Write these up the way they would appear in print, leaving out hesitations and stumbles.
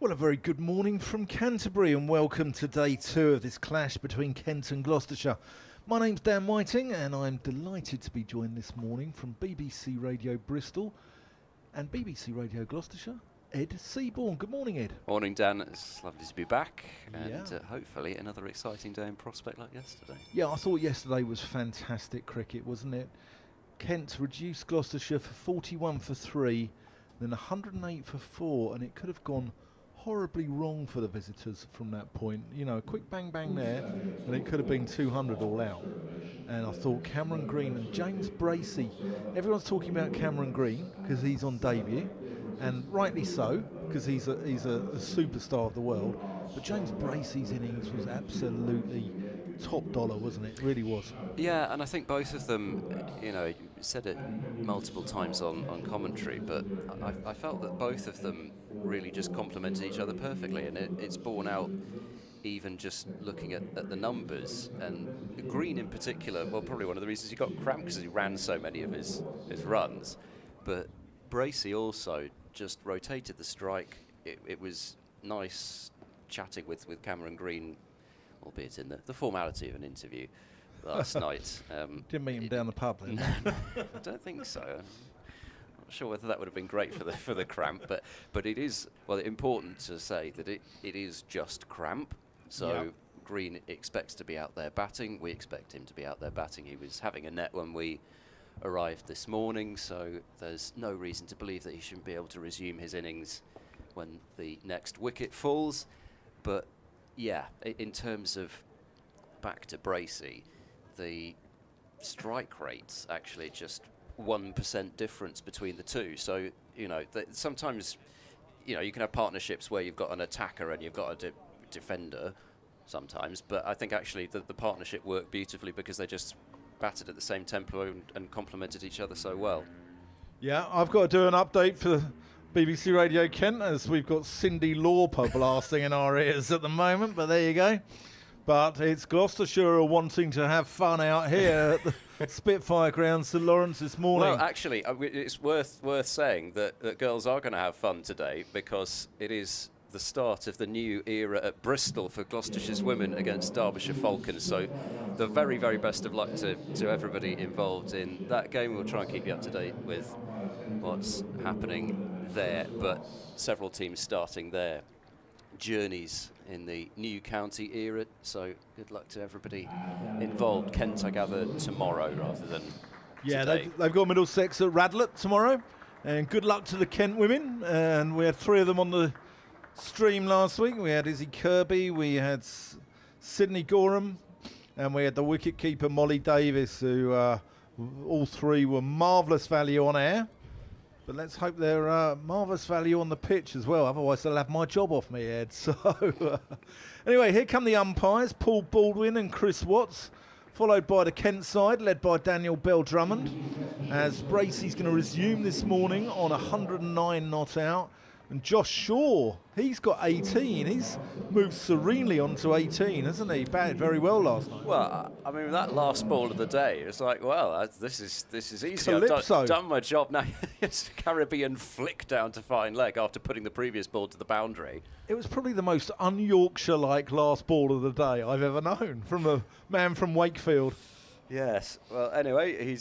Well, a very good morning from Canterbury and welcome to day 2 of this clash between Kent and Gloucestershire. My name's Dan Whiting and I'm delighted to be joined this morning from BBC Radio Bristol and BBC Radio Gloucestershire, Ed Seaborn. Good morning, Ed. Morning, Dan. It's lovely to be back and hopefully another exciting day in prospect like yesterday. Yeah, I thought yesterday was fantastic cricket, wasn't it? Kent reduced Gloucestershire for 41 for 3, then 108 for 4, and it could have gone horribly wrong for the visitors from that point. You know, a quick bang bang there and it could have been 200 all out. And I thought Cameron Green and James Bracey, everyone's talking about Cameron Green because he's on debut, and rightly so, because he's a superstar of the world. But James Bracey's innings was absolutely top dollar, wasn't it? It really was. Yeah, and I think both of them, you know, you said it multiple times on commentary, but I felt that both of them really just complemented each other perfectly, and it's borne out even just looking at the numbers. And Green in particular, well, probably one of the reasons he got cramped because he ran so many of his runs, but Bracey also just rotated the strike. It was nice chatting with Cameron Green, albeit in the formality of an interview last night. Didn't meet him down the pub then? No, I don't think so. I'm not sure whether that would have been great for the cramp, but it is, well, important to say that it is just cramp. So yep. Green expects to be out there batting. We expect him to be out there batting. He was having a net when we arrived this morning, so there's no reason to believe that he shouldn't be able to resume his innings when the next wicket falls. But yeah, in terms of back to Bracey, the strike rates actually just 1% difference between the two. So, you know, sometimes, you know, you can have partnerships where you've got an attacker and you've got a defender sometimes, but I think actually the partnership worked beautifully because they just batted at the same tempo and complemented each other so well. Yeah, I've got to do an update for BBC Radio Kent as we've got Cyndi Lauper blasting in our ears at the moment, but there you go. But it's Gloucestershire wanting to have fun out here at the Spitfire Ground, St Lawrence this morning. Well, actually, it's worth saying that girls are going to have fun today because it is the start of the new era at Bristol for Gloucestershire's women against Derbyshire Falcons. So the very, very best of luck to everybody involved in that game. We'll try and keep you up to date with what's happening there, but several teams starting their journeys in the new county era, so good luck to everybody involved. Kent, I gather, tomorrow rather than today. They've got Middlesex at Radlett tomorrow, and good luck to the Kent women. And we had 3 of them on the stream last week. We had Izzy Kirby, we had Sydney Gorham, and we had the wicket keeper Molly Davis, who all 3 were marvellous value on air. But let's hope they're marvellous value on the pitch as well. Otherwise, they'll have my job off me, Ed. So, anyway, here come the umpires, Paul Baldwin and Chris Watts, followed by the Kent side, led by Daniel Bell-Drummond, as Bracey's going to resume this morning on 109 not out. And Josh Shaw, he's got 18. He's moved serenely onto 18, hasn't he? Batted very well last night. Well, I mean, that last ball of the day, it's like, well, this is easy. Calypso. I've done my job now. It's a Caribbean flick down to fine leg after putting the previous ball to the boundary. It was probably the most un-Yorkshire-like last ball of the day I've ever known from a man from Wakefield. Yes. Well, anyway,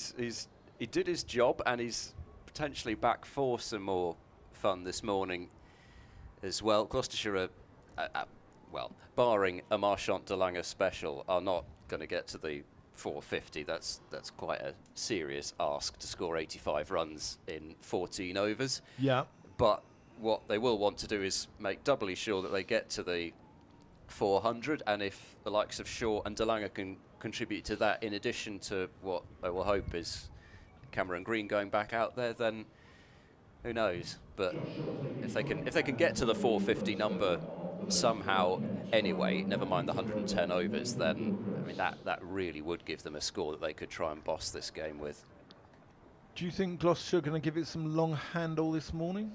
he did his job, and he's potentially back for some more fun this morning as well. Gloucestershire, well, barring a Marchant Danganger special, are not going to get to the 450. That's quite a serious ask to score 85 runs in 14 overs. Yeah. But what they will want to do is make doubly sure that they get to the 400, and if the likes of Shaw and Danganger can contribute to that, in addition to what they will hope is Cameron Green going back out there, then who knows? But if they can get to the 450 number somehow anyway, never mind the 110 overs, then I mean that really would give them a score that they could try and boss this game with. Do you think Gloucestershire are going to give it some long handle this morning?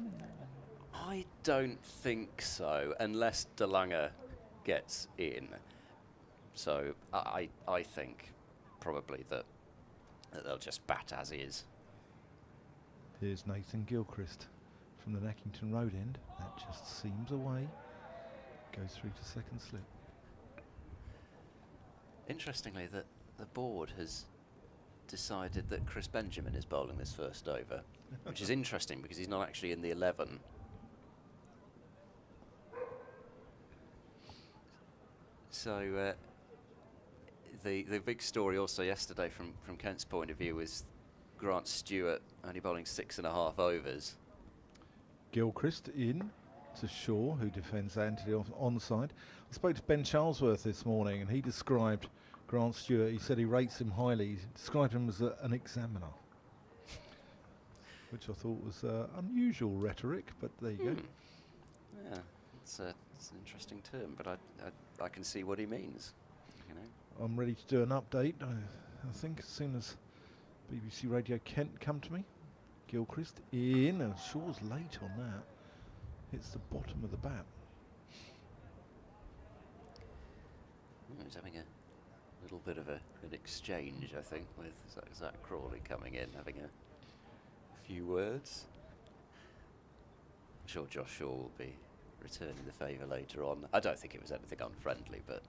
I don't think so, unless Danganger gets in. So I think probably that they'll just bat as is. Here's Nathan Gilchrist from the Nackington Road end. That just seams away. Goes through to second slip. Interestingly, that the board has decided that Chris Benjamin is bowling this first over, which is interesting because he's not actually in the 11. So the big story also yesterday from Kent's point of view was Grant Stewart only bowling 6.5 overs. Gilchrist in to Shaw, who defends Anthony onside. I spoke to Ben Charlesworth this morning and he described Grant Stewart, he said he rates him highly. He described him as an examiner, which I thought was unusual rhetoric, but there you go. Yeah, it's an interesting term, but I can see what he means. You know, I'm ready to do an update. I think as soon as BBC Radio Kent come to me. Gilchrist in, and Shaw's late on that. Hits the bottom of the bat. He's having a little bit of an exchange, I think, with Zach Crawley coming in, having a few words. I'm sure Josh Shaw will be returning the favour later on. I don't think it was anything unfriendly, but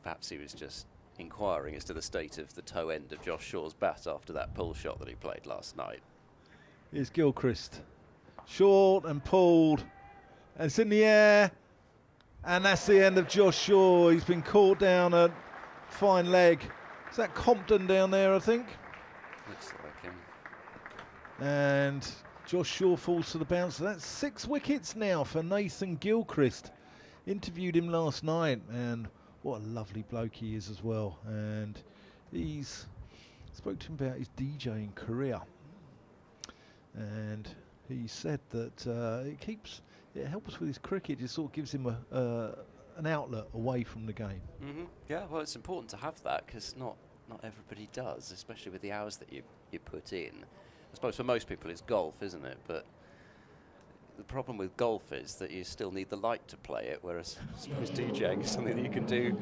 perhaps he was just inquiring as to the state of the toe end of Josh Shaw's bat after that pull shot that he played last night. Here's Gilchrist. Short and pulled. And it's in the air. And that's the end of Josh Shaw. He's been caught down a fine leg. Is that Compton down there, I think? Looks like him. And Josh Shaw falls to the bounce. So that's 6 wickets now for Nathan Gilchrist. Interviewed him last night, and what a lovely bloke he is as well. And he's spoke to him about his DJing career. And he said that it helps with his cricket. It sort of gives him an outlet away from the game. Yeah, well, it's important to have that because not everybody does, especially with the hours that you put in. I suppose for most people it's golf, isn't it? But the problem with golf is that you still need the light to play it, whereas I suppose DJing is something that you can do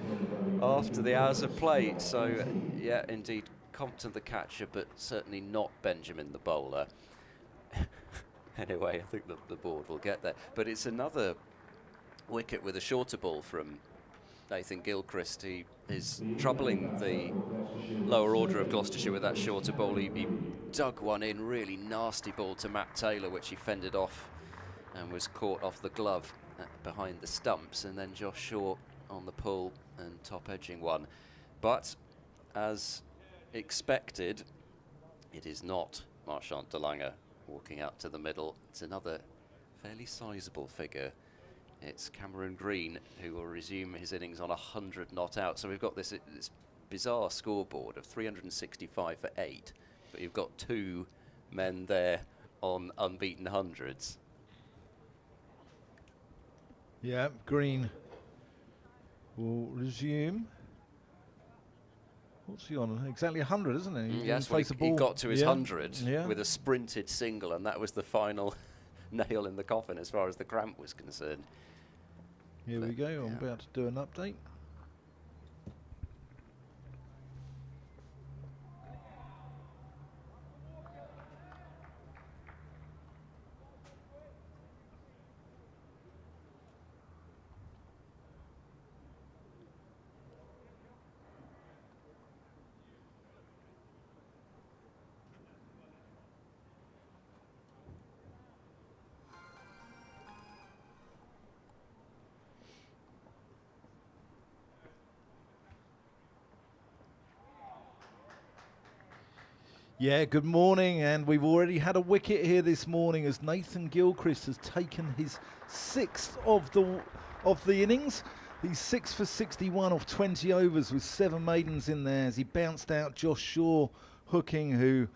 after the hours of play. So, yeah, indeed, Compton the catcher, but certainly not Benjamin the bowler. Anyway, I think the board will get there. But it's another wicket with a shorter ball from Nathan Gilchrist. He is troubling the lower order of Gloucestershire with that shorter ball. He dug one in, really nasty ball to Matt Taylor, which he fended off and was caught off the glove behind the stumps. And then Josh Shaw on the pull and top edging one. But as expected, it is not Marchant de Lange walking out to the middle. It's another fairly sizable figure. It's Cameron Green who will resume his innings on 100 not out. So we've got this bizarre scoreboard of 365 for 8, but you've got 2 men there on unbeaten hundreds. Yeah, Green will resume. What's he on? Exactly 100, isn't he? Yes, well, he got to his 100 with a sprinted single, and that was the final nail in the coffin as far as the cramp was concerned. Here we go. I'm about to do an update. Yeah, good morning, and we've already had a wicket here this morning as Nathan Gilchrist has taken his 6th of the innings. He's 6 for 61 off 20 overs with 7 maidens in there as he bounced out Josh Shaw hooking, who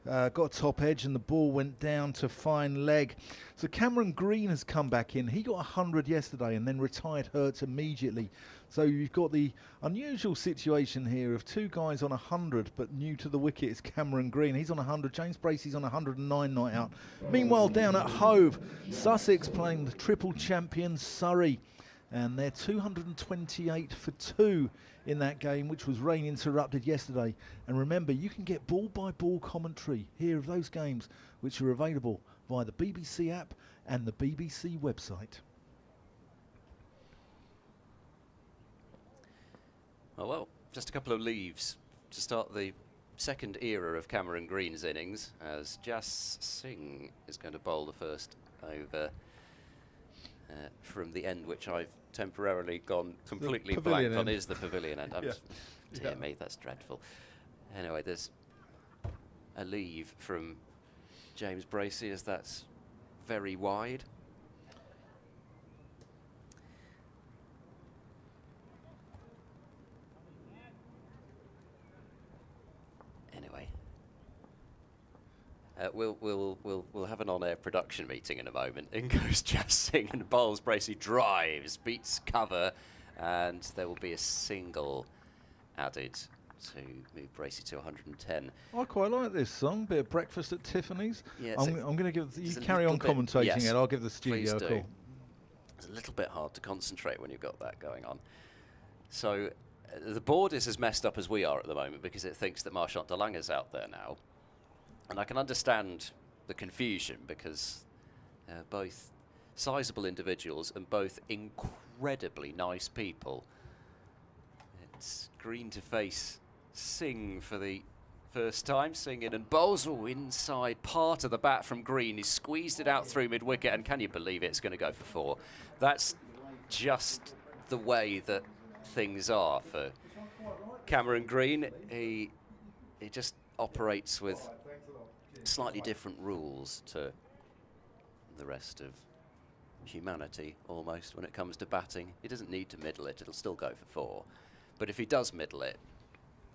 got top edge and the ball went down to fine leg. So Cameron Green has come back in. He got 100 yesterday and then retired hurt immediately. So you've got the unusual situation here of 2 guys on 100, but new to the wicket is Cameron Green. He's on 100. James Bracey's on 109 not out. Meanwhile, down at Hove, Sussex playing the triple champion Surrey. And they're 228 for 2 in that game, which was rain interrupted yesterday. And remember, you can get ball-by-ball commentary here of those games, which are available via the BBC app and the BBC website. Oh, well, just a couple of leaves to start the second era of Cameron Green's innings, as Jas Singh is going to bowl the first over from the end, which I've temporarily gone completely blank on, is the pavilion end. Dear me, that's dreadful. Anyway, there's a leave from James Bracey, as that's very wide. Anyway, we'll have an on-air production meeting in a moment. In goes Jas Singh and bowls. Bracey drives, beats cover, and there will be a single added to move Bracey to 110. I quite like this song, bit of Breakfast at Tiffany's. Yeah, I'm going to give you carry on commentating it. I'll give the studio a call. It's a little bit hard to concentrate when you've got that going on. So the board is as messed up as we are at the moment because it thinks that Marchant de Lange's out there now, and I can understand the confusion because both sizable individuals and both incredibly nice people. It's Green to face Singh for the first time. Singh in and bowls. Oh, inside part of the bat from Green. He's squeezed it out through mid-wicket, and can you believe it? It's going to go for 4. That's just the way that things are for Cameron Green. He just operates with slightly different rules to the rest of humanity, almost, when it comes to batting. He doesn't need to middle it. It'll still go for 4. But if he does middle it,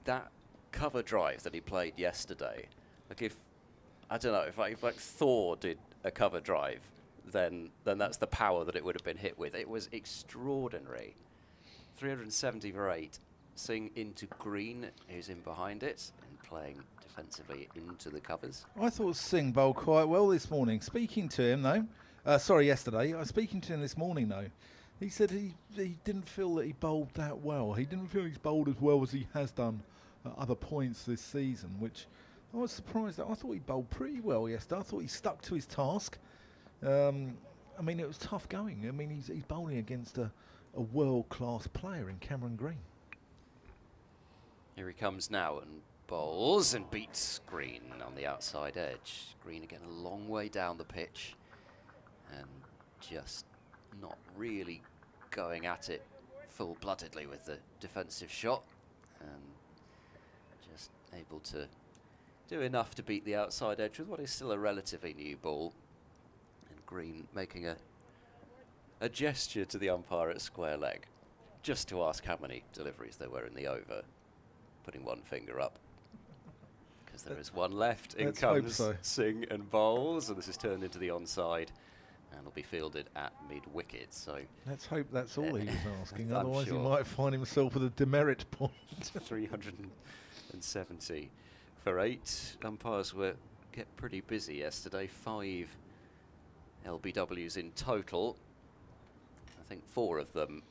that cover drive that he played yesterday, like if like Thor did a cover drive, then that's the power that it would have been hit with. It was extraordinary. 370 for 8. Singh into Green, who's in behind it and playing defensively into the covers. I thought Singh bowled quite well this morning. Speaking to him though, yesterday. I was speaking to him this morning though. He said he didn't feel that he bowled that well. He didn't feel he's bowled as well as he has done at other points this season, which I was surprised at. I thought he bowled pretty well yesterday. I thought he stuck to his task. I mean, it was tough going. I mean, he's bowling against a world-class player in Cameron Green. Here he comes now and bowls and beats Green on the outside edge. Green again a long way down the pitch and just not really going at it full-bloodedly with the defensive shot, and just able to do enough to beat the outside edge with what is still a relatively new ball. And Green making a gesture to the umpire at square leg, just to ask how many deliveries there were in the over, putting one finger up, because there is one left. In comes Singh and bowls, and this is turned into the onside. And will be fielded at mid-wicket. So let's hope that's all he was asking. Otherwise, he might find himself with a demerit point. 370 for 8. Umpires get pretty busy yesterday. 5 LBWs in total. I think 4 of them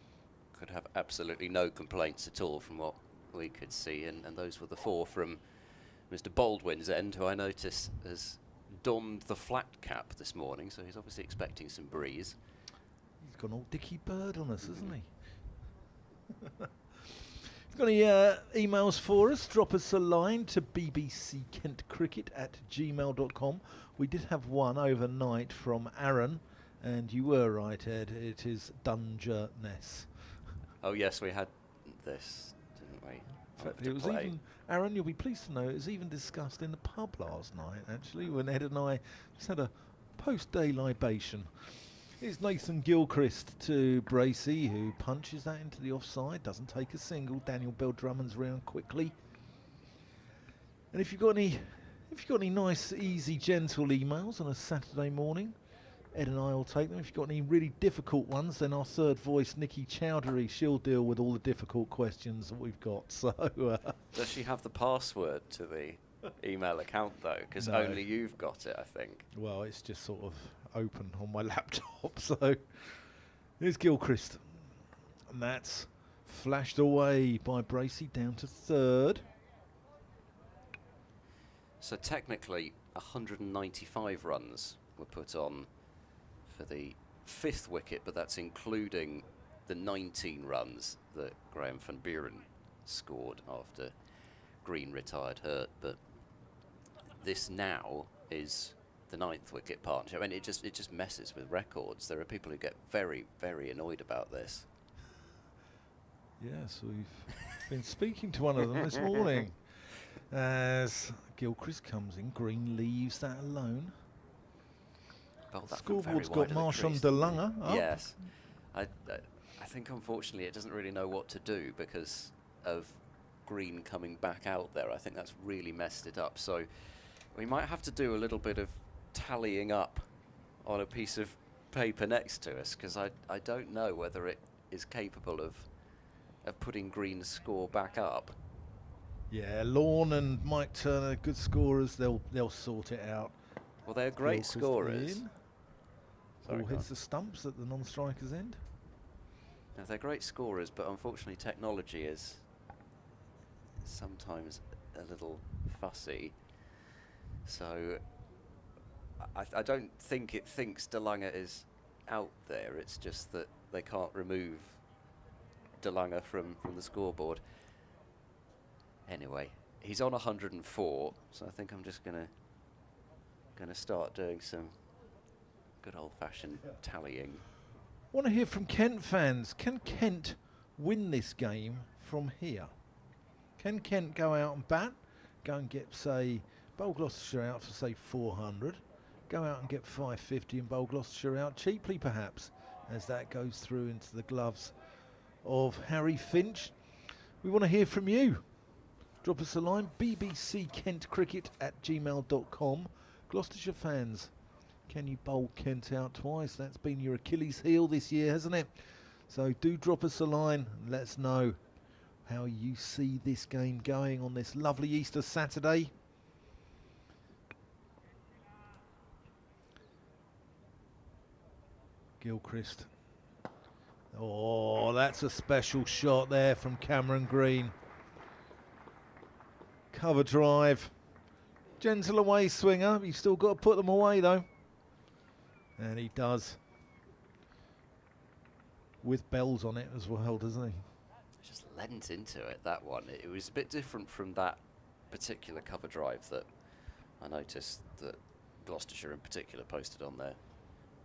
could have absolutely no complaints at all from what we could see, and those were the 4 from Mr. Baldwin's end, who I noticed has donned the flat cap this morning, so he's obviously expecting some breeze. He's gone all Dickie Bird on us, hasn't he? If you've got any emails for us, drop us a line to bbckentcricket@gmail.com. We did have one overnight from Aaron, and you were right, Ed. It is Dungeness. Oh yes, we had this, didn't we? In fact, it was even, Aaron, you'll be pleased to know, it was even discussed in the pub last night, actually, when Ed and I just had a post-day libation. It's Nathan Gilchrist to Bracey, who punches that into the offside, doesn't take a single. Daniel Bell-Drummond's round quickly. And if you've got any nice, easy, gentle emails on a Saturday morning, Ed and I will take them. If you've got any really difficult ones, then our third voice, Nikki Chowdhury, she'll deal with all the difficult questions that we've got. So, does she have the password to the email account though? Because only you've got it, I think. Well, it's just sort of open on my laptop. So here's Gilchrist, and that's flashed away by Bracey down to third. So technically, 195 runs were put on for the 5th wicket, but that's including the 19 runs that Graham van Buren scored after Green retired hurt. But this now is the 9th wicket partnership. I mean, it just messes with records. There are people who get very, very annoyed about this. Yes, we've been speaking to one of them this morning. As Gilchrist comes in, Green leaves that alone. Scoreboard's got Marshall DeLunger up. Yes. I think, unfortunately, it doesn't really know what to do because of Green coming back out there. I think that's really messed it up. So we might have to do a little bit of tallying up on a piece of paper next to us, because I don't know whether it is capable of putting Green's score back up. Yeah, Lorne and Mike Turner, good scorers. They'll sort it out. Well, they're great scorers. Ball hits the stumps at the non-striker's end. Now, they're great scorers, but unfortunately technology is sometimes a little fussy. So I don't think it thinks DeLunger is out there. It's just that they can't remove DeLunger from the scoreboard. Anyway, he's on 104, so I think I'm just gonna start doing some good old-fashioned tallying. Want to hear from Kent fans. Can Kent win this game from here? Can Kent go out and bat? Go and get, say, bowl Gloucestershire out for, say, 400. Go out and get 550 and bowl Gloucestershire out cheaply, perhaps, as that goes through into the gloves of Harry Finch. We want to hear from you. Drop us a line, bbckentcricket@gmail.com. Gloucestershire fans, can you bowl Kent out twice? That's been your Achilles heel this year, hasn't it? So do drop us a line and let us know how you see this game going on this lovely Easter Saturday. Gilchrist. Oh, that's a special shot there from Cameron Green. Cover drive. Gentle away swinger. You've still got to put them away though. And he does. With bells on it as well, doesn't he? Just lent into it, that one. It was a bit different from that particular cover drive that I noticed that Gloucestershire in particular posted on their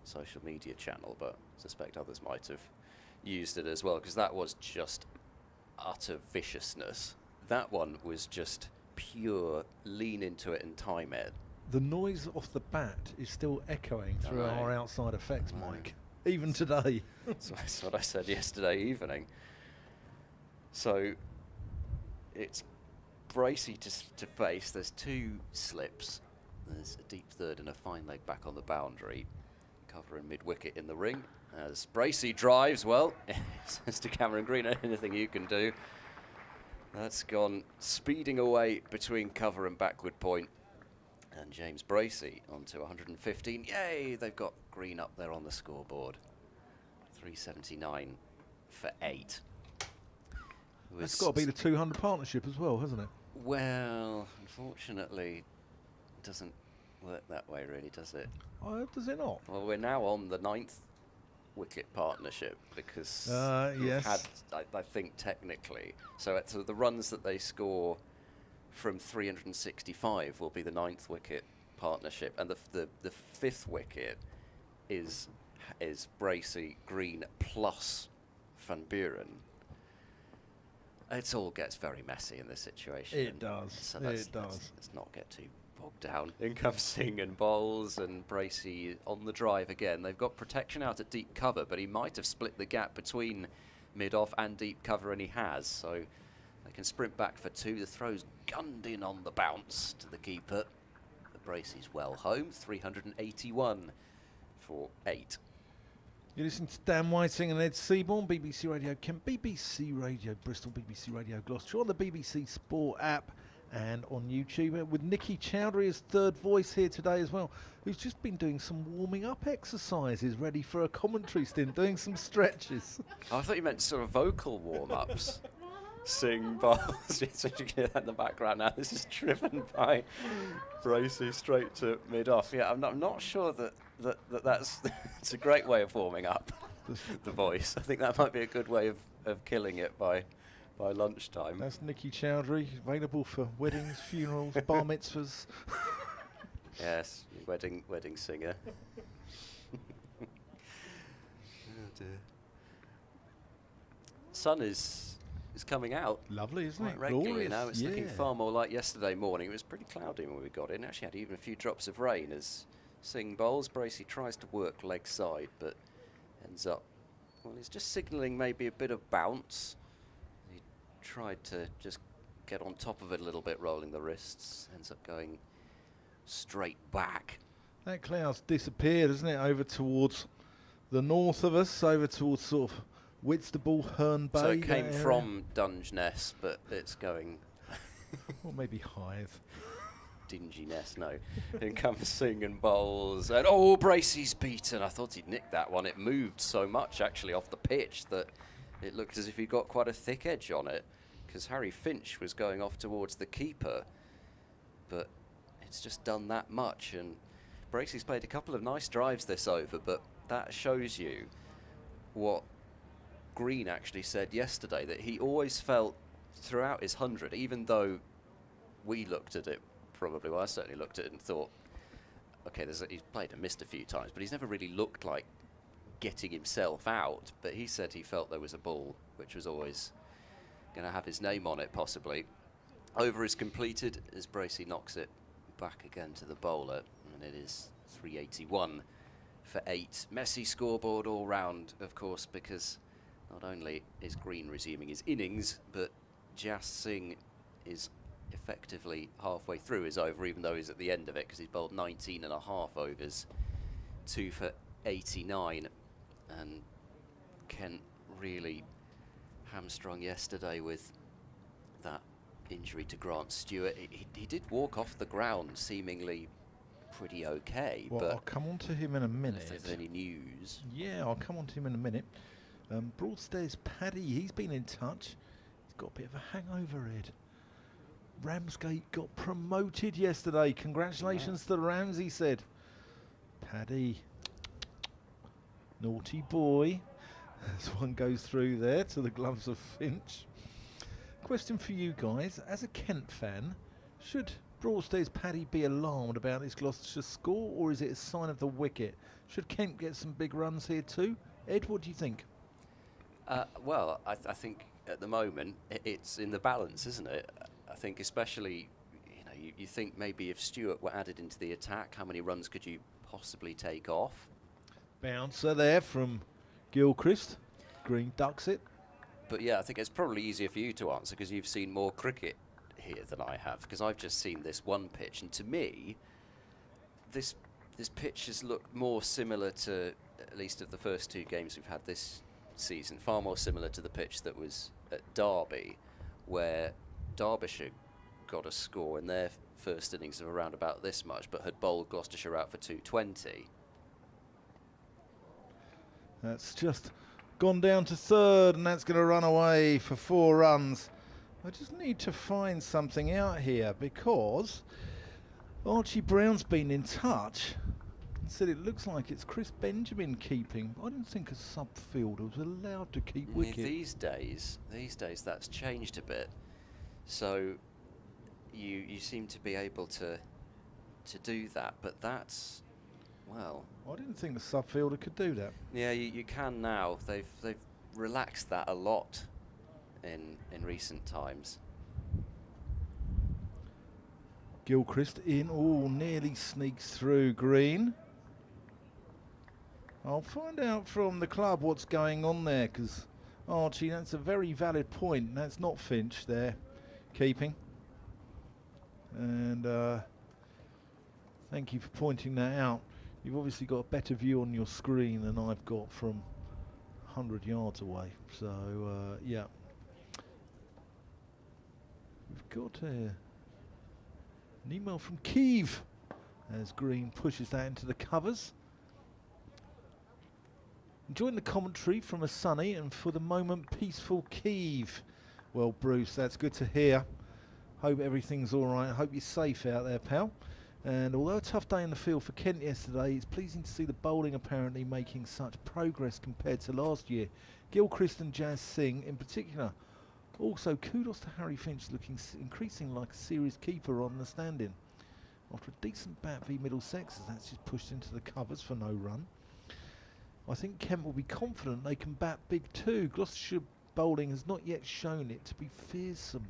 social media channel, but I suspect others might have used it as well, because that was just utter viciousness. That one was just pure lean into it and time it. The noise off the bat is still echoing through our outside effects mic, even today. So that's what I said yesterday evening. So it's Bracey to face. There's 2 slips. There's a deep third and a fine leg back on the boundary. Cover and mid-wicket in the ring. As Bracey drives, well, says to Cameron Green, anything you can do. That's gone speeding away between cover and backward point. And James Bracey onto 115. Yay, they've got Green up there on the scoreboard. 379 for 8. That's got to be the 200 partnership as well, hasn't it? Well, unfortunately, it doesn't work that way, really, does it? Does it not? Well, we're now on the 9th wicket partnership because yes. had, I think, technically. So the runs that they score from 365 will be the 9th wicket partnership, and the 5th wicket is Bracey, Green plus Van Buren. It all gets very messy in this situation. It does. So it does. Let's not get too bogged down. In comes Singh and bowls, and Bracey on the drive again. They've got protection out at deep cover, but he might have split the gap between mid-off and deep cover, and he has. So they can sprint back for 2. The throw's gunned in on the bounce to the keeper. But Bracey's well home, 381 for 8. You're listening to Dan Whiting and Ed Seaborn, BBC Radio Kent, BBC Radio Bristol, BBC Radio Gloucestershire, on the BBC Sport app and on YouTube, with Nikki Chowdhury as third voice here today as well, who's just been doing some warming up exercises, ready for a commentary stint, doing some stretches. Oh, I thought you meant sort of vocal warm-ups. Sing bowls. So you can hear that in the background now. This is driven by Bracey straight to mid-off. Yeah, I'm not sure that that's it's a great way of warming up the voice. I think that might be a good way of killing it by lunchtime. That's Nikki Chowdhury, available for weddings, funerals, bar mitzvahs. Yes, wedding singer. Oh dear. Sun is coming out. Lovely, isn't it? Regularly Glorious. now. It's looking far more like yesterday morning. It was pretty cloudy when we got in. Actually had even a few drops of rain as Singh bowls. Bracey tries to work leg side, but ends up, well, he's just signalling maybe a bit of bounce. He tried to just get on top of it a little bit, rolling the wrists. Ends up going straight back. That cloud's disappeared, hasn't it, over towards the north of us, over towards sort of Whitstable, Herne Bay. So it came from Dungeness, but it's going... or maybe Hythe. Dinginess, no. In comes Singh and bowls, and oh, Bracey's beaten. I thought he'd nicked that one. It moved so much, actually, off the pitch that it looked as if he got quite a thick edge on it, because Harry Finch was going off towards the keeper, but it's just done that much. And Bracey's played a couple of nice drives this over, but that shows you what Green actually said yesterday, that he always felt throughout his 100, even though we looked at it probably, well, I certainly looked at it and thought, okay, he's played and missed a few times, but he's never really looked like getting himself out. But he said he felt there was a ball which was always going to have his name on it, possibly. Over is completed as Bracey knocks it back again to the bowler, and it is 381 for 8. Messy scoreboard all round, of course, because not only is Green resuming his innings, but Jas Singh is effectively halfway through his over, even though he's at the end of it, because he's bowled 19 and a half overs, 2 for 89. And Kent really hamstrung yesterday with that injury to Grant Stewart. He did walk off the ground seemingly pretty okay. Well, but I'll come on to him in a minute. If there's any news. Yeah, I'll come on to him in a minute. Broadstairs Paddy, he's been in touch. He's got a bit of a hangover, Ed. Ramsgate got promoted yesterday. Congratulations to the Rams, he said. Paddy, naughty boy. As one goes through there to the gloves of Finch. Question for you guys. As a Kent fan, should Broadstairs Paddy be alarmed about his Gloucestershire score, or is it a sign of the wicket? Should Kent get some big runs here too? Ed, what do you think? Well, I think at the moment it's in the balance, isn't it? I think especially, you think maybe if Stewart were added into the attack, how many runs could you possibly take off? Bouncer there from Gilchrist. Green ducks it. But yeah, I think it's probably easier for you to answer because you've seen more cricket here than I have, because I've just seen this one pitch, and to me, this pitch has looked more similar to, at least of the first 2 games we've had this season, far more similar to the pitch that was at Derby, where Derbyshire got a score in their first innings of around about this much, but had bowled Gloucestershire out for 220. That's just gone down to third, and that's going to run away for 4 runs. I just need to find something out here, because Archie Brown's been in touch and said it looks like it's Chris Benjamin keeping. I didn't think a sub-fielder was allowed to keep wicket. These days that's changed a bit. So you seem to be able to do that, but that's, well, I didn't think the sub-fielder could do that. Yeah, you can now. They've relaxed that a lot in recent times. Gilchrist in, nearly sneaks through Green. I'll find out from the club what's going on there, because Archie, that's a very valid point. That's not Finch there keeping. And thank you for pointing that out. You've obviously got a better view on your screen than I've got from 100 yards away. So, yeah. We've got an email from Kiev as Green pushes that into the covers. Enjoying the commentary from a sunny and for the moment peaceful Kiev. Well, Bruce, that's good to hear. Hope everything's all right. Hope you're safe out there, pal. And although a tough day in the field for Kent yesterday, it's pleasing to see the bowling apparently making such progress compared to last year. Gilchrist and Jazz Singh in particular. Also, kudos to Harry Finch, looking increasingly like a serious keeper on the stand-in. After a decent bat v Middlesex, that's just pushed into the covers for no run. I think Kent will be confident they can bat big too. Gloucestershire bowling has not yet shown it to be fearsome.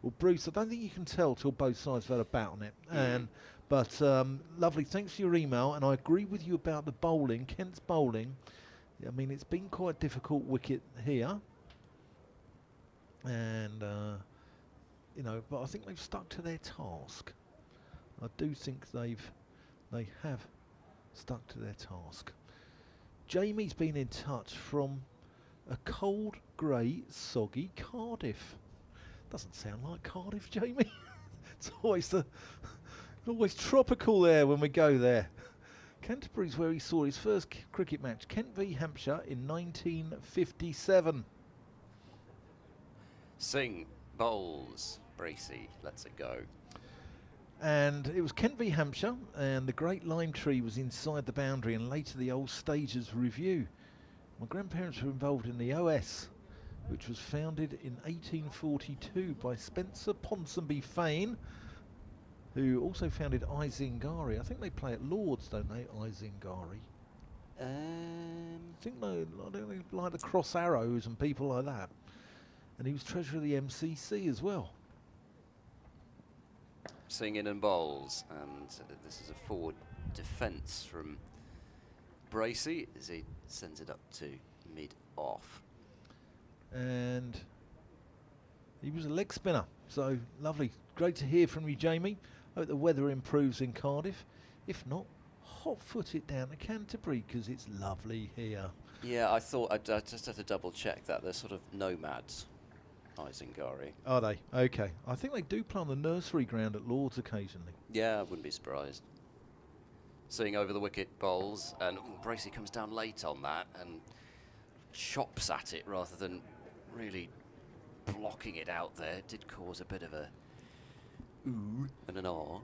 Well, Bruce, I don't think you can tell till both sides have had a bat on it. But lovely, thanks for your email, and I agree with you about the bowling. Kent's bowling, I mean, it's been quite difficult wicket here. And, you know, but I think they've stuck to their task. I do think they have stuck to their task. Jamie's been in touch from a cold, grey, soggy Cardiff. Doesn't sound like Cardiff, Jamie. It's always tropical there when we go there. Canterbury's where he saw his first cricket match, Kent v Hampshire in 1957. Singh bowls, Bracey lets it go. And it was Kent v Hampshire, and the great lime tree was inside the boundary, and later the old Stagers Review. My grandparents were involved in the OS, which was founded in 1842 by Spencer Ponsonby Fane, who also founded Isingari. I think they play at Lord's, don't they, Isingari? I think they like the Cross Arrows and people like that. And he was treasurer of the MCC as well. Singh in and bowls, and this is a forward defence from Bracey as he sends it up to mid-off. And he was a leg spinner, so lovely. Great to hear from you, Jamie. Hope the weather improves in Cardiff. If not, hot-foot it down to Canterbury, because it's lovely here. Yeah, I thought I just had to double-check that. They're sort of nomads, Isingari. Are they? Okay. I think they do play on the nursery ground at Lord's occasionally. Yeah, I wouldn't be surprised. Seeing over the wicket bowls, and Bracey comes down late on that and chops at it rather than really blocking it out there. It did cause a bit of a ooh and an ah,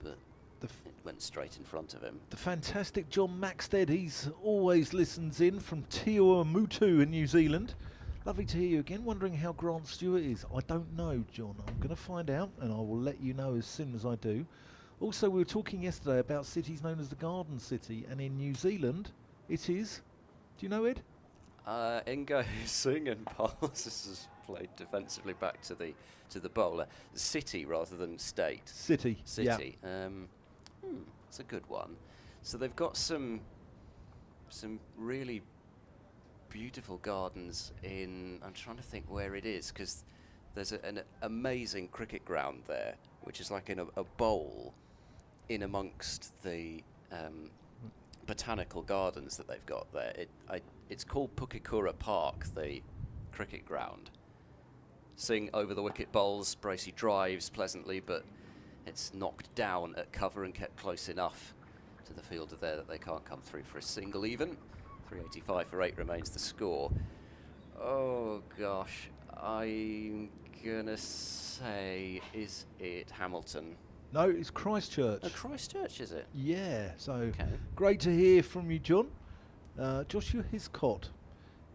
but it went straight in front of him. The fantastic John Maxted, he's always listens in from Tiamutu in New Zealand. Lovely to hear you again. Wondering how Grant Stewart is. I don't know, John. I'm going to find out, and I will let you know as soon as I do. Also, we were talking yesterday about cities known as the Garden City, and in New Zealand, it is. Do you know, Ed? Ingo Singh and bowls. This is played defensively back to the bowler. City rather than state. City. City. Yeah. It's a good one. So they've got some really beautiful gardens in, I'm trying to think where it is, because there's an amazing cricket ground there, which is like in a bowl in amongst the botanical gardens that they've got there. It's called Pukekura Park, the cricket ground. Singh over the wicket bowls, Bracey drives pleasantly, but it's knocked down at cover and kept close enough to the fielder there that they can't come through for a single even. 385 for 8 remains the score. Oh gosh, I'm gonna say, is it Hamilton? No, it's Christchurch. Oh, Christchurch, is it? Yeah, so okay. Great to hear from you, John. Joshua Hiscott,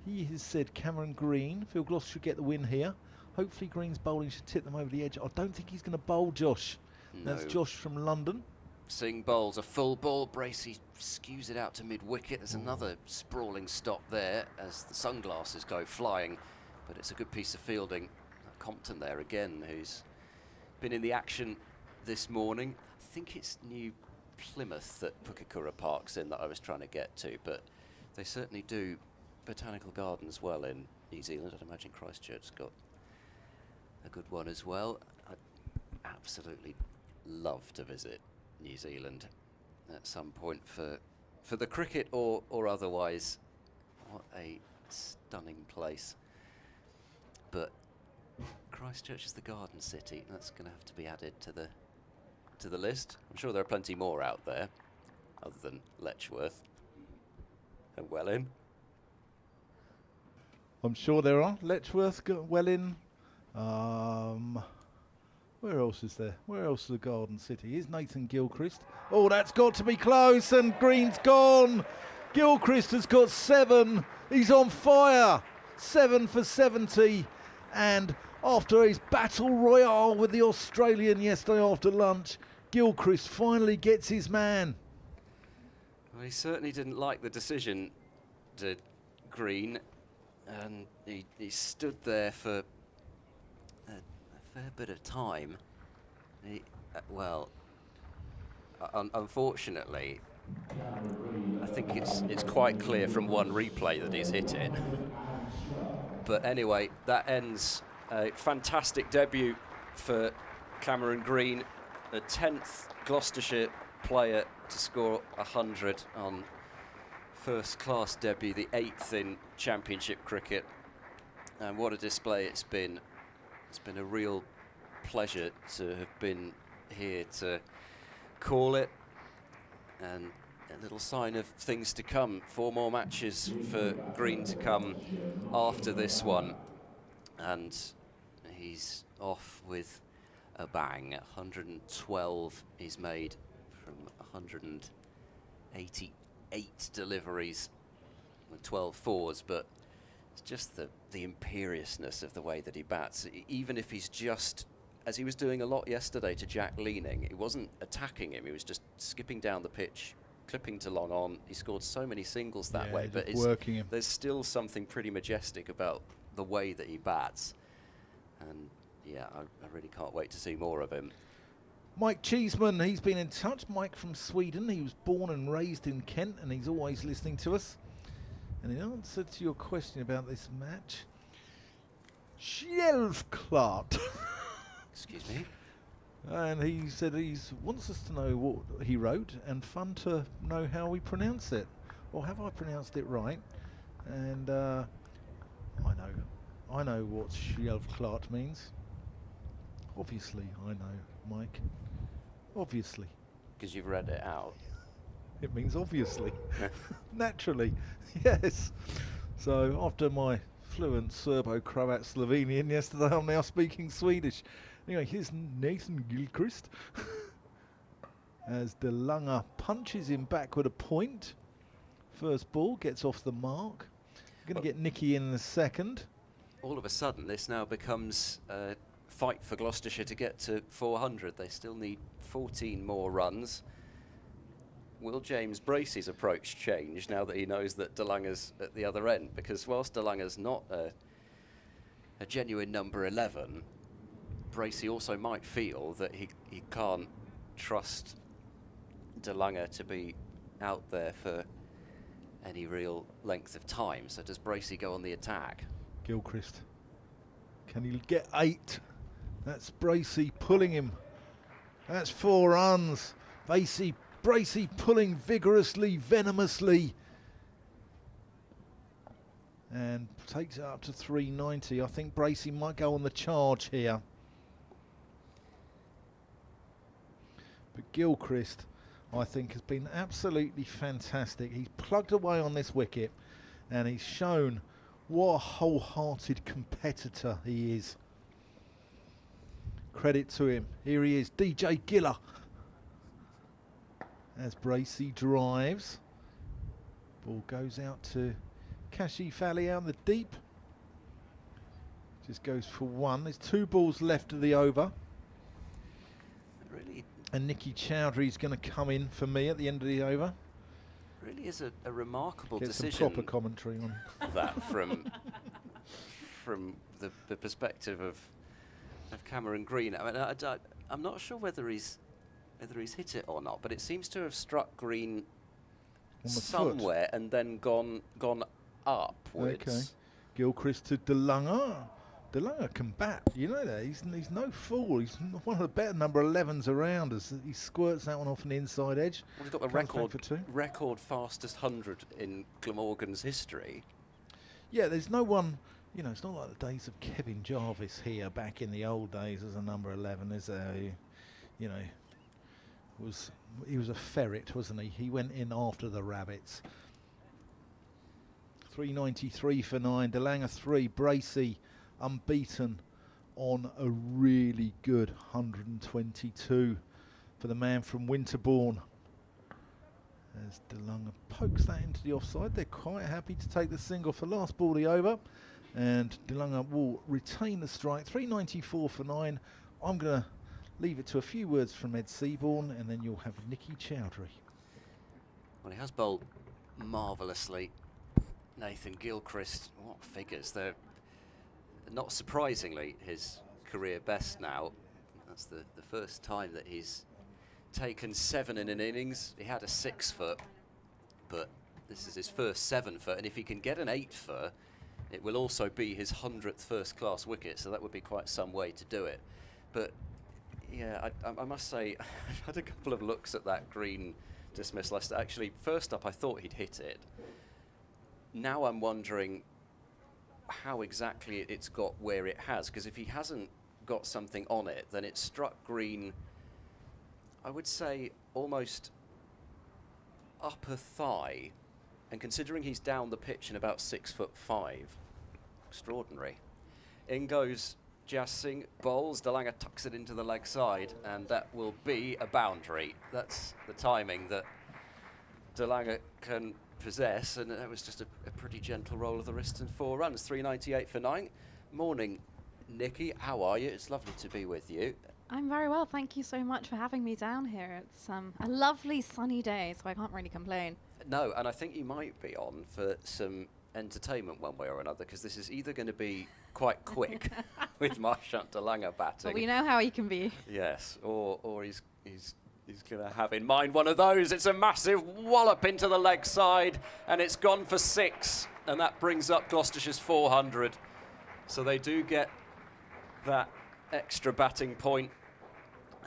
he has said Cameron Green, feel Gloucester should get the win here. Hopefully Green's bowling should tip them over the edge. I don't think he's going to bowl, Josh. No. That's Josh from London. Singh bowls a full ball. Bracey skews it out to mid-wicket. There's another sprawling stop there as the sunglasses go flying, but it's a good piece of fielding. Compton there again, who's been in the action this morning. I think it's New Plymouth that Pukekura Park's in that I was trying to get to, but they certainly do botanical gardens well in New Zealand. I'd imagine Christchurch's got a good one as well. I'd absolutely love to visit New Zealand at some point for the cricket or otherwise. What a stunning place. But Christchurch is the garden city. That's going to have to be added to the list. I'm sure there are plenty more out there other than Letchworth and Welwyn. I'm sure there are. Letchworth, Welwyn. Where else is there? Where else is the Garden City? Here's Nathan Gilchrist. Oh, that's got to be close, and Green's gone. Gilchrist has got 7. He's on fire. 7 for 70. And after his battle royale with the Australian yesterday after lunch, Gilchrist finally gets his man. Well, he certainly didn't like the decision, did Green, and he stood there for a fair bit of time. Unfortunately, I think it's quite clear from one replay that he's hit it. But anyway, that ends a fantastic debut for Cameron Green, the 10th Gloucestershire player to score 100 on first-class debut, the 8th in Championship cricket. And what a display it's been. It's been a real pleasure to have been here to call it, and a little sign of things to come. 4 more matches for Green to come after this one, and he's off with a bang. 112 he's made from 188 deliveries with 12 fours, but it's just the imperiousness of the way that he bats. Even if he's just, as he was doing a lot yesterday to Jack leaning, he wasn't attacking him, he was just skipping down the pitch, clipping to long on. He scored so many singles that way, but working him. There's still something pretty majestic about the way that he bats. And yeah, I really can't wait to see more of him. Mike Cheeseman, he's been in touch. Mike from Sweden. He was born and raised in Kent, and he's always listening to us. And in answer to your question about this match, Självklart. Excuse me. And he said he wants us to know what he wrote, and fun to know how we pronounce it. Or have I pronounced it right? And I know what Självklart means. Obviously, I know, Mike. Obviously. Because you've read it out. It means obviously. Naturally, yes. So after my fluent Serbo-Croat Slovenian yesterday, I'm now speaking Swedish. Anyway, here's Nathan Gilchrist as Danganger punches him back with a point. First ball gets off the mark. Going to get Nicky in the second. All of a sudden, this now becomes a fight for Gloucestershire to get to 400. They still need 14 more runs. Will James Bracey's approach change now that he knows that Danganger's at the other end? Because whilst Danganger's not a genuine number 11, Bracey also might feel that he can't trust Danganger to be out there for any real length of time. So does Bracey go on the attack? Gilchrist, can he get 8? That's Bracey pulling him. That's 4 runs. Bracey pulling vigorously, venomously, and takes it up to 390. I think Bracey might go on the charge here. But Gilchrist, I think, has been absolutely fantastic. He's plugged away on this wicket, and he's shown what a wholehearted competitor he is. Credit to him. Here he is, DJ Giller. As Bracey drives. Ball goes out to Kashi Fally out in the deep. Just goes for 1. There's 2 balls left of the over. Really, and Nicky Chowdhury's going to come in for me at the end of the over. Really is a remarkable Get decision. some proper commentary on that from the perspective of Cameron Green. I mean, I'm not sure whether he's hit it or not, but it seems to have struck Green somewhere foot. And then gone upwards. Okay. Gilchrist to Danganger. Danganger can bat, you know that. He's no fool. He's one of the better number 11s around as he squirts that one off an inside edge. Well, he's got the record fastest 100 in Glamorgan's history. Yeah, there's no one, you know, it's not like the days of Kevin Jarvis here back in the old days as a number 11, is there? You know, he was a ferret, wasn't he? He went in after the rabbits. 393 for 9, Danganger 3, Bracey unbeaten on a really good 122 for the man from Winterbourne. As DeLunger pokes that into the offside, they're quite happy to take the single for last ball of the over, and DeLunger will retain the strike. 394 for 9. I'm going to leave it to a few words from Ed Seaborn, and then you'll have Nicky Chowdhury. Well, he has bowled marvellously. Nathan Gilchrist, what figures. They're not surprisingly his career best now. That's the first time that he's taken 7 in an innings. He had a 6 foot, but this is his first 7 foot, and if he can get an 8 foot, it will also be his 100th first class wicket, so that would be quite some way to do it. But yeah, I must say, I had a couple of looks at that green dismissal. Actually, first up I thought he'd hit it. Now I'm wondering how exactly it's got where it has, because if he hasn't got something on it, then it struck green, I would say almost upper thigh, and considering he's down the pitch in about 6'5", extraordinary. In goes Jas Singh, bowls, DeLunger tucks it into the leg side, and that will be a boundary. That's the timing that DeLunger can possess, and that was just a pretty gentle roll of the wrist and 4 runs. 398 for 9. Morning, Nicky, how are you? It's lovely to be with you. I'm very well, thank you so much for having me down here. It's a lovely sunny day, so I can't really complain. No, and I think you might be on for some entertainment one way or another, because this is either going to be quite quick with Marchant DeLunger batting. But we know how he can be. Yes, or he's going to have in mind one of those. It's a massive wallop into the leg side, and it's gone for 6, and that brings up Gloucestershire's 400. So they do get that extra batting point,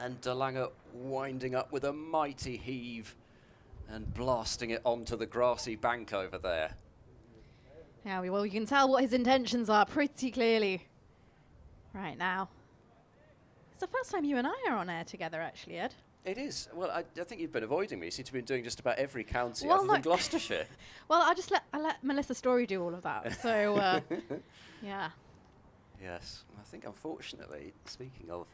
and DeLunger winding up with a mighty heave and blasting it onto the grassy bank over there. Yeah, well, you can tell what his intentions are pretty clearly right now. It's the first time you and I are on air together, actually, Ed. It is. Well, I think you've been avoiding me. You seem to have been doing just about every county Well, other than Gloucestershire. Well, I let Melissa Story do all of that, so yeah. Yes, I think unfortunately, speaking of,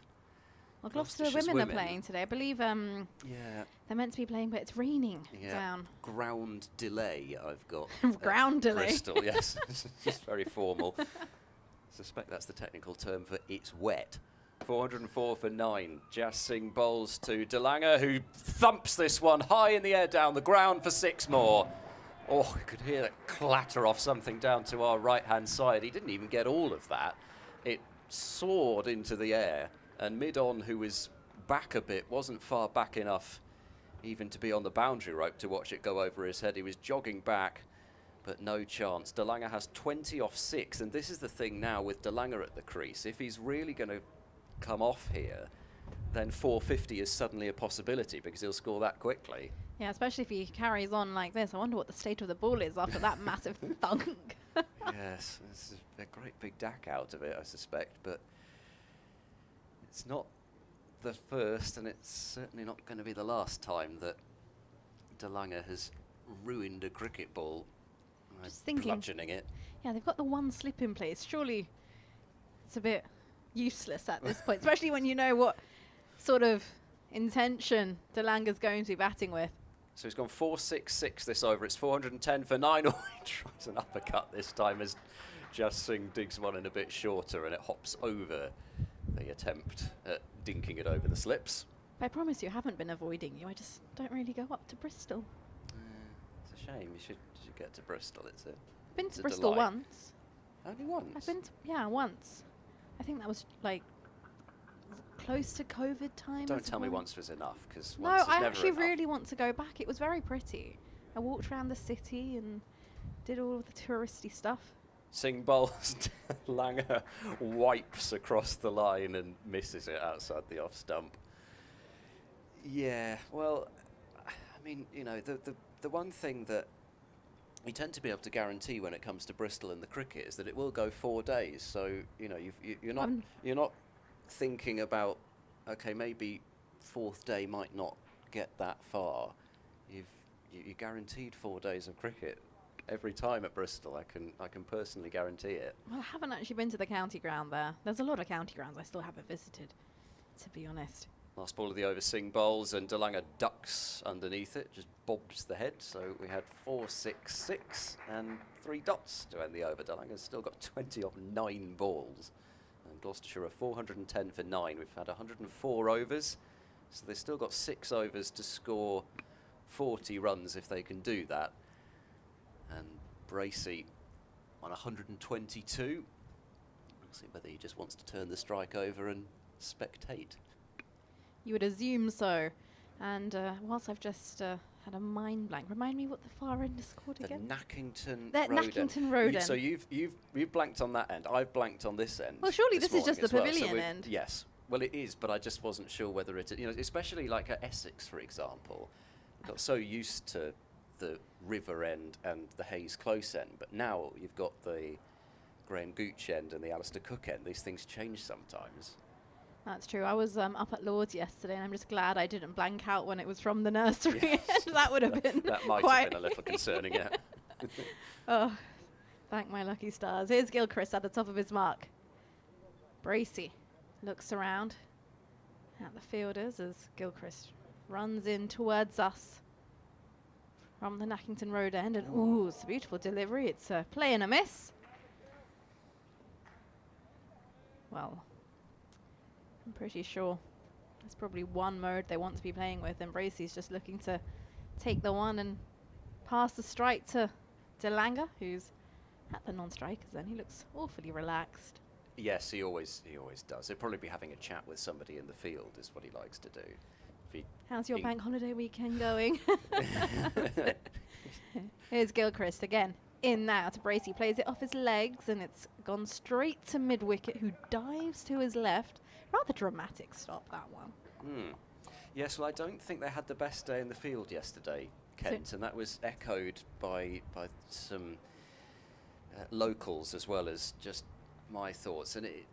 Well, Gloucester Gloucestershire's women are playing today. I believe yeah, they're meant to be playing, but it's raining yeah, down. ground delay I've got. Ground delay. Bristol, yes, it's just very formal. Suspect that's the technical term for it's wet. 404 for 9. Jas Singh bowls to DeLunger, who thumps this one high in the air down the ground for 6 more. Oh, you could hear it clatter off something down to our right-hand side. He didn't even get all of that. It soared into the air, and mid-on, who was back a bit, wasn't far back enough even to be on the boundary rope to watch it go over his head. He was jogging back, but no chance. DeLunger has 20 off 6, and this is the thing now with DeLunger at the crease. If he's really going to come off here, then 450 is suddenly a possibility, because he'll score that quickly. Yeah, especially if he carries on like this. I wonder what the state of the ball is after that massive thunk. Yes, this is a great big dack out of it, I suspect, but it's not the first, and it's certainly not going to be the last time that DeLunger has ruined a cricket ball by bludgeoning it. Yeah, they've got the one slip in place. Surely it's a bit useless at this point, especially when you know what sort of intention DeLunger's going to be batting with. So he's gone 4-6-6 this over. It's 410 for 9. Oh, he tries an uppercut this time as Jas Singh digs one in a bit shorter, and it hops over the attempt at dinking it over the slips. But I promise you, I haven't been avoiding you. I just don't really go up to Bristol. It's a shame. You should get to Bristol. I've been to Bristol once. Only once? I've been to, yeah, once. I think that was like close to COVID time. Don't tell me once was enough, because no, once is I never actually enough. really want to go back. It was very pretty. I walked around the city and did all of the touristy stuff. Singh bowls, Langer wipes across the line and misses it outside the off stump. Yeah, well, I mean, you know, the one thing that we tend to be able to guarantee when it comes to Bristol and the cricket is that it will go 4 days. So, you know, you're not thinking about, okay, maybe 4th day might not get that far. You're guaranteed 4 days of cricket every time at Bristol. I can personally guarantee it. Well, I haven't actually been to the county ground there. There's a lot of county grounds I still haven't visited, to be honest. Last ball of the over-swing bowls, and Danganger ducks underneath it, just bobs the head. So we had 4, 6, 6, and 3 dots to end the over. Danganger's still got 20 off 9 balls. And Gloucestershire are 410 for 9. We've had 104 overs, so they've still got 6 overs to score 40 runs if they can do that. And Bracey on 122. We'll see whether he just wants to turn the strike over and spectate. You would assume so. And whilst I've just had a mind blank, remind me what the far end is called again? Nackington That Road Nackington end. Road You- end. So you've blanked on that end. I've blanked on this end. Well, surely this is morning just the as well. So pavilion we've- end. Yes. Well, it is, but I just wasn't sure whether it, especially like at Essex, for example, got so used to the river end and the Hayes Close end, but now you've got the Graham Gooch end and the Alistair Cook end. These things change sometimes. That's true. I was up at Lord's yesterday, and I'm just glad I didn't blank out when it was from the nursery. Yes. That would have been That might quite have been a little concerning, yeah. Oh, thank my lucky stars. Here's Gilchrist at the top of his mark. Bracey looks around at the fielders as Gilchrist runs in towards us from the Nackington Road end. And ooh, it's a beautiful delivery. It's a play and a miss. Well, I'm pretty sure there's probably one mode they want to be playing with, and Bracey's just looking to take the one and pass the strike to Danganger, who's at the non-strikers. Then he looks awfully relaxed. Yes, he always does. He'll probably be having a chat with somebody in the field, is what he likes to do. How's your bank holiday weekend going? Here's Gilchrist again. In now to Bracey, plays it off his legs, and it's gone straight to mid-wicket, who dives to his left. Rather dramatic stop, that one. Yes, well, I don't think they had the best day in the field yesterday, Kent, and that was echoed by some locals as well as just my thoughts. And it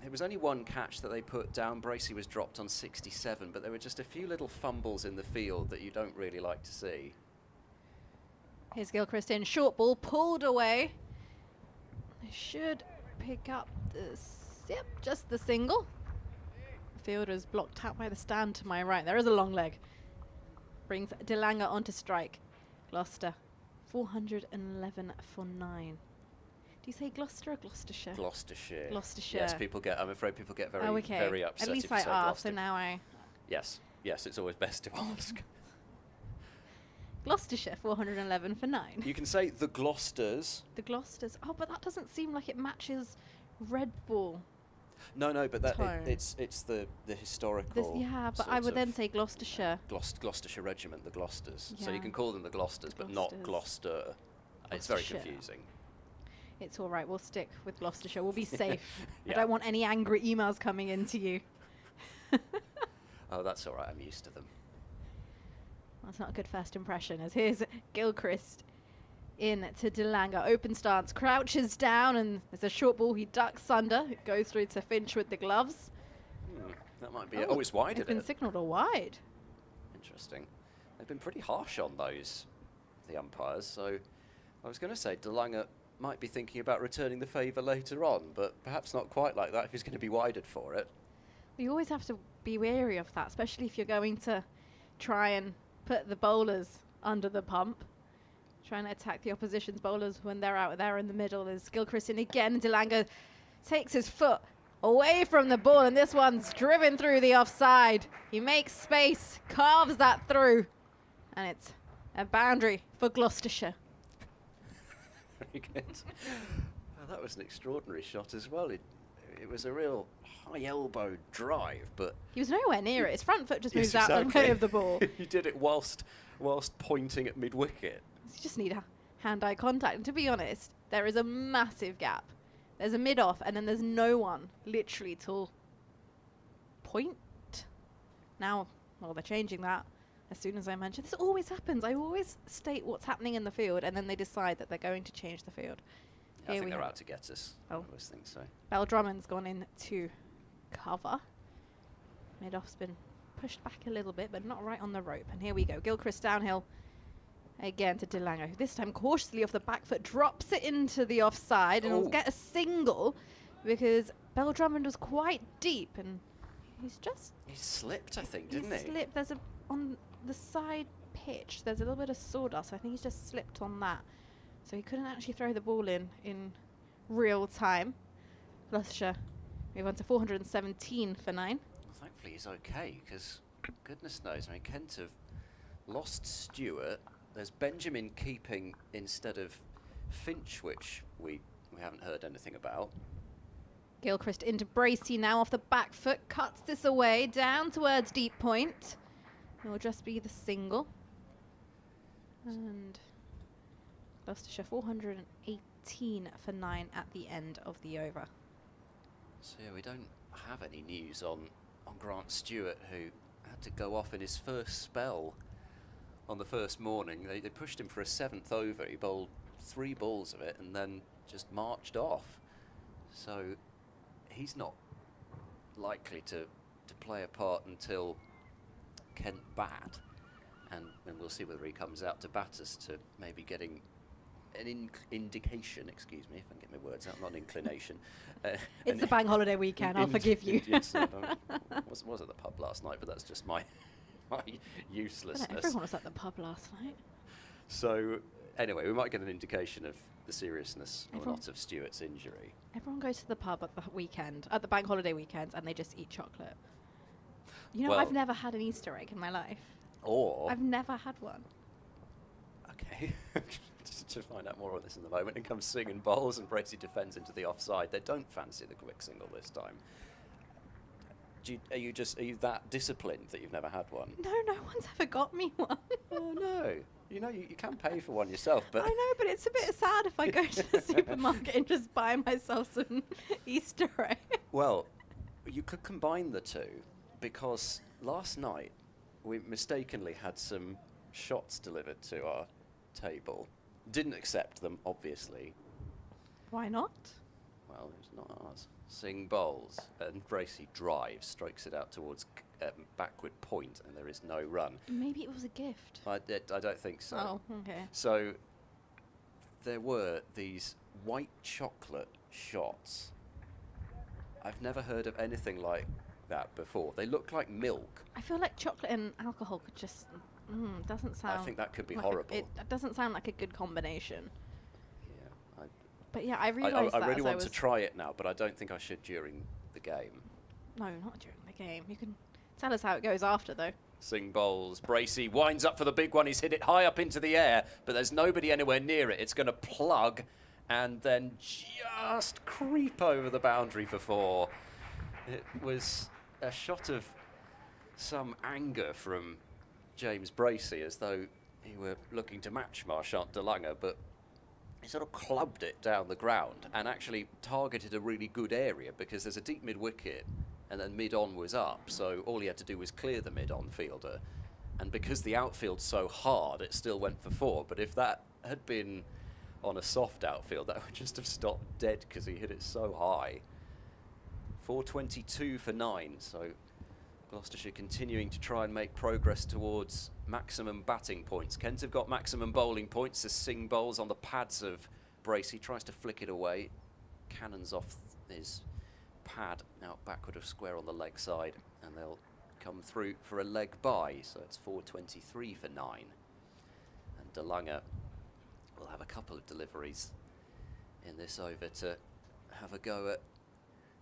was only one catch that they put down. Bracey was dropped on 67, but there were just a few little fumbles in the field that you don't really like to see. Here's Gilchrist in. Short ball pulled away. They should pick up this. Yep, just the single. The fielder's blocked out by the stand to my right. There is a long leg. Brings Danganger onto strike. Gloucester, 411 for 9. Do you say Gloucester or Gloucestershire? Gloucestershire. Gloucestershire. Yes, I'm afraid people get very, oh, okay. very upset. At least if you I say asked, Gloucester. so now I... Yes, it's always best to ask. Gloucestershire, 411 for 9. You can say the Gloucesters. The Gloucesters. Oh, but that doesn't seem like it matches Red Bull. No, but that Tone. it's the historical. Yeah, but I sort would of then say Gloucestershire. Gloucestershire Regiment, the Gloucesters. So Yeah. you can call them the Gloucesters, but not Gloucester. It's very Gloucestershire. confusing. It's all right. We'll stick with Gloucestershire. We'll be safe. Yeah. I don't want any angry emails coming into you. Oh, that's all right. I'm used to them. That's not a good first impression. As here's Gilchrist in to Danganger. Open stance, crouches down, and there's a short ball. He ducks under. It goes through to Finch with the gloves. That might be it. Oh, it's wide, It's been signalled a wide. Interesting. They've been pretty harsh on those, the umpires. So I was going to say Danganger might be thinking about returning the favour later on, but perhaps not quite like that if he's going to be widered for it. You always have to be wary of that, especially if you're going to try and put the bowlers under the pump. Trying to attack the opposition's bowlers when they're out there in the middle. Is Gilchrist in again. Danganger takes his foot away from the ball, and this one's driven through the offside. He makes space, carves that through, and it's a boundary for Gloucestershire. Very good. Well, that was an extraordinary shot as well. It was a real high elbow drive, but He was nowhere near it. His front foot just moves Yes, out the exactly. way of the ball. He did it whilst pointing at mid-wicket. You just need hand-eye contact. And to be honest, there is a massive gap. There's a mid-off, and then there's no one literally till point. Now, well, they're changing that as soon as I mention. This always happens. I always state what's happening in the field, and then they decide that they're going to change the field. I Here think we they're have out to get us. Oh. I always think so. Bell Drummond's gone in to cover. Mid-off's been pushed back a little bit, but not right on the rope. And here we go. Gilchrist downhill Again to Danganger, who this time cautiously off the back foot drops it into the offside and will get a single because Bell Drummond was quite deep and he slipped, I think, didn't he? He slipped. There's on the side pitch, there's a little bit of sawdust. I think he's just slipped on that. So he couldn't actually throw the ball in real time. Gloucestershire move on to 417 for 9. Well, thankfully he's okay, because goodness knows, I mean, Kent have lost Stewart. There's Benjamin keeping instead of Finch, which we haven't heard anything about. Gilchrist into Bracey now off the back foot, cuts this away down towards deep point. It will just be the single. And Gloucestershire 418 for 9 at the end of the over. So yeah, we don't have any news on Grant Stewart, who had to go off in his first spell on the first morning. They pushed him for a 7th over. He bowled 3 balls of it and then just marched off. So he's not likely to play a part until Kent bat, and we'll see whether he comes out to bat us to maybe getting an indication, excuse me if I can get my words out, not an inclination. It's the bank holiday weekend, I'll forgive you. Yes, was at the pub last night, but that's just my uselessness. Everyone was at the pub last night. So anyway, we might get an indication of the seriousness or not of Stewart's injury. Everyone goes to the pub at the weekend, at the bank holiday weekends, and they just eat chocolate. You know, well, I've never had an Easter egg in my life. Or I've never had one. Okay. Just to find out more on this in the moment, and comes Singh and bowls, and Bracey defends into the offside. They don't fancy the quick single this time. Are you that disciplined that you've never had one? No one's ever got me one. Oh no. You know, you can pay for one yourself, but I know, but it's a bit sad if I go to the supermarket and just buy myself some Easter egg. Well, you could combine the two, because last night we mistakenly had some shots delivered to our table. Didn't accept them, obviously. Why not? Well, it was not ours. Singh bowls, and Bracey drives, strokes it out towards backward point, and there is no run. Maybe it was a gift. I don't think so. Oh, okay. So there were these white chocolate shots. I've never heard of anything like that before. They look like milk. I feel like chocolate and alcohol could just doesn't sound. I think that could be like horrible. It doesn't sound like a good combination. Yeah. But yeah, I realised that. I really want to try it now, but I don't think I should during the game. No, not during the game. You can tell us how it goes after, though. Singh bowls. Bracey winds up for the big one. He's hit it high up into the air, but there's nobody anywhere near it. It's going to plug and then just creep over the boundary for 4. It was a shot of some anger from James Bracey, as though he were looking to match Marchant Danganger, but he sort of clubbed it down the ground and actually targeted a really good area, because there's a deep mid-wicket and then mid-on was up, so all he had to do was clear the mid-on fielder. And because the outfield's so hard, it still went for 4. But if that had been on a soft outfield, that would just have stopped dead, because he hit it so high. 422 for 9, so Gloucestershire continuing to try and make progress towards maximum batting points. Kent have got maximum bowling points as Singh bowls on the pads of Bracey, tries to flick it away, cannons off his pad, now backward of square on the leg side, and they'll come through for a leg by, so it's 423 for 9. And Danganger will have a couple of deliveries in this over to have a go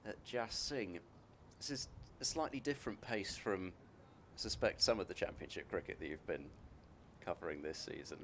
at Jas Singh. This is a slightly different pace from, I suspect, some of the Championship cricket that you've been covering this season.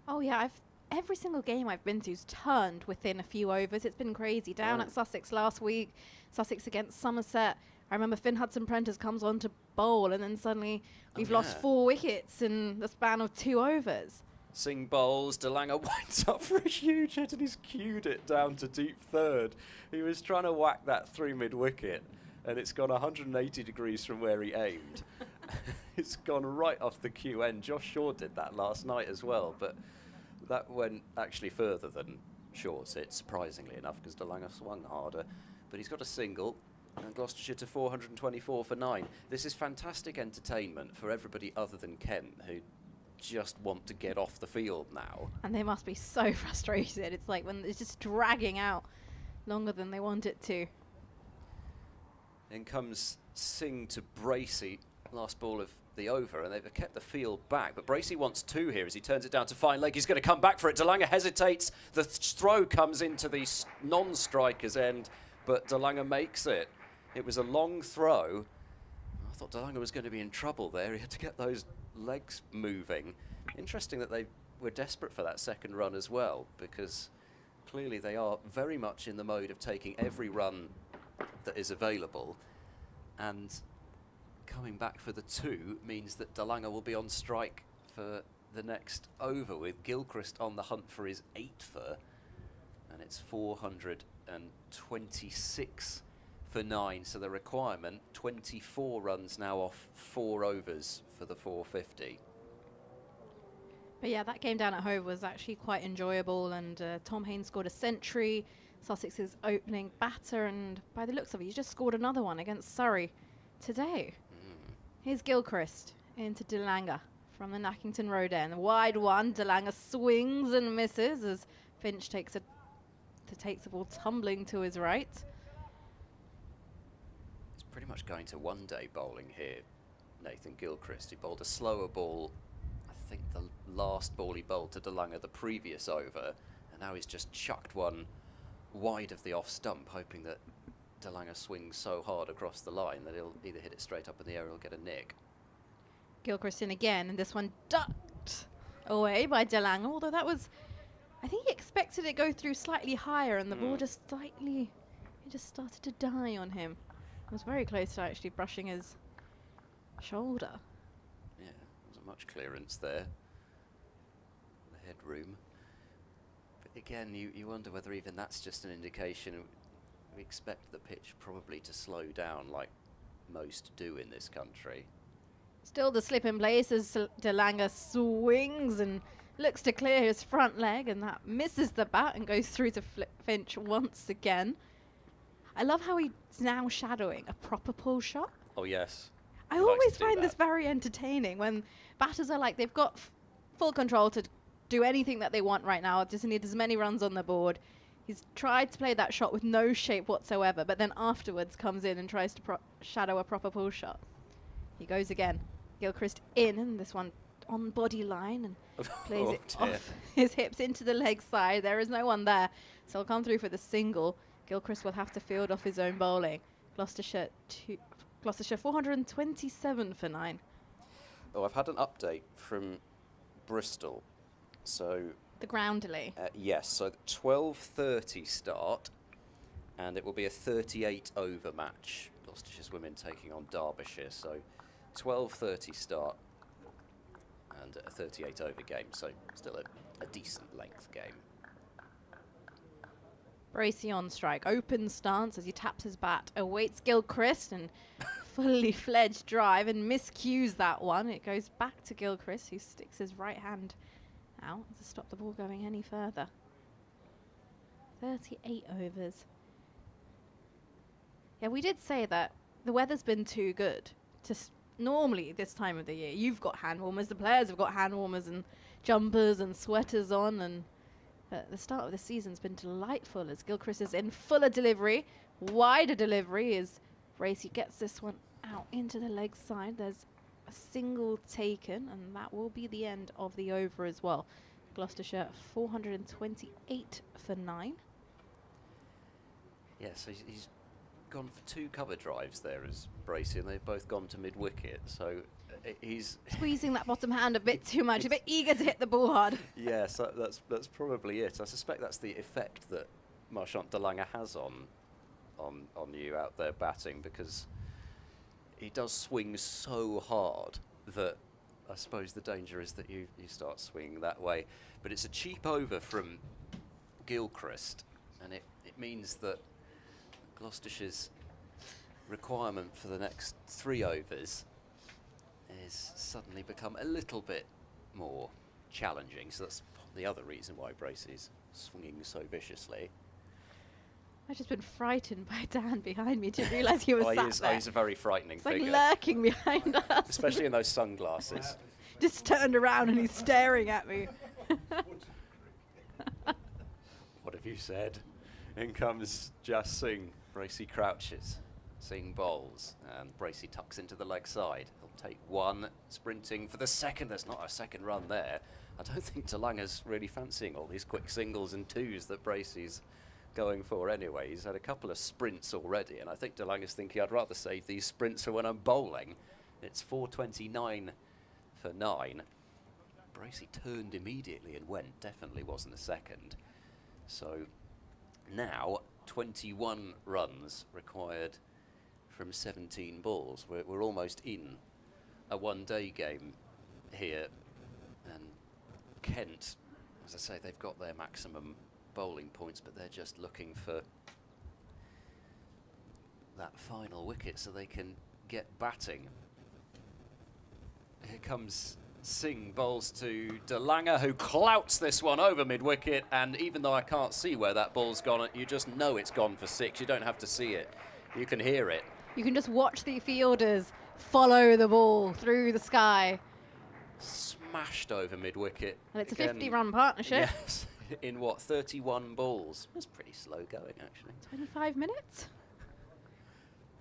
Oh yeah, every single game I've been to's turned within a few overs. It's been crazy. Down at Sussex last week, Sussex against Somerset. I remember Finn Hudson-Prentice comes on to bowl, and then suddenly we've lost 4 wickets in the span of 2 overs. Singh bowls, Danganger winds up for a huge hit, and he's cued it down to deep third. He was trying to whack that through mid-wicket, and it's gone 180 degrees from where he aimed. It's gone right off the cue end. Josh Shaw did that last night as well, but that went actually further than Shaw's hit, surprisingly enough, because Danganger swung harder. But he's got a single, and Gloucestershire to 424 for 9. This is fantastic entertainment for everybody other than Kent, who just want to get off the field now. And they must be so frustrated. It's like when it's just dragging out longer than they want it to. In comes Singh to Bracey, last ball of the over, and they've kept the field back. But Bracey wants 2 here as he turns it down to fine leg. He's going to come back for it. Danganger hesitates. The throw comes into the non-striker's end, but Danganger makes it. It was a long throw. I thought Danganger was going to be in trouble there. He had to get those legs moving. Interesting that they were desperate for that second run as well, because clearly they are very much in the mode of taking every run that is available, and coming back for the 2 means that Danganger will be on strike for the next over, with Gilchrist on the hunt for his 8-fer, and it's 426 for 9, so the requirement 24 runs now off 4 overs for the 450. But yeah, that game down at Hove was actually quite enjoyable, and Tom Haynes scored a century, Sussex's opening batter, and by the looks of it, he's just scored another one against Surrey today. Here's Gilchrist into Danganger from the Nackington Road end. Wide one, Danganger swings and misses as Finch takes the ball tumbling to his right. He's pretty much going to one-day bowling here, Nathan Gilchrist. He bowled a slower ball, I think the last ball he bowled to Danganger the previous over, and now he's just chucked one wide of the off stump, hoping that Danganger swings so hard across the line that he'll either hit it straight up in the air or he'll get a nick. Gilchrist in again, and this one ducked away by Danganger, although that was, I think he expected it to go through slightly higher, and the ball just slightly, it just started to die on him. It was very close to actually brushing his shoulder. Yeah, there wasn't much clearance there. The headroom. But again, you wonder whether even that's just an indication. We expect the pitch probably to slow down like most do in this country. Still the slip in place as Danganger swings and looks to clear his front leg, and that misses the bat and goes through to Finch once again. I love how he's now shadowing a proper pull shot. Oh yes. I always find this very entertaining when batters are like, they've got full control to do anything that they want right now, just need as many runs on the board. He's tried to play that shot with no shape whatsoever, but then afterwards comes in and tries to shadow a proper pull shot. He goes again. Gilchrist in, and this one on body line, and plays it off his hips into the leg side. There is no one there, so he'll come through for the single. Gilchrist will have to field off his own bowling. Gloucestershire 427 for 9. Oh, I've had an update from Bristol. So the ground delay. Yes, so 12:30 start, and it will be a 38 over match. Gloucestershire's women taking on Derbyshire, so 12:30 start and a 38 over game, so still a decent length game. Bracey on strike, open stance as he taps his bat, awaits Gilchrist, and fully fledged drive and miscues that one. It goes back to Gilchrist, who sticks his right hand out to stop the ball going any further. 38 overs. Yeah, we did say that the weather's been too good to normally this time of the year. You've got hand warmers, the players have got hand warmers and jumpers and sweaters on, and the start of the season's been delightful as Gilchrist is in fuller delivery, wider delivery as Bracey gets this one out into the leg side. There's a single taken, and that will be the end of the over as well. Gloucestershire 428 for 9. Yeah, so he's gone for 2 cover drives there as Bracey, and they've both gone to mid-wicket, so he's squeezing that bottom hand a bit too much, a bit eager to hit the ball hard. Yes, that's probably it. I suspect that's the effect that Marchant Danganger has on you out there batting, because he does swing so hard that I suppose the danger is that you start swinging that way. But it's a cheap over from Gilchrist, and it means that Gloucestershire's requirement for the next 3 overs is suddenly become a little bit more challenging. So that's the other reason why Bracey's swinging so viciously. I've just been frightened by Dan behind me to realise he was sat there. He's a very frightening figure. Like lurking behind us. Especially in those sunglasses. Just turned around and he's staring at me. What have you said? In comes Just Sing. Bracey crouches. Sing bowls. And Bracey tucks into the leg side. He'll take one, sprinting for the second. There's not a second run there. I don't think Dalanger's really fancying all these quick singles and twos that Bracey's going for anyway. He's had a couple of sprints already, and I think Dalanger's thinking I'd rather save these sprints for when I'm bowling. It's 4:29 for 9. Bracey turned immediately and went. Definitely wasn't a second. So now 21 runs required from 17 balls. We're almost in a one-day game here, and Kent, as I say, they've got their maximum bowling points, but they're just looking for that final wicket so they can get batting. Here comes Singh, bowls to Dalanger, who clouts this one over mid-wicket, and even though I can't see where that ball's gone, you just know it's gone for 6. You don't have to see it. You can hear it. You can just watch the fielders follow the ball through the sky. Smashed over mid-wicket. And it's a 50-run partnership. Yes, in what, 31 balls? That's pretty slow going, actually. 25 minutes?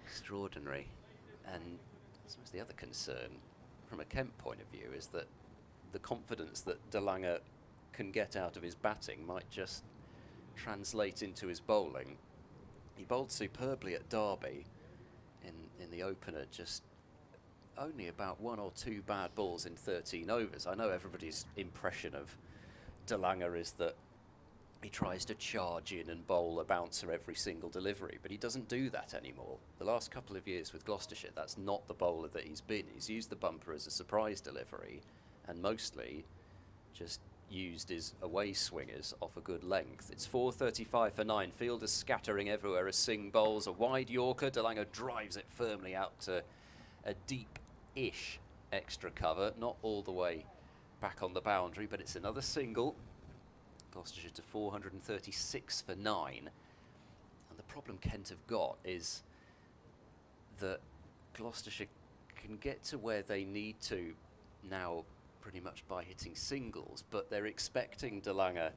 Extraordinary. And I suppose the other concern from a Kent point of view is that the confidence that Dalanger can get out of his batting might just translate into his bowling. He bowled superbly at Derby in the opener, just only about 1 or 2 bad balls in 13 overs. I know everybody's impression of Dalanger is that he tries to charge in and bowl a bouncer every single delivery, but he doesn't do that anymore. The last couple of years with Gloucestershire, that's not the bowler that he's been. He's used the bumper as a surprise delivery and mostly just used his away swingers off a good length. It's 4:35 for 9. Fielders scattering everywhere as Singh bowls a wide Yorker. Dalanger drives it firmly out to a deep-ish extra cover, not all the way back on the boundary, but it's another single. Gloucestershire to 436 for 9. And the problem Kent have got is that Gloucestershire can get to where they need to now pretty much by hitting singles, but they're expecting Dalanger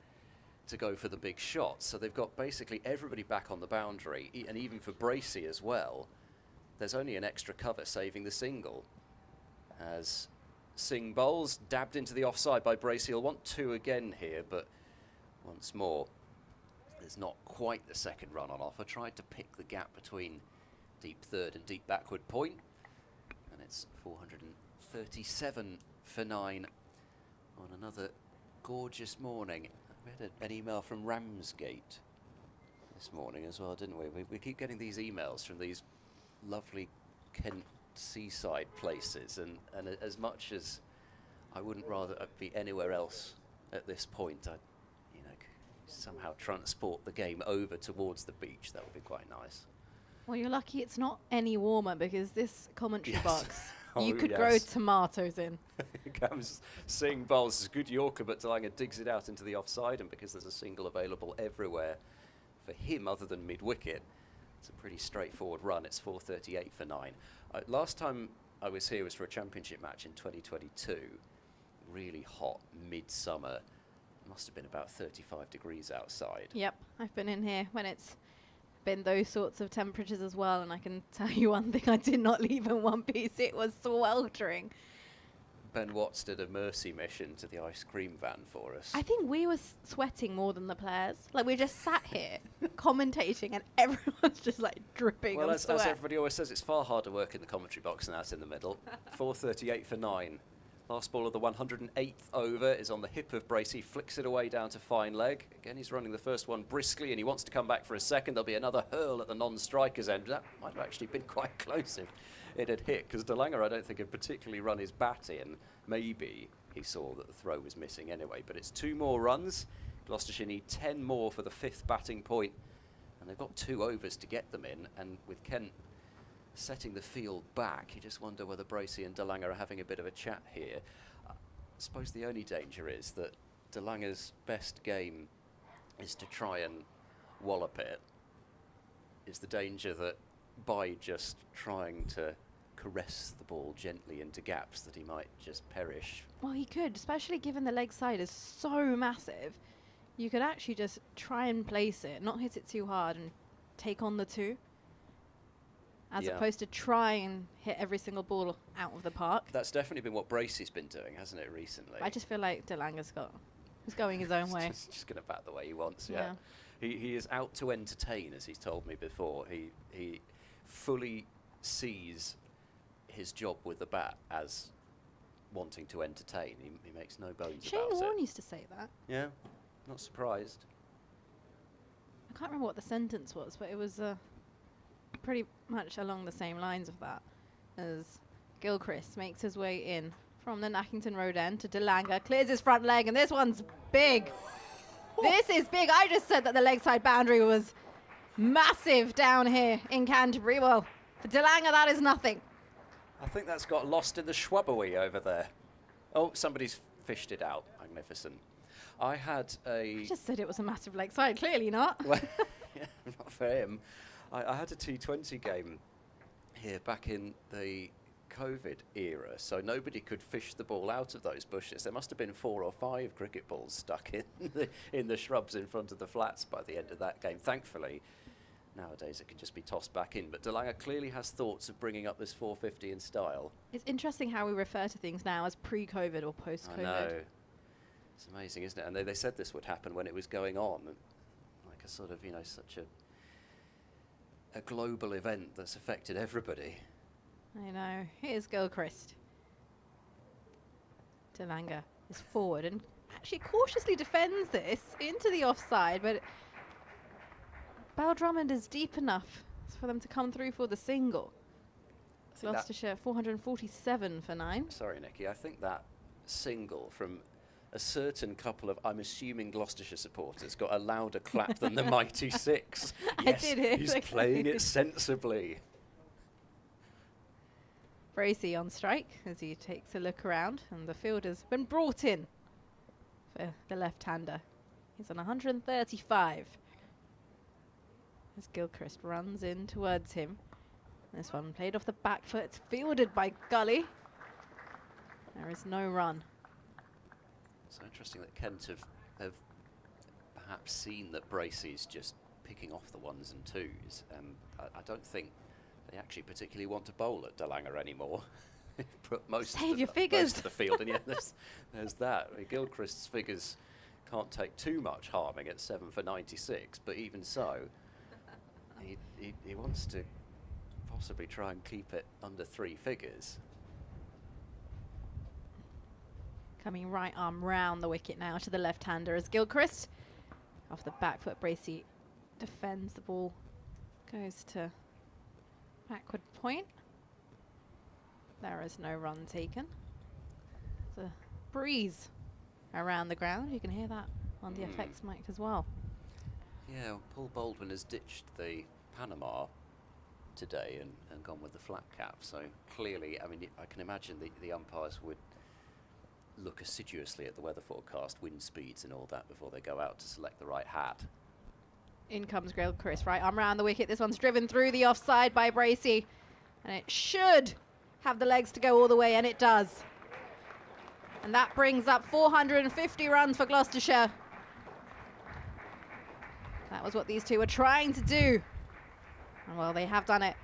to go for the big shots. So they've got basically everybody back on the boundary, and even for Bracey as well, there's only an extra cover saving the single. As Singh bowls, dabbed into the offside by Bracey. He'll want 2 again here, but once more, there's not quite the second run on offer. Tried to pick the gap between deep third and deep backward point, and it's 437 for 9 on another gorgeous morning. We had an email from Ramsgate this morning as well, didn't we? We keep getting these emails from these lovely Kent seaside places, and as much as I wouldn't rather be anywhere else at this point, I'd somehow transport the game over towards the beach. That would be quite nice. Well, you're lucky it's not any warmer, because this commentary Yes. box, Oh, you could yes. grow tomatoes in. Here comes Singh bowls, good Yorker, but Dalanger digs it out into the offside, and because there's a single available everywhere for him other than mid-wicket, it's a pretty straightforward run. It's 4:38 for 9. Last time I was here was for a championship match in 2022. Really hot midsummer. Must have been about 35 degrees outside. Yep, I've been in here when it's been those sorts of temperatures as well, and I can tell you one thing, I did not leave in one piece. It was sweltering. Ben Watts did a mercy mission to the ice cream van for us. I think we were sweating more than the players. Like, we just sat here commentating, and everyone's just like dripping Well, of as sweat. everybody always says, it's far harder work in the commentary box than out in the middle. 4:38 for 9. Last ball of the 108th over is on the hip of Bracey, flicks it away down to fine leg. Again, he's running the first one briskly, and he wants to come back for a second. There'll be another hurl at the non-striker's end. That might have actually been quite close if it had hit, because Dalanger, I don't think, had particularly run his bat in. Maybe he saw that the throw was missing anyway, but it's 2 more runs. Gloucestershire need 10 more for the 5th batting point, and they've got 2 overs to get them in, and with Kent setting the field back, you just wonder whether Bracey and Dalanger are having a bit of a chat here. I suppose the only danger is that Dalanger's best game is to try and wallop it. Is the danger that by just trying to caress the ball gently into gaps that he might just perish. Well, he could, especially given the leg side is so massive. You could actually just try and place it, not hit it too hard, and take on the 2. As opposed to try and hit every single ball out of the park. That's definitely been what Bracey's been doing, hasn't it, recently? I just feel like Danganger's he's going his own way. Just going to bat the way he wants, yeah. He is out to entertain, as he's told me before. He fully sees his job with the bat as wanting to entertain. He makes no bones Shane about Warne it. used to say that. Yeah, not surprised. I can't remember what the sentence was, but it was pretty much along the same lines of that, as Gilchrist makes his way in from the Nackington Road end to Danganger, clears his front leg, and this one's big. This is big. I just said that the leg side boundary was massive down here in Canterbury. Well, for Danganger, that is nothing. I think that's got lost in the shrubbery over there. Oh, somebody's fished it out. Magnificent. I just said it was a massive leg side. Clearly not. Well, yeah, not for him. I had a T20 game here back in the COVID era, so nobody could fish the ball out of those bushes. There must have been 4 or 5 cricket balls stuck in the shrubs in front of the flats by the end of that game. Thankfully, nowadays it can just be tossed back in. But Danganger clearly has thoughts of bringing up this 450 in style. It's interesting how we refer to things now as pre-COVID or post-COVID. I know. It's amazing, isn't it? And they said this would happen when it was going on, like a sort of, such a global event that's affected everybody. I know. Here's Gilchrist. Danganger is forward and actually cautiously defends this into the offside, but Bell Drummond is deep enough for them to come through for the single. Gloucestershire 447 for 9. Sorry, Nikki. I think that single from a certain couple of, I'm assuming, Gloucestershire supporters got a louder clap than the mighty 6. Yes, I did hear he's playing it sensibly. Bracey on strike as he takes a look around, and the field has been brought in for the left-hander. He's on 135 as Gilchrist runs in towards him. This one played off the back foot. It's fielded by Gully. There is no run. So interesting that Kent have perhaps seen that Bracey's just picking off the 1s and 2s. I don't think they actually particularly want to bowl at Danganger anymore. Save your figures. Most of the field, and yet there's that. I mean, Gilchrist's figures can't take too much harming at 7 for 96, but even so, he wants to possibly try and keep it under 3 figures. Coming right arm round the wicket now to the left-hander as Gilchrist. Off the back foot, Bracey defends the ball. Goes to backward point. There is no run taken. There's a breeze around the ground. You can hear that on the effects mic as well. Yeah, Paul Baldwin has ditched the Panama today and gone with the flat cap. So clearly, I mean, I can imagine the umpires would look assiduously at the weather forecast, wind speeds and all that before they go out to select the right hat. In comes Gilchrist, right arm round the wicket. This one's driven through the offside by Bracey, and it should have the legs to go all the way, and it does. And that brings up 450 runs for Gloucestershire. That was what these two were trying to do. And well, they have done it.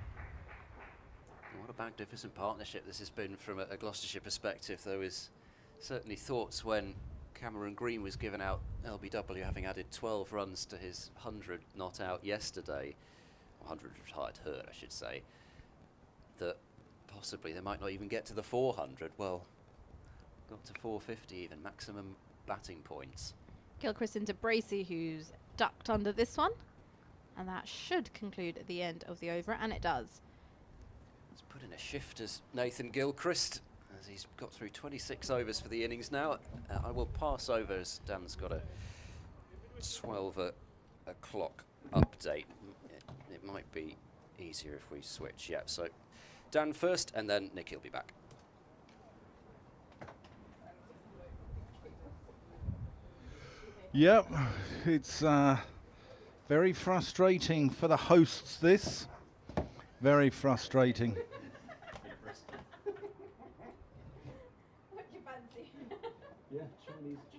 What a magnificent partnership this has been from a Gloucestershire perspective. There was certainly thoughts when Cameron Green was given out, LBW having added 12 runs to his 100 not out yesterday, 100 retired hurt, I should say, that possibly they might not even get to the 400. Well, got to 450 even, maximum batting points. Gilchrist into Bracey, who's ducked under this one, and that should conclude at the end of the over, and it does. Let's put in a shift as Nathan Gilchrist, as he's got through 26 overs for the innings now. I will pass over as Dan's got a 12 o'clock update. It might be easier if we switch. Yeah, so Dan first, and then Nicky will be back. Yep, it's very frustrating for the hosts, this. Very frustrating.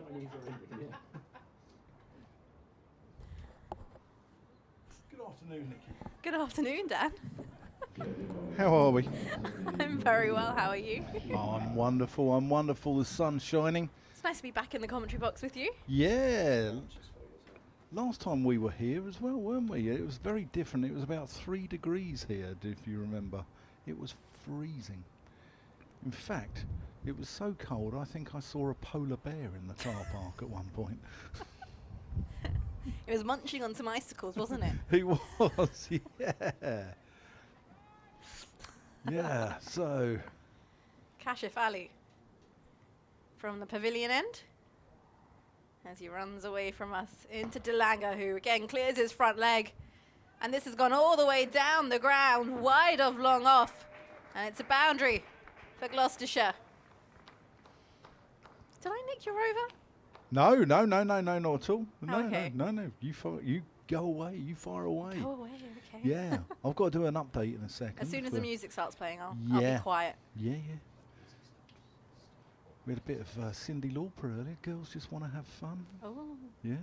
Good afternoon, Nikki. Good afternoon, Dan. How are we? I'm very well. How are you? Oh, I'm wonderful. I'm wonderful. The sun's shining. It's nice to be back in the commentary box with you. Yeah. Last time we were here as well, weren't we? It was very different. It was about 3 degrees here, if you remember. It was freezing. In fact, it was so cold, I think I saw a polar bear in the car park at one point. It was munching on some icicles, wasn't it? He was, yeah. Yeah, so... Kashif Ali from the pavilion end as he runs away from us into Danganger, who again clears his front leg. And this has gone all the way down the ground, wide of long off. And it's a boundary for Gloucestershire. Did I nick your over? No, not at all. Okay. No. You go away. You fire away. Go away, okay. Yeah, I've got to do an update in a second. As soon as the music starts playing, I'll Yeah. be quiet. Yeah. We had a bit of Cyndi Lauper earlier. Girls just want to have fun. Oh, Yeah.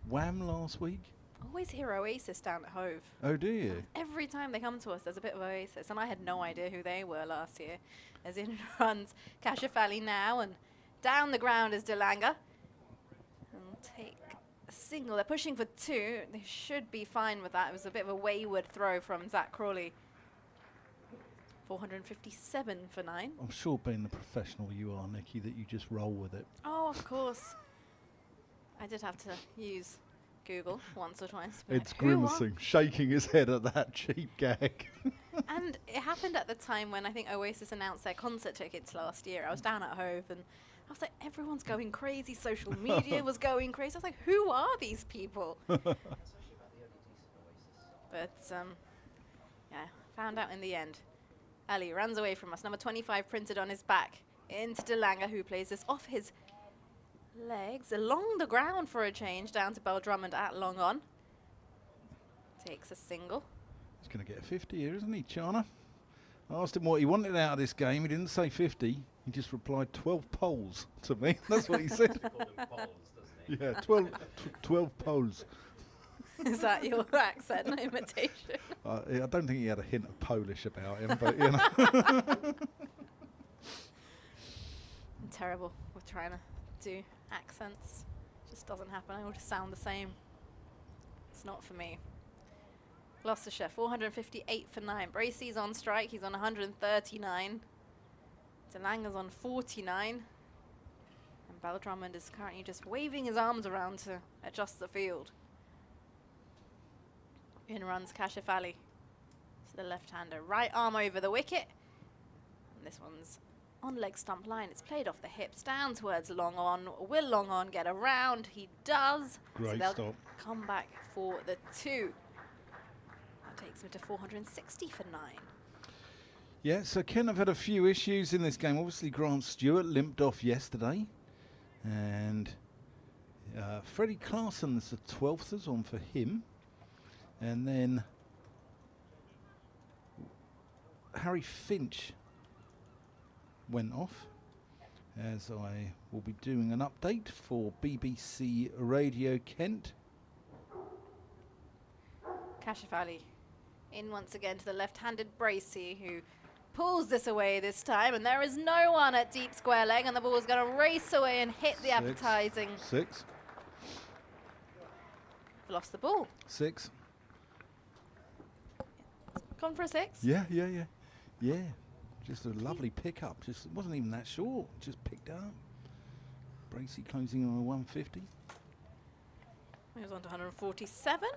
Wham last week. always hear Oasis down at Hove. Oh, do you? Every time they come to us, there's a bit of Oasis, and I had no idea who they were last year. As in runs Kashif Ali now, and down the ground is Danganger. And take a single. They're pushing for 2. They should be fine with that. It was a bit of a wayward throw from Zach Crawley. 457 for 9. I'm sure, being the professional you are, Nikki, that you just roll with it. Oh, of course. I did have to use Google once or twice. It's Who won? grimacing, shaking his head at that cheap gag. And it happened at the time when I think Oasis announced their concert tickets last year. I was down at Hove and I was like, everyone's going crazy. Social media was going crazy. I was like, who are these people? But yeah, found out in the end. Ali runs away from us. Number 25 printed on his back into Danganger, who plays this off his legs along the ground for a change down to Bell Drummond at long on. Takes a single. He's going to get a 50 here, isn't he, Chana? I asked him what he wanted out of this game. He didn't say 50. He just replied 12 poles to me. That's what he said. Yeah, 12 poles. Is that your accent imitation? I don't think he had a hint of Polish about him, but you know. I'm terrible with trying to do accents. Just doesn't happen. I all just sound the same. It's not for me. Gloucestershire, 458 for 9. Bracey's on strike. He's on 139. Danganger's on 49. And Bell Drummond is currently just waving his arms around to adjust the field. In runs Kashif Ali. To the left-hander. Right arm over the wicket. And this one's on leg stump line. It's played off the hips down towards long on. Will long on get around? He does. Great so they'll stop. come back for the 2. That takes him to 460 for 9. Yeah, so Ken have had a few issues in this game. Obviously, Grant Stewart limped off yesterday. And Freddie Clarson's the 12th is on for him. And then Harry Finch went off, as I will be doing an update for BBC Radio Kent. Kashif Ali in once again to the left-handed Bracey, who pulls this away this time, and there is no one at deep square leg, and the ball is going to race away and hit the advertising. 6. Lost the ball. 6. Gone for a 6. Yeah. Just a lovely pickup. Just it wasn't even that short. Just picked up. Bracey closing on a 150. He was on to 147.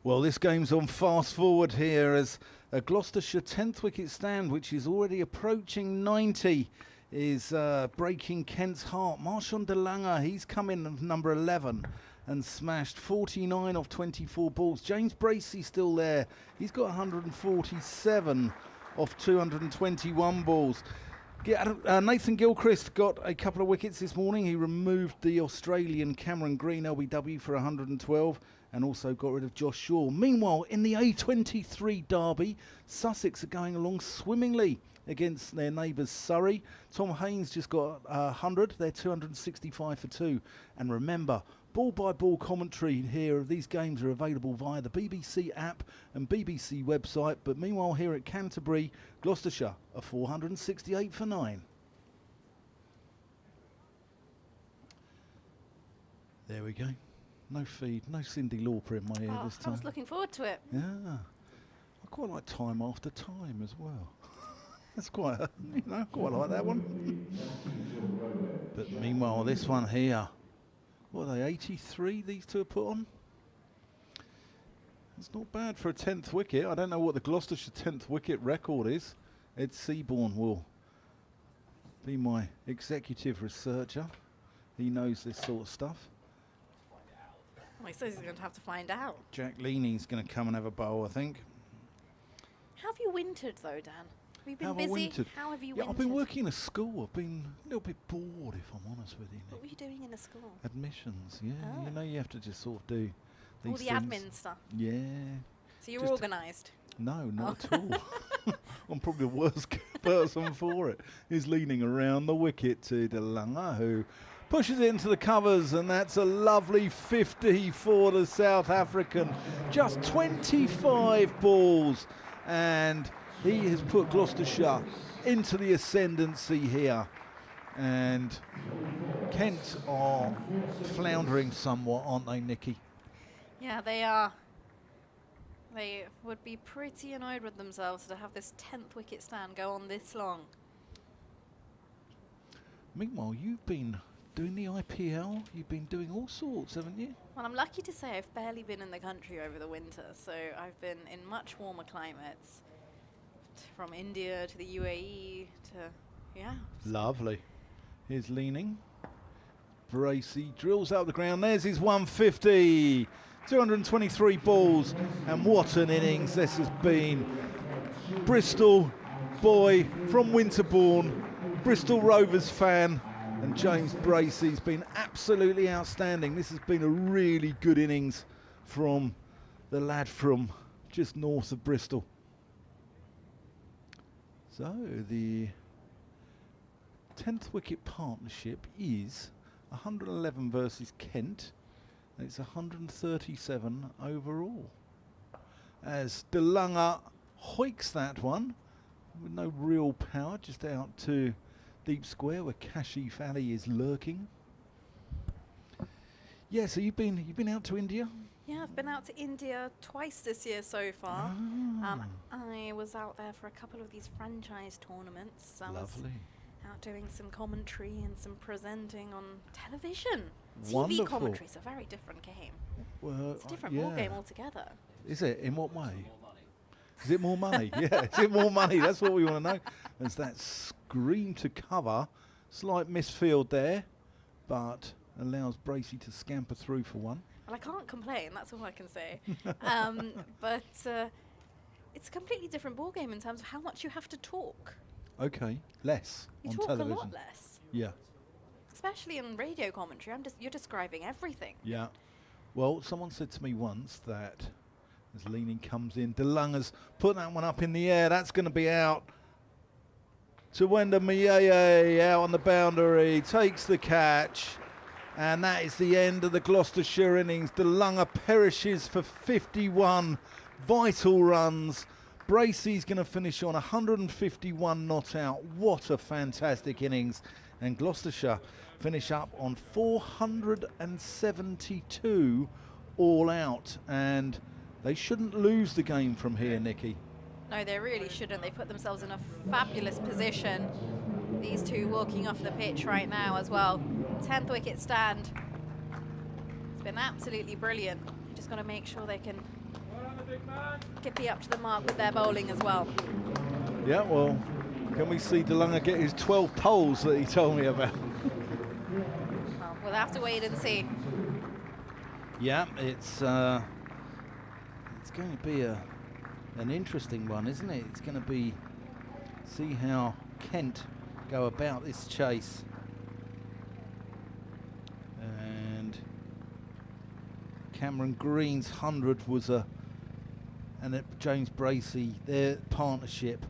Well, this game's on fast forward here as a Gloucestershire 10th wicket stand, which is already approaching 90, is breaking Kent's heart. Marshawn Danganger, he's come in at number 11 and smashed 49 off 24 balls. James Bracey still there. He's got 147 off 221 balls. Nathan Gilchrist got a couple of wickets this morning. He removed the Australian Cameron Green LBW for 112. and also got rid of Josh Shaw. Meanwhile, in the A23 derby, Sussex are going along swimmingly against their neighbours Surrey. Tom Haynes just got 100. They're 265 for 2. And remember, ball-by-ball commentary here of these games are available via the BBC app and BBC website. But meanwhile, here at Canterbury, Gloucestershire are 468 for 9. There we go. No feed, no Cyndi Lauper in my ear this time. I was looking forward to it. Yeah. I quite like Time After Time as well. That's quite, quite like that one. But meanwhile, this one here, what are they, 83 these two are put on? It's not bad for a 10th wicket. I don't know what the Gloucestershire 10th wicket record is. Ed Seaborn will be my executive researcher. He knows this sort of stuff. Well, he says he's going to have to find out. Jack Leaney's going to come and have a bowl, I think. How have you wintered, though, Dan? Have you been Have I busy? wintered? How have you Yeah, wintered? I've been working in a school. I've been a little bit bored, if I'm honest with you. What were you doing in a school? Admissions, yeah. Oh. You know, you have to just sort of do these All the things. admin stuff. Yeah. So you're Just organised. No, not at all. I'm probably the worst person for it. He's leaning around the wicket to Danganger, who pushes it into the covers, and that's a lovely 50 for the South African. Just 25 balls, and he has put Gloucestershire into the ascendancy here. And Kent are floundering somewhat, aren't they, Nikki? Yeah, they are. They would be pretty annoyed with themselves to have this 10th wicket stand go on this long. Meanwhile, you've been doing the IPL, you've been doing all sorts, haven't you? Well, I'm lucky to say I've barely been in the country over the winter, so I've been in much warmer climates, from India to the UAE to, yeah. Lovely. Here's Leaning. Bracey drills out the ground. There's his 150. 223 balls, and what an innings this has been. Bristol boy from Winterbourne, Bristol Rovers fan, and James Bracey's been absolutely outstanding. This has been a really good innings from the lad from just north of Bristol. So the 10th wicket partnership is 111 versus Kent. It's 137 overall. As Danganger hoiks that one with no real power, just out to deep square where Kashif Ali is lurking. Yeah, so you've been out to India? Yeah, I've been out to India twice this year so far. I was out there for a couple of these franchise tournaments. I was out doing some commentary and some presenting on television. Wonderful. TV commentary is a very different game. Well, It's a different ball game altogether. Is it? In what way? Is it more money? Yeah, is it more money? That's what we want to know. There's that screen to cover. Slight misfield there, but allows Bracey to scamper through for one. Well, I can't complain, that's all I can say. But it's a completely different ball game in terms of how much you have to talk. Okay, less You on talk television. a lot less. Yeah. Especially in radio commentary, you're describing everything. Yeah. Well, someone said to me once that as Leaning comes in, Danganger's put that one up in the air. That's going to be out. Tawenda Mayeye out on the boundary, takes the catch, and that is the end of the Gloucestershire innings. Danganger perishes for 51 vital runs. Bracey's going to finish on 151 not out. What a fantastic innings. And Gloucestershire finish up on 472 all out. And they shouldn't lose the game from here, Nikki. No, they really shouldn't. They put themselves in a fabulous position. These two walking off the pitch right now as well. 10th wicket stand. It's been absolutely brilliant. You just got to make sure they can be up to the mark with their bowling as well. Yeah, well, can we see Danganger get his 12 poles that he told me about? Well, we'll have to wait and see. Yeah, it's going to be an interesting one, isn't it? It's going to be see how Kent go about this chase. And Cameron Green's 100 was and James Bracey, their partnership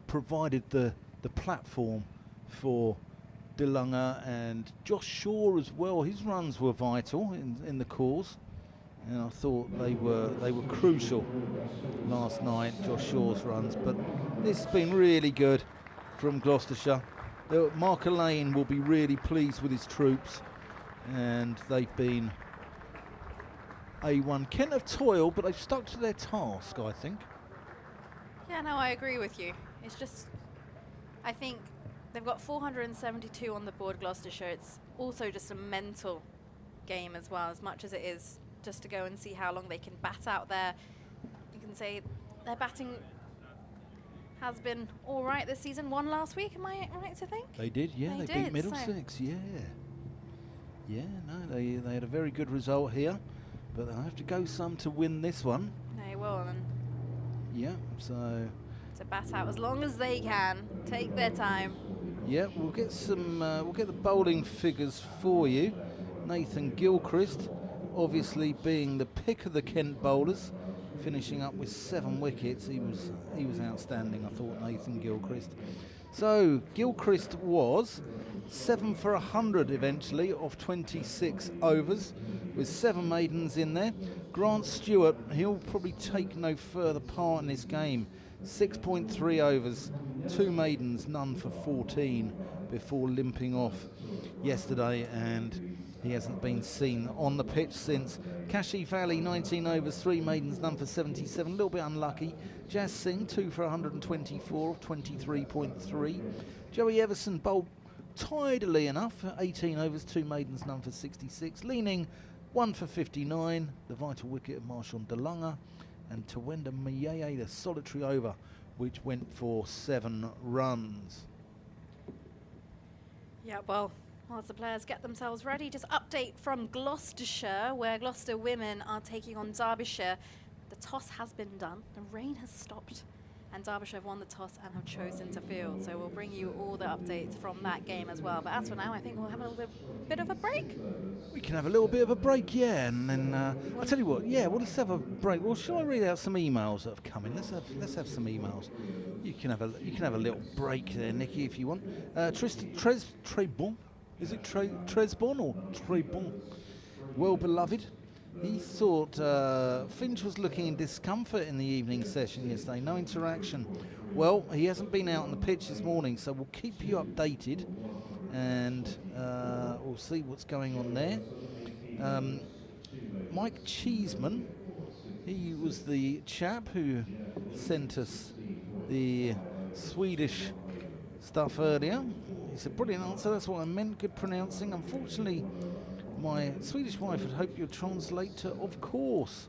provided the platform for DeLunger and Josh Shaw as well. His runs were vital in the cause, and I thought they were crucial last night, Josh Shaw's runs. But this has been really good from Gloucestershire. Mark Lane will be really pleased with his troops, and they've been A1. Kent have toiled, but they've stuck to their task, I think. Yeah, no, I agree with you. It's just, I think they've got 472 on the board, Gloucestershire. It's also just a mental game as well, as much as it is just to go and see how long they can bat out there. You can say their batting has been all right this season. Won last week, am I right to think? They did, yeah. They beat Middlesex, yeah. Yeah, no, they had a very good result here, but they'll have to go some to win this one. They will, and yeah, so to bat out as long as they can, take their time. Yeah, we'll get the bowling figures for you. Nathan Gilchrist, obviously being the pick of the Kent bowlers, finishing up with 7 wickets. He was outstanding, I thought, Nathan Gilchrist. So Gilchrist was 7 for 100 eventually off 26 overs, with 7 maidens in there. Grant Stewart, he'll probably take no further part in this game. 6.3 overs, 2 maidens, none for 14 before limping off yesterday, and he hasn't been seen on the pitch since. Kashi Valley, 19 overs, 3 maidens, none for 77, a little bit unlucky. Jazz Singh, 2 for 124, 23.3. Joey Everson bowled tidily enough, 18 overs, 2 maidens, none for 66. Leaning, 1 for 59, the vital wicket of Marshawn DeLunger. And Tawenda Mayeye, the solitary over, which went for 7 runs. Yeah, well, whilst the players get themselves ready, just update from Gloucestershire, where Gloucester women are taking on Derbyshire. The toss has been done, the rain has stopped, and Derbyshire have won the toss and have chosen to field. So we'll bring you all the updates from that game as well. But as for now, I think we'll have a little bit of a break. We can have a little bit of a break, yeah, and then I'll tell you what, yeah, well, let's have a break. Well, shall I read out some emails that have come in? Let's have some emails. You can have a little break there, Nikki, if you want. Trebon, is it Tresbon or Trebon? Well beloved. He thought Finch was looking in discomfort in the evening session yesterday. No interaction. Well, he hasn't been out on the pitch this morning, so we'll keep you updated, and we'll see what's going on there. Mike Cheeseman, he was the chap who sent us the Swedish stuff earlier. He said, brilliant answer, that's what I meant, good pronouncing. Unfortunately, my Swedish wife had hoped you'd translate to of course,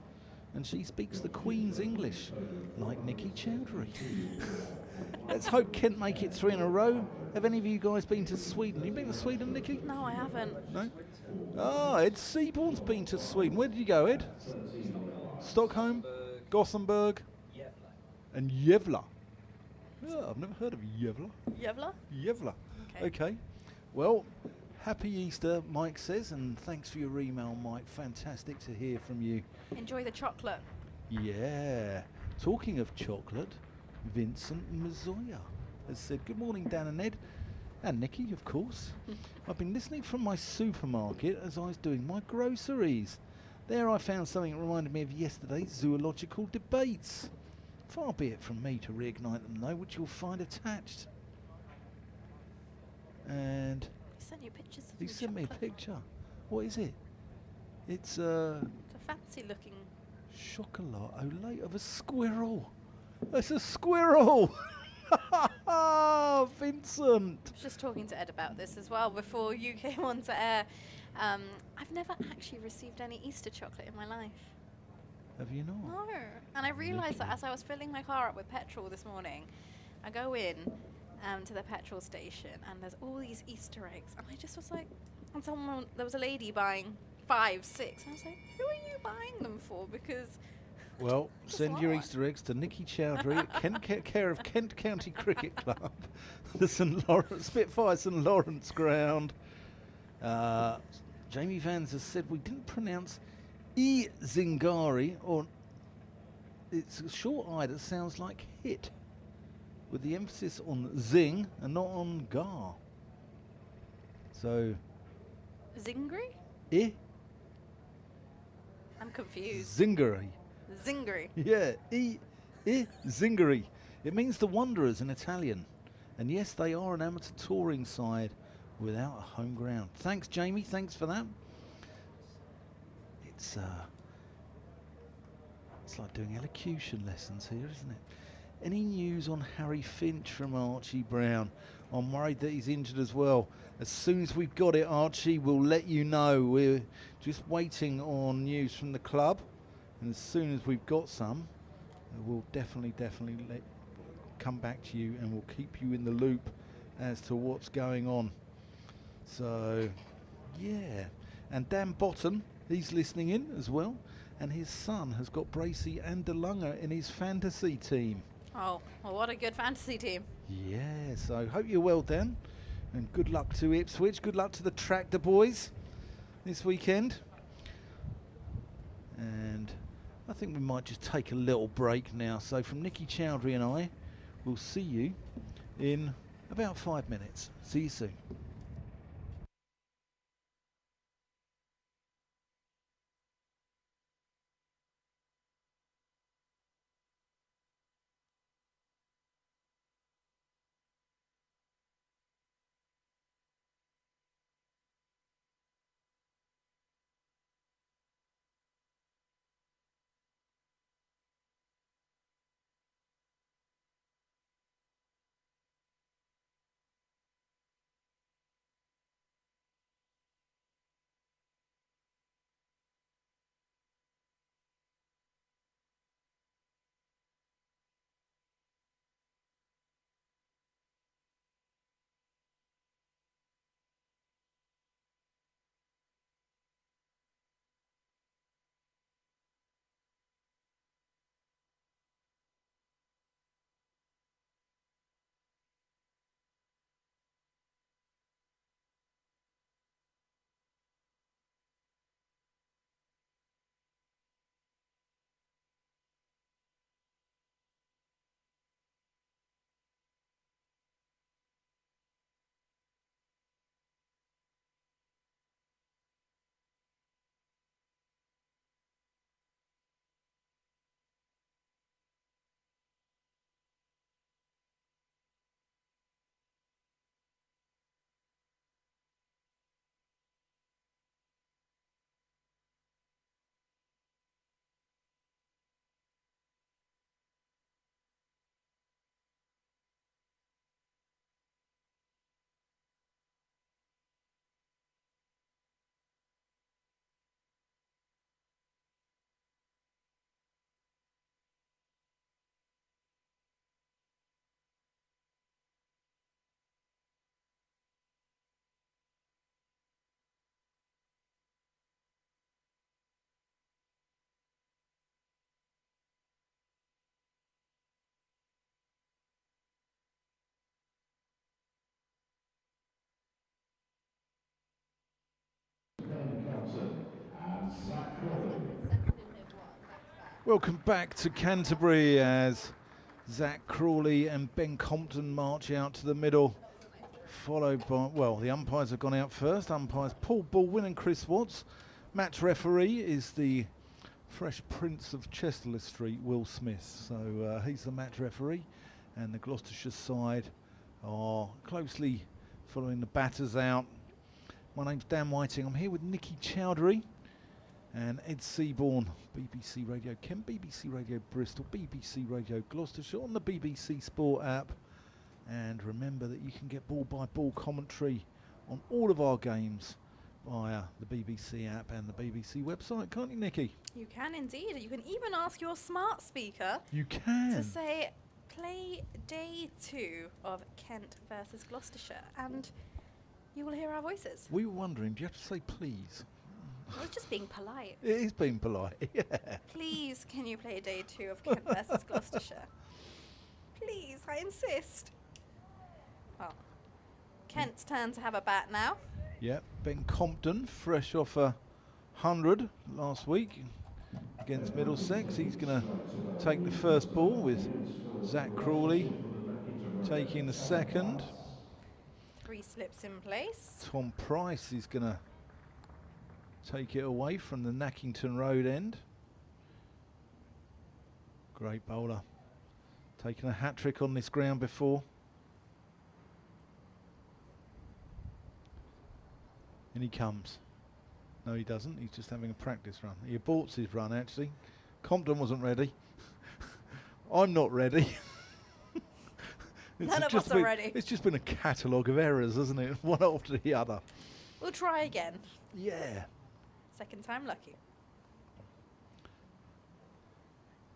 and she speaks the Queen's English, like Nikki Chowdhury. Let's hope Kent make it 3 in a row. Have any of you guys been to Sweden? You been to Sweden, Nikki? No, I haven't. No? Ah, Ed Seaborn's been to Sweden. Where did you go, Ed? Stockholm, Gothenburg, and Gävle. Oh, I've never heard of Gävle. Gävle? Gävle. Okay. Well, happy Easter, Mike says, and thanks for your email, Mike. Fantastic to hear from you. Enjoy the chocolate. Yeah. Talking of chocolate, Vincent Mazoya has said, good morning, Dan and Ed. And Nikki, of course. I've been listening from my supermarket as I was doing my groceries. There I found something that reminded me of yesterday's zoological debates. Far be it from me to reignite them though, which you'll find attached. And He sent you pictures of he the sent me a chocolate. picture. What is it? It's It's a fancy looking. chocolate olate of a squirrel. It's a squirrel! Vincent! I was just talking to Ed about this as well before you came on to air. I've never actually received any Easter chocolate in my life. Have you not? No. And I realised that as I was filling my car up with petrol this morning, I go in to the petrol station and there's all these Easter eggs. And I just was like, and there was a lady buying 5, 6. And I was like, who are you buying them for? Because Well, Just send your what? Easter eggs to Nikki Chowdhury at care of Kent County Cricket Club, the Spitfire St Lawrence Ground. Jamie Vans has said we didn't pronounce Zingari, or it's a short I that sounds like hit, with the emphasis on zing and not on gar. So, Zingri? I'm confused. Zingari. Zingri. Yeah, Zingari. It means the Wanderers in Italian. And yes, they are an amateur touring side without a home ground. Thanks, Jamie. Thanks for that. It's like doing elocution lessons here, isn't it? Any news on Harry Finch from Archie Brown? I'm worried that he's injured as well. As soon as we've got it, Archie, we'll let you know. We're just waiting on news from the club. And as soon as we've got some, we'll definitely come back to you, and we'll keep you in the loop as to what's going on. So, yeah. And Dan Bottom, he's listening in as well. And his son has got Bracey and Danganger in his fantasy team. Oh, well, what a good fantasy team. Yeah, so hope you're well, Dan. And good luck to Ipswich. Good luck to the Tractor Boys this weekend. And I think we might just take a little break now. So from Nicky Chowdhury and I, we'll see you in about 5 minutes. See you soon. Welcome back to Canterbury as Zach Crawley and Ben Compton march out to the middle, followed by, well, the umpires have gone out first. Umpires Paul Baldwin and Chris Watts. Match referee is the Fresh Prince of Chesterley Street, Will Smith. So he's the match referee, and the Gloucestershire side are closely following the batters out. My name's Dan Whiting. I'm here with Nicky Chowdhury and Ed Seaborn, BBC Radio Kent, BBC Radio Bristol, BBC Radio Gloucestershire on the BBC Sport app. And remember that you can get ball-by-ball commentary on all of our games via the BBC app and the BBC website, can't you, Nicky? You can indeed. You can even ask your smart speaker to say, play day 2 of Kent versus Gloucestershire, and you will hear our voices. We were wondering, do you have to say please? I was just being polite. It is being polite, yeah. Please, can you play day 2 of Kent versus Gloucestershire? Please, I insist. Well, Kent's turn to have a bat now. Yep, Ben Compton, fresh off a 100 last week against Middlesex. He's going to take the first ball with Zach Crawley taking the second. 3 slips in place. Tom Price is going to take it away from the Nackington Road end. Great bowler. Taken a hat-trick on this ground before. And he comes. No, he doesn't. He's just having a practice run. He aborts his run, actually. Compton wasn't ready. I'm not ready. None of us are ready. It's just been a catalogue of errors, hasn't it? One after the other. We'll try again. Yeah. Second time lucky.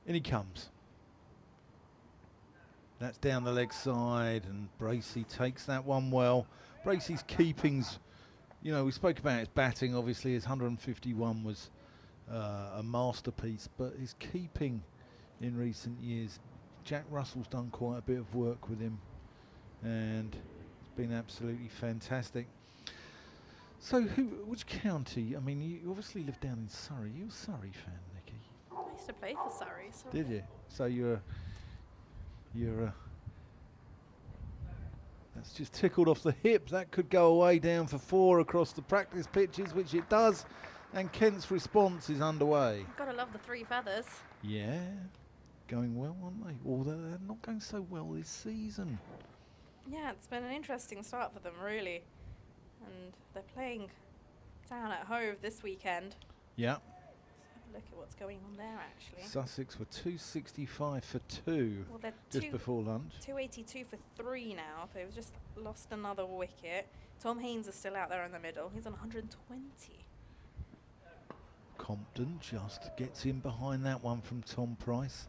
In he comes. That's down the leg side, and Bracey takes that one well. Bracey's keeping's, you know, we spoke about his batting, obviously. His 151 was a masterpiece, but his keeping in recent years, Jack Russell's done quite a bit of work with him, and it's been absolutely fantastic. So, which county? I mean, you obviously live down in Surrey. You're a Surrey fan, Nikki. I used to play for Surrey. So Did you? So you're that's just tickled off the hip. That could go away down for 4 across the practice pitches, which it does. And Kent's response is underway. Gotta love the 3 feathers. Yeah, going well, aren't they? Although they're not going so well this season. Yeah, it's been an interesting start for them, really. And they're playing down at Hove this weekend. Yeah. Let's have a look at what's going on there, actually. Sussex were 265 for 2 Well, they're just before lunch. 282 for 3 now. They've just lost another wicket. Tom Haynes is still out there in the middle. He's on 120. Compton just gets in behind that one from Tom Price.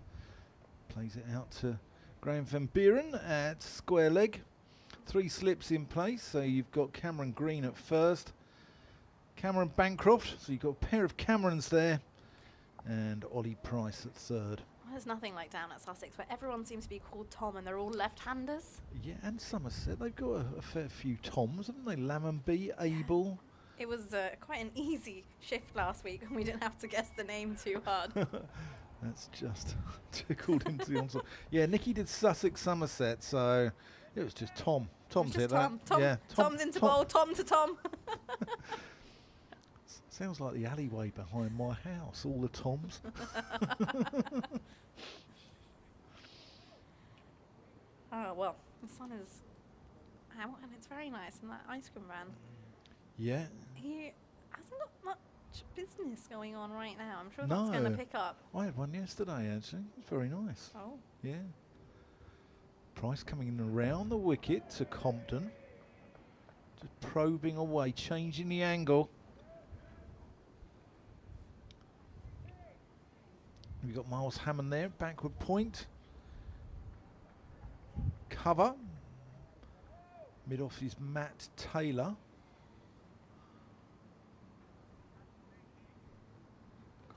Plays it out to Graham Van Buren at square leg. 3 slips in place, so you've got Cameron Green at first. Cameron Bancroft, so you've got a pair of Camerons there. And Ollie Price at third. Well, there's nothing like down at Sussex where everyone seems to be called Tom and they're all left-handers. Yeah, and Somerset, they've got a fair few Toms, haven't they? Lammonby, Abel. It was quite an easy shift last week and we didn't have to guess the name too hard. That's just tickled into the onslaught. Yeah, Nikki did Sussex, Somerset, so it was just Tom. Tom's hit that. Tom. Yeah, Tom's into bowl, Tom to Tom. Sounds like the alleyway behind my house, all the Toms. Oh, well, the sun is out and it's very nice in that ice cream van. Yeah. He hasn't got much business going on right now. I'm sure that's going to pick up. I had one yesterday, actually. It's very nice. Oh. Yeah. Price coming in around the wicket to Compton. Just probing away, changing the angle. We've got Miles Hammond there, backward point. Cover. Mid-off is Matt Taylor.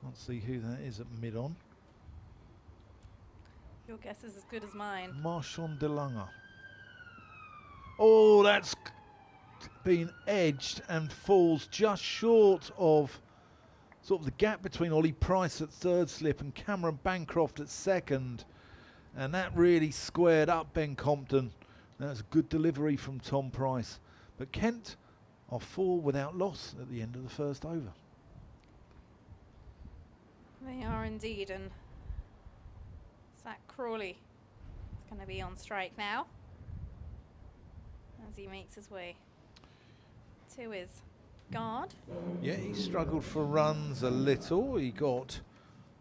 Can't see who that is at mid-on. Your guess is as good as mine. Marshawn DeLunger. Oh, that's been edged and falls just short of sort of the gap between Ollie Price at third slip and Cameron Bancroft at second. And that really squared up Ben Compton. That's a good delivery from Tom Price. But Kent are 4 without loss at the end of the first over. They are indeed, and Zach Crawley is going to be on strike now as he makes his way to his guard. Yeah, he struggled for runs a little. He got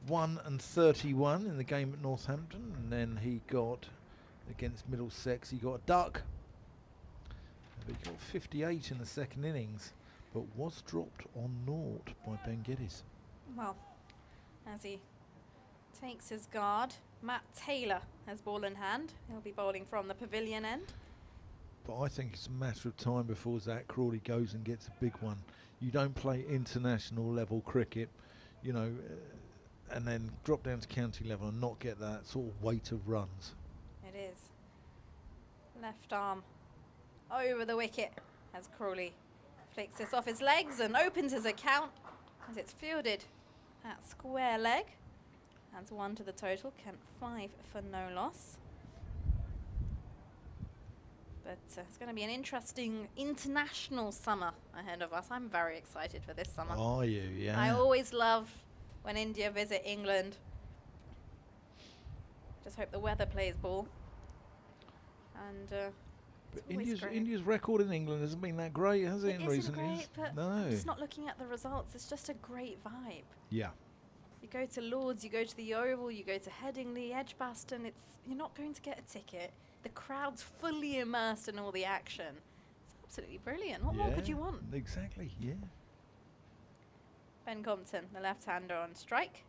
1 and 31 in the game at Northampton, and then he got, against Middlesex, he got a duck. But he got 58 in the second innings, but was dropped on naught by Ben Geddes. Well, as he takes his guard, Matt Taylor has ball in hand. He'll be bowling from the pavilion end. But I think it's a matter of time before Zach Crawley goes and gets a big one. You don't play international level cricket, you know, and then drop down to county level and not get that sort of weight of runs. It is. Left arm over the wicket as Crawley flicks this off his legs and opens his account as it's fielded at square leg. Adds 1 to the total. Kent 5 for no loss. But it's going to be an interesting international summer ahead of us. I'm very excited for this summer. Are you? Yeah. I always love when India visit England. Just hope the weather plays ball. And But India's record in England hasn't been that great, has it, in recent years? But No. I'm just not looking at the results. It's just a great vibe. Yeah. You go to Lords, you go to the Oval, you go to Headingley, Edgbaston. You're not going to get a ticket. The crowd's fully immersed in all the action. It's absolutely brilliant. What more could you want? Exactly, yeah. Ben Compton, the left-hander on strike.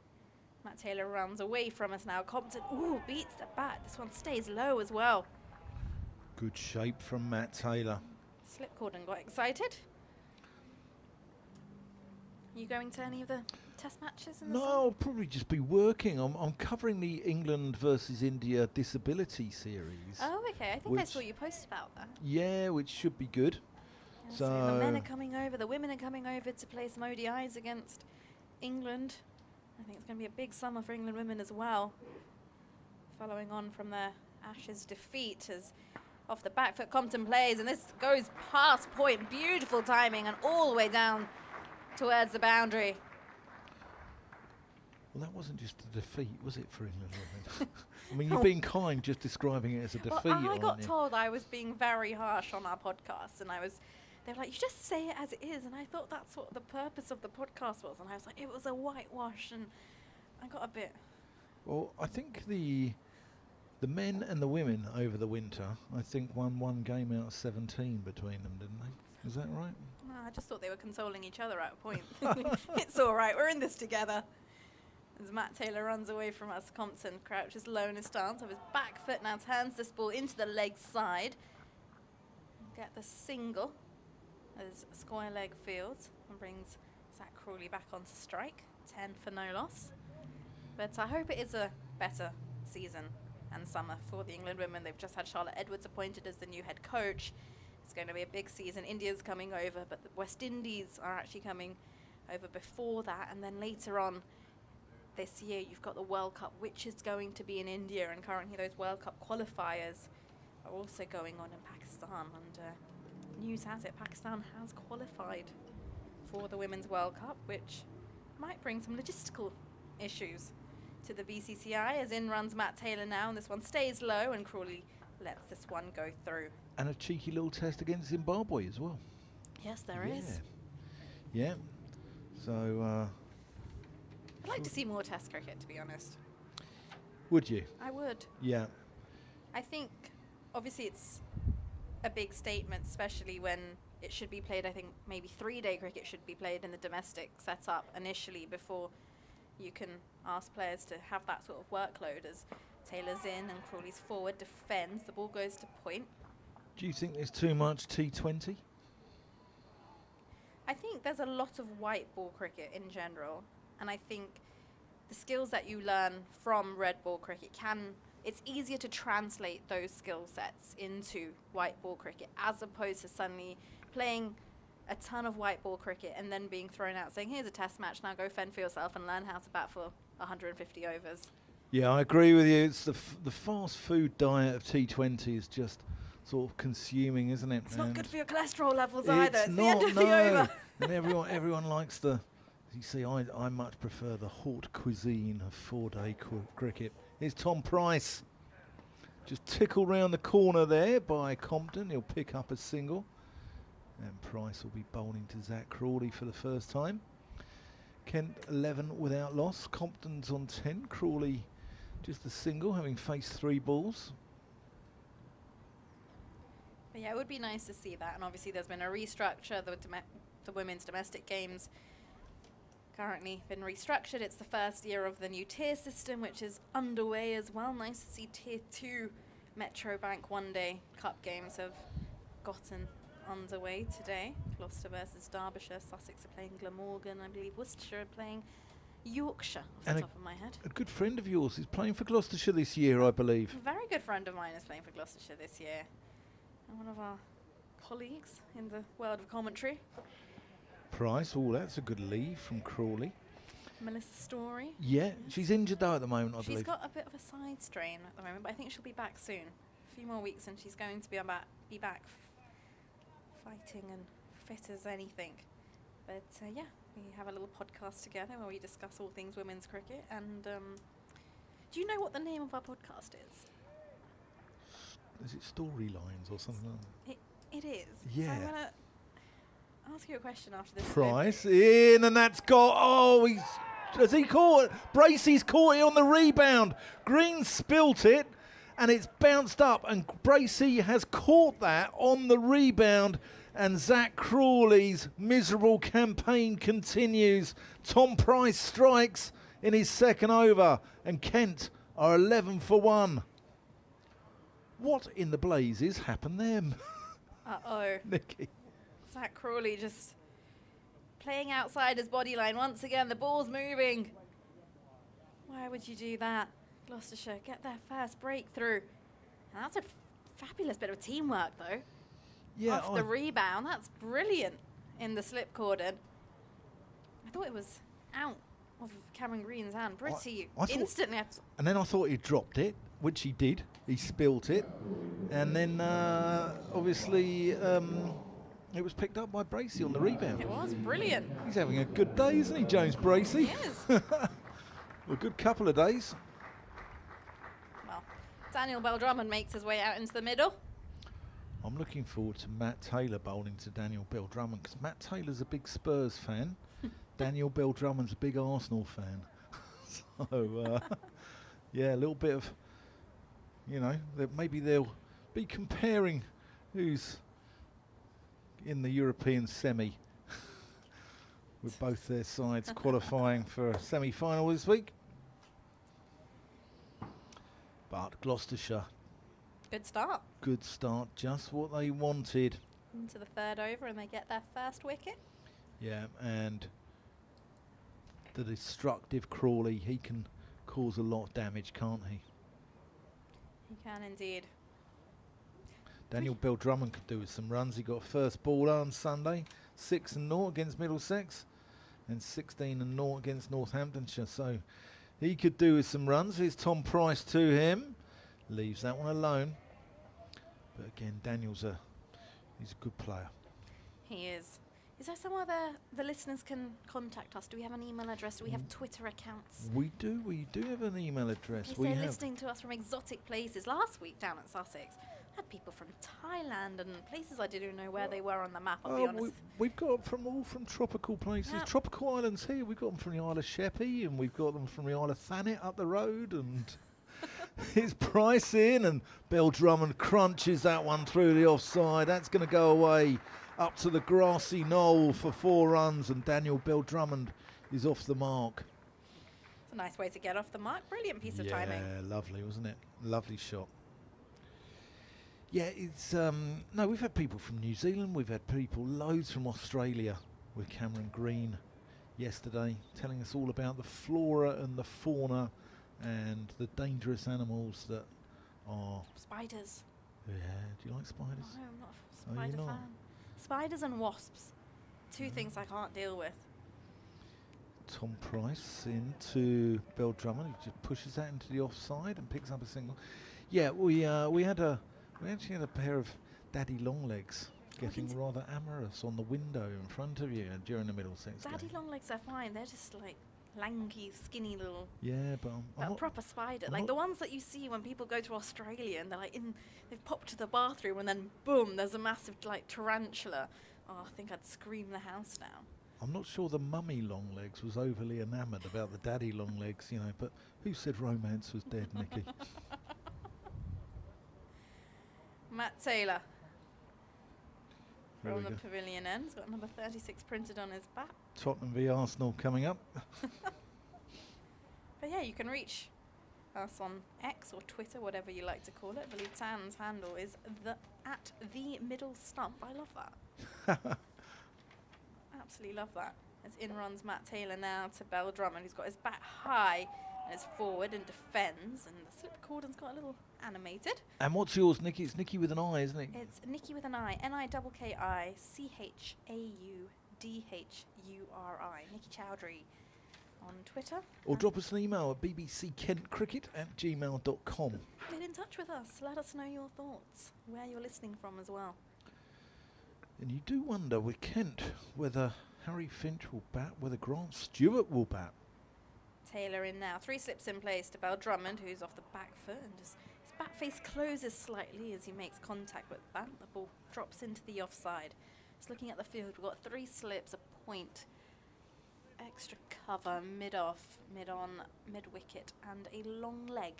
Matt Taylor runs away from us now. Compton, beats the bat. This one stays low as well. Good shape from Matt Taylor. Slipcord and got excited. You going to any of the test matches in the No, summer? I'll probably just be working. I'm covering the England versus India disability series. Oh, okay. I think I saw you post about that. Yeah, which should be good. Yeah, so the men are coming over, the women are coming over to play some ODIs against England. I think it's going to be a big summer for England women as well. Following on from their Ashes defeat as off the back foot Compton plays, and this goes past point. Beautiful timing and all the way down towards the boundary. Well, that wasn't just a defeat, was it, for England women? I mean, you're being kind just describing it as a defeat. Well, I got told I was being very harsh on our podcast, and they were like, you just say it as it is, and I thought that's what the purpose of the podcast was, and I was like, it was a whitewash, and I got a bit... Well, I think the men and the women over the winter, I think, won 1 game out of 17 between them, didn't they? Is that right? No, I just thought they were consoling each other at a point. It's all right, we're in this together. As Matt Taylor runs away from us, Compton crouches low in his stance. Of his back foot now turns this ball into the leg side. Get the single as square leg fields and brings Zach Crawley back onto strike. 10 for no loss. But I hope it is a better season and summer for the England women. They've just had Charlotte Edwards appointed as the new head coach. It's going to be a big season. India's coming over, but the West Indies are actually coming over before that. And then later on this year, you've got the World Cup, which is going to be in India. And currently those World Cup qualifiers are also going on in Pakistan. And news has it, Pakistan has qualified for the Women's World Cup, which might bring some logistical issues to the BCCI, as in runs Matt Taylor now, and this one stays low, and Crawley lets this one go through. And a cheeky little test against Zimbabwe as well. Yes, there is. Yeah. So, I'd like to see more Test cricket, to be honest. would you? I would. Yeah. I think, obviously, it's a big statement, especially when it should be played. I think maybe 3-day cricket should be played in the domestic setup initially before you can ask players to have that sort of workload, as Taylor's in and Crawley's forward, defends, the ball goes to point. Do you think there's too much T20? I think there's a lot of white ball cricket in general, and I think the skills that you learn from red ball cricket it's easier to translate those skill sets into white ball cricket, as opposed to suddenly playing a ton of white ball cricket and then being thrown out saying, here's a test match, now go fend for yourself and learn how to bat for 150 overs. Yeah, I agree with you. It's the fast food diet of T20 is just sort of consuming, isn't it? It's not good for your cholesterol levels either. It's the end of no. the over. And everyone likes the, you see, I much prefer the haute cuisine of 4-day cricket. Here's Tom Price. Just tickle round the corner there by Compton. He'll pick up a single. And Price will be bowling to Zach Crawley for the first time. Kent 11 without loss. Compton's on 10. Crawley just a single, having faced 3 balls. But yeah, it would be nice to see that. And obviously there's been a restructure. The women's domestic games currently been restructured. It's the first year of the new tier system, which is underway as well. Nice to see tier 2 Metro Bank one-day cup games have gotten underway today. Gloucester versus Derbyshire. Sussex are playing Glamorgan. I believe Worcestershire are playing Yorkshire, off the top of my head. A good friend of yours is playing for Gloucestershire this year, I believe. A very good friend of mine is playing for Gloucestershire this year. And one of our colleagues in the world of commentary. Price. Oh, that's a good lead from Crawley. Melissa Story. Yeah, she's injured though at the moment, I She's believe. got a bit of a side strain at the moment, but I think she'll be back soon. A few more weeks and she's going to be back fighting and fit as anything. But yeah, we have a little podcast together where we discuss all things women's cricket. And do you know what the name of our podcast is? Is it Storylines or something? It is. Yeah. So I'm going to ask you a question after this. Price in, and that's got. Oh, has he caught it? Bracey's caught it on the rebound. Green spilt it, and it's bounced up, and Bracey has caught that on the rebound. And Zach Crawley's miserable campaign continues. Tom Price strikes in his second over, and Kent are 11 for 1. What in the blazes happened there? Uh-oh. Nikki. Zach Crawley just playing outside his body line once again. The ball's moving. Why would you do that? Gloucestershire get their first breakthrough. And that's a fabulous bit of teamwork, though. Yeah, Off the rebound. That's brilliant in the slip cordon. I thought it was out of Cameron Green's hand. Bracey instantly. And then I thought he dropped it, which he did. He spilt it. And then, obviously, it was picked up by Bracey on the rebound. It was brilliant. He's having a good day, isn't he, James Bracey? He is. Well, a good couple of days. Well, Daniel Bell-Drummond makes his way out into the middle. I'm looking forward to Matt Taylor bowling to Daniel Bell-Drummond, because Matt Taylor's a big Spurs fan. Daniel Bell-Drummond's a big Arsenal fan. So, yeah, a little bit of, that maybe they'll be comparing who's in the European semi with both their sides qualifying for a semi-final this week. But Gloucestershire. Good start. Good start, just what they wanted. Into the third over and they get their first wicket. Yeah, and the destructive Crawley, he can cause a lot of damage, can't he? He can indeed. Daniel Bell-Drummond could do with some runs. He got a first bowler on Sunday, 6-0 against Middlesex, and 16-0 against Northamptonshire. So he could do with some runs. Here's Tom Price to him. Leaves that one alone. But again, he's a good player. He is. Is there somewhere the listeners can contact us? Do we have an email address? Do we have Twitter accounts? We do have an email address. They're listening to us from exotic places. Last week down at Sussex, had people from Thailand and places I didn't know where they were on the map, I'll be honest. We've got from tropical places. Yeah. Tropical islands here. We've got them from the Isle of Sheppey, and we've got them from the Isle of Thanet up the road, and it's Price in, and Bell-Drummond crunches that one through the offside. That's going to go away up to the grassy knoll for 4 runs, and Daniel Bell-Drummond is off the mark. It's a nice way to get off the mark. Brilliant piece of timing. Yeah, lovely, wasn't it? Lovely shot. Yeah, it's no, we've had people from New Zealand, we've had people loads from Australia with Cameron Green yesterday, telling us all about the flora and the fauna and the dangerous animals that are... Spiders. Yeah, do you like spiders? No, I'm not a Oh, spider you're not? fan. Spiders and wasps. 2 things I can't deal with. Tom Price into Bell-Drummond. He just pushes that into the offside and picks up a single. Yeah, we actually had a pair of daddy longlegs getting rather amorous on the window in front of you during the Middlesex game. Daddy longlegs are fine. They're just like lanky, skinny little... Yeah, but a proper spider. I'm Like not- the ones that you see when people go to Australia and they're like they've popped to the bathroom and then boom, there's a massive like tarantula. Oh, I think I'd scream the house down. I'm not sure the mummy longlegs was overly enamoured about the daddy longlegs, but who said romance was dead, Nikki? Matt Taylor There from we the go. pavilion end. He's got number 36 printed on his back. Tottenham v Arsenal coming up. But yeah, you can reach us on X or Twitter, whatever you like to call it. I believe Tan's handle is @the middle stump. I love that. Absolutely love that. As in runs Matt Taylor now to Bell-Drummond, who's got his bat high and is forward and defends, and the slip cordon's got a little animated. And what's yours, Nikki? It's Nikki with an I, isn't it? It's Nikki with an I, Nikkii, DHURI. Nikki Chowdhury on Twitter. Or drop us an email at bbckentcricket@gmail.com. Get in touch with us. Let us know your thoughts, where you're listening from as well. And you do wonder with Kent whether Harry Finch will bat, whether Grant Stewart will bat. Taylor in now. 3 slips in place to Bell Drummond, who's off the back foot, and just his bat face closes slightly as he makes contact with that. The ball drops into the offside. Just looking at the field, we've got 3 slips, a point, extra cover, mid-off, mid-on, mid-wicket, and a long leg.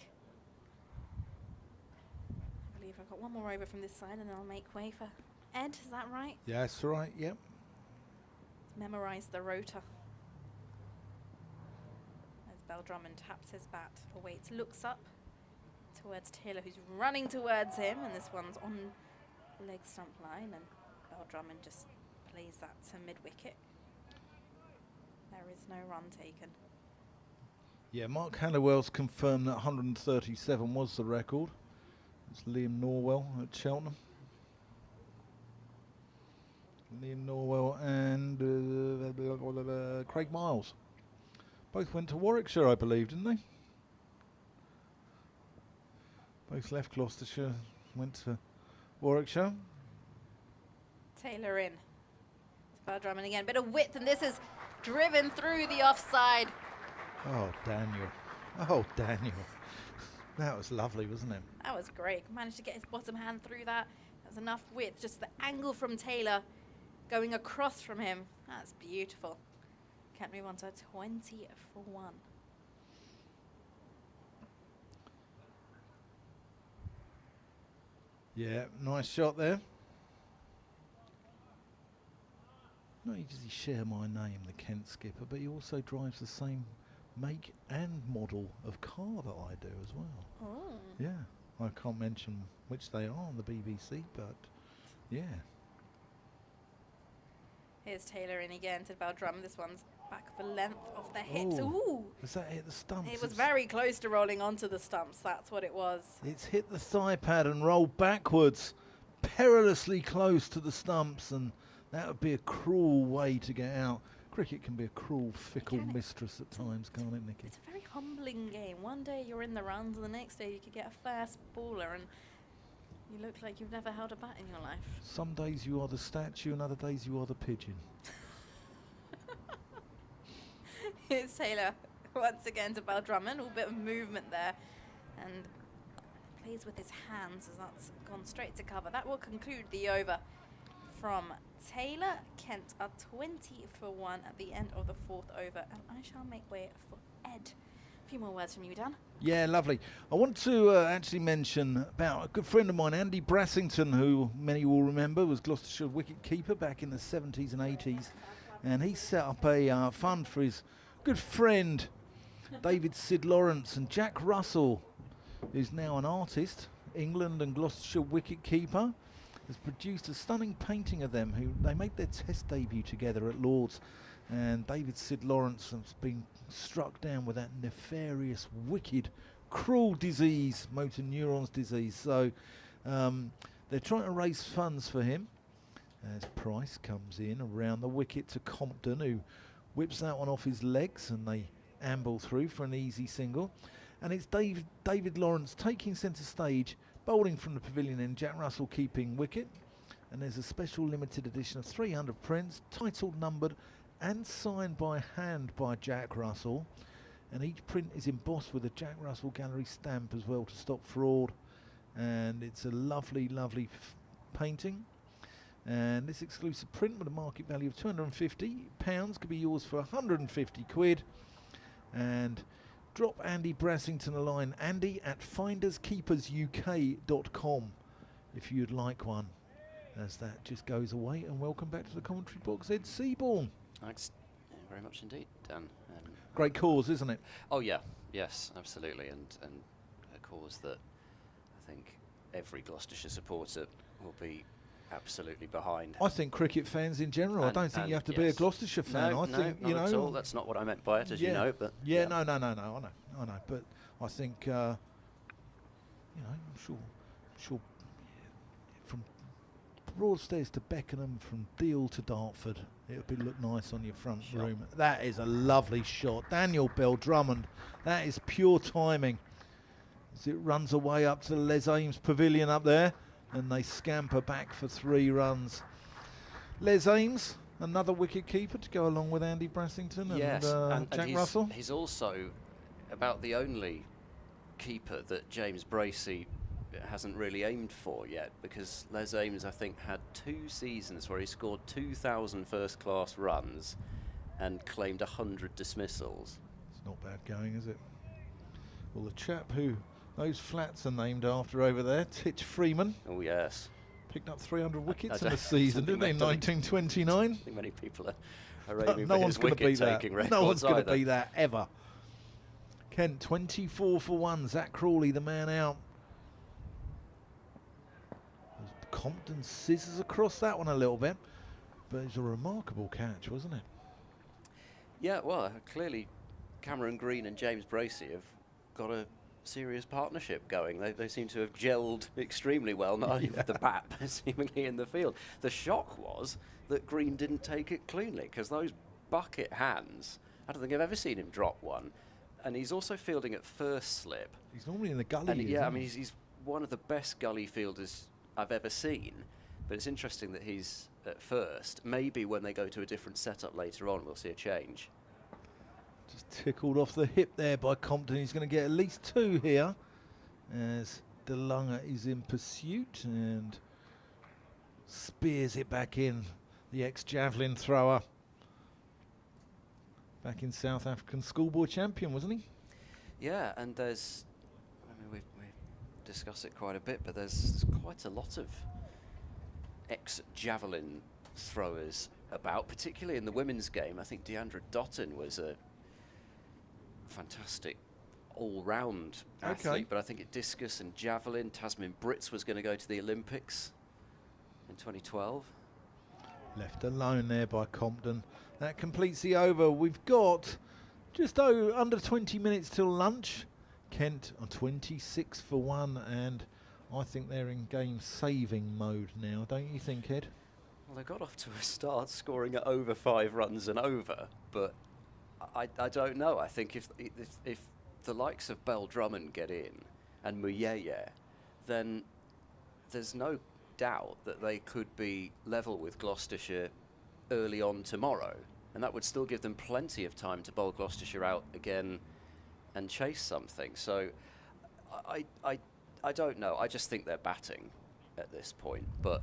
I believe I've got one more over from this side, and then I'll make way for Ed. Is that right? Yeah, that's right, yep. Memorise the rota. As Bell Drummond taps his bat, awaits, looks up towards Taylor, who's running towards him, and this one's on leg stump line, and Bell Drummond just plays that to mid-wicket. There is no run taken. Yeah, Mark Halliwell's confirmed that 137 was the record. It's Liam Norwell at Cheltenham. Liam Norwell and Craig Miles. Both went to Warwickshire, I believe, didn't they? Both left Gloucestershire, went to Warwickshire. Taylor in. It's Bell Drummond again. Bit of width, and this is driven through the offside. Oh, Daniel. Oh, Daniel. That was lovely, wasn't it? That was great. Managed to get his bottom hand through that. That was enough width. Just the angle from Taylor going across from him. That's beautiful. Can't move on to 20 for 1. Yeah, nice shot there. Not only does he share my name, the Kent skipper, but he also drives the same make and model of car that I do as well. Oh. Yeah, I can't mention which they are on the BBC, but yeah. Here's Taylor in again to Bell Drummond. This one's back the length of the hips. Oh, Ooh! has that hit the stumps? It was very close to rolling onto the stumps. That's what it was. It's hit the thigh pad and rolled backwards, perilously close to the stumps, and that would be a cruel way to get out. Cricket can be a cruel, fickle mistress at times, can't it, Nikki? It's a very humbling game. One day you're in the rounds, and the next day you could get a fast baller, and you look like you've never held a bat in your life. Some days you are the statue, and other days you are the pigeon. Here's Taylor once again to Bell Drummond. A little bit of movement there, and plays with his hands as that's gone straight to cover. That will conclude the over from Taylor. Kent are 20 for 1 at the end of the 4th over, and I shall make way for Ed. A few more words from you, Dan. Yeah, lovely. I want to actually mention about a good friend of mine, Andy Brassington, who many will remember was Gloucestershire wicket keeper back in the 70s and 80s, and he set up a fund for his good friend David Sid Lawrence, and Jack Russell, who's now an artist, England and Gloucestershire wicket keeper, has produced a stunning painting of them. Who they made their test debut together at Lord's, and David Sid Lawrence has been struck down with that nefarious, wicked, cruel disease, motor neurons disease. So they're trying to raise funds for him as Price comes in around the wicket to Compton, who whips that one off his legs, and they amble through for an easy single. And it's David Lawrence taking centre stage, bowling from the pavilion end, Jack Russell keeping wicket. And there's a special limited edition of 300 prints, titled, numbered and signed by hand by Jack Russell. And each print is embossed with a Jack Russell Gallery stamp as well to stop fraud. And it's a lovely, lovely painting. And this exclusive print with a market value of £250 could be yours for 150 quid. And drop Andy Brassington a line, andy@finderskeepersuk.com, if you'd like one, as that just goes away. And welcome back to the commentary box, Ed Seaborn. Thanks very much indeed, Dan. Great cause, isn't it? Oh yeah, yes, absolutely, and a cause that I think every Gloucestershire supporter will be absolutely behind. I think cricket fans in general. I don't think you have to be a Gloucestershire fan. No, I think, not at all. That's not what I meant by it, as you know. But yeah, no. I know. But I think, I'm sure from broad stairs to Beckenham from Deal to Dartford. It would look nice on your front room. That is a lovely shot. Daniel Bell Drummond. That is pure timing. As it runs away up to the Les Ames Pavilion up there, and they scamper back for 3 runs. Les Ames, another wicket keeper to go along with Andy Brassington and Jack Russell. He's also about the only keeper that James Bracey hasn't really aimed for yet, because Les Ames, I think, had 2 seasons where he scored 2,000 first-class runs and claimed 100 dismissals. It's not bad going, is it? Well, the chap who those flats are named after over there, Titch Freeman. Oh, yes. Picked up 300 wickets in the season, didn't they, in 1929? I think many people are aiming no for one's his going to beat that. wicket-taking records. No one's going to either. beat that, ever. Kent, 24 for 1. Zach Crawley, the man out. Compton scissors across that one a little bit, but it's a remarkable catch, wasn't it? Yeah, well, clearly Cameron Green and James Bracey have got a serious partnership going. They seem to have gelled extremely well, not only with the bat, but seemingly in the field. The shock was that Green didn't take it cleanly, because those bucket hands, I don't think I've ever seen him drop one. And he's also fielding at first slip. He's normally in the gully. And yeah, I mean, he's one of the best gully fielders I've ever seen, but it's interesting that he's at first. Maybe when they go to a different setup later on, we'll see a change. Just tickled off the hip there by Compton. He's going to get at least 2 here, as DeLunger is in pursuit and spears it back in. The ex-javelin thrower, back in South African schoolboy champion, wasn't he? Yeah, and there's, I mean, we've discussed it quite a bit, but there's quite a lot of ex-javelin throwers about, particularly in the women's game. I think Deandra Dottin was a fantastic all-round athlete, but I think at discus and javelin, Tasmin Brits was going to go to the Olympics in 2012. Left alone there by Compton. That completes the over. We've got just under 20 minutes till lunch. Kent on 26 for 1, and I think they're in game saving mode now, don't you think, Ed? Well, they got off to a start scoring at over 5 runs and over, but I don't know. I think if the likes of Bell Drummond get in and Muyeye, then there's no doubt that they could be level with Gloucestershire early on tomorrow, and that would still give them plenty of time to bowl Gloucestershire out again and chase something. So I don't know. I just think they're batting at this point, but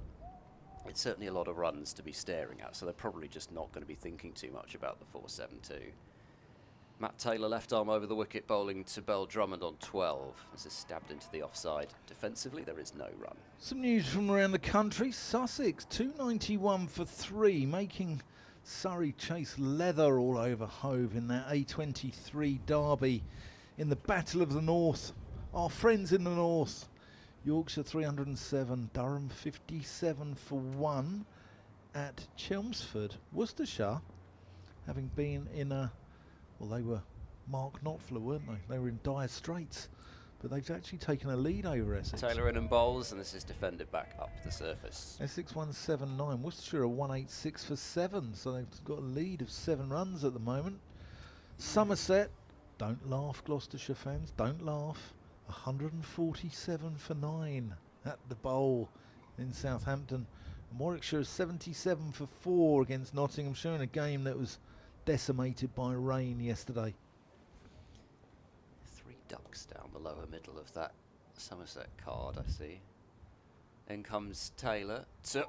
it's certainly a lot of runs to be staring at, so they're probably just not going to be thinking too much about the 4-7-2. Matt Taylor left arm over the wicket, bowling to Bell Drummond on 12. This is stabbed into the offside. Defensively, there is no run. Some news from around the country. Sussex 291 for 3, making Surrey chase leather all over Hove in that A23 derby in the Battle of the North. Our friends in the North. Yorkshire 307, Durham 57 for 1 at Chelmsford. Worcestershire, having been in a, well, they were Mark Knopfler, weren't they? They were in dire straits, but they've actually taken a lead over Essex. Taylor in and bowls, and this is defended back up the surface. Essex 179, Worcestershire are 186 for 7, so they've got a lead of 7 runs at the moment. Somerset, don't laugh, Gloucestershire fans, don't laugh. 147 for 9 at the bowl in Southampton. And Warwickshire is 77 for 4 against Nottinghamshire in a game that was decimated by rain yesterday. 3 ducks down the lower middle of that Somerset card, I see. In comes Taylor to,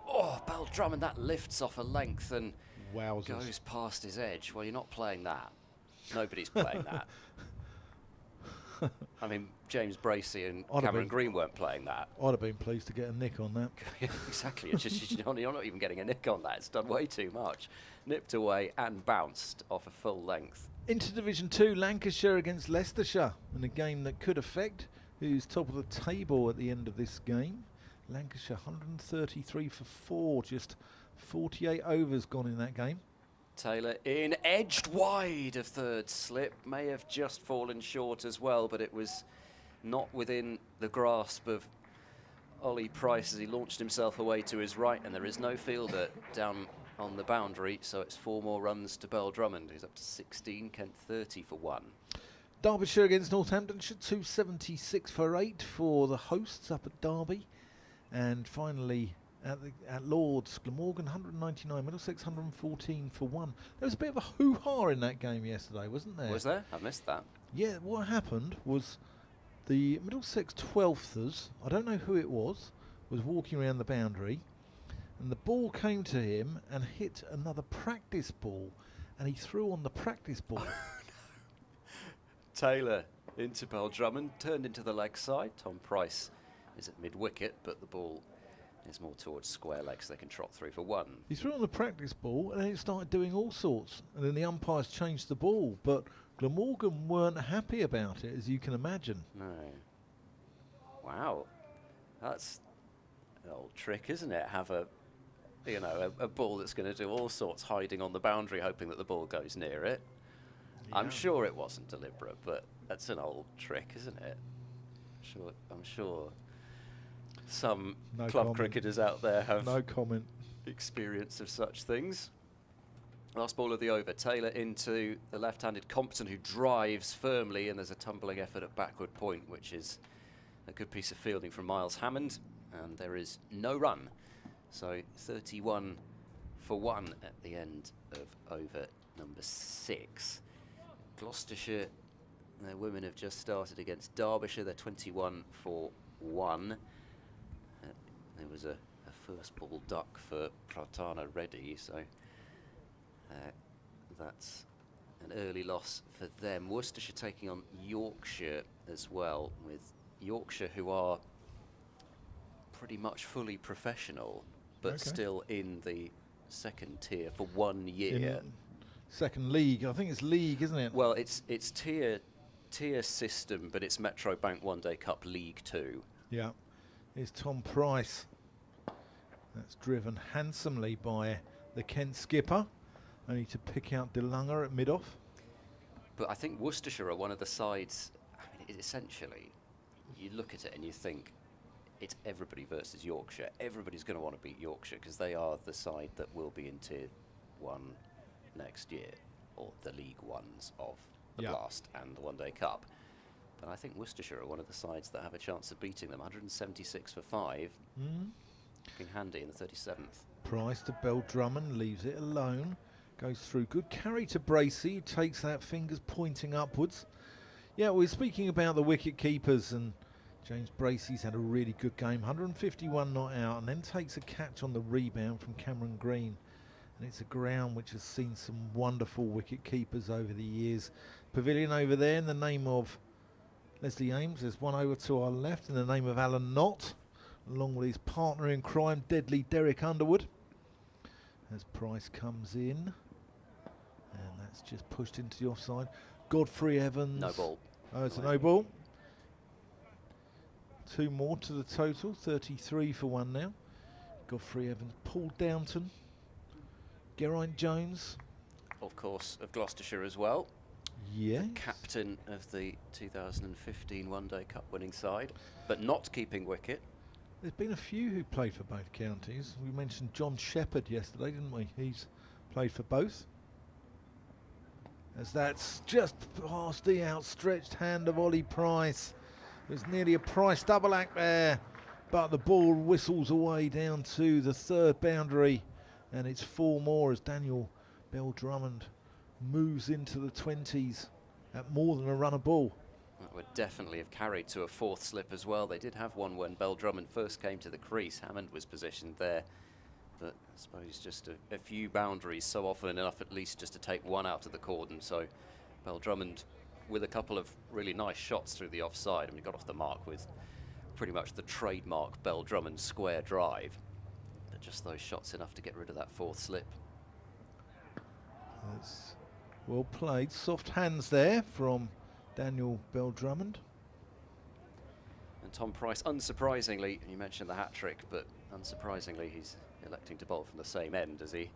Bell Drummond, that lifts off a length and goes past his edge. Well, you're not playing that. Nobody's playing that. I mean, James Bracey and Cameron Green weren't playing that. I'd have been pleased to get a nick on that. Exactly. It's just, you're not even getting a nick on that. It's done way too much. Nipped away and bounced off a full length. Into Division 2, Lancashire against Leicestershire, in a game that could affect who's top of the table at the end of this game. Lancashire 133 for 4, just 48 overs gone in that game. Taylor in, edged wide of third slip, may have just fallen short as well, but it was not within the grasp of Ollie Price as he launched himself away to his right, and there is no fielder down on the boundary, so it's 4 more runs to Bell Drummond, who's up to 16, Kent 30 for 1. Derbyshire against Northamptonshire, 276 for 8 for the hosts up at Derby. And finally, at Lord's, Glamorgan 199, Middlesex 114 for 1. There was a bit of a hoo-ha in that game yesterday, wasn't there? Was there? I missed that. Yeah, what happened was the Middlesex 12thers, I don't know who it was walking around the boundary, and the ball came to him and hit another practice ball, and he threw on the practice ball. Taylor into Bell Drummond, turned into the leg side. Tom Price is at mid-wicket, but the ball is more towards square leg, so they can trot through for 1. He threw on the practice ball, and then it started doing all sorts, and then the umpires changed the ball, but Glamorgan weren't happy about it, as you can imagine. No. Wow. That's an old trick, isn't it? Have a ball that's going to do all sorts, hiding on the boundary, hoping that the ball goes near it. Yeah. I'm sure it wasn't deliberate, but that's an old trick, isn't it? I'm sure some club cricketers out there have experience of such things. Last ball of the over. Taylor into the left-handed Compton, who drives firmly, and there's a tumbling effort at backward point, which is a good piece of fielding from Miles Hammond, and there is no run. So 31 for 1 at the end of over number 6. Gloucestershire, their women have just started against Derbyshire. They're 21 for 1. There was a first ball duck for Pratana Reddy, so that's an early loss for them. Worcestershire taking on Yorkshire as well, with Yorkshire, who are pretty much fully professional, but still in the second tier for 1 year. Second league, I think it's league, isn't it? Well, it's tier system, but it's Metro Bank One Day Cup League 2. Yeah, it's Tom Price. That's driven handsomely by the Kent skipper. Only to pick out DeLunger at mid-off. But I think Worcestershire are one of the sides, I mean, essentially, you look at it and you think, it's everybody versus Yorkshire. Everybody's going to want to beat Yorkshire because they are the side that will be in Tier 1 next year, or the League Ones of the Blast and the One Day Cup. But I think Worcestershire are one of the sides that have a chance of beating them. 176 for 5. Looking handy in the 37th. Price to Bell Drummond, leaves it alone. Goes through. Good carry to Bracey, takes that, fingers pointing upwards. Yeah, we're speaking about the wicket keepers, and James Bracey's had a really good game. 151 not out, and then takes a catch on the rebound from Cameron Green. And it's a ground which has seen some wonderful wicket keepers over the years. Pavilion over there in the name of Leslie Ames. There's one over to our left in the name of Alan Knott, along with his partner in crime, Deadly Derek Underwood. As Price comes in, and that's just pushed into the offside. Godfrey Evans. No ball. Oh, it's a no ball. 2 more to the total, 33 for 1 now. Godfrey Evans, Paul Downton, Geraint Jones. Of course, of Gloucestershire as well. Yes. The captain of the 2015 One Day Cup winning side, but not keeping wicket. There's been a few who played for both counties. We mentioned John Shepherd yesterday, didn't we? He's played for both. As that's just past the outstretched hand of Ollie Price. There's nearly a Price double act there, but the ball whistles away down to the 3rd boundary, and it's 4 more as Daniel Bell Drummond moves into the 20s at more than a run a ball. That would definitely have carried to a 4th slip as well. They did have one when Bell Drummond first came to the crease. Hammond was positioned there, but I suppose just a few boundaries, so often enough at least just to take one out of the cordon. So Bell Drummond with a couple of really nice shots through the offside. I mean, he got off the mark with pretty much the trademark Bell Drummond square drive. But just those shots enough to get rid of that 4th slip. That's well played. Soft hands there from Daniel Bell Drummond. And Tom Price, unsurprisingly, you mentioned the hat-trick, but unsurprisingly he's electing to bowl from the same end as he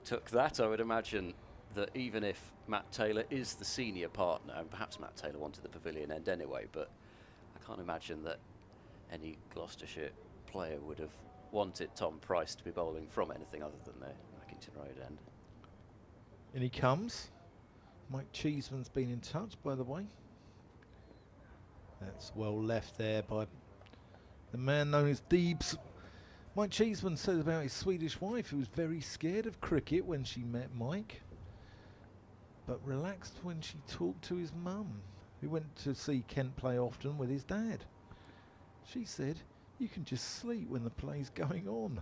took that. I would imagine that even if Matt Taylor is the senior partner, and perhaps Matt Taylor wanted the pavilion end anyway, but I can't imagine that any Gloucestershire player would have wanted Tom Price to be bowling from anything other than the Mackington Road end. In he comes. Mike Cheeseman's been in touch, by the way. That's well left there by the man known as Deebs. Mike Cheeseman says about his Swedish wife, who was very scared of cricket when she met Mike, but relaxed when she talked to his mum, who went to see Kent play often with his dad. She said, "You can just sleep when the play's going on."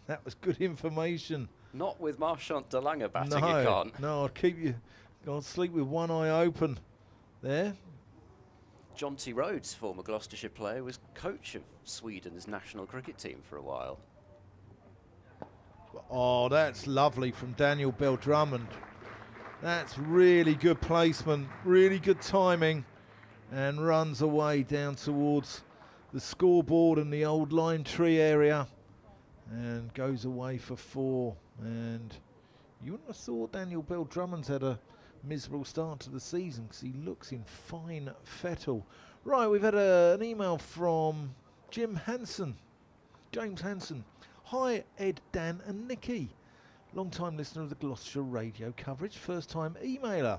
That was good information. Not with Marchant Danganger batting, No, you can't. no, I'll keep you. Go and sleep with one eye open. There. John T. Rhodes, former Gloucestershire player, was coach of Sweden's national cricket team for a while. Oh, that's lovely from Daniel Bell Drummond. That's really good placement, really good timing, and runs away down towards the scoreboard and the old lime tree area, and goes away for 4. And you wouldn't have thought Daniel Bell Drummond's had a miserable start to the season, because he looks in fine fettle. Right, we've had an email from James Hanson. Hi Ed, Dan and Nikki. Long-time listener of the Gloucestershire radio coverage, first-time emailer.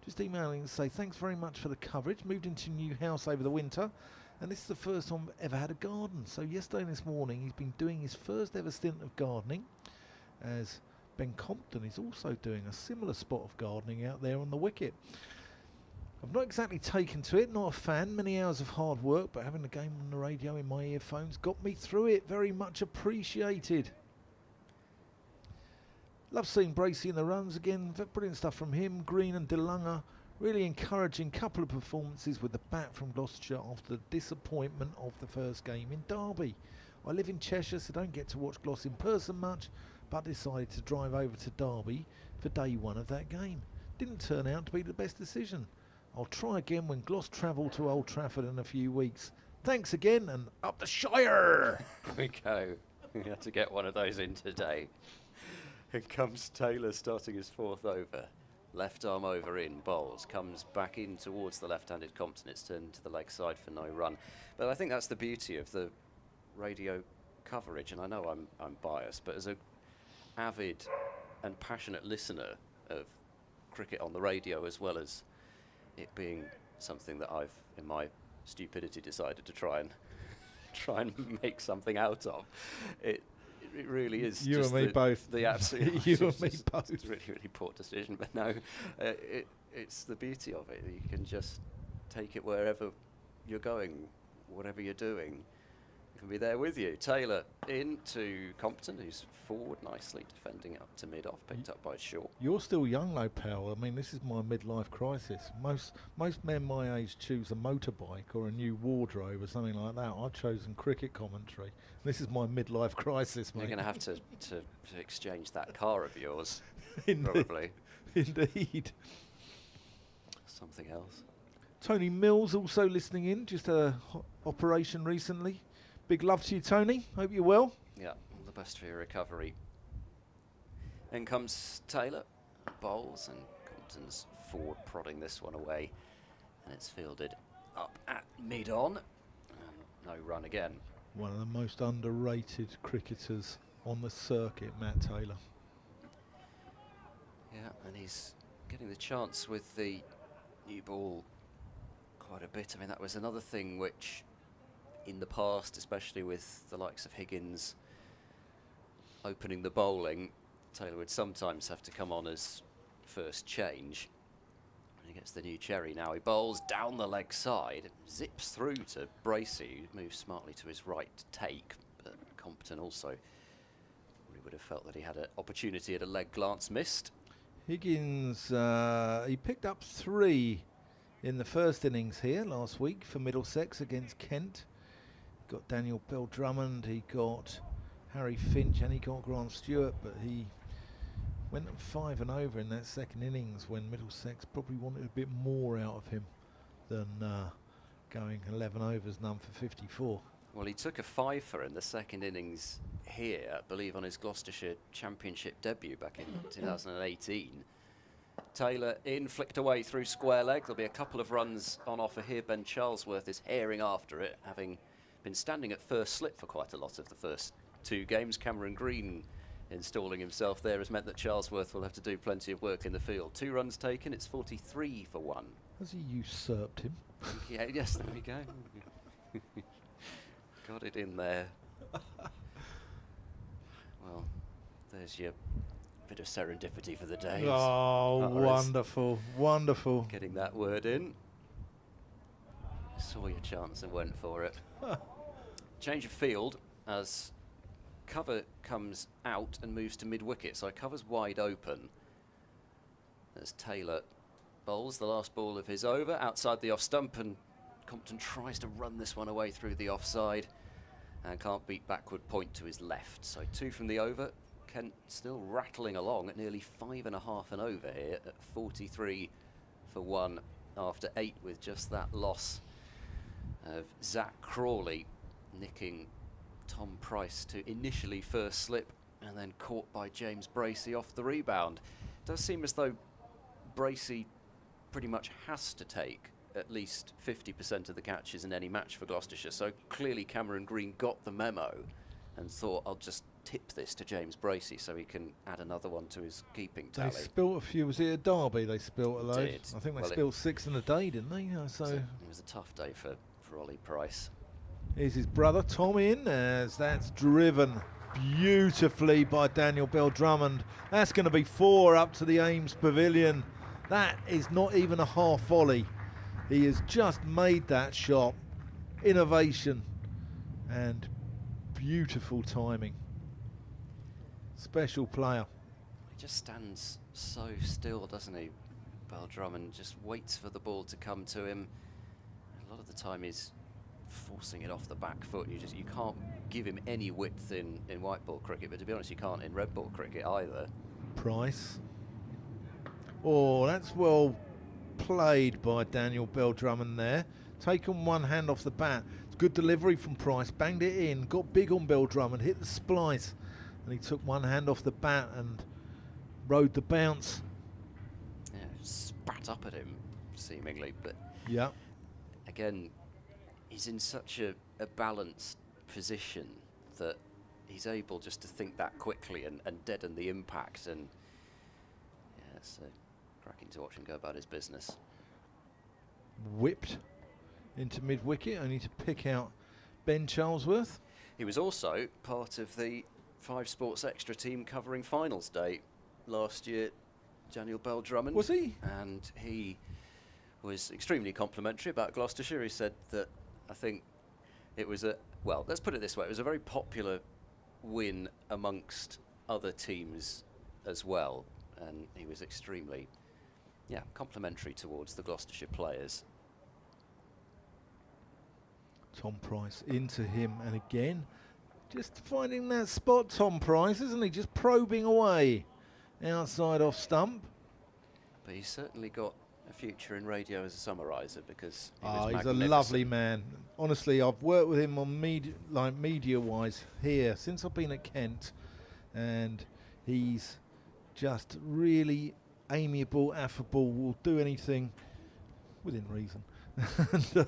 Just emailing to say thanks very much for the coverage. Moved into a new house over the winter, and this is the first time I've ever had a garden. So yesterday and this morning he's been doing his first ever stint of gardening, as Ben Compton is also doing a similar spot of gardening out there on the wicket. I've not exactly taken to it, not a fan, many hours of hard work, but having the game on the radio in my earphones got me through it. Very much appreciated. Love seeing Bracey in the runs again, brilliant stuff from him. Green and DeLunger, really encouraging couple of performances with the bat from Gloucestershire after the disappointment of the first game in Derby. I live in Cheshire, so don't get to watch Gloss in person much, but decided to drive over to Derby for day 1 of that game. Didn't turn out to be the best decision. I'll try again when Gloss travel to Old Trafford in a few weeks. Thanks again, and up the Shire! Here we go. We had to get one of those in today. Here comes Taylor starting his 4th over. Left arm over in, bowls, comes back in towards the left-handed Compton. It's turned to the leg side for no run. But I think that's the beauty of the radio coverage, and I know I'm biased, but as a avid and passionate listener of cricket on the radio, as well as it being something that I've, in my stupidity, decided to try and make something out of, it really is. You just and me both. The absolute. You and me both. It's a really, really poor decision, but no, it's the beauty of it. You can just take it wherever you're going, whatever you're doing. Can be there with you. Taylor into Compton, who's forward nicely, defending up to mid-off, picked up by Shaw. You're still young though, pal. I mean, this is my midlife crisis. Most men my age choose a motorbike or a new wardrobe or something like that. I've chosen cricket commentary. This is my midlife crisis, mate. You're going to have to exchange that car of yours, Indeed. probably. Indeed. Something else. Tony Mills also listening in, just a operation recently. Big love to you, Tony. Hope you're well. Yeah, all the best for your recovery. Then comes Taylor, bowls, and Compton's forward prodding this one away. And it's fielded up at mid-on. And no run again. One of the most underrated cricketers on the circuit, Matt Taylor. Yeah, and he's getting the chance with the new ball quite a bit. I mean, that was another thing which, in the past, especially with the likes of Higgins opening the bowling, Taylor would sometimes have to come on as first change. And he gets the new cherry now. He bowls down the leg side, zips through to Bracey, who moves smartly to his right to take. But Compton also probably would have felt that he had an opportunity at a leg glance missed. Higgins, he picked up 3 in the first innings here last week for Middlesex against Kent. Got Daniel Bell Drummond, he got Harry Finch, and he got Grant Stewart, but he went 5 and over in that second innings when Middlesex probably wanted a bit more out of him than going 11 overs, none for 54. Well, he took a 5-fer in the second innings here, I believe on his Gloucestershire Championship debut back in 2018. Taylor in, flicked away through square leg. There'll be a couple of runs on offer here. Ben Charlesworth is herring after it, having been standing at first slip for quite a lot of the first 2 games. Cameron Green installing himself there has meant that Charlesworth will have to do plenty of work in the field. 2 runs taken, it's 43 for 1. Has he usurped him? Yeah, yes, there we go. Got it in there. Well, there's your bit of serendipity for the day. Oh, wonderful, wonderful. Getting that word in. Saw your chance and went for it. Change of field as cover comes out and moves to mid-wicket, so cover's wide open. As Taylor bowls the last ball of his over outside the off stump, and Compton tries to run this one away through the offside and can't beat backward point to his left. So 2 from the over. Kent still rattling along at nearly 5.5 and over here at 43 for 1 after 8, with just that loss of Zach Crawley nicking Tom Price to initially first slip and then caught by James Bracey off the rebound. It does seem as though Bracey pretty much has to take at least 50% of the catches in any match for Gloucestershire, so clearly Cameron Green got the memo and thought, I'll just tip this to James Bracey so he can add another one to his keeping tally. They spilt a few. Was it a Derby they spilt a load? Did. I think they Well, spilled 6 in a day, didn't they? So it was a tough day for Ollie Price. here's his brother Tom in, as that's driven beautifully by Daniel Bell Drummond. That's going to be 4 up to the Ames Pavilion. That is not even a half volley. He has just made that shot. Innovation and beautiful timing. Special player. He just stands so still, doesn't he? Bell Drummond just waits for the ball to come to him. A lot of the time he's forcing it off the back foot. You can't give him any width in white ball cricket, but to be honest, you can't in red ball cricket either. Price. Oh, that's well played by Daniel Bell Drummond there. Taken one hand off the bat. It's good delivery from Price. Banged it in. Got big on Bell Drummond. Hit the splice. And he took one hand off the bat and rode the bounce. Yeah, spat up at him, seemingly. But yeah, again, he's in such a balanced position that he's able just to think that quickly and deaden the impact. And yeah, it's cracking to watch him go about his business. Whipped into mid-wicket, only to pick out Ben Charlesworth. He was also part of the 5 Sports Extra team covering finals day last year, Daniel Bell Drummond. Was he? And he was extremely complimentary about Gloucestershire. He said that, I think it was well, let's put it this way, it was a very popular win amongst other teams as well. And he was extremely, complimentary towards the Gloucestershire players. Tom Price into him, and again, just finding that spot, Tom Price, isn't he? Just probing away outside off stump. But he's certainly got a future in radio as a summariser, because he's a lovely man. Honestly, I've worked with him on media-wise here since I've been at Kent, and he's just really amiable, affable, will do anything within reason. And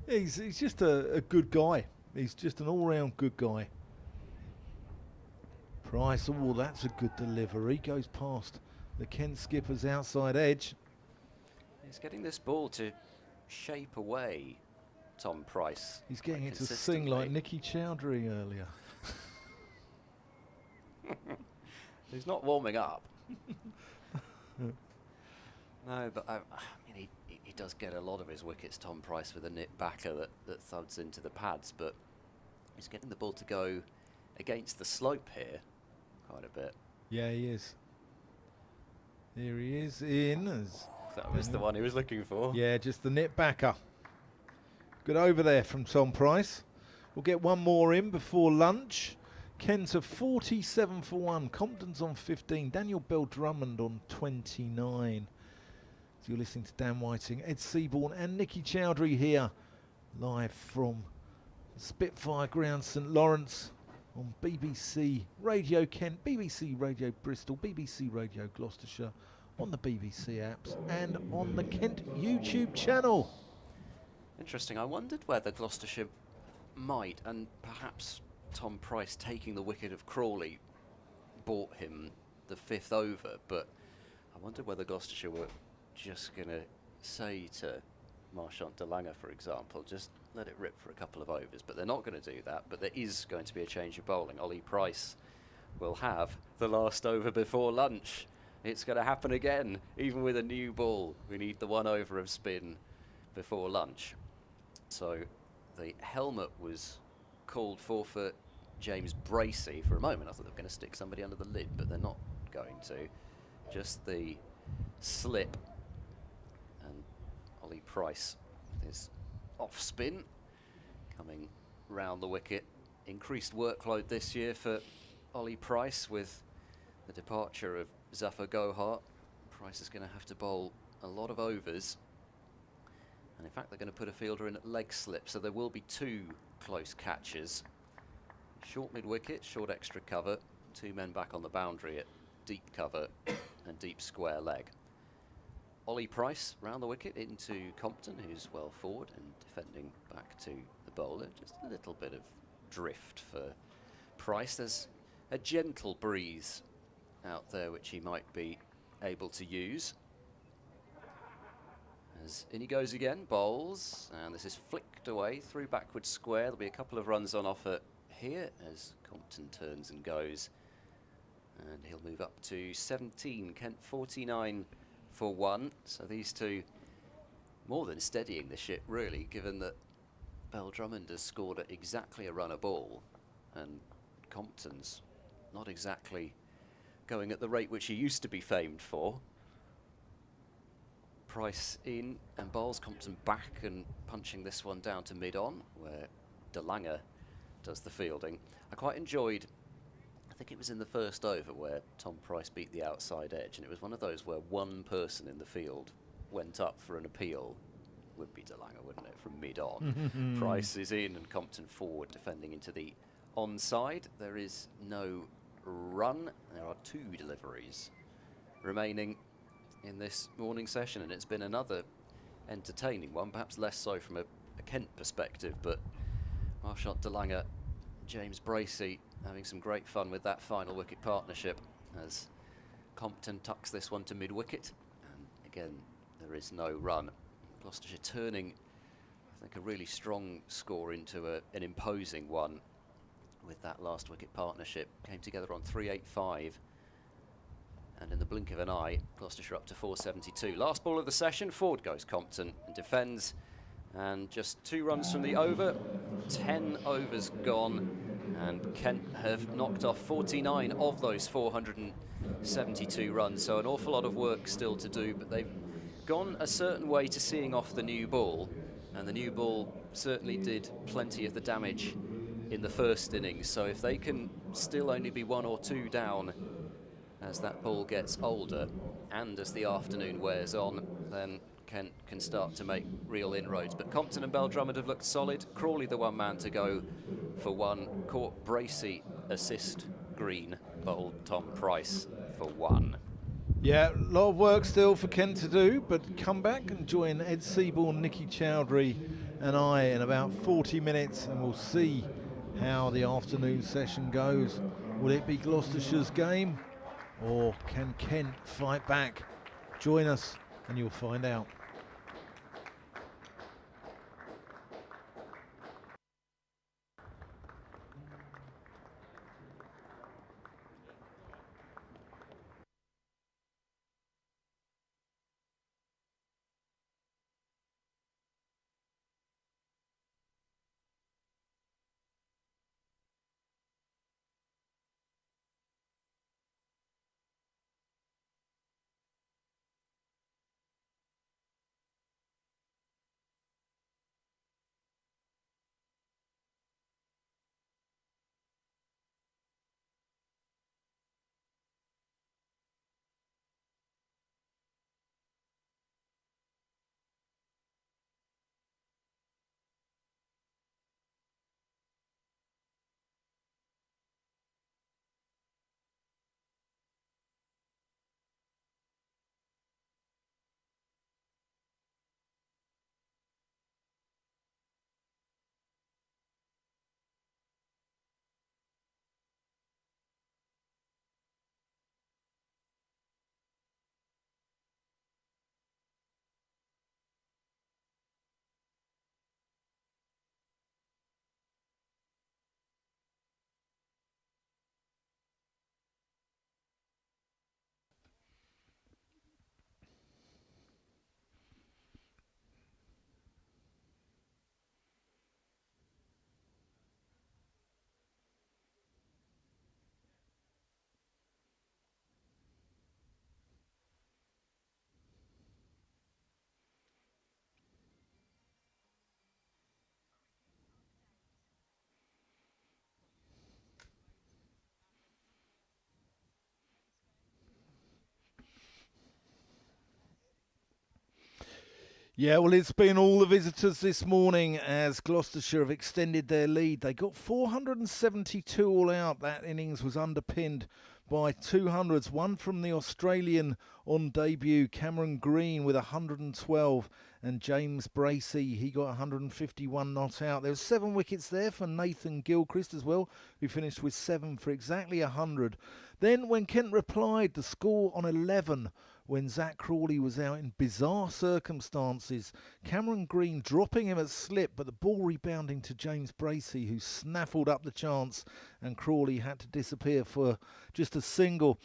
he's just a good guy. He's just an all-round good guy. Price, oh, that's a good delivery. Goes past the Kent skipper's outside edge. He's getting this ball to shape away, Tom Price. He's getting it to sing like Nicky Chowdhury earlier. He's not warming up. No, but I mean, he does get a lot of his wickets, Tom Price, with a nip backer that thuds into the pads, but he's getting the ball to go against the slope here quite a bit. Yeah, he is. Here he is in. That was the one he was looking for. Yeah, just the nip backer. Good over there from Tom Price. We'll get one more in before lunch. Kent are 47 for 1. Compton's on 15. Daniel Bell Drummond on 29. So you're listening to Dan Whiting, Ed Seaborn and Nicky Chowdhury here, live from Spitfire Ground, St Lawrence, on BBC Radio Kent, BBC Radio Bristol, BBC Radio Gloucestershire, on the BBC apps and on the Kent YouTube channel. Interesting. I wondered whether Gloucestershire might, and perhaps Tom Price taking the wicket of Crawley bought him the 5th over, but I wonder whether Gloucestershire were just going to say to Marchant Danganger, for example, just let it rip for a couple of overs, but they're not going to do that. But there is going to be a change of bowling. Ollie Price will have the last over before lunch. It's going to happen again, even with a new ball. We need the 1 over of spin before lunch. So the helmet was called for James Bracey. For a moment I thought they were going to stick somebody under the lid, but they're not going to. Just the slip. And Ollie Price with his off spin coming round the wicket. Increased workload this year for Ollie Price with the departure of Zafar Gohart. Price is going to have to bowl a lot of overs, and in fact they're going to put a fielder in at leg slip, so there will be 2 close catches. Short mid-wicket, short extra cover, 2 men back on the boundary at deep cover and deep square leg. Ollie Price round the wicket into Compton, who's well forward and defending back to the bowler. Just a little bit of drift for Price. There's a gentle breeze out there which he might be able to use. As in he goes again, bowls, and this is flicked away through backward square. There'll be a couple of runs on offer here as Compton turns and goes, and he'll move up to 17. Kent 49 for 1. So these two more than steadying the ship, really, given that Bell Drummond has scored at exactly a run a ball, and Compton's not exactly going at the rate which he used to be famed for. Price in and bowls, Compton back and punching this one down to mid-on, where Danganger does the fielding. I quite enjoyed, I think it was in the first over where Tom Price beat the outside edge, and it was one of those where one person in the field went up for an appeal. Would be Danganger, wouldn't it, from mid-on. Price is in and Compton forward, defending into the onside. There is no run. There are 2 deliveries remaining in this morning session, and it's been another entertaining one, perhaps less so from a Kent perspective, but Marchant Danganger, James Bracey having some great fun with that final wicket partnership as Compton tucks this one to mid-wicket, and again there is no run. Gloucestershire turning, I think, a really strong score into an imposing one with that last wicket partnership. Came together on 385, and in the blink of an eye Gloucestershire up to 472. Last ball of the session, forward goes Compton and defends, and just 2 runs from the over, 10 overs gone, and Kent have knocked off 49 of those 472 runs, so an awful lot of work still to do, but they've gone a certain way to seeing off the new ball, and the new ball certainly did plenty of the damage in the first innings. So if they can still only be 1 or 2 down as that ball gets older and as the afternoon wears on, then Kent can start to make real inroads. But Compton and Bell Drummond have looked solid. Crawley the 1 man to go for 1. Caught Bracey assist Green, bowled Tom Price for 1. Yeah, a lot of work still for Kent to do, but come back and join Ed Seaborn, Nicky Chowdhury and I in about 40 minutes, and we'll see how the afternoon session goes. Will it be Gloucestershire's game, or can Kent fight back? Join us and you'll find out. Yeah, well, it's been all the visitors this morning as Gloucestershire have extended their lead. They got 472 all out. That innings was underpinned by 200s, one from the Australian on debut, Cameron Green with 112, and James Bracey, he got 151 not out. There were 7 wickets there for Nathan Gilchrist as well, who finished with 7 for exactly 100. Then when Kent replied, the score on 11, when Zach Crawley was out in bizarre circumstances. Cameron Green dropping him at slip, but the ball rebounding to James Bracey, who snaffled up the chance, and Crawley had to disappear for just a single.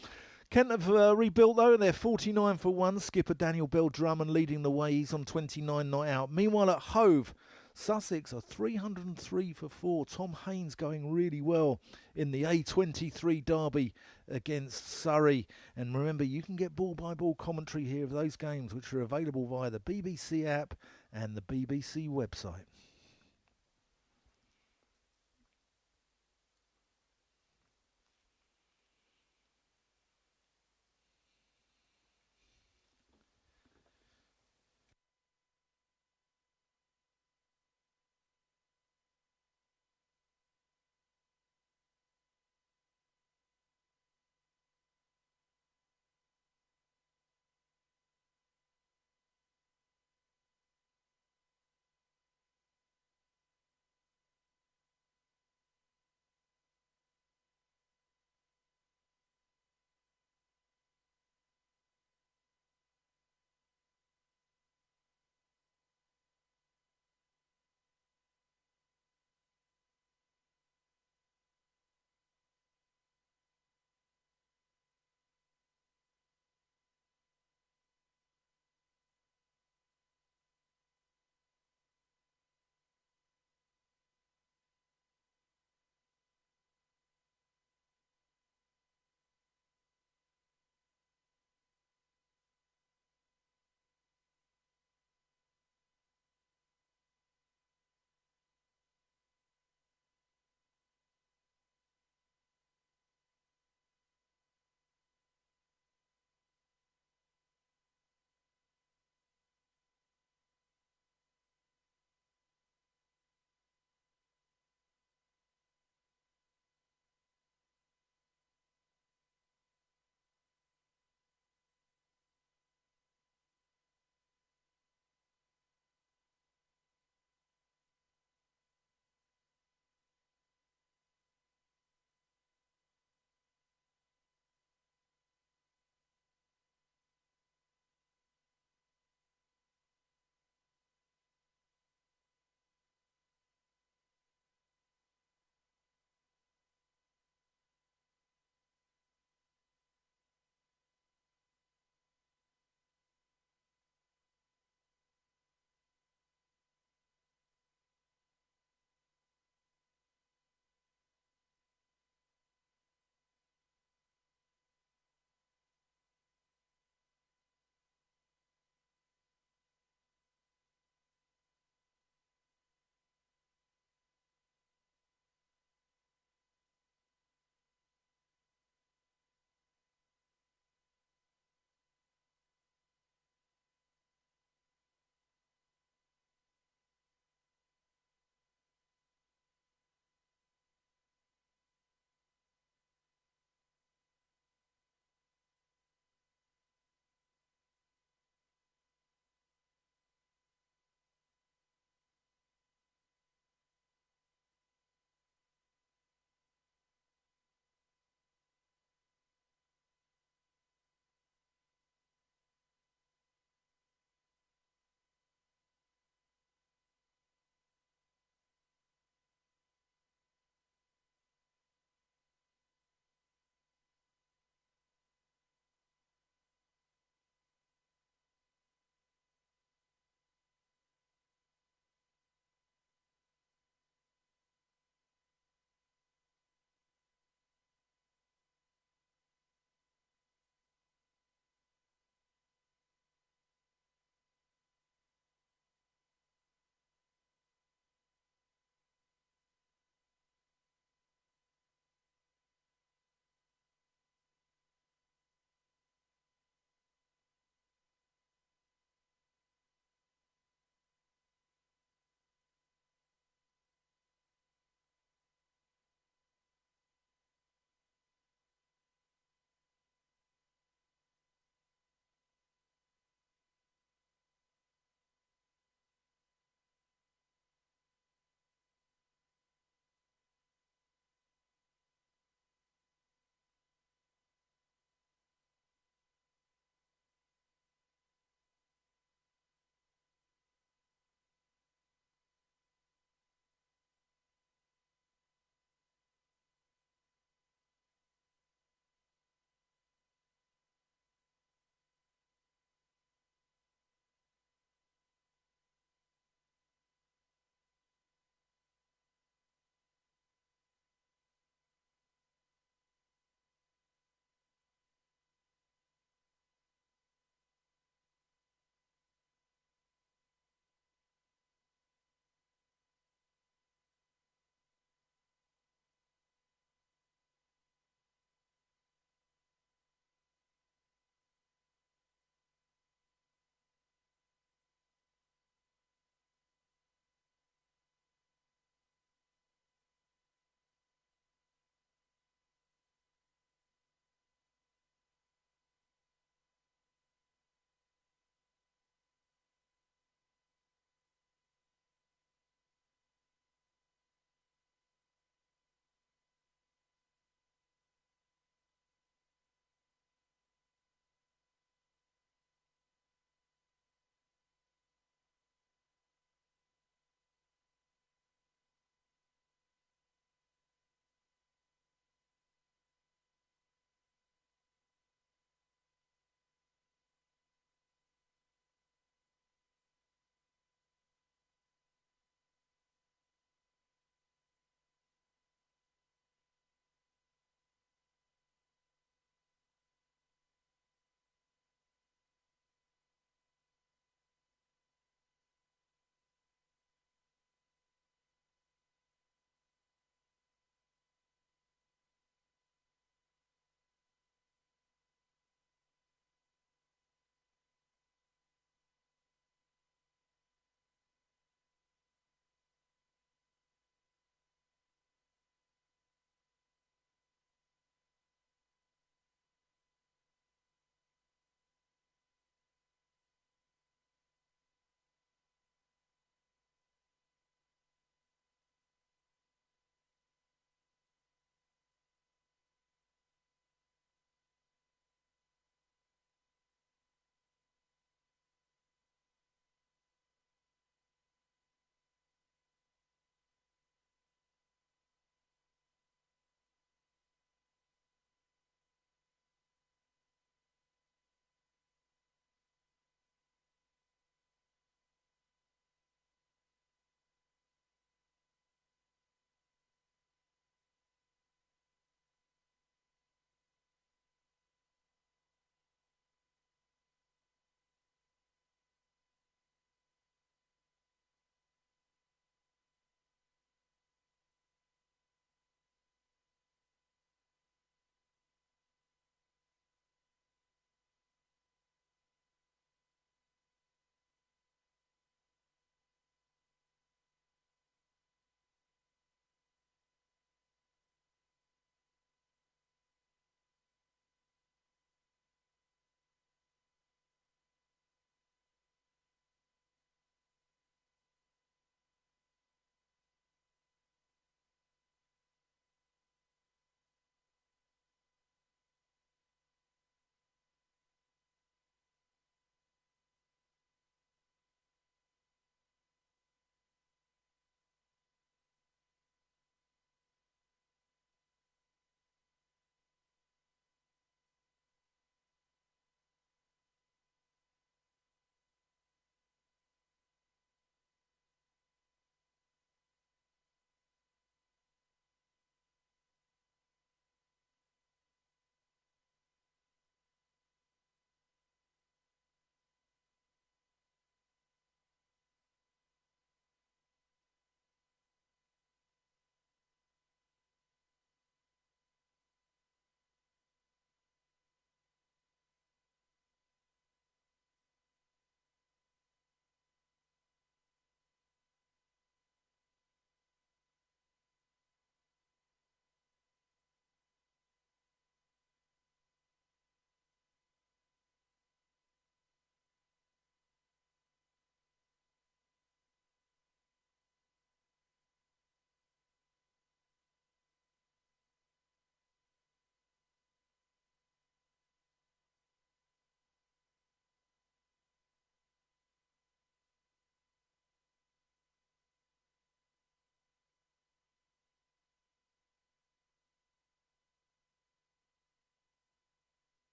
Kent have rebuilt though. They're 49 for 1. Skipper Daniel Bell Drummond leading the way. He's on 29 not out. Meanwhile at Hove, Sussex are 303 for 4. Tom Haynes going really well in the A23 derby against Surrey. And remember, you can get ball-by-ball commentary here of those games, which are available via the BBC app and the BBC website.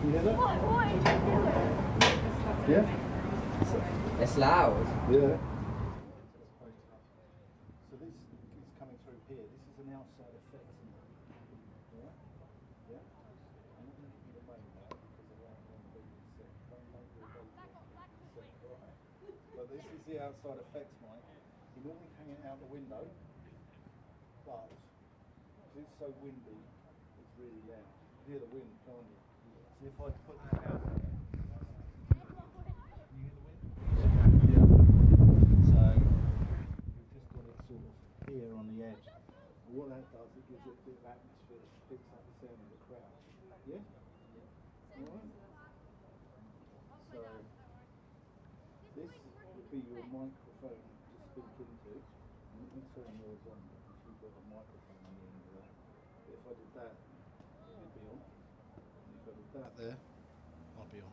You hear that? What is it doing? Yeah? It's loud. Yeah. So this is coming through here. This is an outside effect, isn't it? Yeah? Yeah? I'm not going to give you the main now because I won't want to be set. Don't make your body set, right? But this is the outside effects, Mike. You normally hang it out the window, but because it's so windy, it's really loud. You hear the wind, can't you? So if I put that out there, can you hear the wind? Yeah. So we've just got it sort of here on the edge. And what that does, it gives it a bit of atmosphere, picks up the sound of the crowd. Yeah? Alright. So this would be your microphone to speak into. And let me turn yours on because you've got a microphone on the end of that. But if I did that, you'd be on. And if I did that there, I'll be on.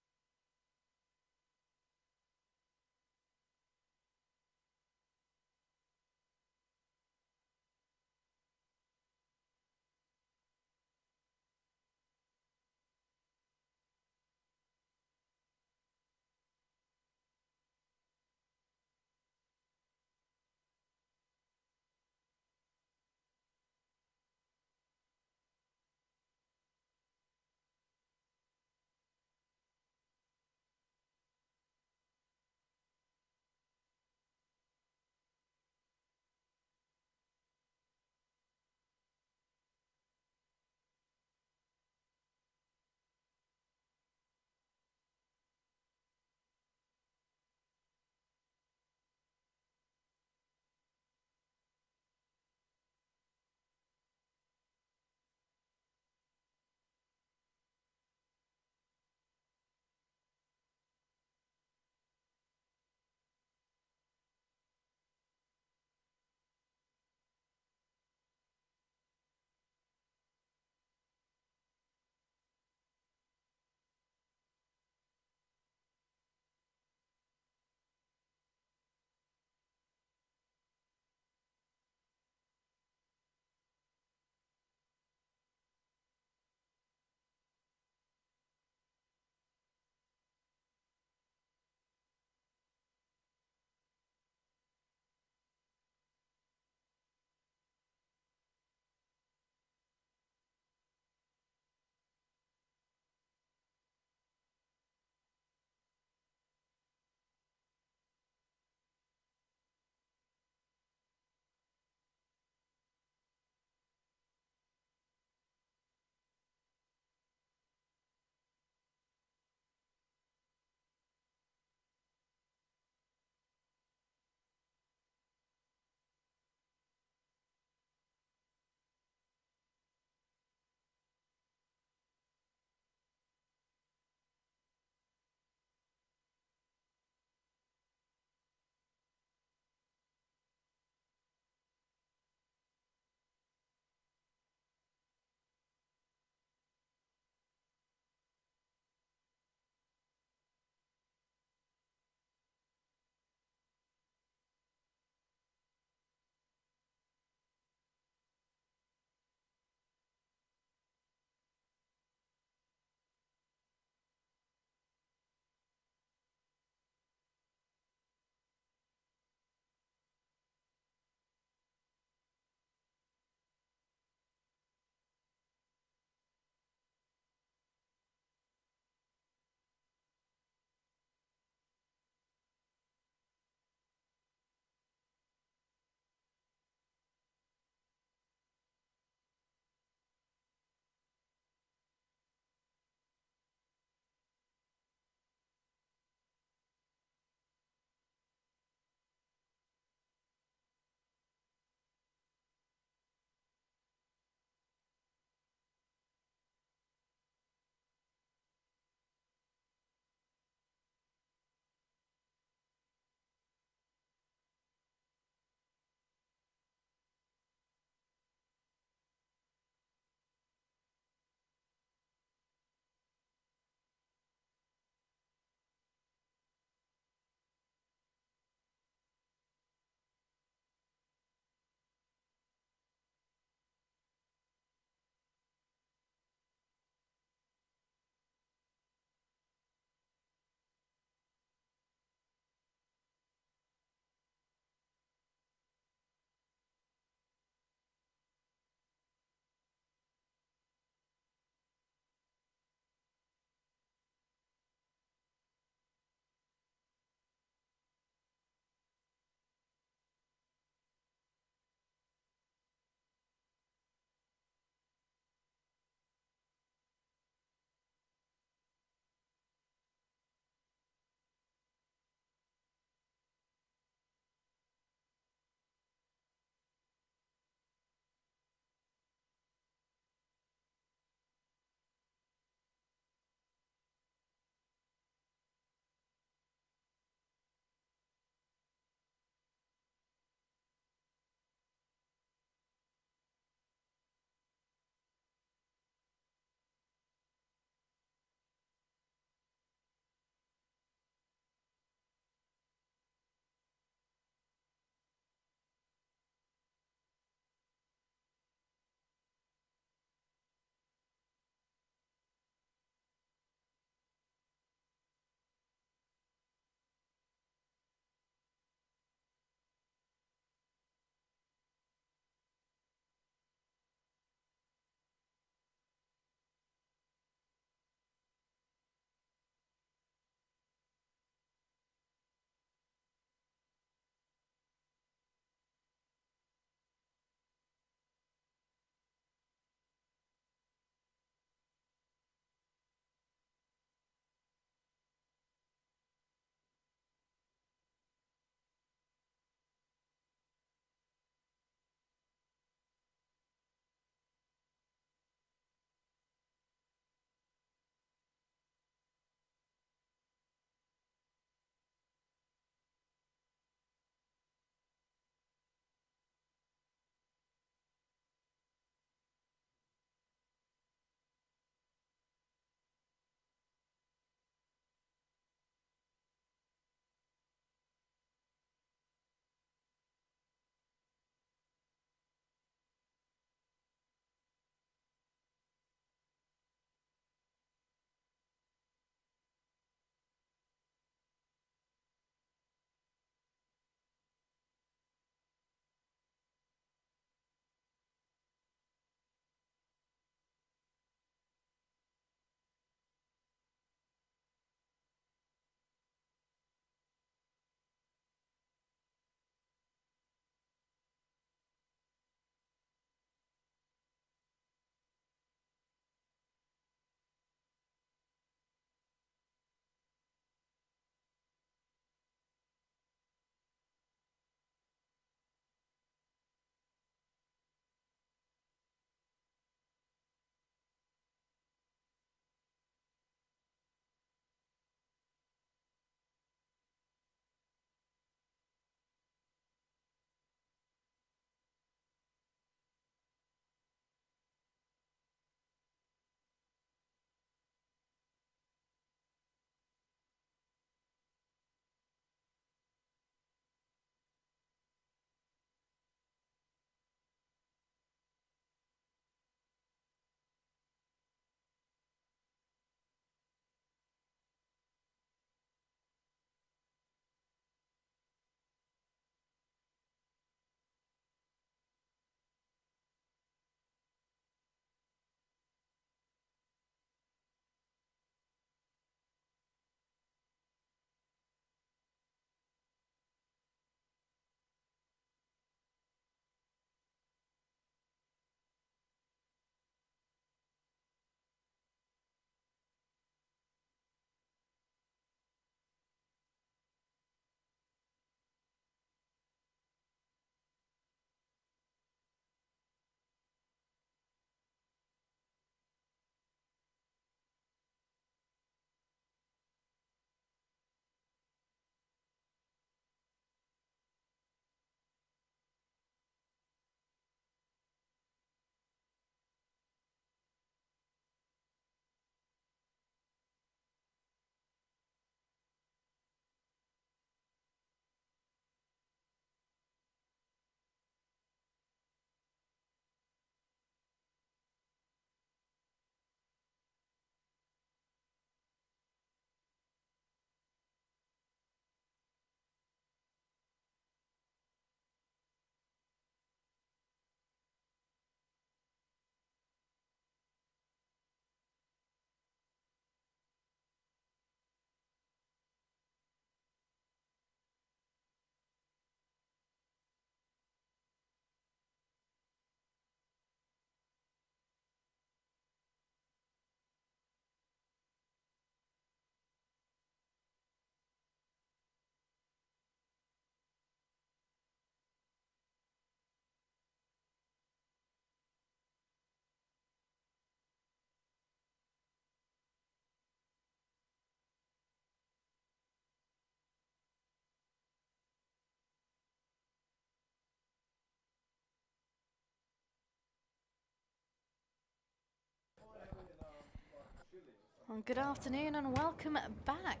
Well, good afternoon and welcome back.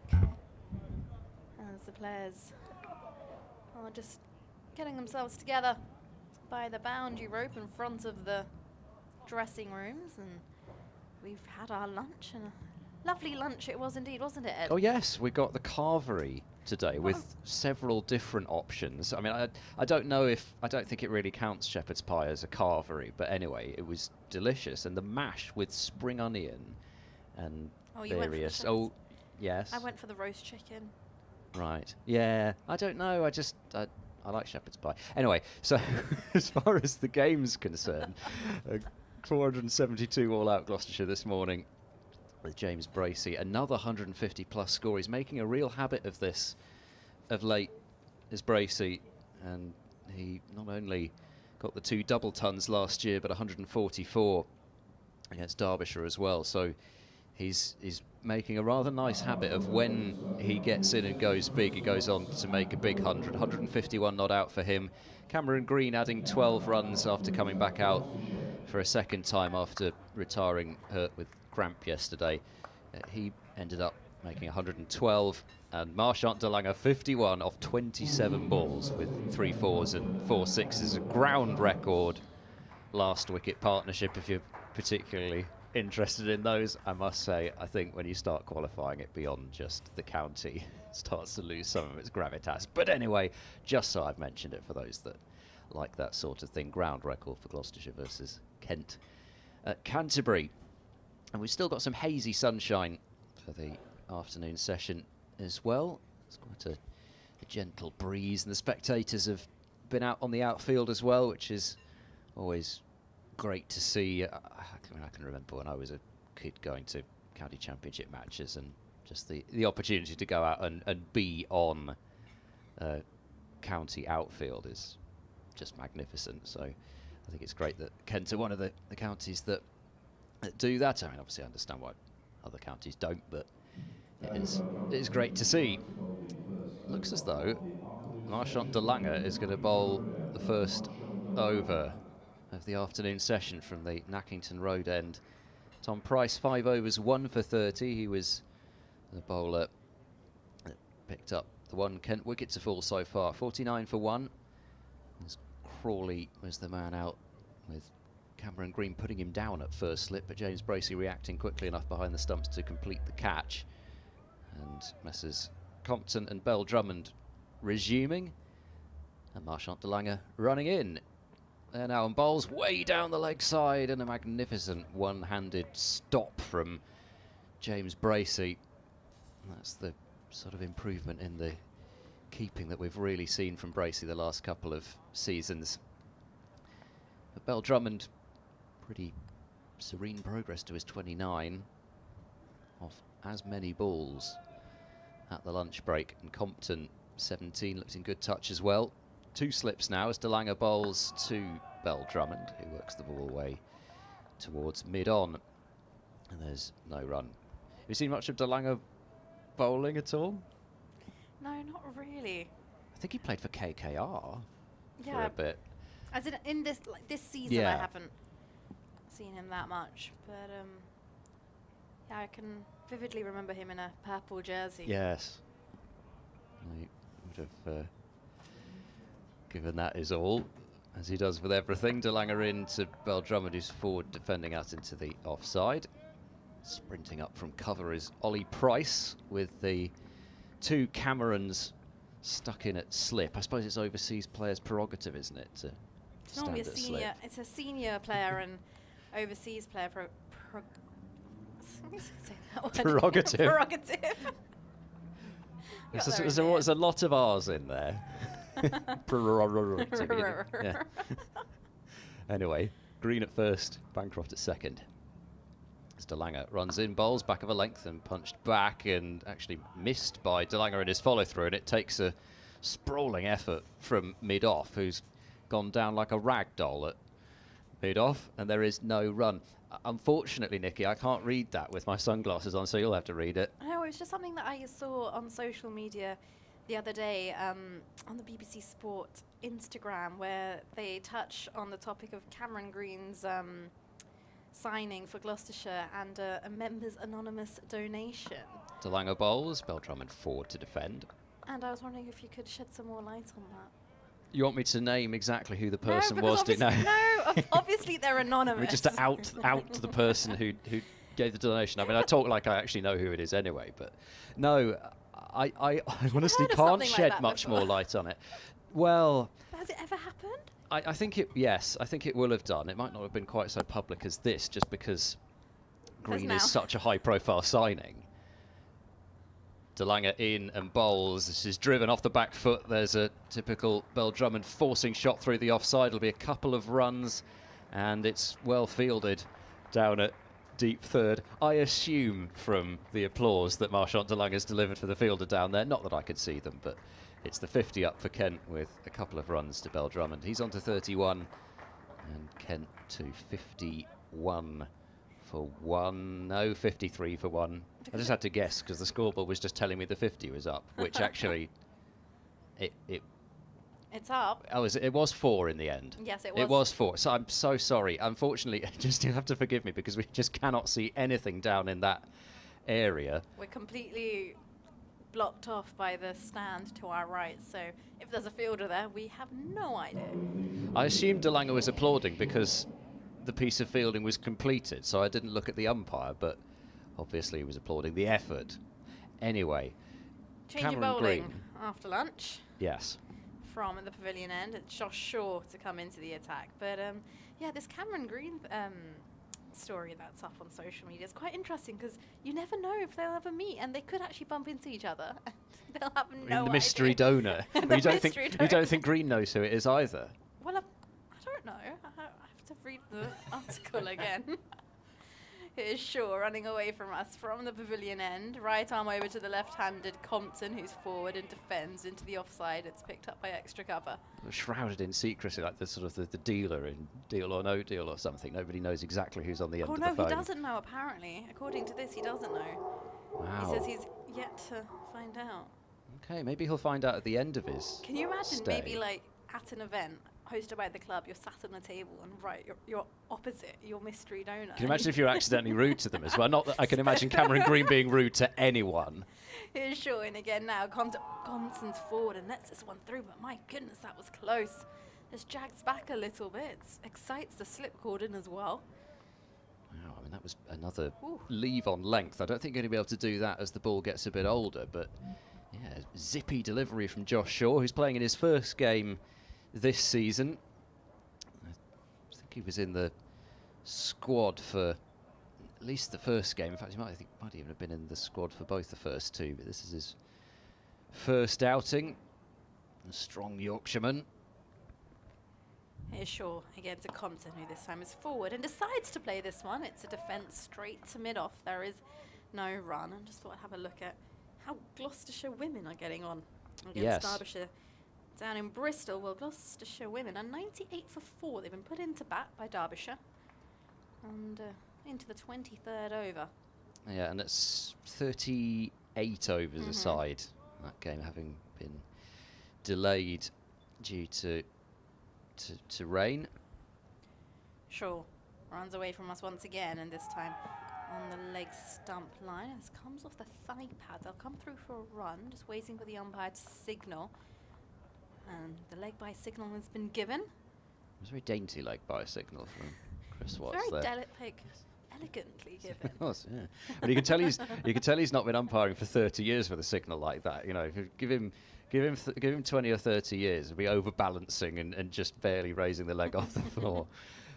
As the players are just getting themselves together by the boundary rope in front of the dressing rooms, and we've had our lunch, and a lovely lunch it was indeed, wasn't it, Ed? Oh yes, we got the carvery today with several different options. I mean, I don't know if, I don't think it really counts shepherd's pie as a carvery, but anyway, it was delicious. And the mash with spring onion and various... Oh, yes. I went for the roast chicken. Right. Yeah, I don't know. I like shepherd's pie. Anyway, so as far as the game's concerned, 472 all out Gloucestershire this morning with James Bracey. Another 150 plus score. He's making a real habit of this of late, is Bracey, and he not only got the 2 double tons last year, but 144 against Derbyshire as well. So he's making a rather nice habit of when he gets in and goes big, he goes on to make a big 100. 151 not out for him. Cameron Green adding 12 runs after coming back out for a second time after retiring hurt with cramp yesterday. He ended up making 112, and Marchant Danganger 51 off 27 balls with 3 4s and 4 6s, a ground record last wicket partnership. If you're particularly interested in those, I must say, I think when you start qualifying it beyond just the county, it starts to lose some of its gravitas. But anyway, just so I've mentioned it for those that like that sort of thing, ground record for Gloucestershire versus Kent at Canterbury. And we've still got some hazy sunshine for the afternoon session as well. It's quite a gentle breeze, and the spectators have been out on the outfield as well, which is always great to see. I can remember when I was a kid going to county championship matches, and just the opportunity to go out and be on county outfield is just magnificent. So I think it's great that Kent are one of the counties that do that. I mean, obviously I understand why other counties don't, but it is great to see. Looks as though Marchant Danganger is going to bowl the first over of the afternoon session from the Nackington Road end. Tom Price, 5 overs, 1 for 30. He was the bowler that picked up the 1 Kent wicket to fall so far. 49 for 1. As Crawley was the man out, with Cameron Green putting him down at first slip, but James Bracey reacting quickly enough behind the stumps to complete the catch. And Messrs Compton and Bell Drummond resuming, and Marchant Danganger running in. There now, and bowls way down the leg side, and a magnificent one-handed stop from James Bracey. That's the sort of improvement in the keeping that we've really seen from Bracey the last couple of seasons. But Bell Drummond, pretty serene progress to his 29 off as many balls at the lunch break, and Compton 17 looks in good touch as well. 2 slips now as Danganger bowls to Bell Drummond, who works the ball away towards mid-on, and there's no run. Have you seen much of Danganger bowling at all? No, not really. I think he played for KKR Yeah, for a bit. as in this season, Yeah. I haven't seen him that much, but yeah, I can vividly remember him in a purple jersey. Yes. I would have given that is all, as he does with everything. Danganger in to Bell Drummond, who's forward defending out into the offside. Sprinting up from cover is Ollie Price, with the 2 Camerons stuck in at slip. I suppose it's overseas players' prerogative, isn't it, to It's normally a stand at senior. slip? It's a senior player and overseas player. Say that word. Prerogative. Prerogative. There's a lot of R's in there. Prerogative. Yeah. Anyway, Green at first, Bancroft at second. As Danganger runs in, bowls back of a length and punched back, and actually missed by Danganger in his follow through, and it takes a sprawling effort from mid-off, who's gone down like a rag doll at mid-off, and there is no run. Unfortunately, Nikki, I can't read that with my sunglasses on, so you'll have to read it. No, it was just something that I saw on social media the other day on the BBC Sport Instagram, where they touch on the topic of Cameron Green's signing for Gloucestershire and a members anonymous donation. Danganger bowls, Bell Drummond forward to defend. And I was wondering if you could shed some more light on that. You want me to name exactly who the person was? Obviously they're anonymous. Just to out the person who gave the donation. I mean, I talk like I actually know who it is anyway, but no, I honestly can't shed much more light on it. Well, has it ever happened? I think I think it will have done. It might not have been quite so public as this, just because Green is such a high-profile signing. Danganger in and bowls. This is driven off the back foot. There's a typical Bell Drummond forcing shot through the offside. It'll be a couple of runs, and it's well fielded down at deep third. I assume from the applause that Marchant Danganger's delivered for the fielder down there. Not that I could see them, but it's the 50 up for Kent with a couple of runs to Bell Drummond. He's on to 31, and Kent to 51 for 1. No, 53 for 1. I just had to guess because the scoreboard was just telling me the 50 was up, which actually it's up. Oh, it was 4 in the end. Yes, it was. It was 4. So I'm so sorry. Unfortunately, just you have to forgive me because we just cannot see anything down in that area. We're completely blocked off by the stand to our right, so if there's a fielder there, we have no idea. I assumed Danganger was applauding because the piece of fielding was completed, so I didn't look at the umpire, but obviously he was applauding the effort. Anyway, Change of bowling after lunch. Yes. From the pavilion end, it's Josh Shaw to come into the attack. But yeah, this Cameron Green story that's up on social media is quite interesting because you never know if they'll ever meet, and they could actually bump into each other. They'll have no idea. The mystery donor. You don't think Green knows who it is either. Well, I don't know. I have to read the article again. Here's Shaw running away from us from the pavilion end. Right arm over to the left-handed Compton, who's forward and defends into the offside. It's picked up by extra cover. Shrouded in secrecy, like the sort of the dealer in Deal or No Deal or something. Nobody knows exactly who's on the end of the phone. Oh no, he doesn't know apparently. According to this, he doesn't know. Wow. He says he's yet to find out. Okay, maybe he'll find out at the end of his Can you imagine stay. maybe like at an event hosted by the club, you're sat on a table and you're opposite your mystery donor. Can you imagine if you're accidentally rude to them as well? Not that I can imagine Cameron Green being rude to anyone. Here's Shaw in again now. Compton's forward and lets this one through, but my goodness, that was close. This jags back a little bit. Excites the slip cord in as well. Wow, I mean, that was another leave on length. I don't think you're going to be able to do that as the ball gets a bit older, but yeah, zippy delivery from Josh Shaw, who's playing in his first game this season. I think he was in the squad for at least the first game. In fact, he might even have been in the squad for both the first two, but this is his first outing. A strong Yorkshireman. Here's Shaw again to Compton, who this time is forward and decides to play this one. It's a defence straight to mid-off. There is no run. I just thought I'd have a look at how Gloucestershire women are getting on against Derbyshire. Down in Bristol, well, Gloucestershire women are 98 for 4. They've been put into bat by Derbyshire and into the 23rd over. Yeah, and it's 38 overs aside. That game having been delayed due to rain. Shaw runs away from us once again, and this time on the leg stump line. This comes off the thigh pad. They'll come through for a run, just waiting for the umpire to signal. And the leg by signal has been given. It was a very dainty leg by signal from Chris Watts very there. Elegantly given. It was, yeah. But you can tell he's not been umpiring for 30 years with a signal like that. You know, if you give him 20 or 30 years, he'll be overbalancing and just barely raising the leg off the floor.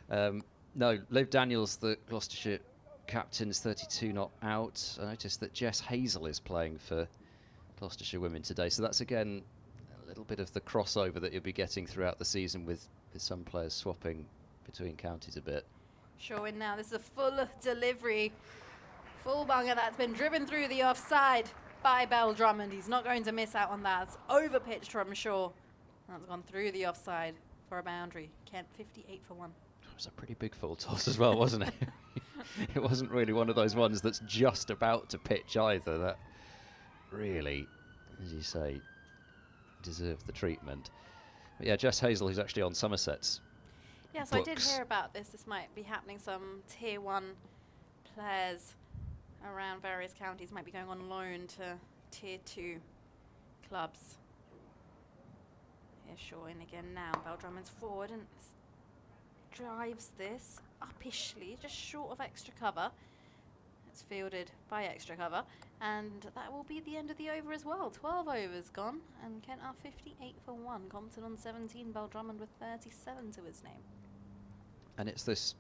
No, Liv Daniels, the Gloucestershire captain's 32 not out. I noticed that Jess Hazel is playing for Gloucestershire women today, so that's again a little bit of the crossover that you'll be getting throughout the season with some players swapping between counties a bit. Shaw in now. This is a full delivery. Full bunger that's been driven through the offside by Bell Drummond. He's not going to miss out on that. It's over-pitched from Shaw. That's gone through the offside for a boundary. Kent 58 for 1. It was a pretty big full toss as well, wasn't it? It wasn't really one of those ones that's just about to pitch either. That really, as you say, deserved the treatment. But yeah, Jess Hazel, who's actually on Somerset's Yeah, so books. I did hear about this. This might be happening. Some Tier 1 players around various counties might be going on loan to Tier 2 clubs. Here's Shaw in again now. Drummond's forward and drives this upishly, just short of extra cover. It's fielded by extra cover, and that will be the end of the over as well. 12 overs gone, and Kent are 58 for 1. Compton on 17, Drummond with 37 to his name. And it's this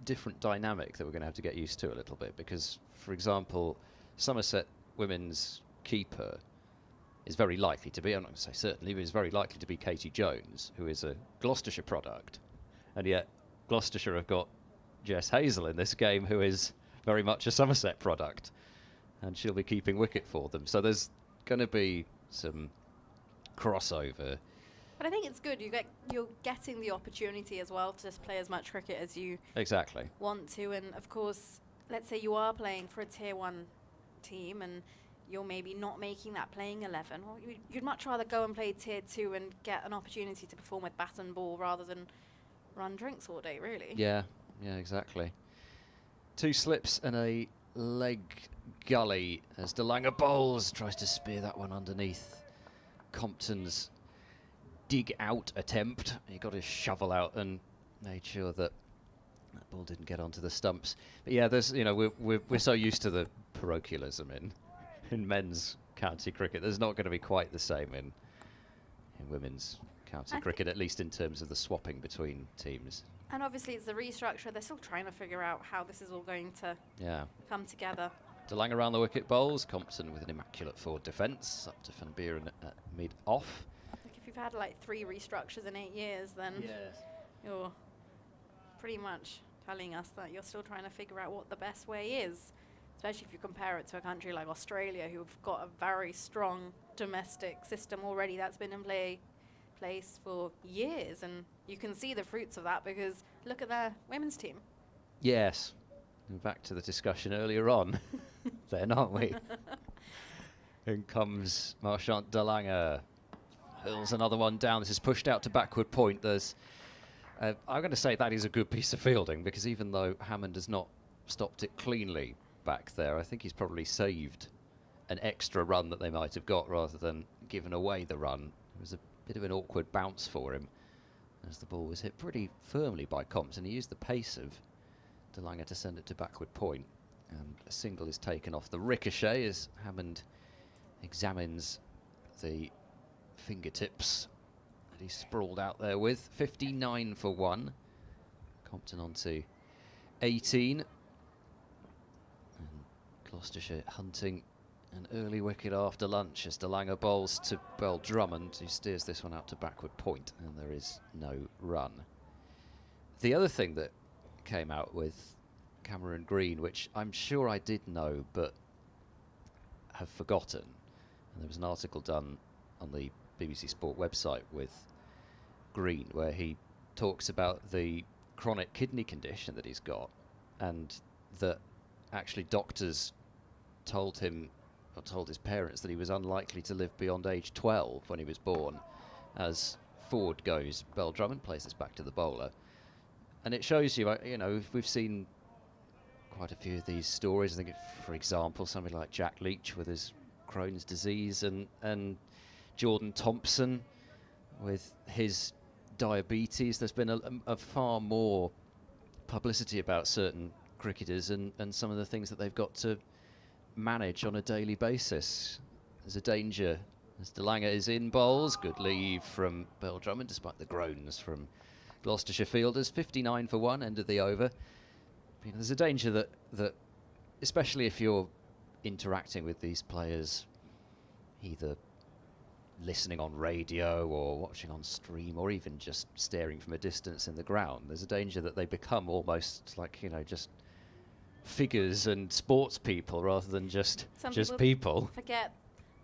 different dynamic that we're going to have to get used to a little bit, because, for example, Somerset women's keeper is very likely to be, I'm not going to say certainly, but is very likely to be Katie Jones, who is a Gloucestershire product. And yet Gloucestershire have got Jess Hazel in this game, who is very much a Somerset product, and she'll be keeping wicket for them. So there's going to be some crossover. But I think it's good. You're getting the opportunity as well to just play as much cricket as you Exactly. want to. And of course, let's say you are playing for a Tier 1 team and you're maybe not making that playing 11. Well, you'd much rather go and play Tier 2 and get an opportunity to perform with bat and ball rather than run drinks all day, really. Yeah, exactly. 2 slips and a leg gully as Danganger bowls, tries to spear that one underneath Compton's dig out attempt. He got his shovel out and made sure that that ball didn't get onto the stumps. But yeah, there's, you know, we're so used to the parochialism in men's county cricket. There's not going to be quite the same in women's county cricket, at least in terms of the swapping between teams. And obviously it's the restructure. They're still trying to figure out how this is all going to come together. Danganger around the wicket bowls. Compton with an immaculate forward defence. Up to Van Buren at mid-off. Like if you've had like 3 restructures in 8 years, then you're pretty much telling us that you're still trying to figure out what the best way is. Especially if you compare it to a country like Australia, who've got a very strong domestic system already that's been in place for years, and you can see the fruits of that because look at their women's team. Yes, and back to the discussion earlier on, then, aren't we? In comes Marchant Danganger, hurls another one down. This is pushed out to backward point. There's, I'm going to say that is a good piece of fielding, because even though Hammond has not stopped it cleanly back there, I think he's probably saved an extra run that they might have got rather than given away the run. It was a bit of an awkward bounce for him as the ball was hit pretty firmly by Compton. He used the pace of Danganger to send it to backward point, and a single is taken off the ricochet as Hammond examines the fingertips that he's sprawled out there with. 59 for 1. Compton on to 18. And Gloucestershire hunting an early wicket after lunch as Danganger bowls to Drummond, who steers this one out to backward point, and there is no run. The other thing that came out with Cameron Green, which I'm sure I did know but have forgotten, and there was an article done on the BBC Sport website with Green where he talks about the chronic kidney condition that he's got, and that actually doctors told his parents that he was unlikely to live beyond age 12 when he was born. As forward goes Drummond, plays this back to the bowler, and it shows you, you know, we've seen quite a few of these stories. I think, for example, somebody like Jack Leach with his Crohn's disease, and Jordan Thompson with his diabetes. There's been a far more publicity about certain cricketers and some of the things that they've got to manage on a daily basis. There's a danger as Danganger is in bowls. Good leave from Drummond despite the groans from Gloucestershire fielders. 59 for 1, end of the over. You know, there's a danger that especially if you're interacting with these players, either listening on radio or watching on stream or even just staring from a distance in the ground, there's a danger that they become almost like, you know, just figures and sports people rather than just people. Forget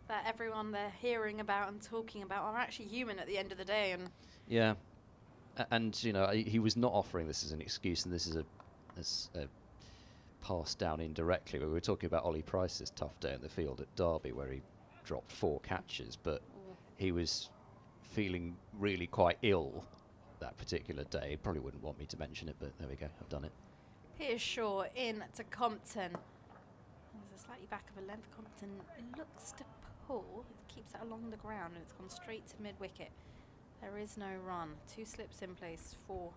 that everyone they're hearing about and talking about are actually human at the end of the day. And yeah, and you know, he was not offering this as an excuse, and this is a pass down indirectly. We were talking about Ollie Price's tough day in the field at Derby where he dropped 4 catches, but he was feeling really quite ill that particular day. He probably wouldn't want me to mention it, but there we go, I've done it. Here's Shaw in to Compton. There's a slightly back of a length. Compton looks to pull. It keeps it along the ground and it's gone straight to mid-wicket. There is no run. 2 slips in place for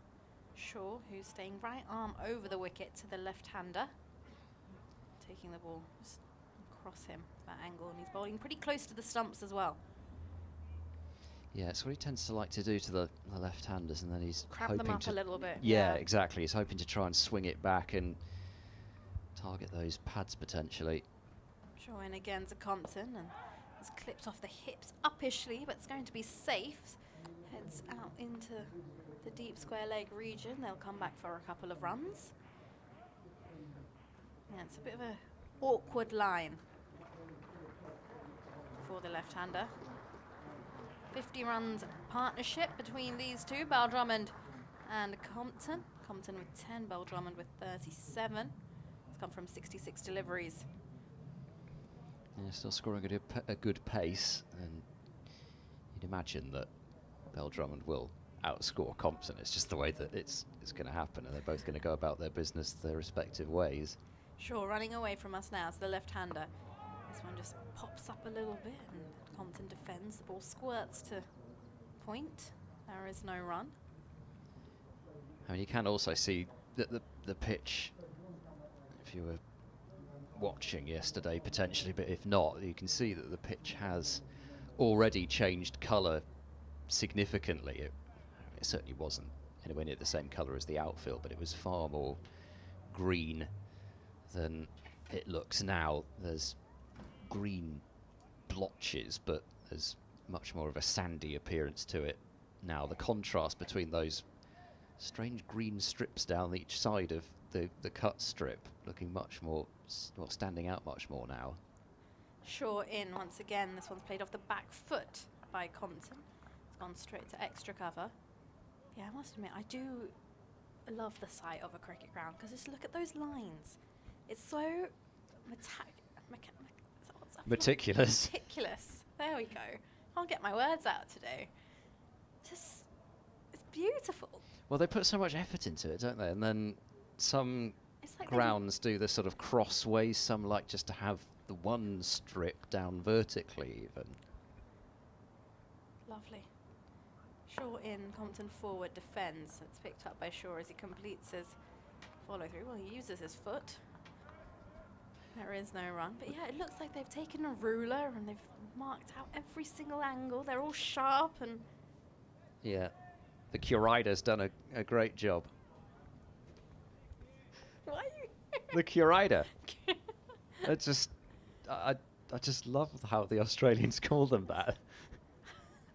Shaw, who's staying right arm over the wicket to the left-hander. Taking the ball just across him, that angle, and he's bowling pretty close to the stumps as well. Yeah, it's what he tends to like to do to the left-handers, and then he's Cramp hoping them up to a little bit. Yeah, exactly. He's hoping to try and swing it back and target those pads potentially. Shaw in again to Compton, and it's clipped off the hips uppishly, but it's going to be safe. Heads out into the deep square leg region. They'll come back for a couple of runs. Yeah, it's a bit of a awkward line for the left-hander. 50 runs partnership between these two, Drummond and Compton. Compton with 10, Drummond with 37. It's come from 66 deliveries. Yeah, still scoring a good pace, and you'd imagine that Drummond will outscore Compton. It's just the way that it's going to happen, and they're both going to go about their business their respective ways. Sure, running away from us now to the left-hander. This one just pops up a little bit, and Compton defends. The ball squirts to point. There is no run. I mean, you can also see that the pitch, if you were watching yesterday potentially, but if not, you can see that the pitch has already changed colour significantly. It certainly wasn't anywhere near the same colour as the outfield, but it was far more green than it looks now. There's green blotches, but there's much more of a sandy appearance to it now. The contrast between those strange green strips down each side of the cut strip looking much more, well, standing out much more now. Shaw in once again. This one's played off the back foot by Compton. It's gone straight to extra cover. Yeah, I must admit, I do love the sight of a cricket ground, because just look at those lines. It's so meticulous. Meticulous. There we go. Can't get my words out today. Just, it's beautiful. Well, they put so much effort into it, don't they? And then some Like grounds do the sort of crossways. Some like just to have the one strip down vertically even. Lovely. Shaw in, Compton forward, defends. It's picked up by Shaw as he completes his follow through. Well, he uses his foot. There is no run. But yeah, it looks like they've taken a ruler and they've marked out every single angle. They're all sharp and... Yeah. The curator's done a great job. Why are you... The curator. I just love how the Australians call them that.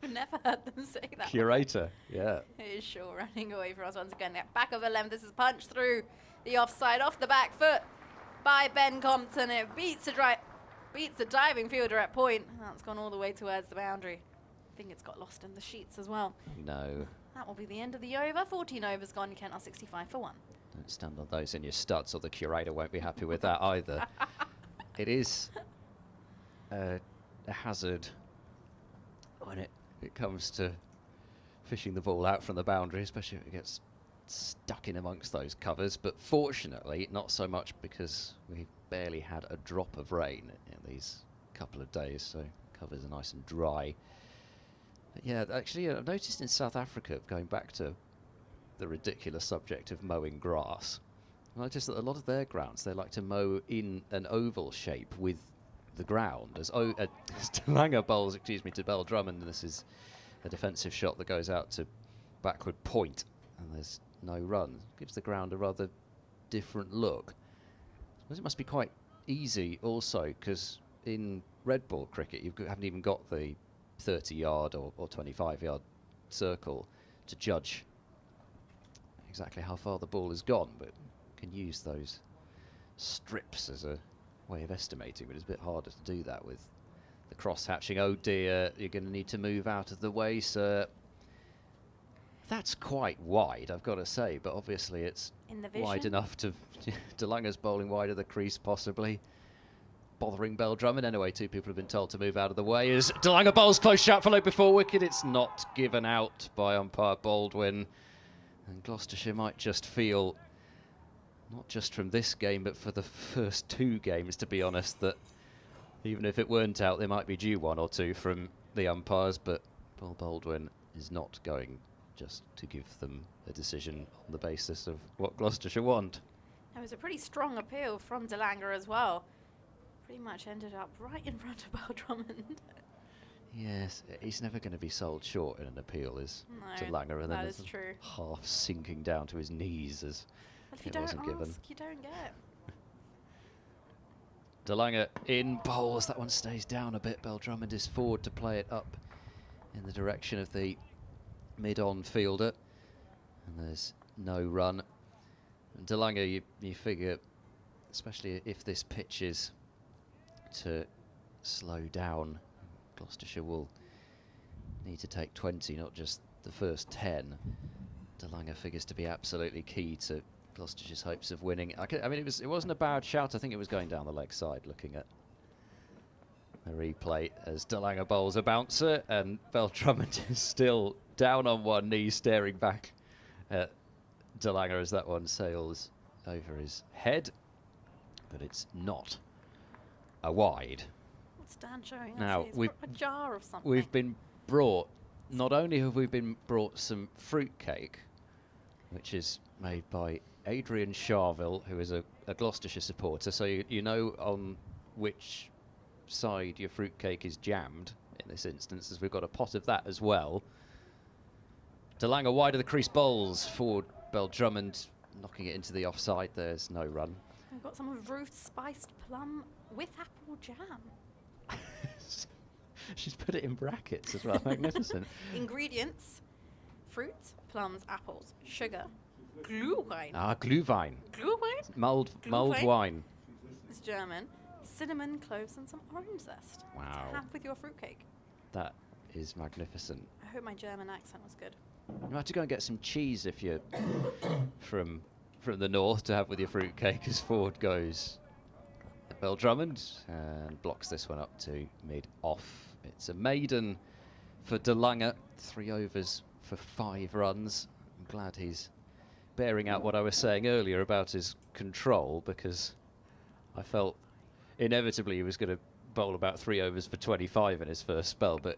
I've never heard them say that. Curator, yeah. Here's Shaw running away for us once again. Back of a length. This is punched through the offside off the back foot by Ben Compton. It beats a diving fielder at point. That's gone all the way towards the boundary. I think it's got lost in the sheets as well. No. That will be the end of the over. 14 overs gone. Kent are 65 for 1. Don't stand on those in your studs, or the curator won't be happy with that either. It is a hazard when it comes to fishing the ball out from the boundary, especially if it gets stuck in amongst those covers. But fortunately, not so much, because we barely had a drop of rain in these couple of days, so covers are nice and dry. But yeah, actually, I've noticed in South Africa, going back to the ridiculous subject of mowing grass, I noticed that a lot of their grounds, they like to mow in an oval shape with the ground. As Danganger bowls, to Drummond, and this is a defensive shot that goes out to backward point, and there's no run. Gives the ground a rather different look. I suppose it must be quite easy also, because in red ball cricket you haven't even got the 30-yard or 25-yard circle to judge exactly how far the ball has gone, but can use those strips as a way of estimating, but it's a bit harder to do that with the cross-hatching. Oh dear, you're going to need to move out of the way, sir. That's quite wide, I've got to say, but obviously it's in the vision. Wide enough to... Danganger's bowling wide of the crease, possibly. bothering Drummond. Anyway, 2 people have been told to move out of the way as Danganger bowls close shot follow before wicket. It's not given out by umpire Baldwin. And Gloucestershire might just feel, not just from this game, but for the first 2 games, to be honest, that even if it weren't out, they might be due 1 or 2 from the umpires. But Paul Baldwin is not going just to give them a decision on the basis of what Gloucestershire want. It was a pretty strong appeal from Danganger as well. Pretty much ended up right in front of Drummond. Yes, he's never going to be sold short in an appeal, is No, Danganger, and that then is true. half sinking down to his knees as But if you it don't wasn't ask, given. you don't get. Danganger in bowls. That one stays down a bit. Drummond is forward to play it up in the direction of the mid-on fielder, and there's no run. And Danganger, you figure, especially if this pitch is to slow down, Gloucestershire will need to take 20, not just the first 10. Danganger figures to be absolutely key to Gloucestershire's hopes of winning. I mean, it wasn't a bad shout. I think it was going down the leg side, looking at the replay as Danganger bowls a bouncer, and Drummond is still down on one knee, staring back at Danganger as that one sails over his head, but it's not a wide. What's Dan showing us? Now, He's got a jar of something. We've been brought, not only have we been brought some fruitcake, which is made by Adrian Charville, who is a Gloucestershire supporter, so you know on which side your fruitcake is jammed in this instance, as we've got a pot of that as well. Danganger wide of the crease bowls, forward Drummond knocking it into the offside. There's no run. We've got some of Ruth's spiced plum with apple jam. She's put it in brackets as well. Magnificent. Ingredients: fruit, plums, apples, sugar, Glühwein. Ah, Glühwein. Glühwein? Mulled Glühwein? wine. It's German. Cinnamon, cloves, and some orange zest. Wow. To have with your fruitcake. That is magnificent. I hope my German accent was good. You have to go and get some cheese if you're from the north to have with your fruitcake, as forward goes Drummond and blocks this one up to mid-off. It's a maiden for Danganger, 3 overs for 5 runs. I'm glad he's bearing out what I was saying earlier about his control, because I felt inevitably he was going to bowl about 3 overs for 25 in his first spell, but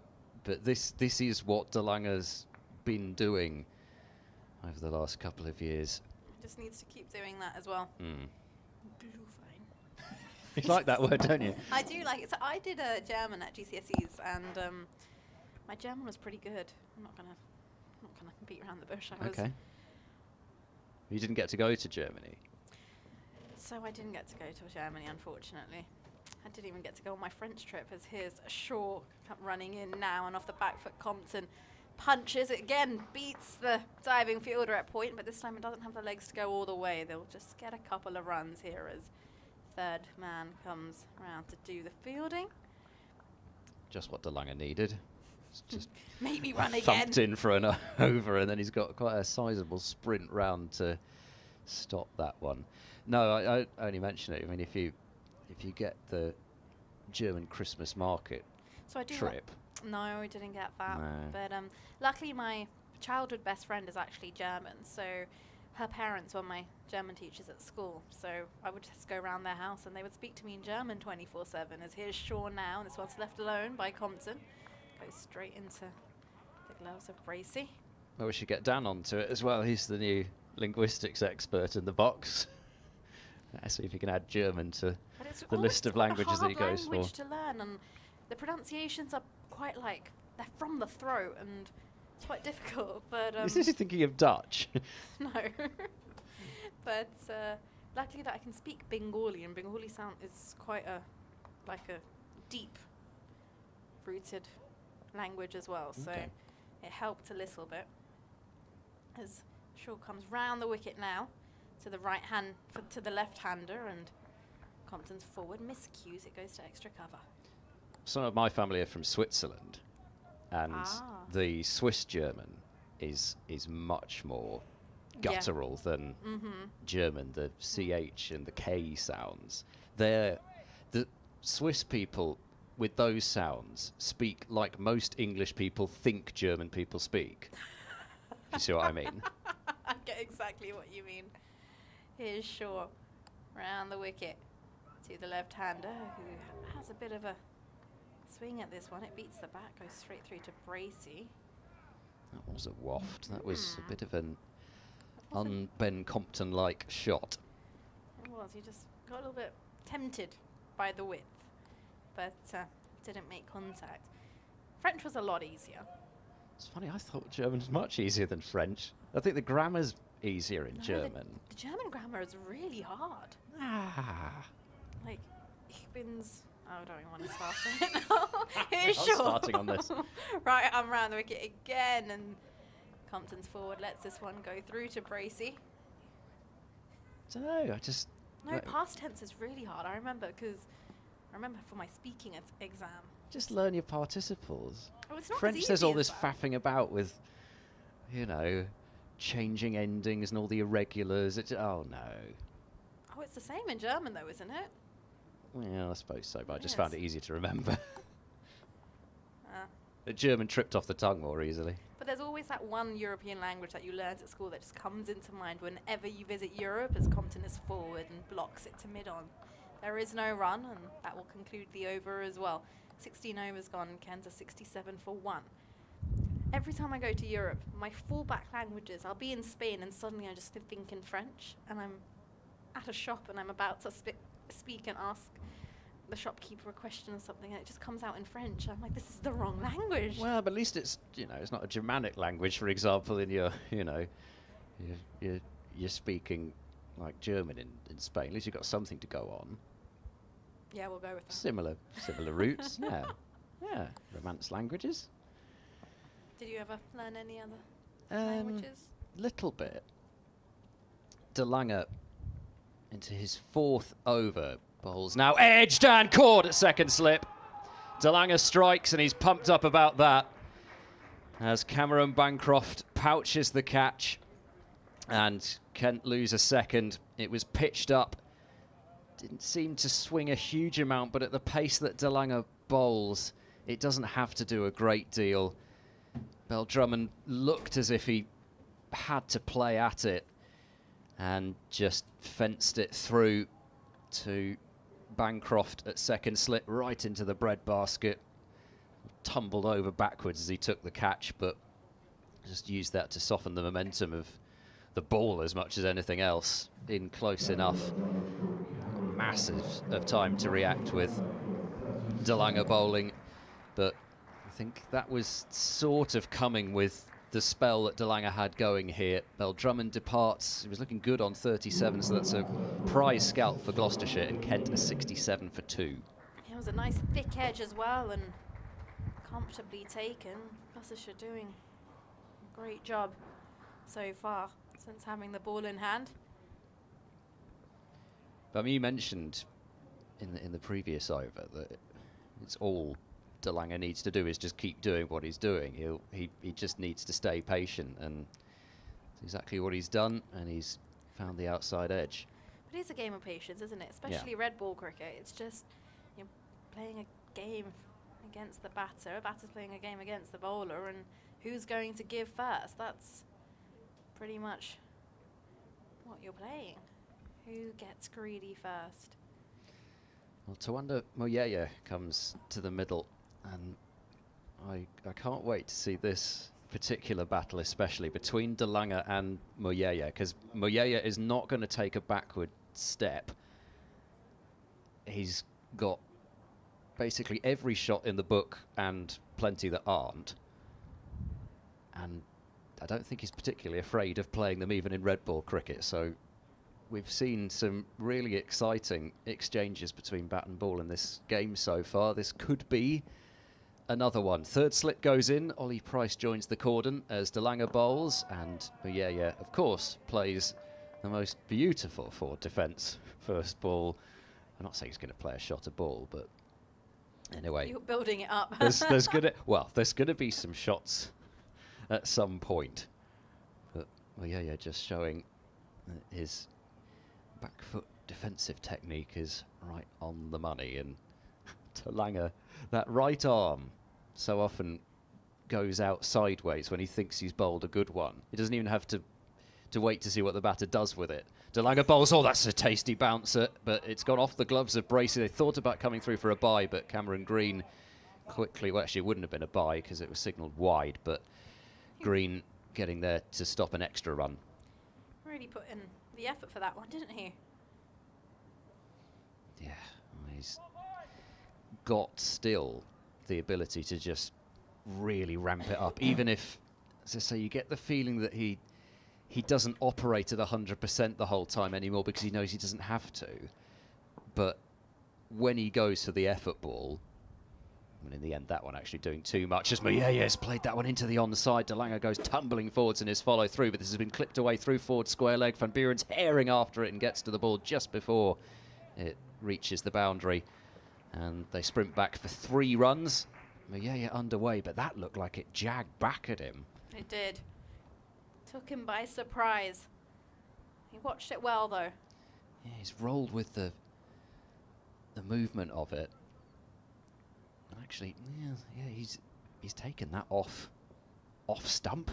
this is what Danganger's been doing over the last couple of years. Just needs to keep doing that as well. Glühwein. You like that word, don't you? I do like it. So I did German at GCSEs, and my German was pretty good. I'm not gonna beat around the bush. Okay. You didn't get to go to Germany. So I didn't get to go to Germany, unfortunately. I didn't even get to go on my French trip, as here's Shaw running in now, and off the back foot Compton punches it again, beats the diving fielder at point, but this time it doesn't have the legs to go all the way. They'll just get a couple of runs here as third man comes around to do the fielding. Just what Danganger needed. It's just maybe run again. Thumped in for an over, and then he's got quite a sizable sprint round to stop that one. No, I only mention it. I mean, if you get the German Christmas market so I do trip. No, we didn't get that. No. But luckily my childhood best friend is actually German, so her parents were my German teachers at school. So I would just go around their house and they would speak to me in German 24/7. As here's Shaw now, and this one's left alone by Compton. Goes straight into the gloves of Bracey. Well, we should get Dan onto it as well. He's the new linguistics expert in the box. See if he can add German to the list of languages that he goes for. Language to learn, and the pronunciations are quite they're from the throat, and it's quite difficult. But Is he thinking of Dutch? no. But luckily that I can speak Bengali, and Bengali sound is quite a deep rooted language as well. So Okay. it helped a little bit. As Shaw comes round the wicket now to the right hand, to the left-hander, and Compton's forward miscues. It goes to extra cover. Some of my family are from Switzerland, and the Swiss German is much more guttural than German. The CH and the K sounds. The Swiss people with those sounds speak like most English people think German people speak. You see what I mean? I get exactly what you mean. Here's Shaw round the wicket to the left-hander, who has a bit of a swing at this one. It beats the bat, goes straight through to Bracey. That was a waft. That was a bit of an Ben Compton-like shot. It was. He just got a little bit tempted by the width, but didn't make contact. French was a lot easier. It's funny, I thought German was much easier than French. I think the grammar's easier in German. The German grammar is really hard. Like, ich bin's... Oh, I don't even want to start it now. Here's I'm Shaw. starting on this. Right, I'm round the wicket again, and Compton's forward lets this one go through to Bracey. I don't know, I just... No, past tense is really hard. I remember for my speaking exam. Just learn your participles. Oh, it's not French, as there's easy all as this that. faffing about with, you know, changing endings and all the irregulars. Oh, no. Oh, it's the same in German, though, isn't it? Well, I suppose so, but I just Yes. found it easier to remember. Uh, The German tripped off the tongue more easily. but there's always that one European language that you learned at school that just comes into mind whenever you visit Europe, as Compton is forward and blocks it to mid-on. There is no run, and that will conclude the over as well. 16 overs gone, Kent are 67 for 1. Every time I go to Europe, my fallback languages, I'll be in Spain and suddenly I just think in French, and I'm at a shop and I'm about to speak and ask the shopkeeper a question or something, and it just comes out in French. I'm like, this is the wrong language. Well, but at least it's, you know, it's not a Germanic language, for example, in your, you know, you're speaking like German in Spain. At least you've got something to go on. Yeah, we'll go with that. Similar roots, yeah. Yeah, Romance languages. Did you ever learn any other Um, languages? Little bit. Danganger into his 4th over. Bowls now edged and caught at second slip. Danganger strikes and he's pumped up about that as Cameron Bancroft pouches the catch and Kent lose a second. It was pitched up. Didn't seem to swing a huge amount, but at the pace that Danganger bowls, it doesn't have to do a great deal. Drummond looked as if he had to play at it and just fenced it through to Bancroft at second slip, right into the breadbasket. Tumbled over backwards as he took the catch, but just used that to soften the momentum of the ball as much as anything else. In close enough. Massive of time to react with Danganger bowling, but I think that was sort of coming with the spell that Danganger had going here. Drummond departs. He was looking good on 37, so that's a prize scalp for Gloucestershire, and Kent a 67 for 2. It was a nice thick edge as well and comfortably taken. Gloucestershire doing a great job so far since having the ball in hand. But I mean, you mentioned in the previous over that it's all Danganger needs to do is just keep doing what he's doing. He just needs to stay patient, and it's exactly what he's done, and he's found the outside edge. But it's a game of patience, isn't it? Especially red ball cricket. It's just you're playing a game against the batter. A batter's playing a game against the bowler, and who's going to give first? That's pretty much what you're playing. Who gets greedy first? Well, Tawanda Moyeye comes to the middle, and I can't wait to see this particular battle, especially between Danganger and Moyeye, because Moyeye is not going to take a backward step. He's got basically every shot in the book and plenty that aren't, and I don't think he's particularly afraid of playing them even in red ball cricket. So we've seen some really exciting exchanges between bat and ball in this game so far. This could be another one. Third slip goes in. Ollie Price joins the cordon as Danganger bowls, and Moyeye, of course, plays the most beautiful forward defence first ball. I'm not saying he's going to play a shot of ball, but anyway, You're building it up. there's gonna be some shots at some point, but Moyeye just showing that his back foot defensive technique is right on the money, and Danganger, that right arm so often goes out sideways when he thinks he's bowled a good one. He doesn't even have to wait to see what the batter does with it. Danganger bowls, oh, that's a tasty bouncer, but it's gone off the gloves of Bracey. They thought about coming through for a bye, but Cameron Green quickly, well, actually it wouldn't have been a bye because it was signalled wide, but Green getting there to stop an extra run. Really put in the effort for that one, didn't he? Yeah, he's got still the ability to just really ramp it up, even if, as I say, you get the feeling that he doesn't operate at 100% the whole time anymore because he knows he doesn't have to. But when he goes for the effort ball, I mean, in the end, that one actually doing too much. As Moyeye's played that one into the onside. Danganger goes tumbling forwards in his follow through, but this has been clipped away through forward square leg. Van Buren's herring after it and gets to the ball just before it reaches the boundary. And they sprint back for 3 runs. Moyeye underway, but that looked like it jagged back at him. It did. Took him by surprise. He watched it well, though. Yeah, he's rolled with the movement of it. And actually, yeah, he's taken that off stump.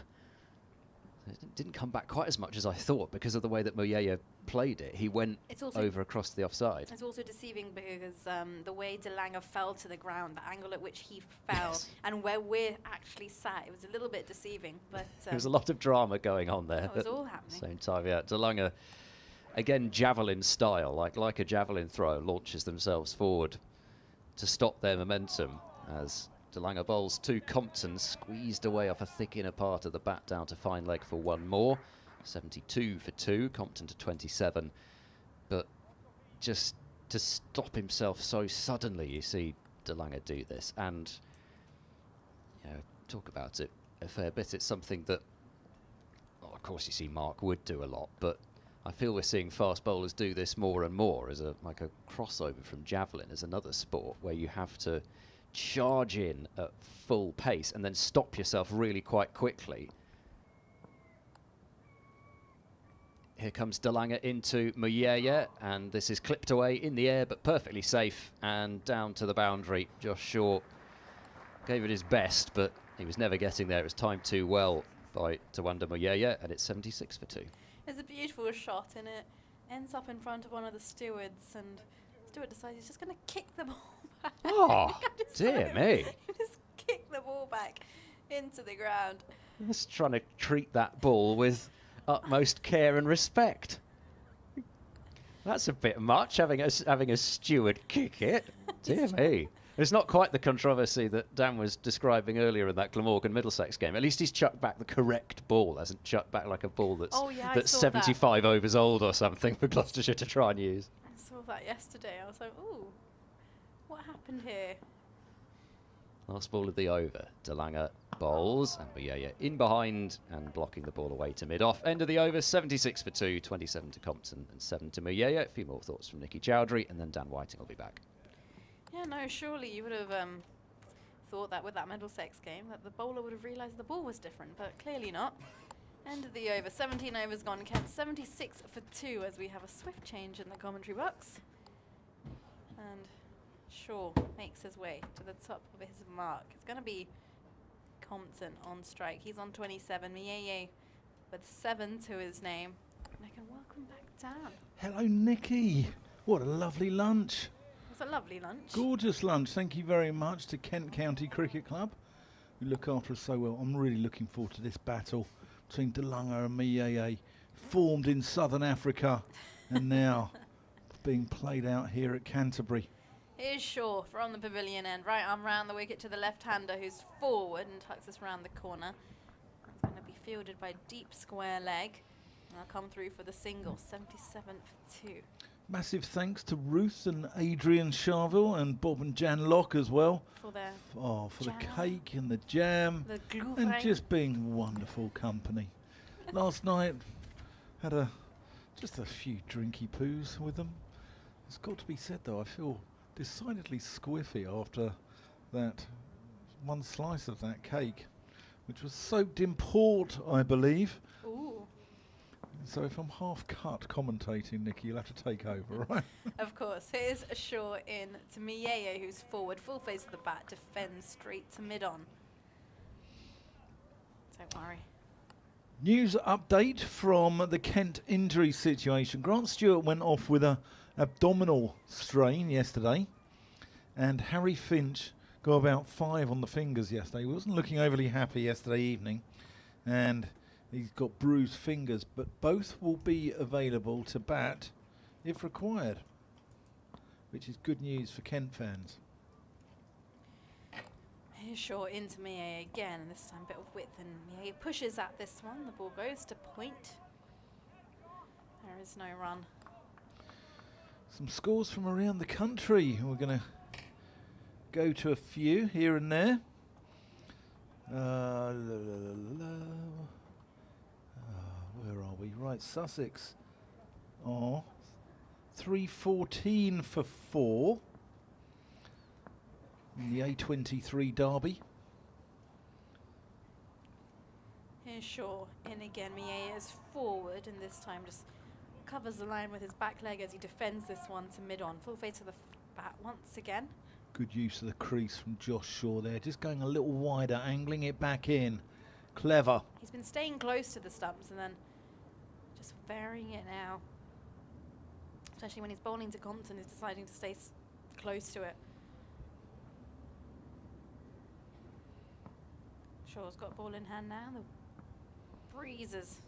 It didn't come back quite as much as I thought because of the way that Moyeye played it. He went over across the offside. It's also deceiving because the way Danganger fell to the ground, the angle at which he fell, and where we're actually sat, it was a little bit deceiving. But there was a lot of drama going on there. It was all happening. Same time, yeah. Danganger, again, javelin style, like a javelin throw, launches themselves forward to stop their momentum as Danganger bowls to Compton, squeezed away off a thick inner part of the bat down to fine leg for 1 more. 72 for 2, Compton to 27. But just to stop himself so suddenly, you see Danganger do this. And, talk about it a fair bit. It's something that, well, of course, you see Mark Wood do a lot, but I feel we're seeing fast bowlers do this more and more as like a crossover from javelin as another sport where you have to charge in at full pace and then stop yourself really quite quickly. Here comes Danganger into Moyeye, and this is clipped away in the air but perfectly safe and down to the boundary. Josh Shaw gave it his best, but he was never getting there. It was timed too well by Tawanda Moyeye, and it's 76 for 2. It's a beautiful shot, and it ends up in front of one of the stewards, and Stewart decides he's just going to kick the ball back. Oh, dear me. He just kicked the ball back into the ground. Just trying to treat that ball with utmost care and respect. That's a bit much, having a steward kick it. Dear me. It's not quite the controversy that Dan was describing earlier in that Glamorgan Middlesex game. At least he's chucked back the correct ball, hasn't chucked back like a ball that's 75 overs old or something for Gloucestershire to try and use. I saw that yesterday. I was like, ooh, what happened here? Last ball of the over. Danganger bowls, and Moyeye in behind and blocking the ball away to mid-off. End of the over, 76 for 2, 27 to Compton and 7 to Moyeye. A few more thoughts from Nicky Chowdhury, and then Dan Whiting will be back. Yeah, no, surely you would have thought that with that Middlesex game, that the bowler would have realised the ball was different, but clearly not. End of the over, 17 overs gone. Kent 76 for 2 as we have a swift change in the commentary box. And Shaw makes his way to the top of his mark. It's going to be Compton on strike. He's on 27. Moyeye with 7 to his name. And I can welcome back Dan. Hello, Nicky. What a lovely lunch. It was a lovely lunch. Gorgeous lunch. Thank you very much to Kent County Cricket Club, who look after us so well. I'm really looking forward to this battle between Danganger and Moyeye, formed in Southern Africa and now being played out here at Canterbury. Here's Shaw from the pavilion end. Right arm round the wicket to the left-hander who's forward and tucks us round the corner. It's going to be fielded by deep square leg. And I'll come through for the single, 77 for 2. Massive thanks to Ruth and Adrian Charville and Bob and Jan Locke as well. For their for the cake and the jam and just being wonderful company. Last night had just a few drinky poos with them. It's got to be said though, I feel decidedly squiffy after that one slice of that cake, which was soaked in port, I believe. Ooh. So if I'm half cut commentating, Nikki, you'll have to take over, right? Of course. Here's a short in to Mieye, who's forward, full face of the bat, defends straight to mid-on. Don't worry. News update from the Kent injury situation. Grant Stewart went off with a abdominal strain yesterday, and Harry Finch got about 5 on the fingers yesterday. He wasn't looking overly happy yesterday evening, and he's got bruised fingers, but both will be available to bat if required, which is good news for Kent fans. Here's short into Mieye again, and this time a bit of width, and Mieye pushes at this one. The ball goes to point. There is no run. Some scores from around the country. We're going to go to a few here and there. Where are we? Right, Sussex. 314 for 4 in the A23 derby. Here's Shaw in again. Mieye is forward, and this time just covers the line with his back leg as he defends this one to mid-on. Full face of the bat once again. Good use of the crease from Josh Shaw there. Just going a little wider, angling it back in. Clever. He's been staying close to the stumps and then just varying it now. Especially when he's bowling to Compton, he's deciding to stay close to it. Shaw's got ball in hand now. The breezes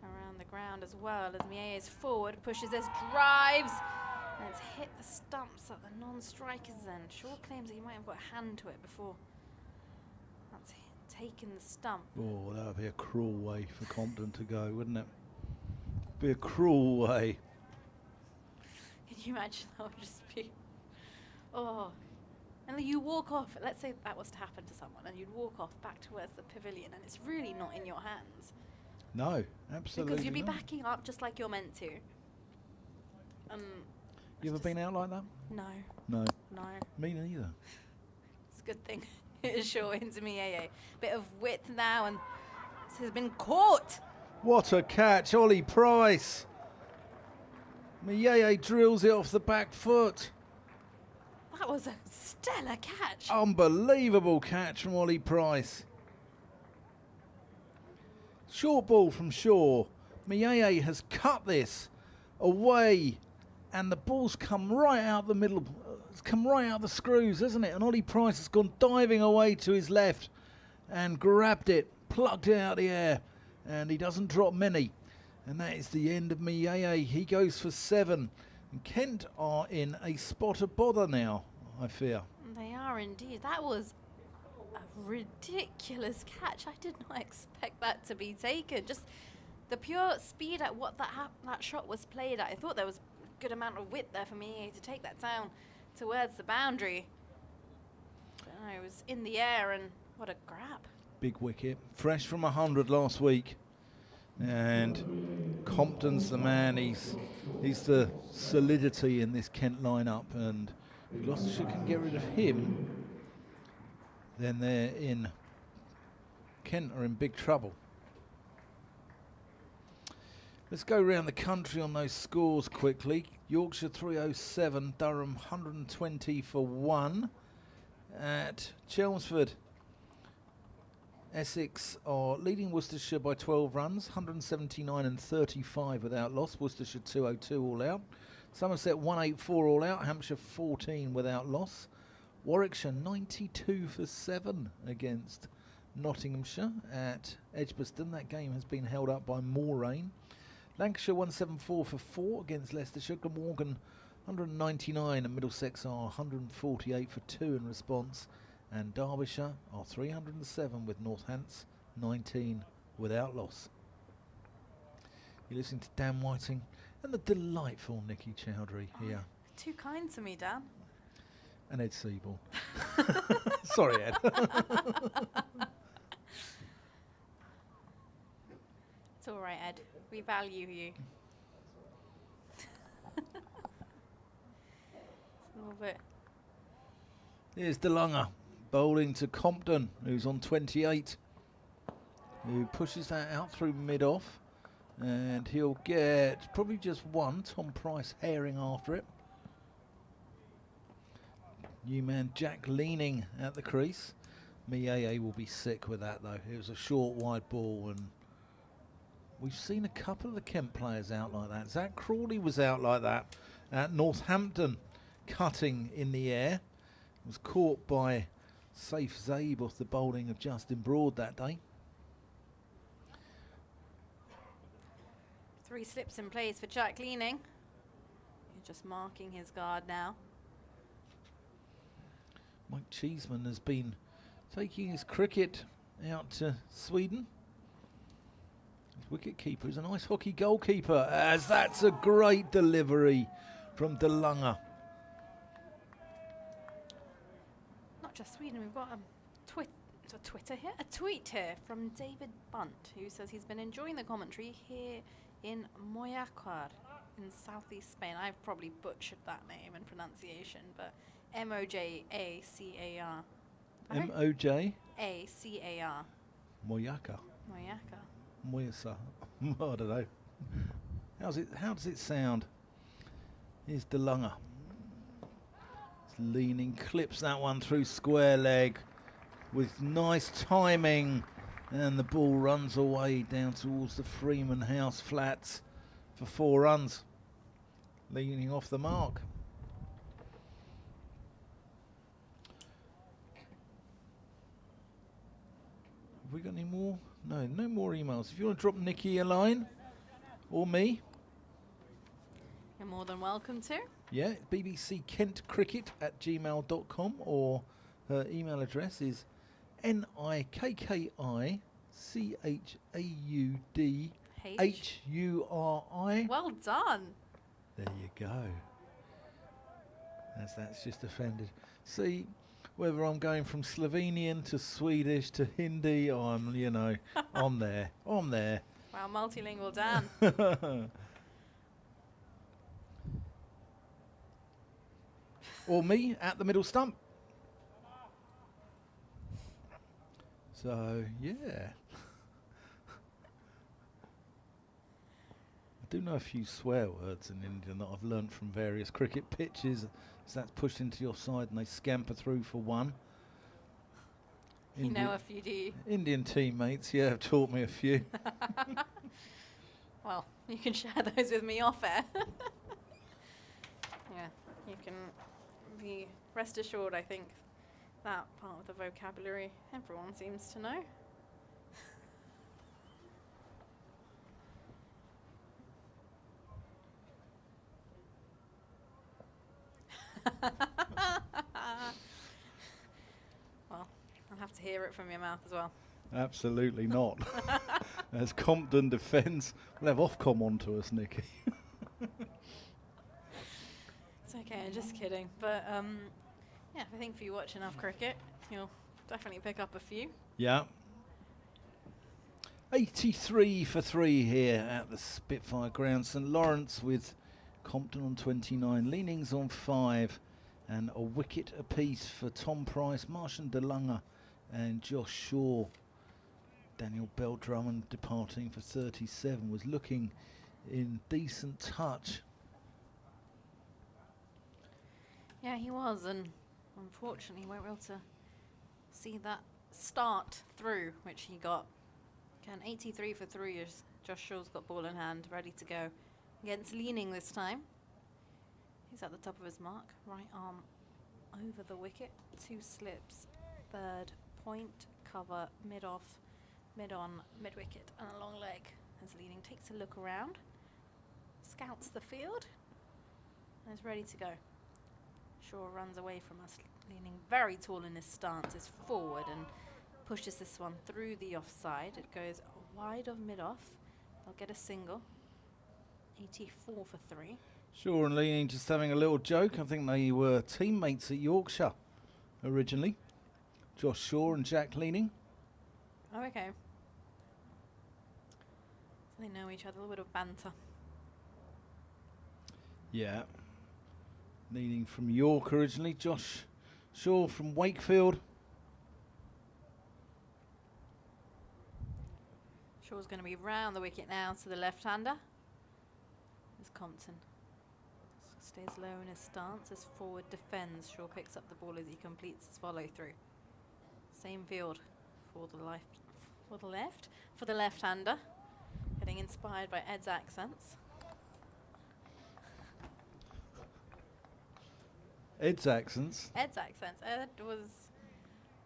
around the ground as well as Mieye is forward, pushes this, drives, and it's hit the stumps at the non-strikers end. Shaw claims that he might have got a hand to it before that's taken the stump. Oh, that would be a cruel way for Compton to go, wouldn't it? Be a cruel way. Can you imagine? That would just be... Oh. And then you walk off, let's say that was to happen to someone, and you'd walk off back towards the pavilion, and it's really not in your hands. No, absolutely Because you'd be not. backing up just like you're meant to. You ever been out like that? No. No. No. Me neither. It's a good thing. It is short into Mieye. Bit of width now, and this has been caught. What a catch, Ollie Price. Mieye drills it off the back foot. That was a stellar catch. Unbelievable catch from Ollie Price. Short ball from Shaw. Mieye has cut this away, and the ball's come right out the middle. It's come right out the screws, isn't it? And Ollie Price has gone diving away to his left and grabbed it, plucked it out of the air, and he doesn't drop many. And that is the end of Mieye. He goes for 7. And Kent are in a spot of bother now, I fear. They are indeed. That was a ridiculous catch. I did not expect that to be taken. Just the pure speed at what that shot was played at. I thought there was a good amount of width there for me to take that down towards the boundary. But no, it was in the air, and what a grab. Big wicket. Fresh from 100 last week. And Compton's the man. He's the solidity in this Kent lineup, and if Gloucestershire can get rid of him, then they're in. Kent are in big trouble. Let's go around the country on those scores quickly. Yorkshire 307, Durham 120 for 1. At Chelmsford, Essex are leading Worcestershire by 12 runs, 179 and 35 without loss. Worcestershire 202 all out. Somerset 184 all out. Hampshire 14 without loss. Warwickshire 92 for 7 against Nottinghamshire at Edgbaston. That game has been held up by more rain. Lancashire 174 for 4 against Leicestershire. Glamorgan 199 and Middlesex are 148 for 2 in response. And Derbyshire are 307 with Northants 19 without loss. You're listening to Dan Whiting and the delightful Nikki Chowdhury here. Too kind to me, Dan. And Ed Siebel. Sorry, Ed. It's all right, Ed. We value you. A little bit. Here's DeLunger bowling to Compton, who's on 28, who pushes that out through mid-off. And he'll get probably just one. Tom Price herring after it. New man Jack Leaning at the crease. Mieye will be sick with that though. It was a short wide ball, and we've seen a couple of the Kent players out like that. Zach Crawley was out like that at Northampton, cutting in the air. Was caught by Saif Zaib off the bowling of Justin Broad that day. 3 slips in place for Jack Leaning. He's just marking his guard now. Mike Cheeseman has been taking his cricket out to Sweden. His wicket keeper is an ice hockey goalkeeper, as that's a great delivery from DeLunger. Not just Sweden, we've got a tweet here from David Bunt, who says he's been enjoying the commentary here in Moyacar in southeast Spain. I've probably butchered that name and pronunciation, but Mojacar. M-O-J? A-C-A-R. Moyaca. Moyaca. Moyasa. I don't know. How does it sound? Here's DeLunger. It's Leaning, clips that one through square leg with nice timing, and the ball runs away down towards the Freeman House flats for 4 runs. Leaning off the mark. Have we got any more? No, no more emails. If you want to drop Nikki a line, or me. You're more than welcome to. Yeah, bbckentcricket@gmail.com, or her email address is NIKKICHAUDHURI. Well done. There you go. That's just offended. See, whether I'm going from Slovenian to Swedish to Hindi, I'm there. I'm there. Wow, multilingual Dan. Or me at the middle stump. So, yeah. I do know a few swear words in Indian that I've learnt from various cricket pitches. So that's pushed into your side and they scamper through for 1. You know a few, do you? Indian teammates, yeah, have taught me a few. Well, you can share those with me off air. Yeah, you can be rest assured, I think that part of the vocabulary everyone seems to know. Well, I'll have to hear it from your mouth as well. Absolutely not. As Compton defends, we'll have Ofcom on to us, Nikki. It's okay, I'm just kidding. But yeah, I think if you watch enough cricket, you'll definitely pick up a few. Yeah. 83 for 3 here at the Spitfire Ground. St Lawrence with Compton on 29, Leanings on 5, and a wicket apiece for Tom Price, Martian DeLunger and Josh Shaw. Daniel Bell-Drummond departing for 37 was looking in decent touch. Yeah, he was, and unfortunately we weren't able to see that start through, which he got. Again, 83 for 3 as Josh Shaw's got ball in hand, ready to go. Against Leaning this time. He's at the top of his mark, right arm over the wicket, 2 slips, 3rd point, cover, mid-off, mid-on, mid-wicket, and a long leg. As Leaning takes a look around, scouts the field, and is ready to go. Shaw runs away from us, Leaning very tall in his stance, is forward and pushes this one through the offside. It goes wide of mid-off. They'll get a single. 84 for 3. Shaw and Leaning just having a little joke. I think they were teammates at Yorkshire originally. Josh Shaw and Jack Leaning. Oh, okay. So they know each other, a little bit of banter. Yeah. Leaning from York originally. Josh Shaw from Wakefield. Shaw's going to be round the wicket now to the left-hander. As Compton stays low in his stance, as forward defends. Shaw picks up the ball as he completes his follow-through. Same field for the left-hander. Getting inspired by Ed's accents. Ed's accents. Ed was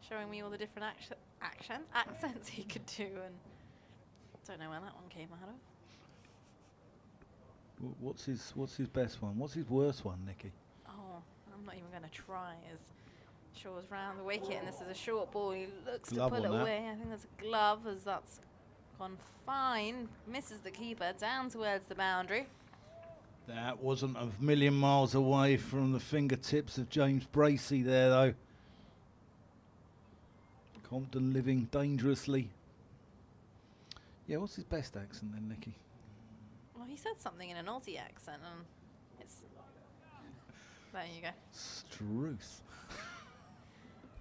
showing me all the different accents he could do, and don't know where that one came out of. What's his best one? What's his worst one, Nikki? Oh, I'm not even going to try. As Shaw's round the wicket, and this is a short ball. He looks Glove to pull it on that. away. I think there's a glove, as that's gone fine. Misses the keeper down towards the boundary. That wasn't a million miles away from the fingertips of James Bracey there, though. Compton living dangerously. Yeah, what's his best accent then, Nikki? Well, he said something in an Aussie accent, and it's... There you go. Struth.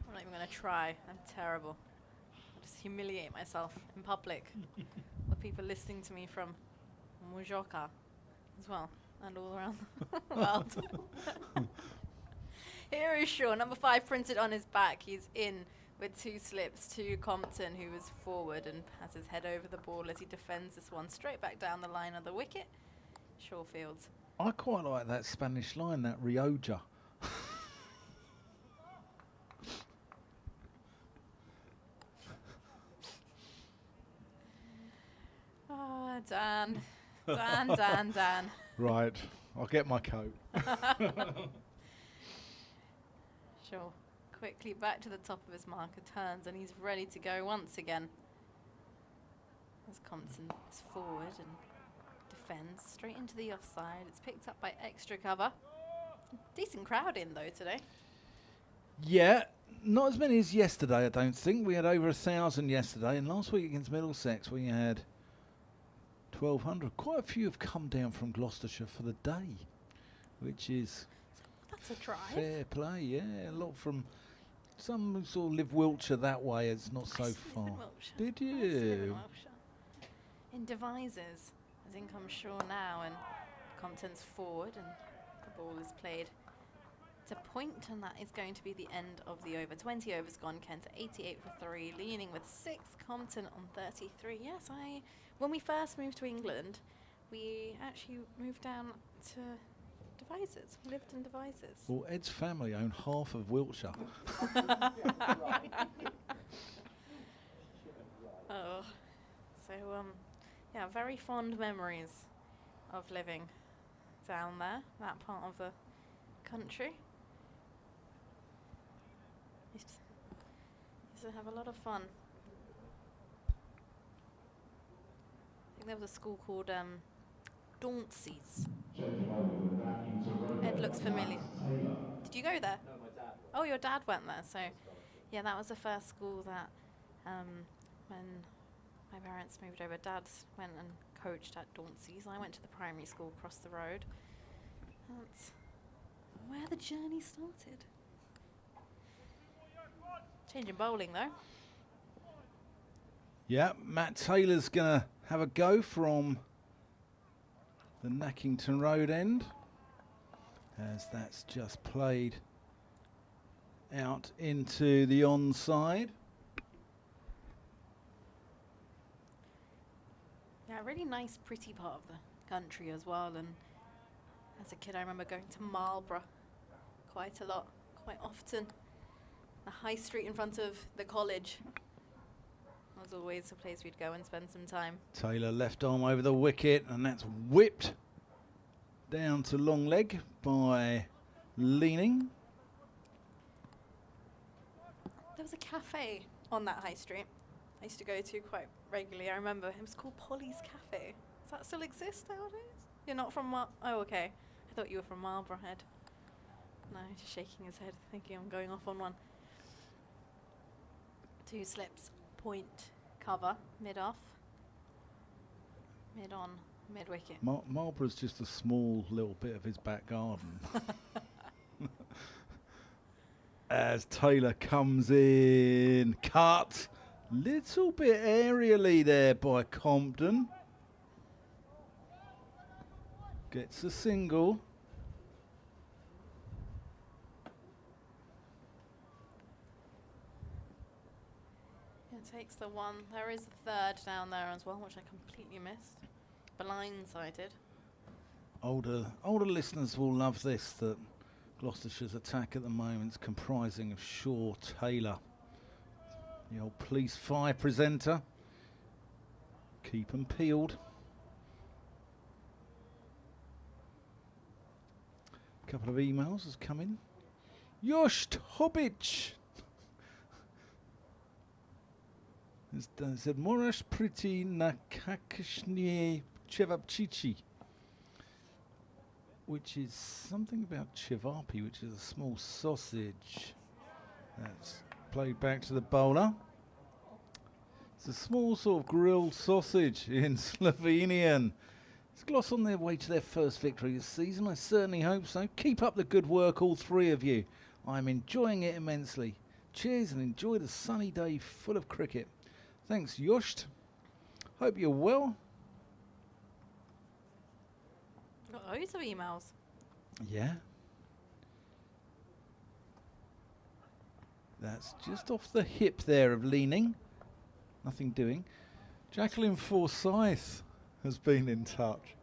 I'm not even going to try. I'm terrible. I'll just humiliate myself in public with people listening to me from Mujoka as well, and all around the world. Here is Shaw, number 5 printed on his back. He's in with 2 slips to Compton, who is forward and has his head over the ball as he defends this one straight back down the line of the wicket. Shaw fields. I quite like that Spanish line, that Rioja. Oh, Dan. Right, I'll get my coat. Shaw quickly back to the top of his marker, turns, and he's ready to go once again. As Compton is forward and defends straight into the offside. It's picked up by extra cover. Decent crowd in though today. Yeah, not as many as yesterday, I don't think. We had over 1,000 yesterday, and last week against Middlesex we had 1,200. Quite a few have come down from Gloucestershire for the day, which is That's a drive. fair play. Yeah, a lot from some who sort of live Wiltshire that way. It's not so far. Did I used to live in you? Wiltshire. In Devizes, as in comes Shaw now, and Compton's forward, and the ball is played to point, and that is going to be the end of the over. 20 overs gone. Kent at 88 for 3, leading with 6. Compton on 33. Yes, when we first moved to England, we actually moved down to Devizes. We lived in Devizes. Well, Ed's family own half of Wiltshire. Oh, so yeah, very fond memories of living down there, that part of the country. Used to have a lot of fun. I think there was a school called Dauncey's. Ed looks familiar. Did you go there? No, my dad went. Oh, your dad went there. So, yeah, that was the first school that when my parents moved over, Dad went and coached at Dauncey's. I went to the primary school across the road. That's where the journey started. Changing bowling, though. Yeah, Matt Taylor's going to have a go from the Nackington Road end, as that's just played out into the onside. Yeah, a really nice, pretty part of the country as well. And as a kid, I remember going to Marlborough quite a lot, quite often. The high street in front of the college was always a place we'd go and spend some time. Taylor left arm over the wicket, and that's whipped down to long leg by Leaning. There was a cafe on that high street I used to go to quite regularly. I remember it was called Polly's Cafe. Does that still exist nowadays? You're not from oh, okay. I thought you were from Marlborough Head. No, just shaking his head, thinking I'm going off on one. 2 slips, point, cover, mid-off, mid-on, mid-wicket. Marlborough's just a small little bit of his back garden. As Taylor comes in, cut, Little bit aerially there by Compton. Gets a single. It takes the one. There is a third down there as well, which I completely missed. Blindsided. Older listeners will love this, that Gloucestershire's attack at the moment is comprising of Shaw, Taylor, the old Police 5 presenter. Keep 'em peeled. A couple of emails has come in. Yost Hobbit has said Morash Priti na Kakashnie Chevapchichi, which is something about Chevapi, which is a small sausage. That's played back to the bowler. It's a small sort of grilled sausage in Slovenian. Is Gloss on their way to their first victory this season? I certainly hope so. Keep up the good work, all three of you. I'm enjoying it immensely. Cheers and enjoy the sunny day full of cricket. Thanks, Yost. Hope you're well. Got loads of emails. Yeah. That's just off the hip there of leaning. Nothing doing. Jacqueline Forsyth has been in touch.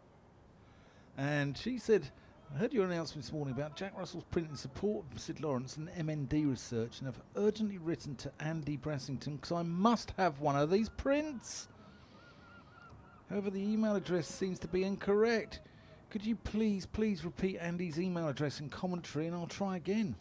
And she said, I heard your announcement this morning about Jack Russell's printing support from Sid Lawrence and MND research, and have urgently written to Andy Brassington because I must have one of these prints. However, the email address seems to be incorrect. Could you please repeat Andy's email address and commentary, and I'll try again.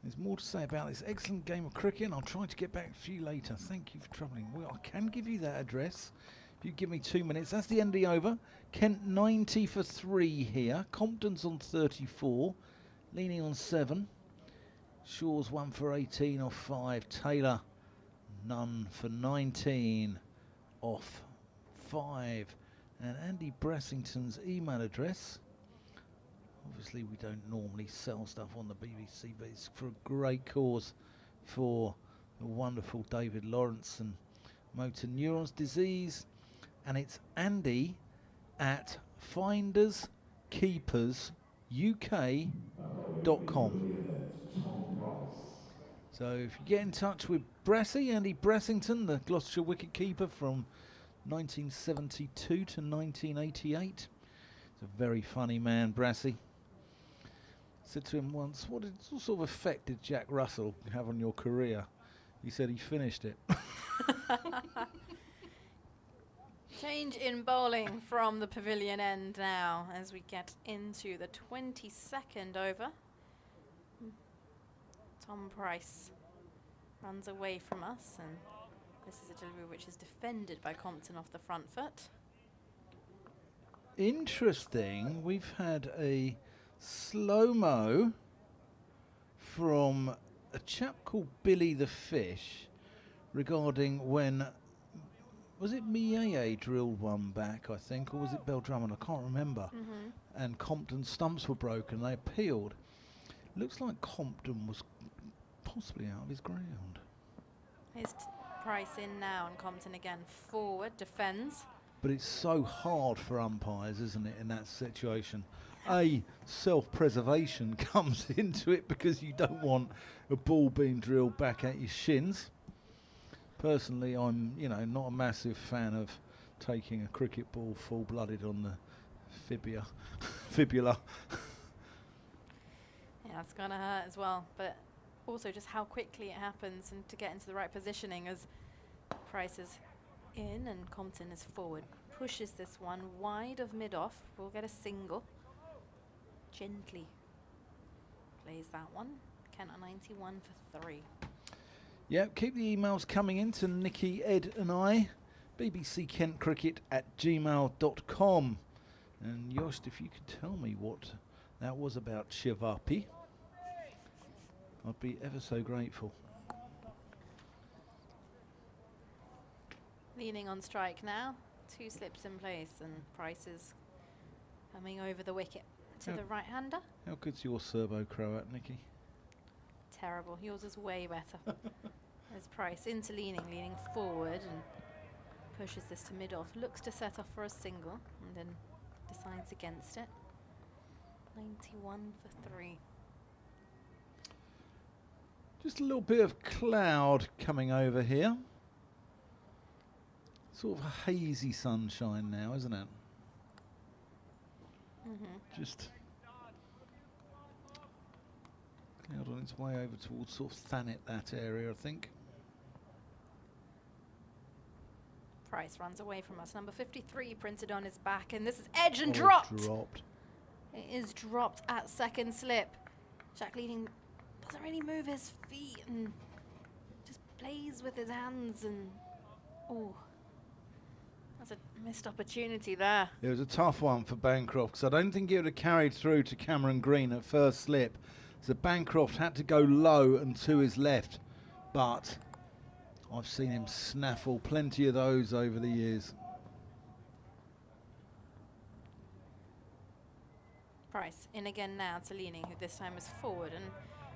There's more to say about this excellent game of cricket, and I'll try to get back to you later. Thank you for troubling. Well, I can give you that address if you give me 2 minutes. That's the end of the over. Kent 90 for 3 here. Compton's on 34. Leaning on 7. Shaw's 1 for 18 off 5. Taylor none for 19 off 5. And Andy Brassington's email address. Obviously, we don't normally sell stuff on the BBC, but it's for a great cause for the wonderful David Lawrence and motor neurons disease. And it's Andy at finderskeepersuk.com. So if you get in touch with Bracey, Andy Brassington, the Gloucestershire wicket-keeper from 1972 to 1988. He's a very funny man, Bracey. Said to him once, what sort of effect did Jack Russell have on your career? He said he finished it. Change in bowling from the pavilion end now as we get into the 22nd over. Tom Price runs away from us, and this is a delivery which is defended by Compton off the front foot. Interesting. We've had a slow-mo from a chap called Billy the Fish regarding when, was it Mieye drilled one back, I think, or was it Beldrummond? I can't remember. And Compton's stumps were broken. They appealed. Looks like Compton was possibly out of his ground. Here's Price in now, and Compton again forward, defends. But it's so hard for umpires, isn't it, in that situation? Self-preservation comes into it because you don't want a ball being drilled back at your shins. Personally, I'm, not a massive fan of taking a cricket ball full-blooded on the fibula. Yeah, it's going to hurt as well, but also just how quickly it happens and to get into the right positioning as Price is in and Compton is forward. Pushes this one wide of mid-off. We'll get a single. Gently plays that one. Kent at 91 for 3. Yeah, keep the emails coming in to Nikki, Ed and I. bbckencricket@gmail.com. And Yost, if you could tell me what that was about Shivapi, I'd be ever so grateful. Leaning on strike now. 2 slips in place, and Price is coming over the wicket to the right-hander. How good's your servo croat, Nikki? Terrible. Yours is way better. There's Price into leaning forward and pushes this to mid-off. Looks to set off for a single and then decides against it. 91 for 3. Just a little bit of cloud coming over here. Sort of a hazy sunshine now, isn't it? Just cloud on its way over towards sort of Thanet, that area, I think. Price runs away from us. Number 53 printed on his back, and this is edge and dropped. It is dropped at second slip. Jack Leading doesn't really move his feet and just plays with his hands, and oh, that's a missed opportunity there. It was a tough one for Bancroft because I don't think it would have carried through to Cameron Green at first slip. So Bancroft had to go low and to his left, but I've seen him snaffle plenty of those over the years. Price in again now to Leaning, who this time is forward and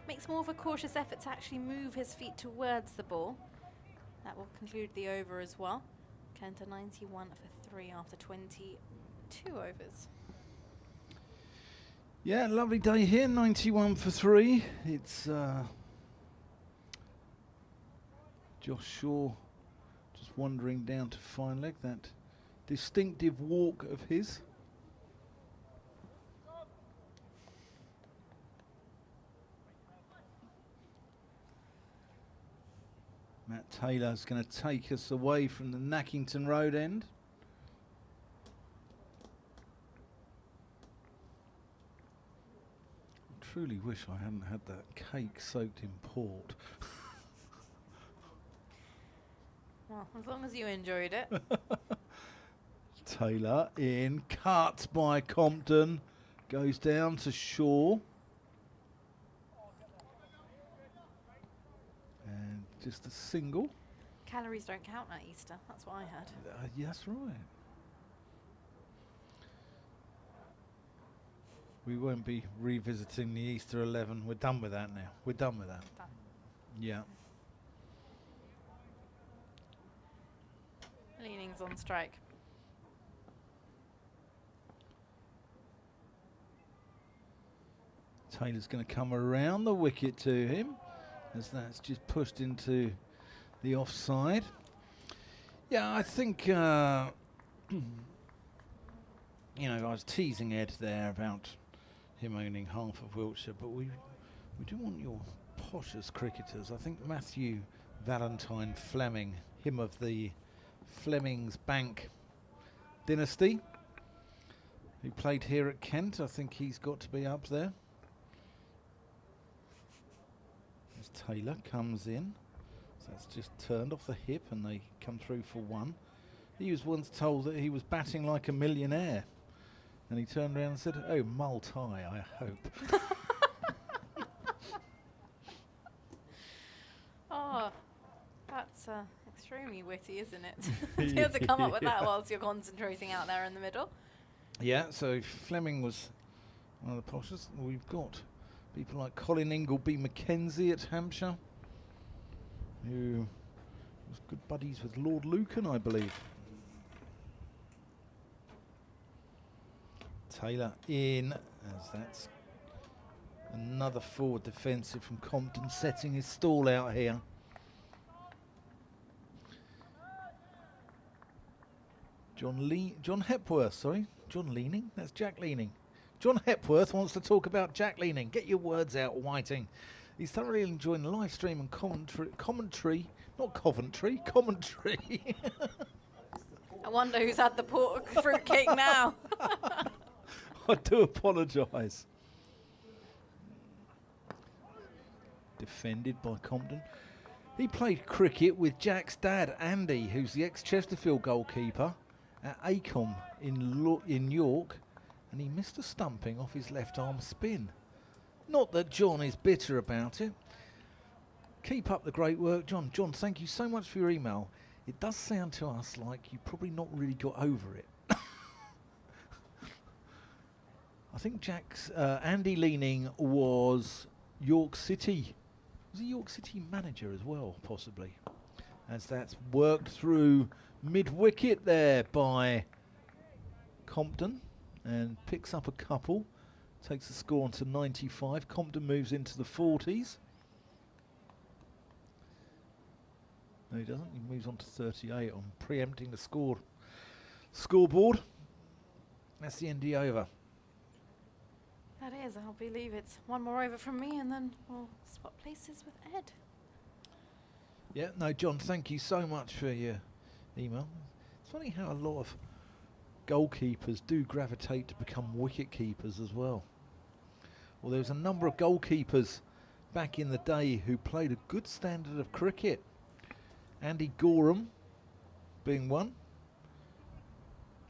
makes more of a cautious effort to actually move his feet towards the ball. That will conclude the over as well. Kent a 91 for 3 after 22 overs. Yeah, lovely day here, 91 for 3. It's Josh Shaw just wandering down to fine leg, that distinctive walk of his. Matt Taylor's going to take us away from the Nackington Road end. I truly wish I hadn't had that cake soaked in port. Well, as long as you enjoyed it. Taylor in, cut by Compton, goes down to Shaw. And just a single. Calories don't count at Easter, that's what I heard. Yeah, that's right. We won't be revisiting the Easter 11. We're done with that now. We're done with that. Done. Yeah. Leaning's on strike. Taylor's going to come around the wicket to him as that's just pushed into the offside. Yeah, I think, you know, I was teasing Ed there about him owning half of Wiltshire, but we do want your poshest cricketers. I think Matthew Valentine Fleming, him of the Fleming's Bank dynasty, who played here at Kent, I think he's got to be up there. As Taylor comes in, so that's just turned off the hip and they come through for 1. He was once told that he was batting like a millionaire, and he turned around and said, "Oh, multi, I hope." Oh, that's extremely witty, isn't it? To be able to come up with that whilst you're concentrating out there in the middle. Yeah, so Fleming was one of the poshest. We've got people like Colin Ingleby Mackenzie at Hampshire, who was good buddies with Lord Lucan, I believe. Taylor in, as that's another forward defensive from Compton, setting his stall out here. John Hepworth, sorry. John Leaning, that's Jack Leaning. John Hepworth wants to talk about Jack Leaning. Get your words out, Whiting. He's thoroughly enjoying the live stream and commentary. I wonder who's had the fruitcake now. I do apologise. Defended by Compton. He played cricket with Jack's dad, Andy, who's the ex-Chesterfield goalkeeper at Acom in York, and he missed a stumping off his left arm spin. Not that John is bitter about it. Keep up the great work, John. John, thank you so much for your email. It does sound to us like you probably not really got over it. I think Jack's Andy Leaning was York City Was a York City manager as well, possibly. As that's worked through mid-wicket there by Compton and picks up a couple. Takes the score on to 95. Compton moves into the 40s. No, he doesn't. He moves on to 38 on preempting the scoreboard. That's the ND over. That is, I believe it's one more over from me, and then we'll swap places with Ed. Yeah, no, John, thank you so much for your email. It's funny how a lot of goalkeepers do gravitate to become wicket keepers as well. Well, there's a number of goalkeepers back in the day who played a good standard of cricket. Andy Gorham being one.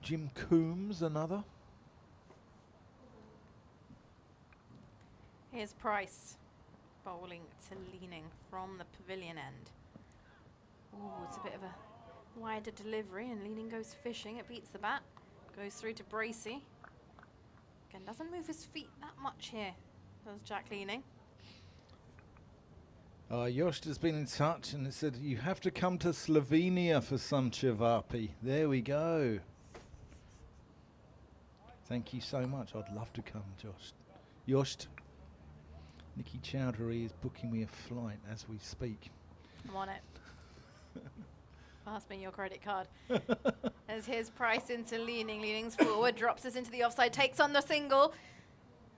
Jim Coombs another. Here's Price bowling to Leaning from the pavilion end. Oh, it's a bit of a wider delivery, and Leaning goes fishing. It beats the bat, goes through to Bracey. Again, doesn't move his feet that much here, does Jack Leaning. Yost has been in touch and it said you have to come to Slovenia for some Chivapi. There we go. Thank you so much. I'd love to come, Yost. Nikki Chowdhury is booking me a flight as we speak. I'm on it. Pass me your credit card. As his Price into Leaning. Leaning's forward, drops us into the offside, takes on the single.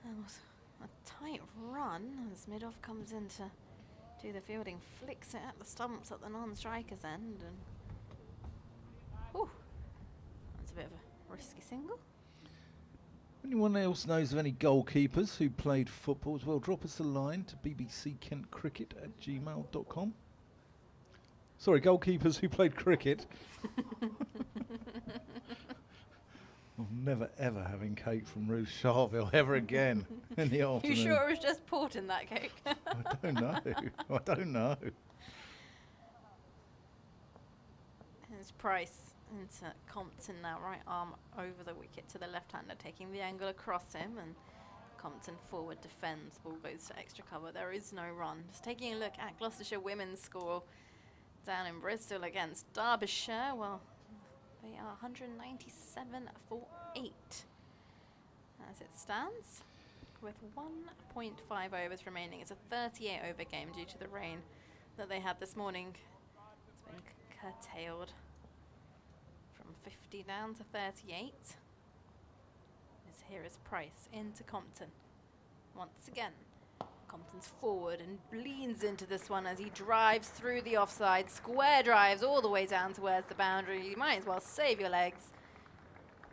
That was a tight run as mid-off comes in to do the fielding, flicks it at the stumps at the non-striker's end. And whew, that's a bit of a risky single. Anyone else knows of any goalkeepers who played football as well, drop us a line to bbckentcricket@gmail.com. Sorry, goalkeepers who played cricket. I'm never ever having cake from Ruth Charville ever again in the afternoon. You sure it was just port in that cake? I don't know. Here's Price into Compton now, right arm over the wicket to the left-hander, taking the angle across him, and Compton forward defends. Ball goes to extra cover. There is no run. Just taking a look at Gloucestershire women's score down in Bristol against Derbyshire. Well, they are 197 for 8 as it stands, with 1.5 overs remaining. It's a 38 over game due to the rain that they had this morning. It's been curtailed from 50 down to 38. As here is Price into Compton. Once again, Compton's forward and leans into this one as he drives through the offside. Square drives all the way down towards the boundary. You might as well save your legs.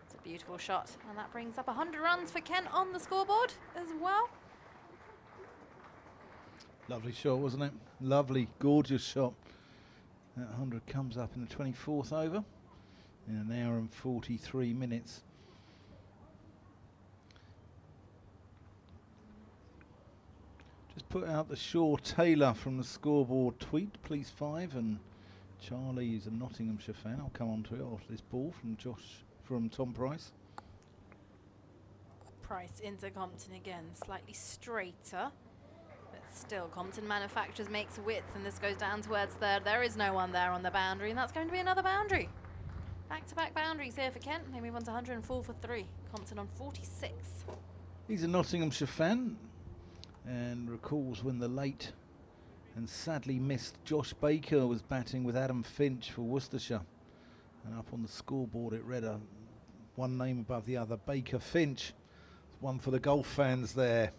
It's a beautiful shot, and that brings up 100 runs for Kent on the scoreboard as well. Lovely shot, wasn't it? Lovely, gorgeous shot. That 100 comes up in the 24th over in an hour and 43 minutes. Just put out the Shaw Taylor from the scoreboard tweet, please 5, and Charlie is a Nottinghamshire fan. I'll come on to it after this ball from Tom Price. Price into Compton again, slightly straighter, but still Compton manufactures, makes width, and this goes down towards third. There is no one there on the boundary, and that's going to be another boundary. Back-to-back boundaries here for Kent. They move on to 104 for 3. Compton on 46. He's a Nottinghamshire fan and recalls when the late and sadly missed Josh Baker was batting with Adam Finch for Worcestershire. And up on the scoreboard it read one name above the other, Baker Finch. One for the golf fans there.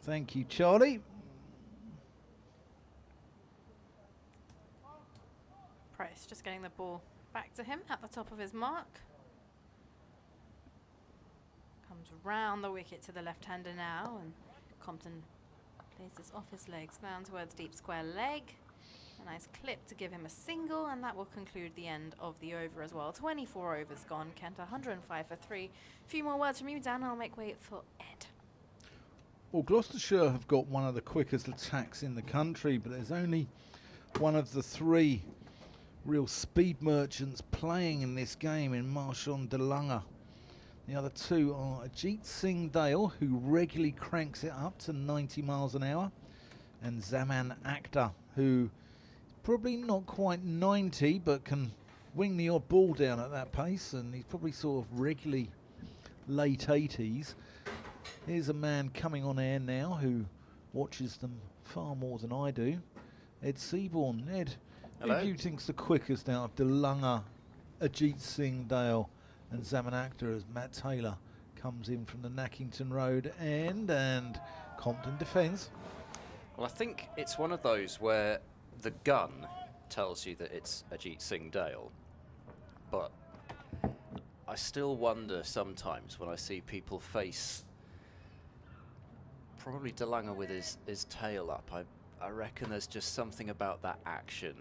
Thank you, Charlie. Price just getting the ball back to him at the top of his mark. Comes round the wicket to the left-hander now, and Compton plays this off his legs down towards deep square leg. A nice clip to give him a single, and that will conclude the end of the over as well. 24 overs gone. Kent 105 for 3. A few more words from you, Dan. I'll make way for Ed. Well, Gloucestershire have got one of the quickest attacks in the country, but there's only one of the 3 real speed merchants playing in this game in Marchand de Lange. The other 2 are Ajit Singh Dale, who regularly cranks it up to 90 miles an hour, and Zaman Akhtar, who probably not quite 90, but can wing the odd ball down at that pace, and he's probably sort of regularly late 80s. Here's a man coming on air now who watches them far more than I do. Ed Seaborn. Ed, who Hello. do you think's the quickest out of DeLunger, Ajit Singh Dale and Zaman Akhtar as Matt Taylor comes in from the Nackington Road end, and Compton defends? Well, I think it's one of those where the gun tells you that it's Ajit Singh Dale, but I still wonder sometimes when I see people face probably DeLunger with his tail up. I reckon there's just something about that action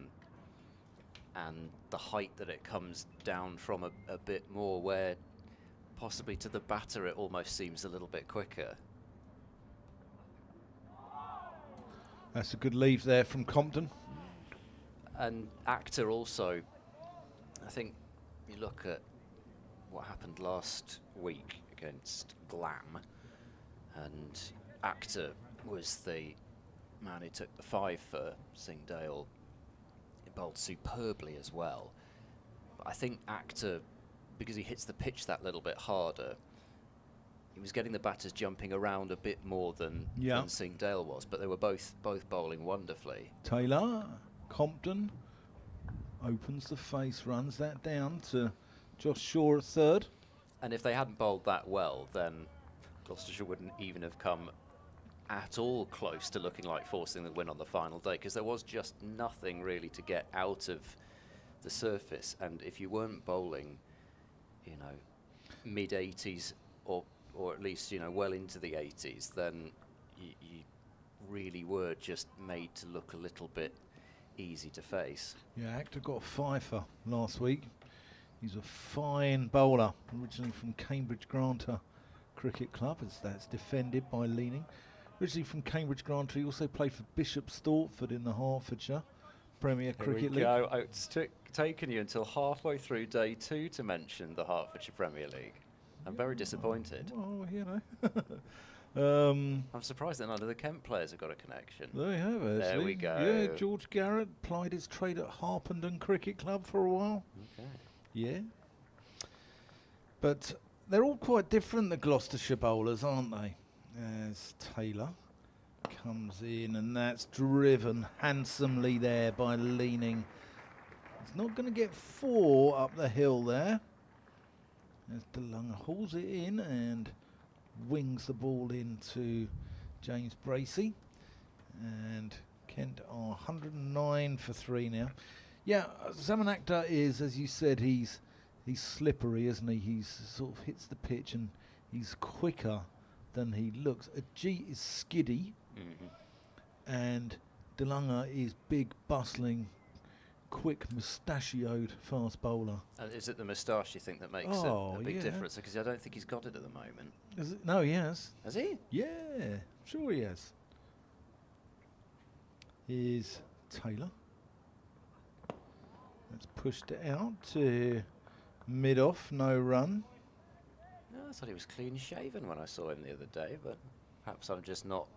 and the height that it comes down from a bit more, where possibly to the batter it almost seems a little bit quicker. That's a good leave there from Compton. And Akhtar also, I think you look at what happened last week against Glam, and Akhtar was the man who took the 5 for Singhdale. He bowled superbly as well. But I think Akhtar, because he hits the pitch that little bit harder, he was getting the batters jumping around a bit more than Singhdale was, but they were both bowling wonderfully. Taylor, Compton opens the face, runs that down to Josh Shaw at third. And if they hadn't bowled that well, then Gloucestershire wouldn't even have come at all close to looking like forcing the win on the final day, because there was just nothing really to get out of the surface. And if you weren't bowling, you know, mid-80s or at least, you know, well into the 80s, then you really were just made to look a little bit easy to face. Yeah, Akhtar got a 5 last week. He's a fine bowler, originally from Cambridge Granter Cricket Club, as that's defended by Leaning. Originally from Cambridge Granter, he also played for Bishop Stortford in the Hertfordshire Premier Cricket League. Go. Oh, it's taken you until halfway through day 2 to mention the Hertfordshire Premier League. I'm very disappointed. Oh, you know. I'm surprised that none of the Kent players have got a connection. They have, actually. There we go. Yeah, George Garrett plied his trade at Harpenden Cricket Club for a while. Okay. Yeah. But they're all quite different, the Gloucestershire bowlers, aren't they? As Taylor comes in, and that's driven handsomely there by Leaning. He's not going to get 4 up the hill there. As DeLunger hauls it in and wings the ball into James Bracey. And Kent are 109 for 3 now. Yeah, Zaman Akhtar is, as you said, he's slippery, isn't he? He's sort of hits the pitch and he's quicker than he looks. Ajit is skiddy, and DeLunger is big, bustling, quick, mustachioed fast bowler. And is it the moustache you think that makes a big difference? Because I don't think he's got it at the moment. Is it? No, he has. Has he? Yeah, sure he has. Here's Taylor. That's pushed it out to mid-off, no run. No, I thought he was clean shaven when I saw him the other day, but perhaps I'm just not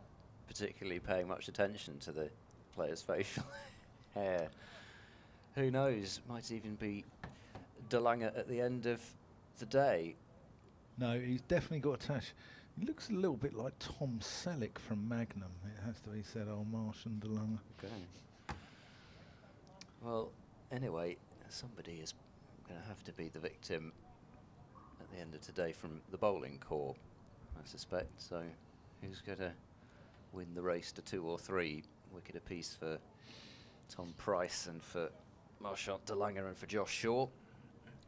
particularly paying much attention to the player's facial hair. Who knows? Might even be DeLunger at the end of the day. No, he's definitely got a touch. He looks a little bit like Tom Selleck from Magnum, it has to be said, old Martian DeLunger. Okay. Well, anyway, somebody is going to have to be the victim at the end of today from the bowling corps, I suspect. So who's going to win the race to 2 or 3 wicket apiece for Tom Price and for Marchant DeLunger and for Josh Shaw?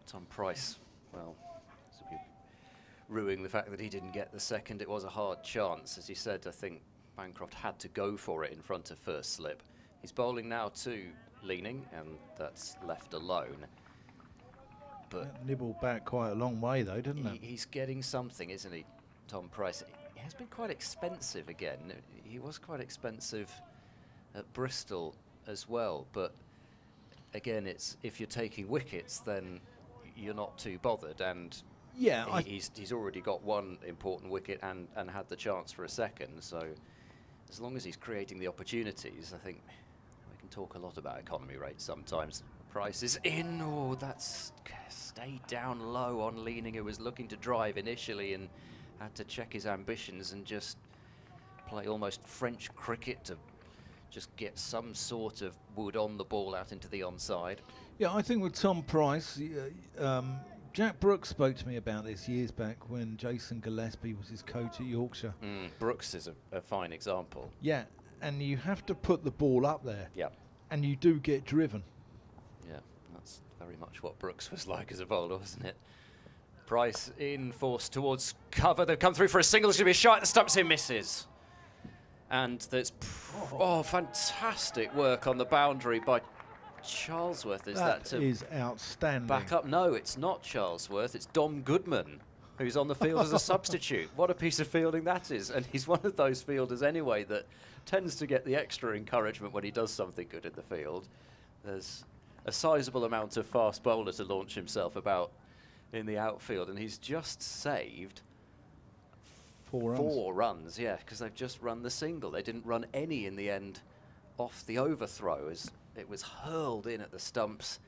Tom Price, well, ruining the fact that he didn't get the second. It was a hard chance. As you said, I think Bancroft had to go for it in front of first slip. He's bowling now to Leaning, and that's left alone. But that nibbled back quite a long way, though, didn't it? He's getting something, isn't he, Tom Price? He has been quite expensive again. He was quite expensive at Bristol as well, but again, it's if you're taking wickets, then you're not too bothered. And yeah, he's already got 1 important wicket and had the chance for a second. So as long as he's creating the opportunities, I think we can talk a lot about economy rates sometimes. Price is in. Oh, that's stayed down low on Leaning, who was looking to drive initially and had to check his ambitions and just play almost French cricket to just get some sort of wood on the ball out into the onside. Yeah, I think with Tom Price, Jack Brooks spoke to me about this years back when Jason Gillespie was his coach at Yorkshire. Brooks is a fine example. Yeah, and you have to put the ball up there. Yeah. And you do get driven. Yeah, that's very much what Brooks was like as a bowler, wasn't it? Price in force towards cover. They've come through for a single. It's going to be a shot at the stumps. He misses. And there's fantastic work on the boundary by Charlesworth. That is outstanding. Back up? No, it's not Charlesworth. It's Dom Goodman, who's on the field as a substitute. What a piece of fielding that is. And he's one of those fielders anyway that tends to get the extra encouragement when he does something good in the field. There's a sizable amount of fast bowler to launch himself about in the outfield, and he's just saved 4 runs, yeah, because they've just run the single. They didn't run any in the end off the overthrow as it was hurled in at the stumps.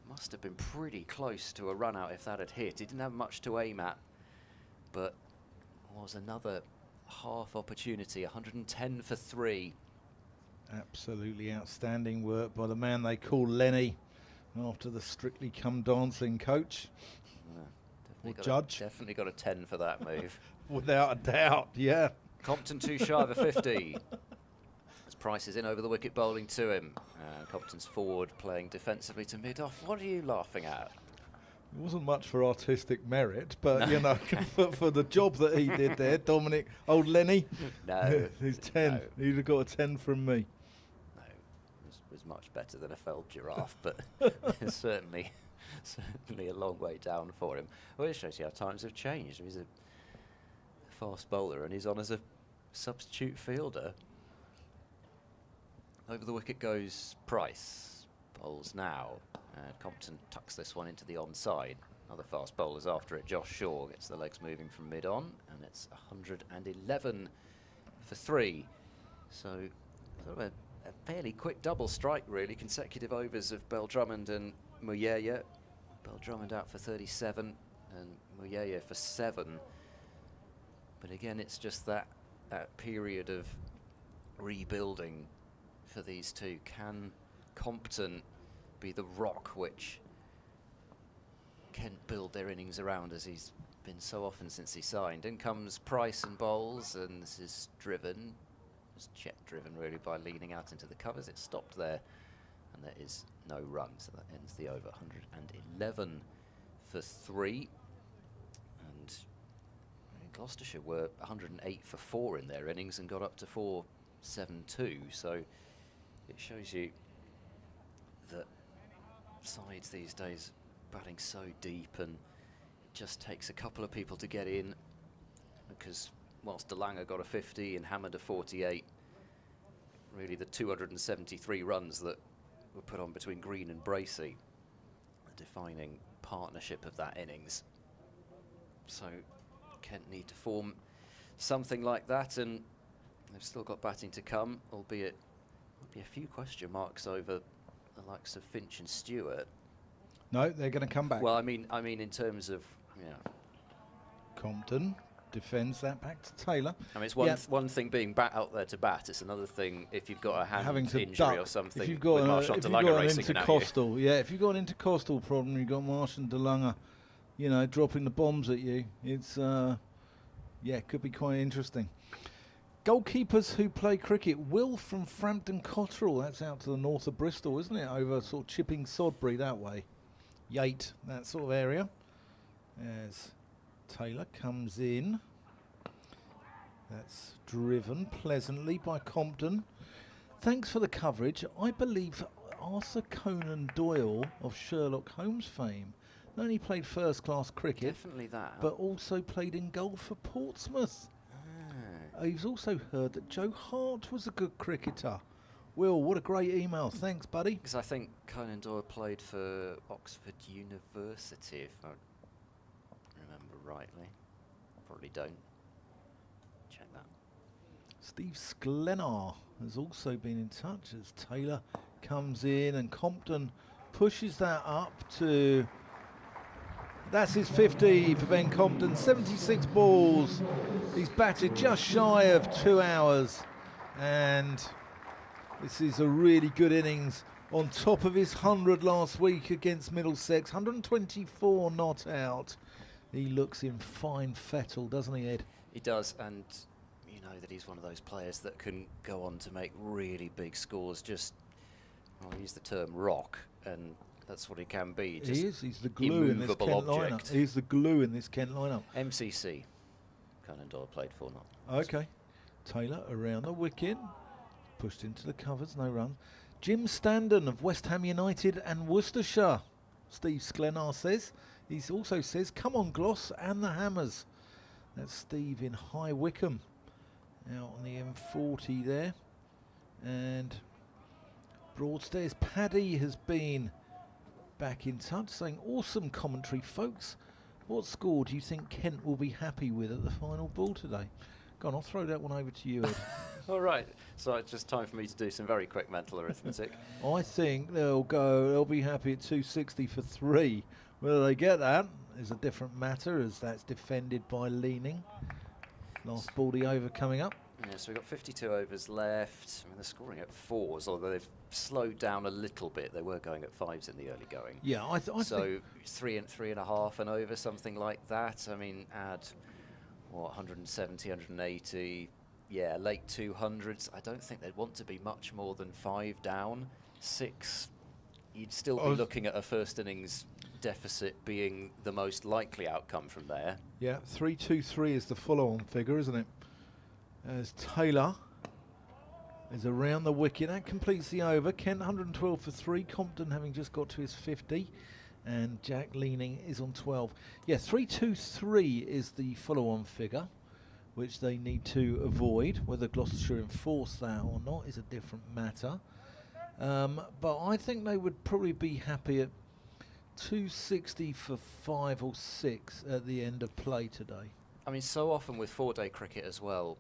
Must have been pretty close to a run out if that had hit. He didn't have much to aim at, but was another half opportunity. 110 for 3. Absolutely outstanding work by the man they call Lenny, after the Strictly Come Dancing coach. Judge. Definitely got a 10 for that move. Without a doubt, yeah. Compton too shy of a 50. As Price is in over the wicket bowling to him. Compton's forward playing defensively to mid-off. What are you laughing at? It wasn't much for artistic merit, but, you know, for the job that he did there, Dominic, old Lenny. No. He's 10. No. He'd have got a 10 from me. No, it was much better than a felled giraffe, but it's certainly a long way down for him. Well, it shows you how times have changed. He's a fast bowler and he's on as a substitute fielder. Over the wicket goes Price. Bowls now. Compton tucks this one into the onside. Other fast bowlers after it. Josh Shaw gets the legs moving from mid-on, and it's 111 for 3. So sort of a fairly quick double strike, really. Consecutive overs of Beldrummond and Muyaya. Beldrummond out for 37 and Muyaya for 7. But again, it's just that period of rebuilding for these two. Can Compton be the rock which Kent build their innings around, as he's been so often since he signed? In comes Price and bowls, and this is driven, just check driven really by leaning out into the covers. It stopped there, and there is no run, so that ends the over. 111 for 3, and Gloucestershire were 108 for 4 in their innings and got up to 4-7-2, so it shows you that sides these days batting so deep, and it just takes a couple of people to get in, because whilst Danganger got a 50 and hammered a 48, really the 273 runs that were put on between Green and Bracey, the defining partnership of that innings. So Kent need to form something like that, and they've still got batting to come, albeit there'll be a few question marks over the likes of Finch and Stewart. No, they're going to come back. Well, I mean, in terms of, Compton defends that back to Taylor. I mean, it's one thing being out there to bat. It's another thing if you've got a hand injury duck, or something. If you've got with an intercostal, if you've got an intercostal problem, you've got Marsh and Danganger, dropping the bombs at you. It's it could be quite interesting. Goalkeepers who play cricket. Will from Frampton Cotterell. That's out to the north of Bristol, isn't it? Over sort of Chipping Sodbury that way. Yate, that sort of area. As Taylor comes in. That's driven pleasantly by Compton. Thanks for the coverage. I believe Arthur Conan Doyle of Sherlock Holmes fame not only played first-class cricket, definitely that, but also played in goal for Portsmouth. He's also heard that Joe Hart was a good cricketer. Will, what a great email. Thanks, buddy. Because I think Conan Doyle played for Oxford University, if I remember rightly. Probably don't. Check that. Steve Sklenar has also been in touch as Taylor comes in and Compton pushes that up to... That's his 50 for Ben Compton, 76 balls. He's batted just shy of 2 hours. And this is a really good innings on top of his 100 last week against Middlesex. 124 not out. He looks in fine fettle, doesn't he, Ed? He does, and you know that he's one of those players that can go on to make really big scores. Just, I'll use the term rock, and that's what he can be. Just he is. He's the glue in this Kent lineup. He's the glue in this Kent lineup. MCC, Conan Doyle played for, not. Okay. Taylor around the wicket, pushed into the covers, no run. Jim Standen of West Ham United and Worcestershire, Steve Sklenar says. He also says, come on Gloss and the Hammers. That's Steve in High Wycombe, out on the M40 there. And Broadstairs Paddy has been back in touch saying, awesome commentary folks. What score do you think Kent will be happy with at the final ball today? Go on, I'll throw that one over to you, Ed. All right, so it's just time for me to do some very quick mental arithmetic. I think they'll be happy at 260 for 3. Whether they get that is a different matter, as that's defended by Leaning. Last baldy over coming up. Yeah, so we've got 52 overs left. I mean, they're scoring at 4s, although they've slowed down a little bit. They were going at 5s in the early going. Yeah, I think 3.5 and over, something like that. I mean, add what, 170, 180. Yeah, late 200s. I don't think they'd want to be much more than 5 down. 6, you'd still be looking at a first innings deficit being the most likely outcome from there. Yeah, 323 is the follow-on figure, isn't it? As Taylor is around the wicket. That completes the over. Kent 112 for 3. Compton having just got to his 50. And Jack Leaning is on 12. Yeah, 323 is the follow-on figure, which they need to avoid. Whether Gloucestershire enforce that or not is a different matter. But I think they would probably be happy at 260 for 5 or 6 at the end of play today. I mean, so often with 4-day cricket as well,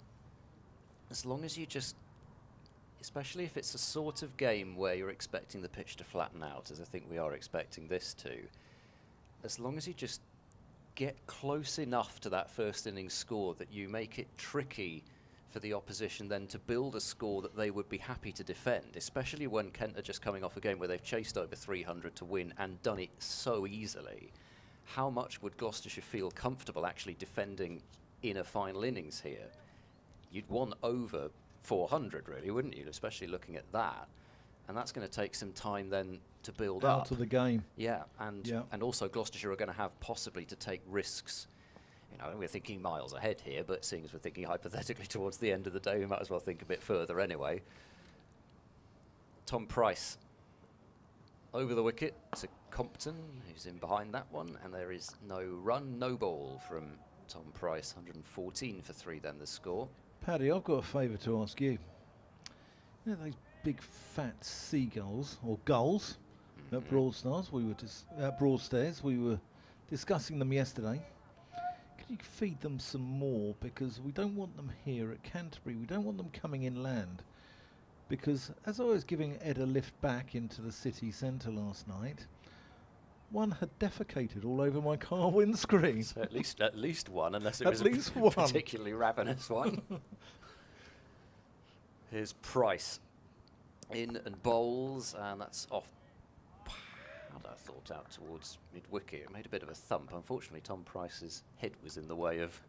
as long as you just, especially if it's a sort of game where you're expecting the pitch to flatten out, as I think we are expecting this to, as long as you just get close enough to that first innings score that you make it tricky for the opposition then to build a score that they would be happy to defend, especially when Kent are just coming off a game where they've chased over 300 to win and done it so easily. How much would Gloucestershire feel comfortable actually defending in a final innings here? You'd want over 400 really, wouldn't you? Especially looking at that. And that's going to take some time then to build up. Out of the game. Yeah, and also Gloucestershire are going to have possibly to take risks. You know, we're thinking miles ahead here, but seeing as we're thinking hypothetically towards the end of the day, we might as well think a bit further anyway. Tom Price over the wicket to Compton, who's in behind that one, and there is no run, no ball from Tom Price. 114 for 3 then the score. Paddy, I've got a favour to ask you. You know those big fat seagulls, or gulls, at Broadstairs? We were discussing them yesterday. Could you feed them some more? Because we don't want them here at Canterbury. We don't want them coming inland. Because as I was giving Ed a lift back into the city centre last night, one had defecated all over my car windscreen. So at least one, unless it At was least a one. particularly ravenous one. Here's Price in and bowls, and that's off. Had I thought out towards mid-wicket. It made a bit of a thump. Unfortunately, Tom Price's head was in the way of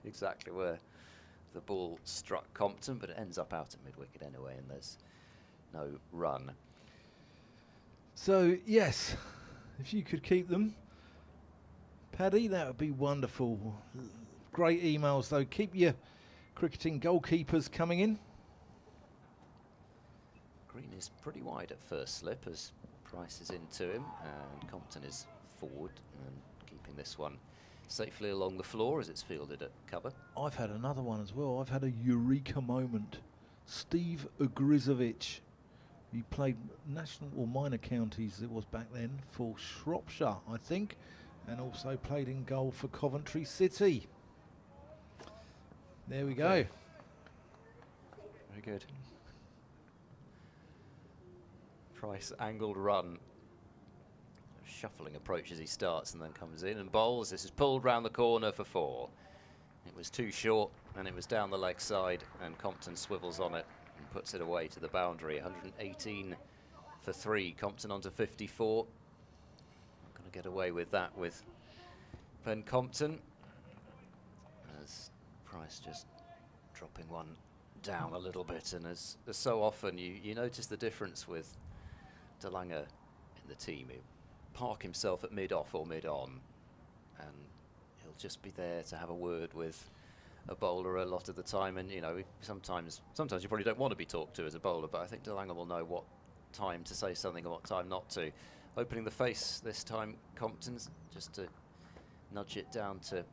exactly where the ball struck Compton, but it ends up out at mid-wicket anyway, and there's no run. So, yes, if you could keep them, Paddy, that would be wonderful. Great emails, though. Keep your cricketing goalkeepers coming in. Green is pretty wide at first slip as Price is into him, and Compton is forward and keeping this one safely along the floor as it's fielded at cover. I've had another one as well. I've had a eureka moment. Steve Ugrizovic. He played national or minor counties, it was back then, for Shropshire, I think, and also played in goal for Coventry City. There we go. Very good. Price angled run. Shuffling approach as he starts and then comes in and bowls. This is pulled round the corner for 4. It was too short and it was down the leg side, and Compton swivels on it and puts it away to the boundary. 118 for 3. Compton onto 54. Going to get away with that with Ben Compton. As Price just dropping one down a little bit, and as so often you notice the difference with Danganger in the team. He'll park himself at mid-off or mid-on, and he'll just be there to have a word with a bowler a lot of the time. And you know, sometimes you probably don't want to be talked to as a bowler, but I think Danganger will know what time to say something and what time not to. Opening the face this time, Compton's, just to nudge it down to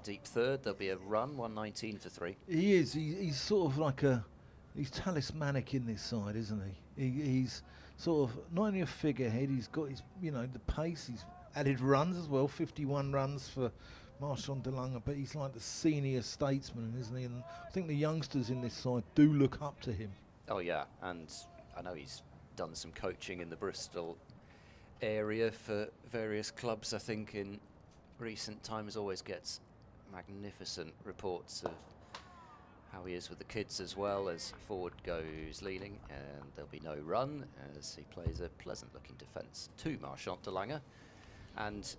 deep third. There'll be a run, 119 for 3. He is. He's sort of like he's talismanic in this side, isn't he? He's sort of not only a figurehead. He's got his, you know, the pace. He's added runs as well. 51 runs for Marshall Danganger, but he's like the senior statesman, isn't he? And I think the youngsters in this side do look up to him. Oh yeah, and I know he's done some coaching in the Bristol area for various clubs. I think in recent times always gets magnificent reports of how he is with the kids as well. As forward goes leaning, and there'll be no run as he plays a pleasant looking defence to Marchant Danganger. And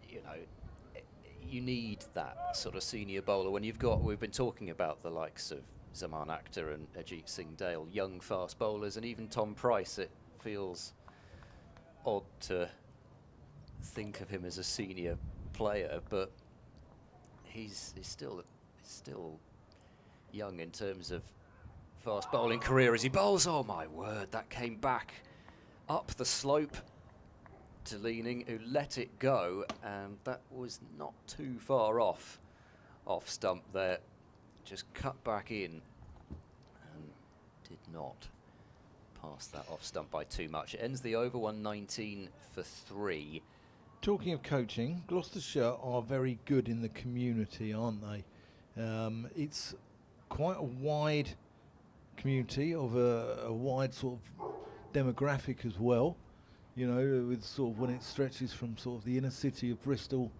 you know, you need that sort of senior bowler when you've got, we've been talking about the likes of Zaman Akhtar and Ajit Singh Dale, young fast bowlers, and even Tom Price. It feels odd to think of him as a senior player, but he's still young in terms of fast bowling career as he bowls. Oh my word, that came back up the slope to leaning, who let it go, and that was not too far off stump there. Just cut back in and did not pass that off stump by too much. It ends the over, 119 for 3. Talking of coaching, Gloucestershire are very good in the community, aren't they? It's quite a wide community of a wide sort of demographic as well. You know, with sort of when it stretches from sort of the inner city of Bristol.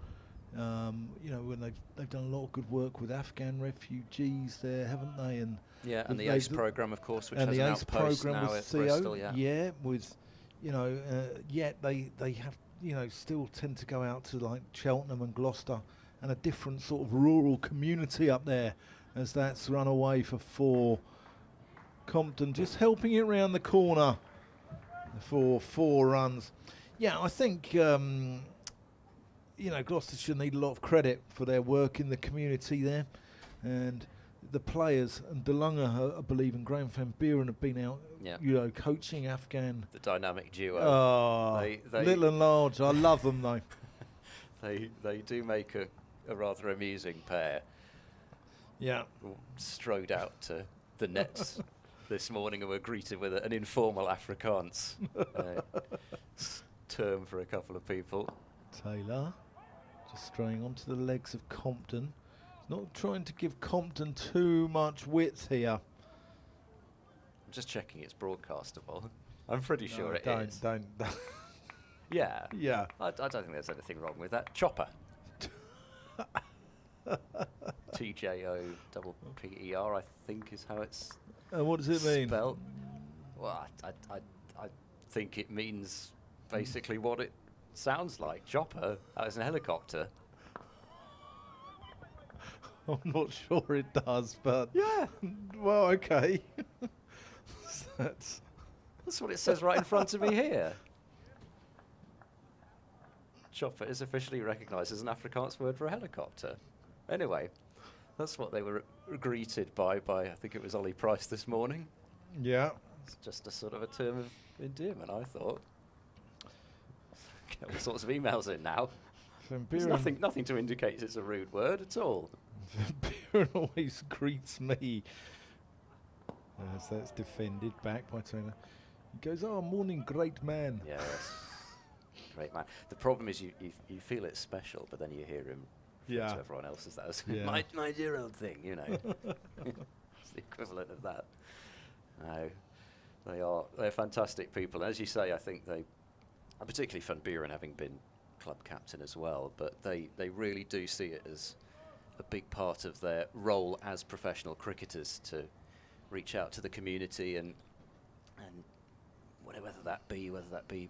You know, when they've done a lot of good work with Afghan refugees there, haven't they? And yeah, and the ACE programme, of course, which and has the an ACE outpost programme now with at Theo, Bristol. Yeah, with, you know, yet they have, you know, still tend to go out to like Cheltenham and Gloucester and a different sort of rural community up there, as that's run away for 4. Compton just helping it round the corner for 4 runs. Yeah, I think you know, Gloucestershire need a lot of credit for their work in the community there, and the players, and Danganger, I believe, and Graham Van Buren have been out, you know, coaching Afghan. The dynamic duo. Oh, they little and large. I love them though. They do make a rather amusing pair. Yeah. Strode out to the nets this morning and were greeted with an informal Afrikaans term for a couple of people. Taylor just straying onto the legs of Compton. Not trying to give Compton too much width here. I'm just checking it's broadcastable. I'm pretty sure it is. Don't. Yeah. Yeah. I don't think there's anything wrong with that. Chopper. TJOPPER, I think is how it's what does it mean? spelled. Well, I think it means basically what it sounds like. Chopper as a helicopter. I'm not sure it does, but Yeah. well, okay. That's what it says right in front of me here. Chopper is officially recognised as an Afrikaans word for a helicopter. Anyway, that's what they were greeted by I think it was Ollie Price this morning. yeah. It's just a sort of a term of endearment, I thought. Get all sorts of emails in now. Van There's Buren, nothing to indicate it's a rude word at all. Van Buren always greets me. As that's defended back by Taylor. He goes, "Oh, morning, great man." Yes. Great man. The problem is you feel it's special, but then you hear him Yeah. to everyone else as that. Yeah. my dear old thing, you know. the equivalent of that. No, they're fantastic people. As you say, I think they, particularly Van Buren having been club captain as well, but they really do see it as a big part of their role as professional cricketers to reach out to the community and whether that be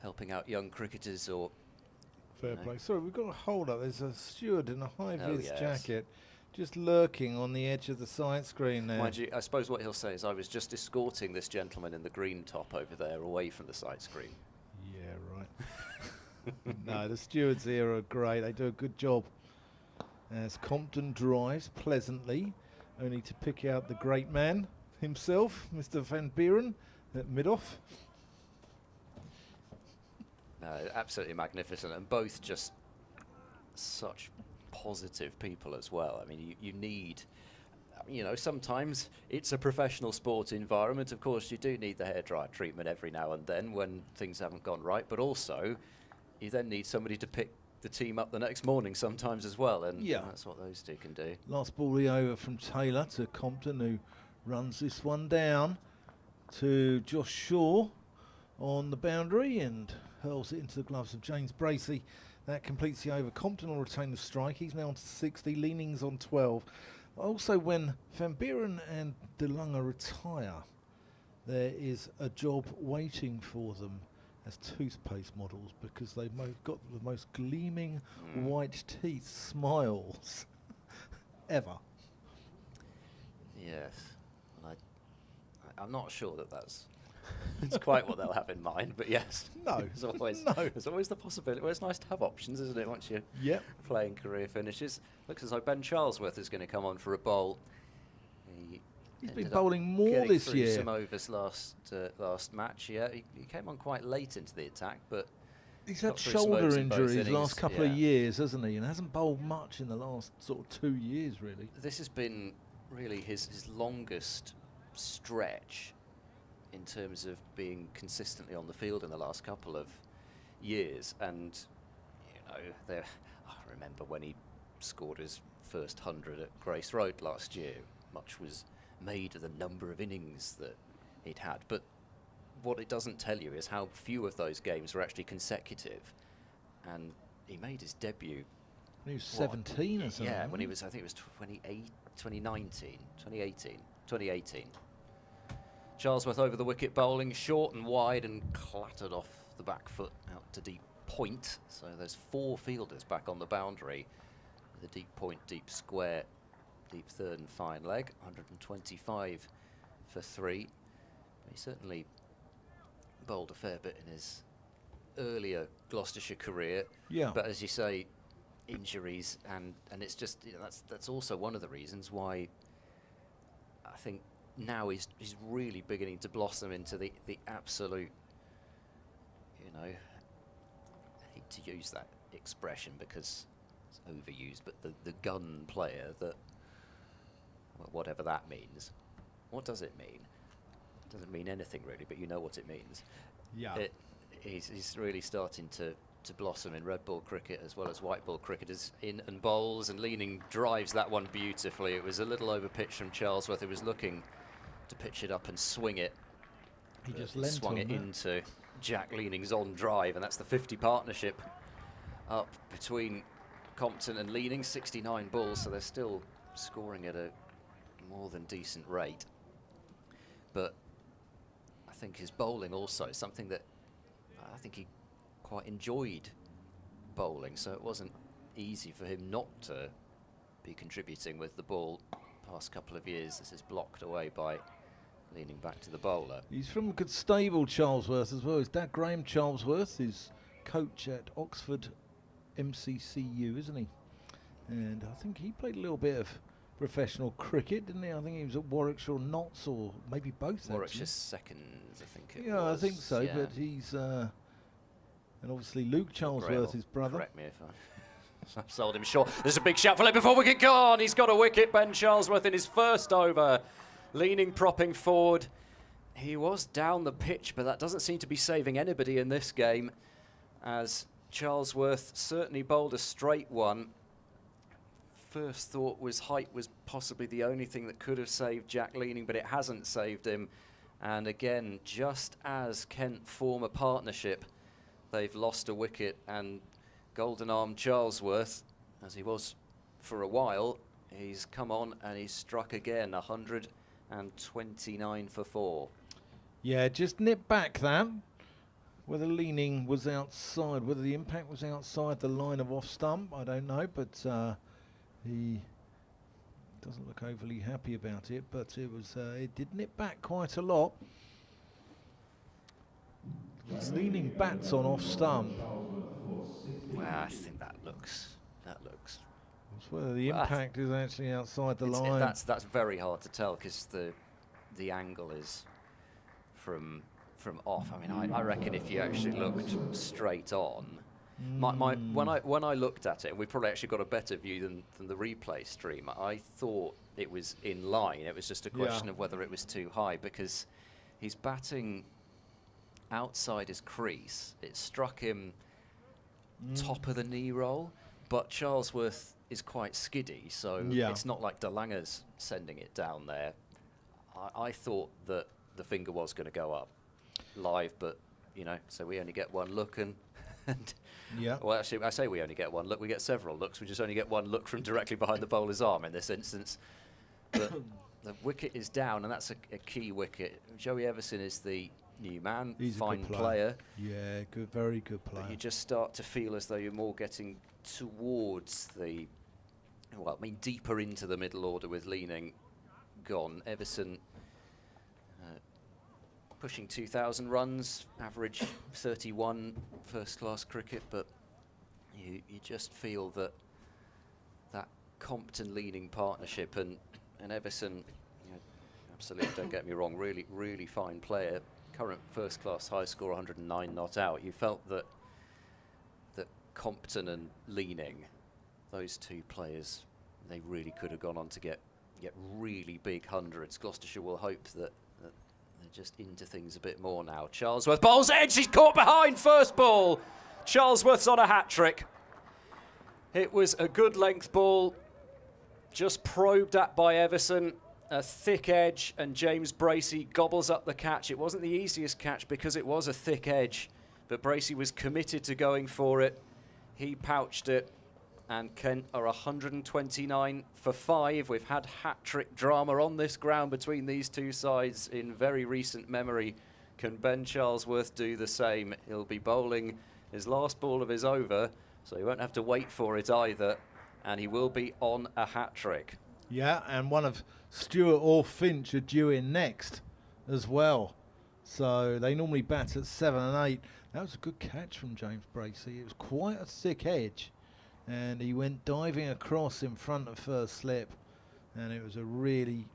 helping out young cricketers or... Fair play. Sorry, we've got a hold up. There's a steward in a high-vis yes. jacket just lurking on the edge of the side screen there. Mind you, I suppose what he'll say is, I was just escorting this gentleman in the green top over there away from the side screen. Yeah, right. No, the stewards here are great. They do a good job. As Compton drives pleasantly, only to pick out the great man himself, Mr. Van Buren, at mid-off. No, absolutely magnificent, and both just such positive people as well. I mean, you need, you know, sometimes it's a professional sport environment. Of course, you do need the hairdryer treatment every now and then when things haven't gone right, but also you then need somebody to pick the team up the next morning sometimes as well, and that's what those two can do. Last ball over from Taylor to Compton, who runs this one down to Josh Shaw on the boundary and hurls it into the gloves of James Bracey. That completes the over. Compton will retain the strike. He's now on to 60. Leaning's on 12. Also, when Van Buren and De Lange retire, there is a job waiting for them as toothpaste models, because they've got the most gleaming white teeth smiles ever. Yes. And I'm not sure that's it's quite what they'll have in mind, but yes. No. There's always the possibility. Well, it's nice to have options, isn't it, once your playing career finishes. Looks as though Ben Charlesworth is going to come on for a bowl. He's been bowling more this year. Some overs last match. Yeah, he came on quite late into the attack, but he's had shoulder injuries last couple of years, hasn't he? And hasn't bowled much in the last sort of 2 years, really. This has been really his longest stretch in terms of being consistently on the field in the last couple of years. And you know, I remember when he scored his first 100 at Grace Road last year. Much was made of the number of innings that he'd had, but what it doesn't tell you is how few of those games were actually consecutive. And he made his debut when he was 17 or something. Yeah, when he was, I think it was 2018. Charlesworth over the wicket, bowling short and wide and clattered off the back foot out to deep point. So there's 4 fielders back on the boundary with a deep point, deep square, deep third and fine leg. 125 for 3. He certainly bowled a fair bit in his earlier Gloucestershire career. Yeah. But as you say, injuries and it's just, you know, that's also one of the reasons why I think now he's really beginning to blossom into the absolute, you know, I hate to use that expression because it's overused, but the gun player that, well, whatever that means. What does it mean? It doesn't mean anything really, but you know what it means. Yeah. He's really starting to blossom in red ball cricket as well as white ball cricket, as in and bowls, and Leaning drives that one beautifully. It was a little over pitch from Charlesworth. He was looking to pitch it up and swing it. He just swung it into Jack Leaning's on drive, and that's the 50 partnership up between Compton and Leaning. 69 balls, so they're still scoring at a more than decent rate. But I think his bowling also is something that I think he quite enjoyed bowling, so it wasn't easy for him not to be contributing with the ball past couple of years. This is blocked away by Leaning back to the bowler. He's from a good stable, Charlesworth, as well. His dad, Graham Charlesworth, is coach at Oxford MCCU, isn't he? And I think he played a little bit of professional cricket, didn't he? I think he was at Warwickshire or Notts, or maybe both. Warwickshire seconds, I think it was. Yeah, I think so, yeah. But he's... and obviously Luke Charlesworth, his brother. Correct me if I've sold him short. There's a big shout for leg before wicket gone. He's got a wicket, Ben Charlesworth, in his first over. Leaning, propping forward. He was down the pitch, but that doesn't seem to be saving anybody in this game, as Charlesworth certainly bowled a straight one. first thought was height was possibly the only thing that could have saved Jack leaning, but it hasn't saved him. And again, just as Kent form a partnership, they've lost a wicket, and Golden Arm Charlesworth, as he was for a while, he's come on and he's struck again, 129 for 4. Yeah, just nip back that. Whether leaning was outside, whether the impact was outside the line of off stump, I don't know, but he doesn't look overly happy about it, but it was it did nip back quite a lot. He's leaning bats on off stump. Well, I think that looks. It's whether the impact is actually outside the line. That's very hard to tell because the angle is from off. I mean, I reckon if you actually looked straight on, when I looked at it, and we probably actually got a better view than the replay stream, I thought it was in line. It was just a question of whether it was too high, because he's batting outside his crease. It struck him top of the knee roll, but Charlesworth is quite skiddy, so it's not like Danganger's sending it down there. I thought that the finger was going to go up live, but so we only get one look, and well, actually, I say we only get one look. We get several looks. We just only get one look from directly behind the bowler's arm in this instance. But the wicket is down, and that's a key wicket. Joey Everson is the new man. He's fine a good player. Yeah, good, very good player. But you just start to feel as though you're more getting towards the, well, I mean, deeper into the middle order with leaning gone. Everson pushing 2,000 runs, average 31 first-class cricket, but you just feel that Compton leaning partnership and Everson, absolutely, don't get me wrong, really fine player, current first-class high score, 109 not out. You felt that Compton and leaning, those two players, they really could have gone on to get really big hundreds. Gloucestershire will hope that they're just into things a bit more now. Charlesworth bowls edge, he's caught behind first ball. Charlesworth's on a hat-trick. It was a good length ball, just probed at by Everson, a thick edge, and James Bracey gobbles up the catch. It wasn't the easiest catch because it was a thick edge, but Bracey was committed to going for it. He pouched it, and Kent are 129 for 5. We've had hat-trick drama on this ground between these two sides in very recent memory. Can Ben Charlesworth do the same? He'll be bowling his last ball of his over, so he won't have to wait for it either, and he will be on a hat-trick. Yeah, and one of Stewart or Finch are due in next as well. So they normally bat at 7 and 8. That was a good catch from James Bracey. It was quite a thick edge, and he went diving across in front of first slip, and it was a really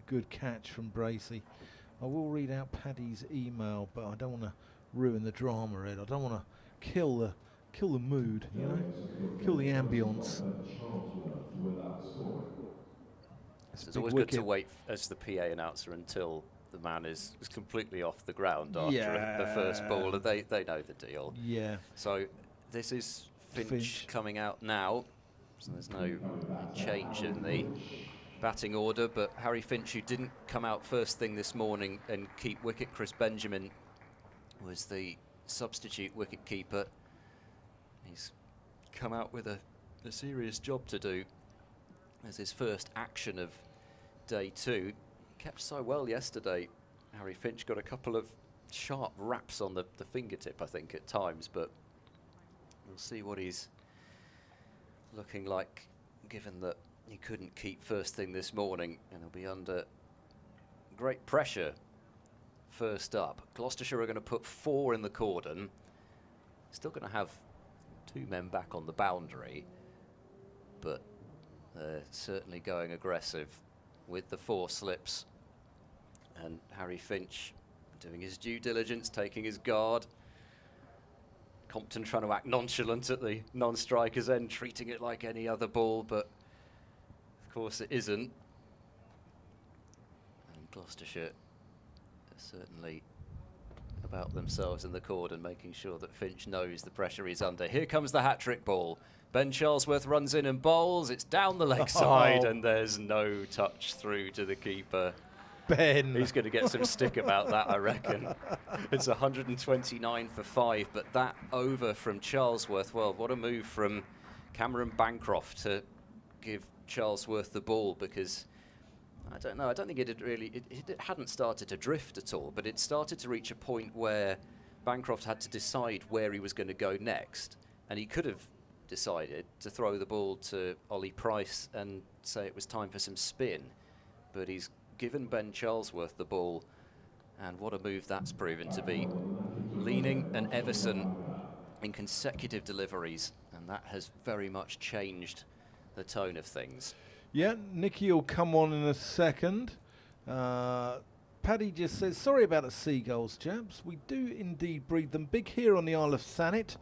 good catch from Bracey. I will read out Paddy's email, but I don't want to ruin the drama, Ed. I don't want to kill the mood, kill the ambience. It's always good to wait as the PA announcer until the man is completely off the ground after the first ball. They know the deal. Yeah. So this is Finch coming out now. So there's no change in the batting order, but Harry Finch, who didn't come out first thing this morning and keep wicket, Chris Benjamin was the substitute wicket keeper. He's come out with a serious job to do as his first action of day 2. Kept so well yesterday. Harry Finch got a couple of sharp raps on the fingertip, I think, at times, but we'll see what he's looking like, given that he couldn't keep first thing this morning, and he'll be under great pressure first up. Gloucestershire are going to put 4 in the cordon. Still going to have 2 men back on the boundary, but they're certainly going aggressive with the 4 slips. And Harry Finch doing his due diligence, taking his guard. Compton trying to act nonchalant at the non-striker's end, treating it like any other ball, but of course it isn't. And Gloucestershire are certainly about themselves in the cordon, making sure that Finch knows the pressure he's under. Here comes the hat-trick ball. Ben Charlesworth runs in and bowls. It's down the leg side, and there's no touch through to the keeper. Ben. He's going to get some stick about that, I reckon. It's 129 for 5, but that over from Charlesworth, well, what a move from Cameron Bancroft to give Charlesworth the ball, because I don't know, I don't think it had really, it hadn't started to drift at all, but it started to reach a point where Bancroft had to decide where he was going to go next, and he could have decided to throw the ball to Ollie Price and say it was time for some spin, but he's given Ben Charlesworth the ball, and what a move that's proven to be. Leaning and Everson in consecutive deliveries, and that has very much changed the tone of things. Yeah, Nicky will come on in a second. Paddy just says, sorry about the seagulls, chaps. We do indeed breed them big here on the Isle of Thanet.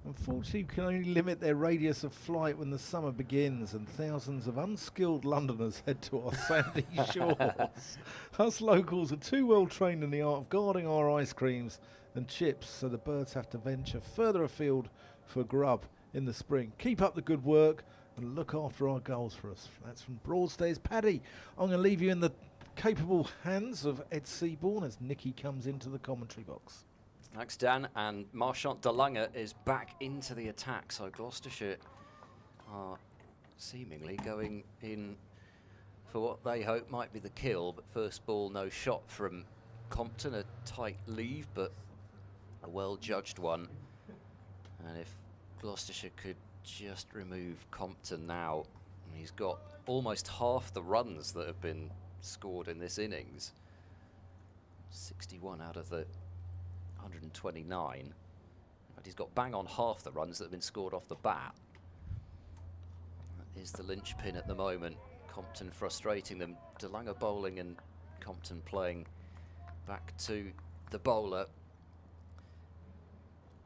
Unfortunately, we can only limit their radius of flight when the summer begins and thousands of unskilled Londoners head to our sandy shores. Us locals are too well trained in the art of guarding our ice creams and chips, so the birds have to venture further afield for grub in the spring. Keep up the good work and look after our goals for us. That's from Broadstairs. Paddy, I'm going to leave you in the capable hands of Ed Seaborn as Nicky comes into the commentary box. Thanks, Dan. And Marchant de Lange is back into the attack. So Gloucestershire are seemingly going in for what they hope might be the kill. But first ball, no shot from Compton. A tight leave, but a well-judged one. And if Gloucestershire could just remove Compton now, and he's got almost half the runs that have been scored in this innings. 61 out of the 129. In fact, he's got bang on half the runs that have been scored off the bat. That is the linchpin at the moment. Compton frustrating them. De Lange bowling and Compton playing back to the bowler.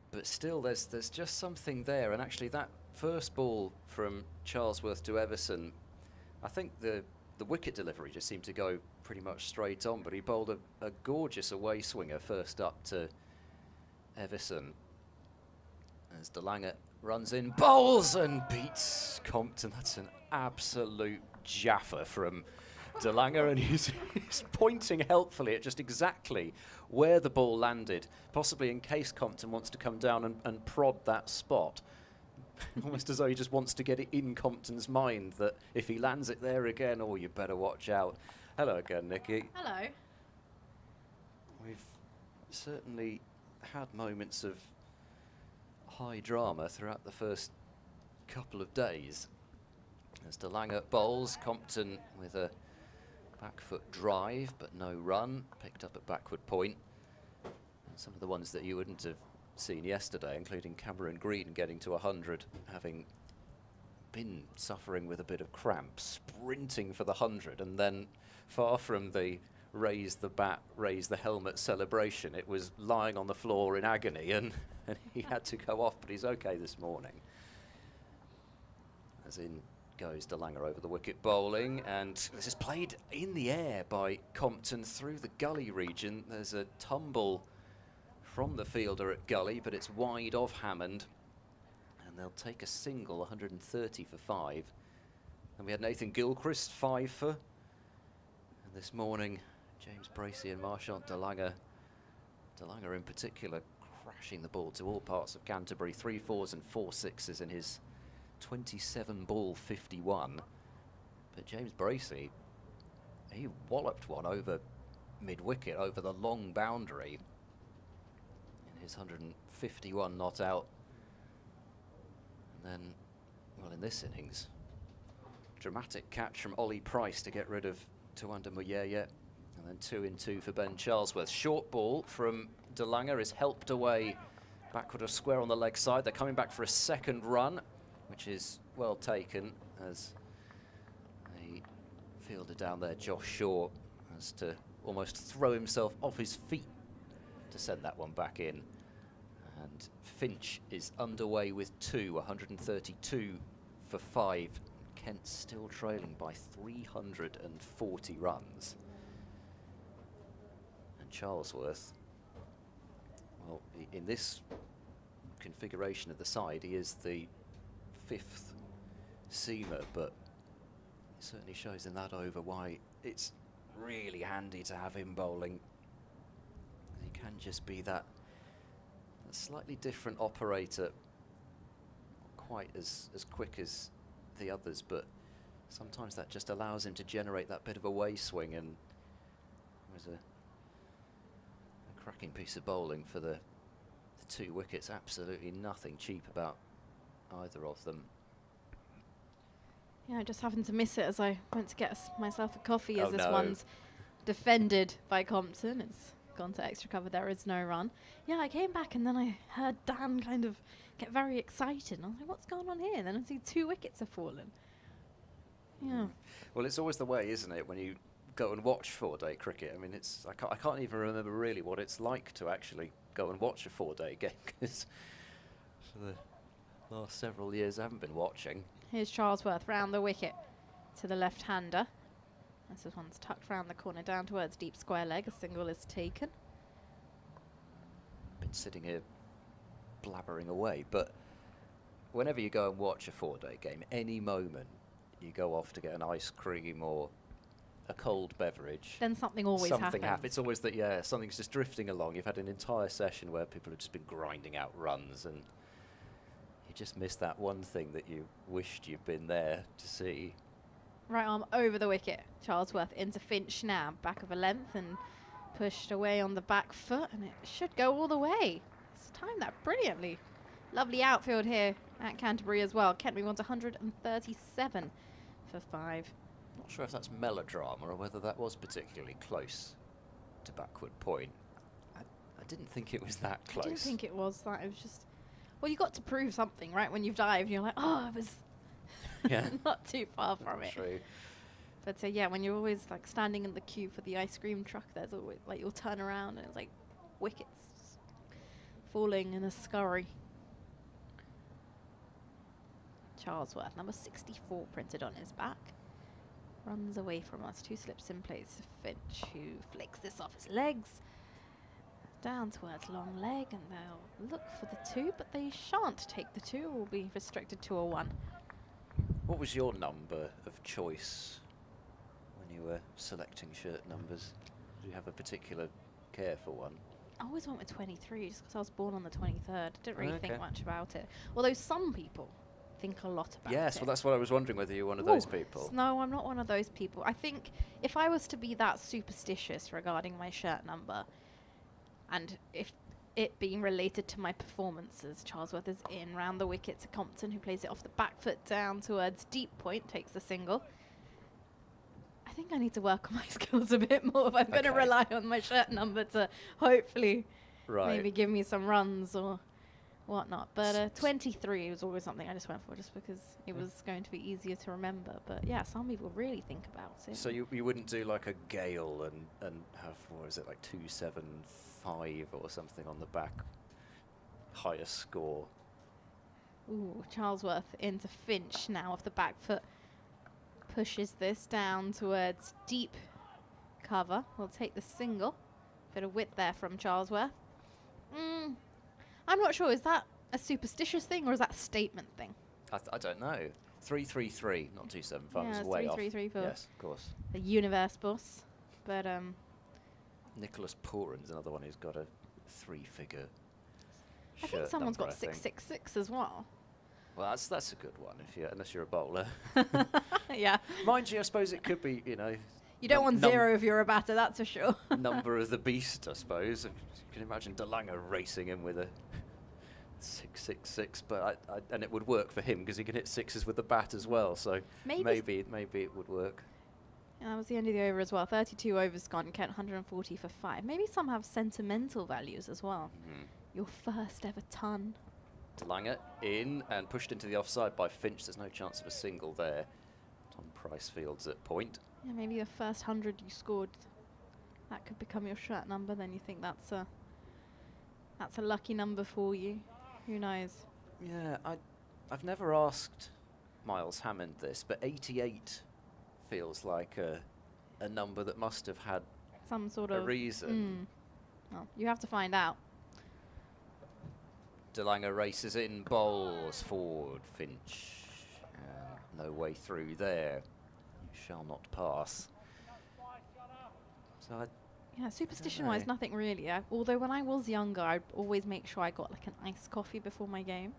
But still, there's just something there. And actually, that first ball from Charlesworth to Everson, I think the wicket delivery just seemed to go pretty much straight on. But he bowled a gorgeous away swinger first up to Everson, as De Lange runs in, bowls and beats Compton. That's an absolute jaffer from De Lange, and he's pointing helpfully at just exactly where the ball landed, possibly in case Compton wants to come down and prod that spot. Almost as though he just wants to get it in Compton's mind that if he lands it there again, oh, you better watch out. Hello again, Nicky. Hello. We've certainly had moments of high drama throughout the first couple of days. As De Lange bowls, Compton with a back foot drive, but no run, picked up at backward point. And some of the ones that you wouldn't have seen yesterday, including Cameron Green getting to 100, having been suffering with a bit of cramp, sprinting for the 100, and then far from the raise the bat, raise the helmet celebration, it was lying on the floor in agony, and he had to go off, but he's okay this morning. As in goes De Lange over the wicket bowling, and this is played in the air by Compton through the gully region. There's a tumble from the fielder at gully, but it's wide off Hammond, and they'll take a single, 130 for 5. And we had Nathan Gilchrist 5 for, and this morning James Bracey and Marchant de Lange in particular crashing the ball to all parts of Canterbury. 3 4s and 4 6s in his 27 ball 51. But James Bracey, he walloped one over mid-wicket, over the long boundary in his 151 not out. And then, well, in this innings, dramatic catch from Ollie Price to get rid of Tuanda Muyeye, and then 2 in 2 for Ben Charlesworth. Short ball from De Lange is helped away backward of square on the leg side. They're coming back for a second run, which is well taken, as the fielder down there, Josh Shaw, has to almost throw himself off his feet to send that one back in. And Finch is underway with 2, 132 for 5. Kent still trailing by 340 runs. And Charlesworth in this configuration of the side, he is the 5th seamer, but it certainly shows in that over why it's really handy to have him bowling. He can just be that slightly different operator, not quite as quick as the others, but sometimes that just allows him to generate that bit of a way swing, and it was a cracking piece of bowling for the 2 wickets. Absolutely nothing cheap about either of them. Yeah, I just happened to miss it as I went to get myself a coffee, as Oh, this no. one's defended by Compton. It's gone to extra cover. There is no run. Yeah, I came back and then I heard Dan kind of get very excited. And I was like, what's going on here? And then I see 2 wickets have fallen. Yeah. Well, it's always the way, isn't it, when you go and watch 4-day cricket? I mean, I can't even remember really what it's like to actually go and watch a 4-day game, because for the last several years I haven't been watching. Here's Charlesworth round the wicket to the left-hander. This one's tucked round the corner down towards deep square leg. A single is taken. Been sitting here blabbering away, but whenever you go and watch a 4-day game, any moment you go off to get an ice cream or a cold beverage, Then something always happens. It's always that, yeah, something's just drifting along. You've had an entire session where people have just been grinding out runs, and you just miss that one thing that you wished you'd been there to see. Right arm over the wicket. Charlesworth into Finch now. Back of a length and pushed away on the back foot, and it should go all the way. It's timed that brilliantly. Lovely outfield here at Canterbury as well. Kent, we want 137 for 5. Not sure if that's melodrama or whether that was particularly close to backward point. I didn't think it was that close. I didn't think it was that. It was just, well, you got to prove something, right? When you've dived, you're like, oh, I was Yeah. not too far from it. True. But yeah, when you're always like standing in the queue for the ice cream truck, there's always like you'll turn around and it's like wickets falling in a scurry. Charlesworth, number 64 printed on his back. Runs away from us. 2 slips in place. Finch, who flicks this off his legs. Down towards long leg, and they'll look for the 2, but they shan't take the 2. Will be restricted to a 1. What was your number of choice when you were selecting shirt numbers? Did you have a particular care for one? I always went with 23 just because I was born on the 23rd. Didn't really Okay. think much about it. Although some people think a lot about it. Yes, well, that's what I was wondering, whether you're one of those people. No, I'm not one of those people. I think if I was to be that superstitious regarding my shirt number, and if it being related to my performances, Charlesworth is in round the wicket to Compton, who plays it off the back foot down towards deep point, takes the single. I think I need to work on my skills a bit more if I'm going to Okay. rely on my shirt number to hopefully Right. maybe give me some runs or whatnot. But 23 was always something I just went for, just because it was going to be easier to remember. But yeah, some people really think about it. So you wouldn't do like a Gale and have, what is it, like 275 or something on the back, highest score? Ooh, Charlesworth into Finch now off the back foot. Pushes this down towards deep cover. We'll take the single. Bit of width there from Charlesworth. I'm not sure. Is that a superstitious thing or is that a statement thing? I don't know. 333, not 275. Yeah, It's it's way 333 off. for Yes, of course. the universe boss. But Nicholas Pooran's another one who's got a 3-figure I think someone's number, got I think. 666 as well. Well, that's a good one, unless you're a bowler. Yeah. Mind you, I suppose it could be, You don't want 0 if you're a batter, that's for sure. number of the beast, I suppose. You can imagine Danganger racing in with a 666, but and it would work for him because he can hit 6s with the bat as well. So maybe it would work. Yeah, that was the end of the over as well. 32 overs gone. Kent 140 for 5. Maybe some have sentimental values as well. Your first ever ton. Danganger in and pushed into the offside by Finch. There's no chance of a single there. Tom Pricefields at point. Yeah, maybe the first 100 you scored, that could become your shirt number. Then you think that's a lucky number for you. Who knows? Yeah, I've never asked Miles Hammond this, but 88 feels like a number that must have had Some sort a of reason. Well, you have to find out. Danganger races in, bowls forward, Finch. No way through there. You shall not pass. So Yeah, superstition-wise, nothing really. Although when I was younger, I'd always make sure I got like an iced coffee before my game,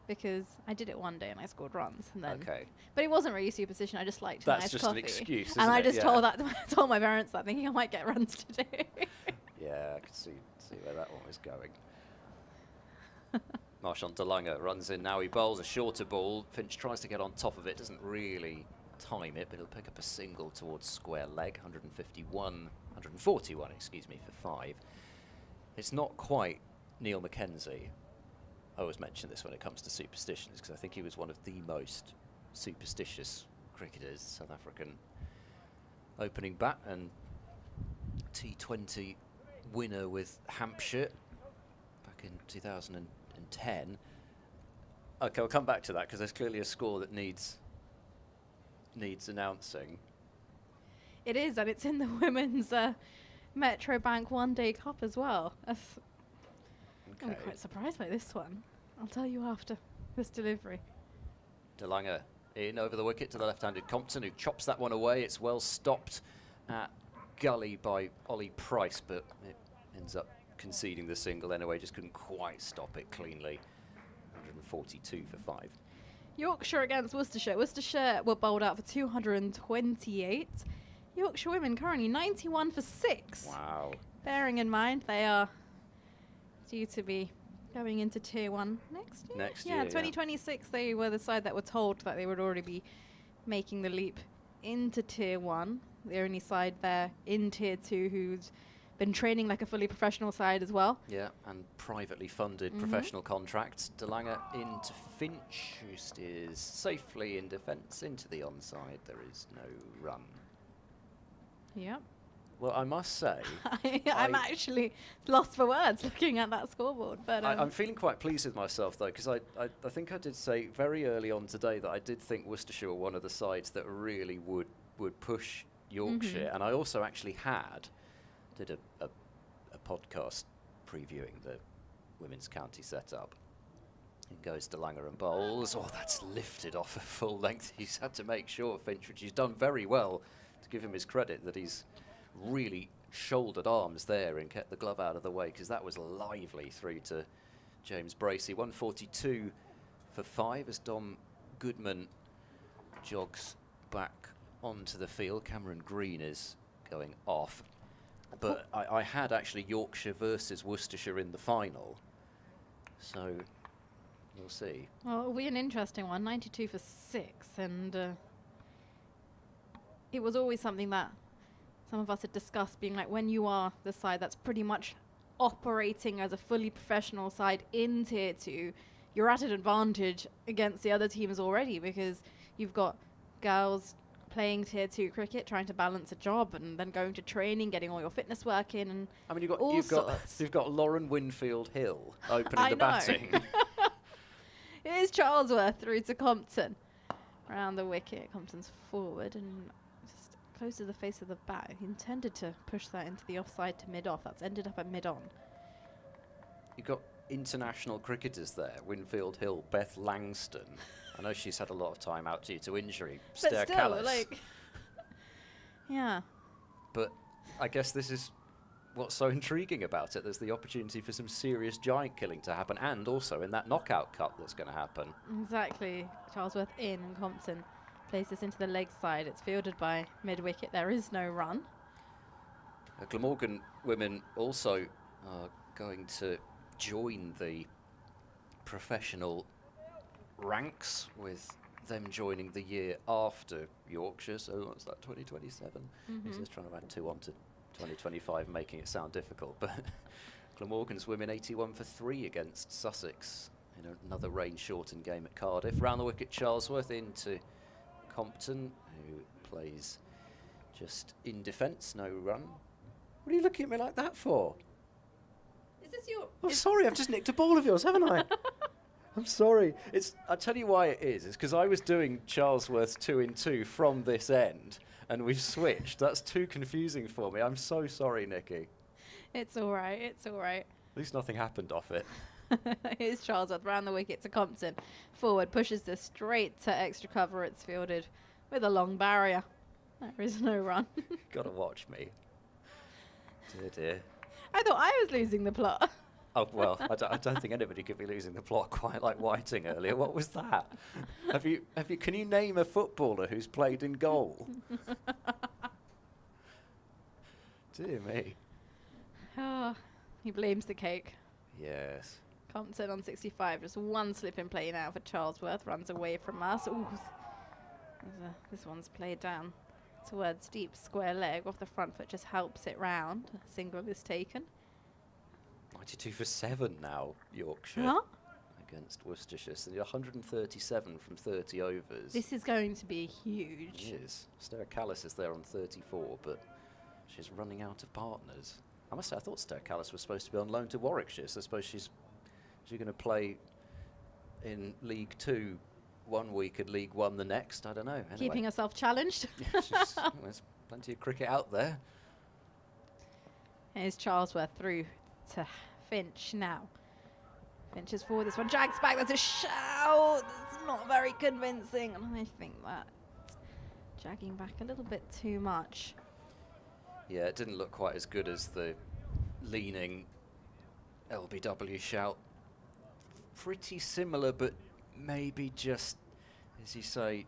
because I did it one day and I scored runs. And then, but it wasn't really superstition. I just liked That's an iced just coffee. an excuse, isn't and I it? just told my parents that, thinking I might get runs today. Yeah, I could see where that one was going. Marchand Danganger runs in now. He bowls a shorter ball. Finch tries to get on top of it. Doesn't really time it, but he'll pick up a single towards square leg. 141, excuse me, for 5. It's not quite Neil Mackenzie. I always mention this when it comes to superstitions, because I think he was one of the most superstitious cricketers, South African opening bat and T20 winner with Hampshire back in 2010. Okay, I'll come back to that, because there's clearly a score that needs announcing. It is, and it's in the women's Metro Bank One Day Cup as well. I'm quite surprised by this one. I'll tell you after this delivery. Danganger in over the wicket to the left-handed Compton, who chops that one away. It's well stopped at gully by Ollie Price, but it ends up conceding the single anyway. Just couldn't quite stop it cleanly. 142 for 5. Yorkshire against Worcestershire. Worcestershire were bowled out for 228. Yorkshire women currently 91 for 6. Wow. Bearing in mind they are due to be going into Tier 1 next year. Next year, 2026 they were the side that were told that they would already be making the leap into Tier 1. The only side there in Tier 2 who's been training like a fully professional side as well. Yeah, and privately funded professional contracts. Danganger into Finch, who steers safely in defence into the onside. There is no run. Yep. Well, I must say, I'm actually lost for words looking at that scoreboard. But I'm feeling quite pleased with myself, though, because I think I did say very early on today that I did think Worcestershire were one of the sides that really would push Yorkshire. And I also actually did a podcast previewing the women's county setup. In goes Danganger and bowls. Oh, that's lifted off at full length. He's had to make sure, Finch, which he's done very well, to give him his credit, that he's really shouldered arms there and kept the glove out of the way, because that was lively through to James Bracey. 142 for 5 as Dom Goodman jogs back onto the field. Cameron Green is going off. But I had actually Yorkshire versus Worcestershire in the final, so we'll see. Well, it'll be an interesting one. 92 for 6, and it was always something that some of us had discussed, being like, when you are the side that's pretty much operating as a fully professional side in Tier 2, you're at an advantage against the other teams already, because you've got girls playing Tier 2 cricket, trying to balance a job, and then going to training, getting all your fitness work in, and I mean, you've got Lauren Winfield Hill opening the batting. It is Charlesworth through to Compton. Around the wicket, Compton's forward and just close to the face of the bat. He intended to push that into the offside to mid-off. That's ended up at mid-on. You've got international cricketers there. Winfield Hill, Beth Langston. I know she's had a lot of time out due to injury. But still, like, yeah. But I guess this is what's so intriguing about it. There's the opportunity for some serious giant killing to happen, and also in that knockout cup that's going to happen. Exactly. Charlesworth in, and Compton plays this into the leg side. It's fielded by mid-wicket. There is no run. Glamorgan women also are going to join the professional ranks, with them joining the year after Yorkshire. So what's that, 2027? He's just trying to add 2 on to 2025, making it sound difficult. But Glamorgan's women 81 for 3 against Sussex in another rain-shortened game at Cardiff. Round the wicket, Charlesworth into Compton, who plays just in defence, no run. What are you looking at me like that for? Is this your... Oh, sorry, I've just nicked a ball of yours, haven't I? I'm sorry. I'll tell you why it is. It's because I was doing Charlesworth's 2 in 2 from this end, and we've switched. That's too confusing for me. I'm so sorry, Nikki. It's all right. It's all right. At least nothing happened off it. Here's Charlesworth round the wicket to Compton. Forward, pushes this straight to extra cover. It's fielded with a long barrier. There is no run. Gotta watch me. Dear, dear. I thought I was losing the plot. Oh, well, I don't think anybody could be losing the plot quite like Whiting earlier. What was that? Can you name a footballer who's played in goal? Dear me. Oh, he blames the cake. Yes. Compton on 65. Just one slip in play now for Charlesworth. Runs away from us. Ooh. This one's played down towards deep square leg. Off the front foot just helps it round. A single is taken. 92 for 7 now, Yorkshire. Huh? Against Worcestershire. So 137 from 30 overs. This is going to be huge. It is. Stewart Callis is there on 34, but she's running out of partners. I must say, I thought Stewart Callis was supposed to be on loan to Warwickshire, so I suppose she's going to play in League 2 one week and League 1 the next. I don't know. Anyway. Keeping herself challenged. There's plenty of cricket out there. Here's Charlesworth through to Finch now. Finch is forward. This one drags back. There's a shout. It's not very convincing. And I think that dragging back a little bit too much. Yeah, it didn't look quite as good as the leaning LBW shout. Pretty similar, but maybe just, as you say,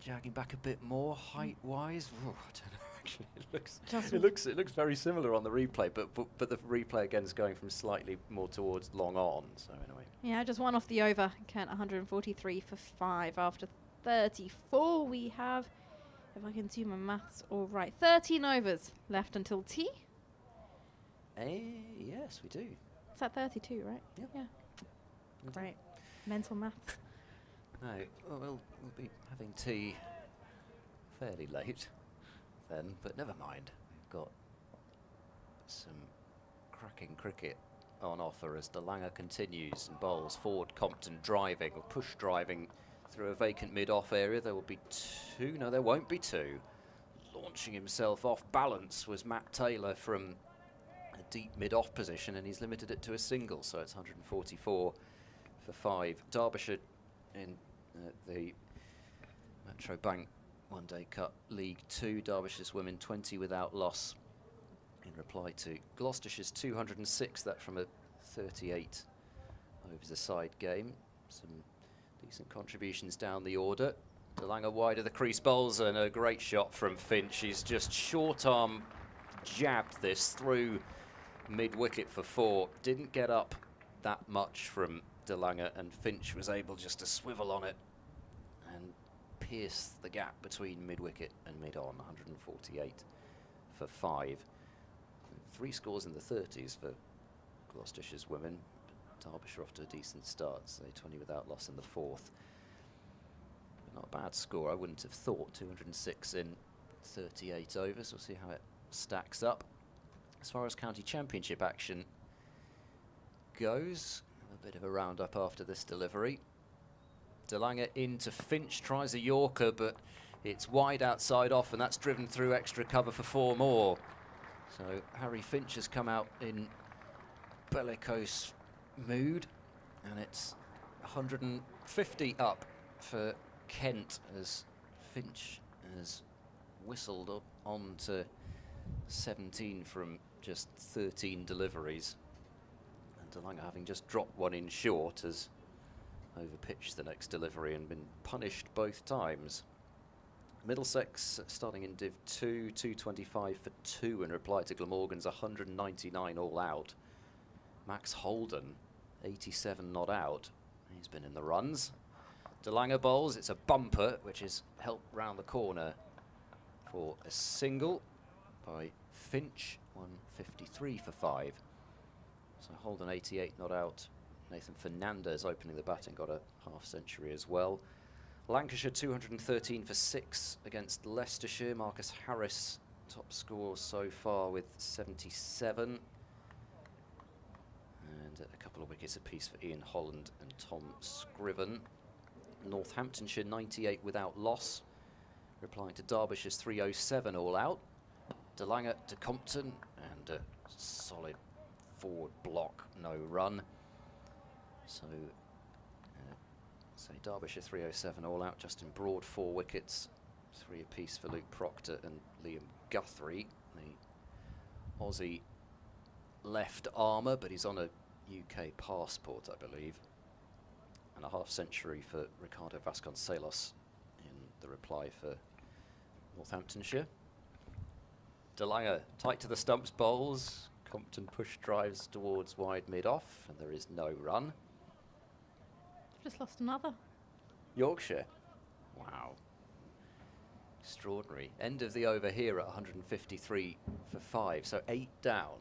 dragging back a bit more height-wise. I don't know. Actually, it looks very similar on the replay, but the replay again is going from slightly more towards long on. So anyway. Yeah, just one off the over. Kent 143 for 5 after 34. We have, if I can do my maths all right, 13 overs left until tea. Yes, we do. It's at 32, right? Yeah. Yeah. Great. Mental maths. No, we'll be having tea fairly late then, but never mind. We've got some cracking cricket on offer as Danganger continues and bowls forward. Compton driving, or push driving through a vacant mid-off area. There will be 2. No, there won't be 2. Launching himself off balance was Matt Taylor from a deep mid-off position, and he's limited it to a single, so it's 144 for 5. Derbyshire in the Metro Bank One Day Cup League 2. Derbyshire's women 20 without loss in reply to Gloucestershire's 206. That from a 38 overs a side game. Some decent contributions down the order. Danganger wide of the crease bowls, and a great shot from Finch. He's just short arm jabbed this through mid wicket for 4. Didn't get up that much from Danganger, and Finch was able just to swivel on it and pierce the gap between mid-wicket and mid-on. 148 for 5. 3 scores in the 30s for Gloucestershire's women. Derbyshire off to a decent start, so 20 without loss in the 4th. But not a bad score, I wouldn't have thought. 206 in 38 overs. We'll see how it stacks up. As far as county championship action goes, a bit of a roundup after this delivery. Danganger into Finch, tries a Yorker, but it's wide outside off, and that's driven through extra cover for 4 more. So Harry Finch has come out in bellicose mood, and it's 150 up for Kent as Finch has whistled up on to 17 from just 13 deliveries. Danganger, having just dropped one in short, has overpitched the next delivery and been punished both times. Middlesex starting in Div 2, 225 for 2 in reply to Glamorgan's 199 all out. Max Holden, 87 not out. He's been in the runs. Danganger bowls, it's a bumper, which is helped round the corner for a single by Finch, 153 for 5. So Holden 88 not out. Nathan Fernandez opening the batting, got a half century as well. Lancashire 213 for 6 against Leicestershire. Marcus Harris top score so far with 77. And a couple of wickets apiece for Ian Holland and Tom Scriven. Northamptonshire 98 without loss. Replying to Derbyshire's 307 all out. Danganger to Compton, and a solid forward block, no run. So, say Derbyshire 307 all out. Justin Broad 4 wickets, 3 apiece for Luke Proctor and Liam Guthrie. The Aussie left armour, but he's on a UK passport, I believe. And a half century for Ricardo Vasconcelos in the reply for Northamptonshire. Danganger tight to the stumps, bowls. Compton push drives towards wide mid-off, and there is no run. Just lost another. Yorkshire. Wow. Extraordinary. End of the over here at 153 for 5, so 8 down.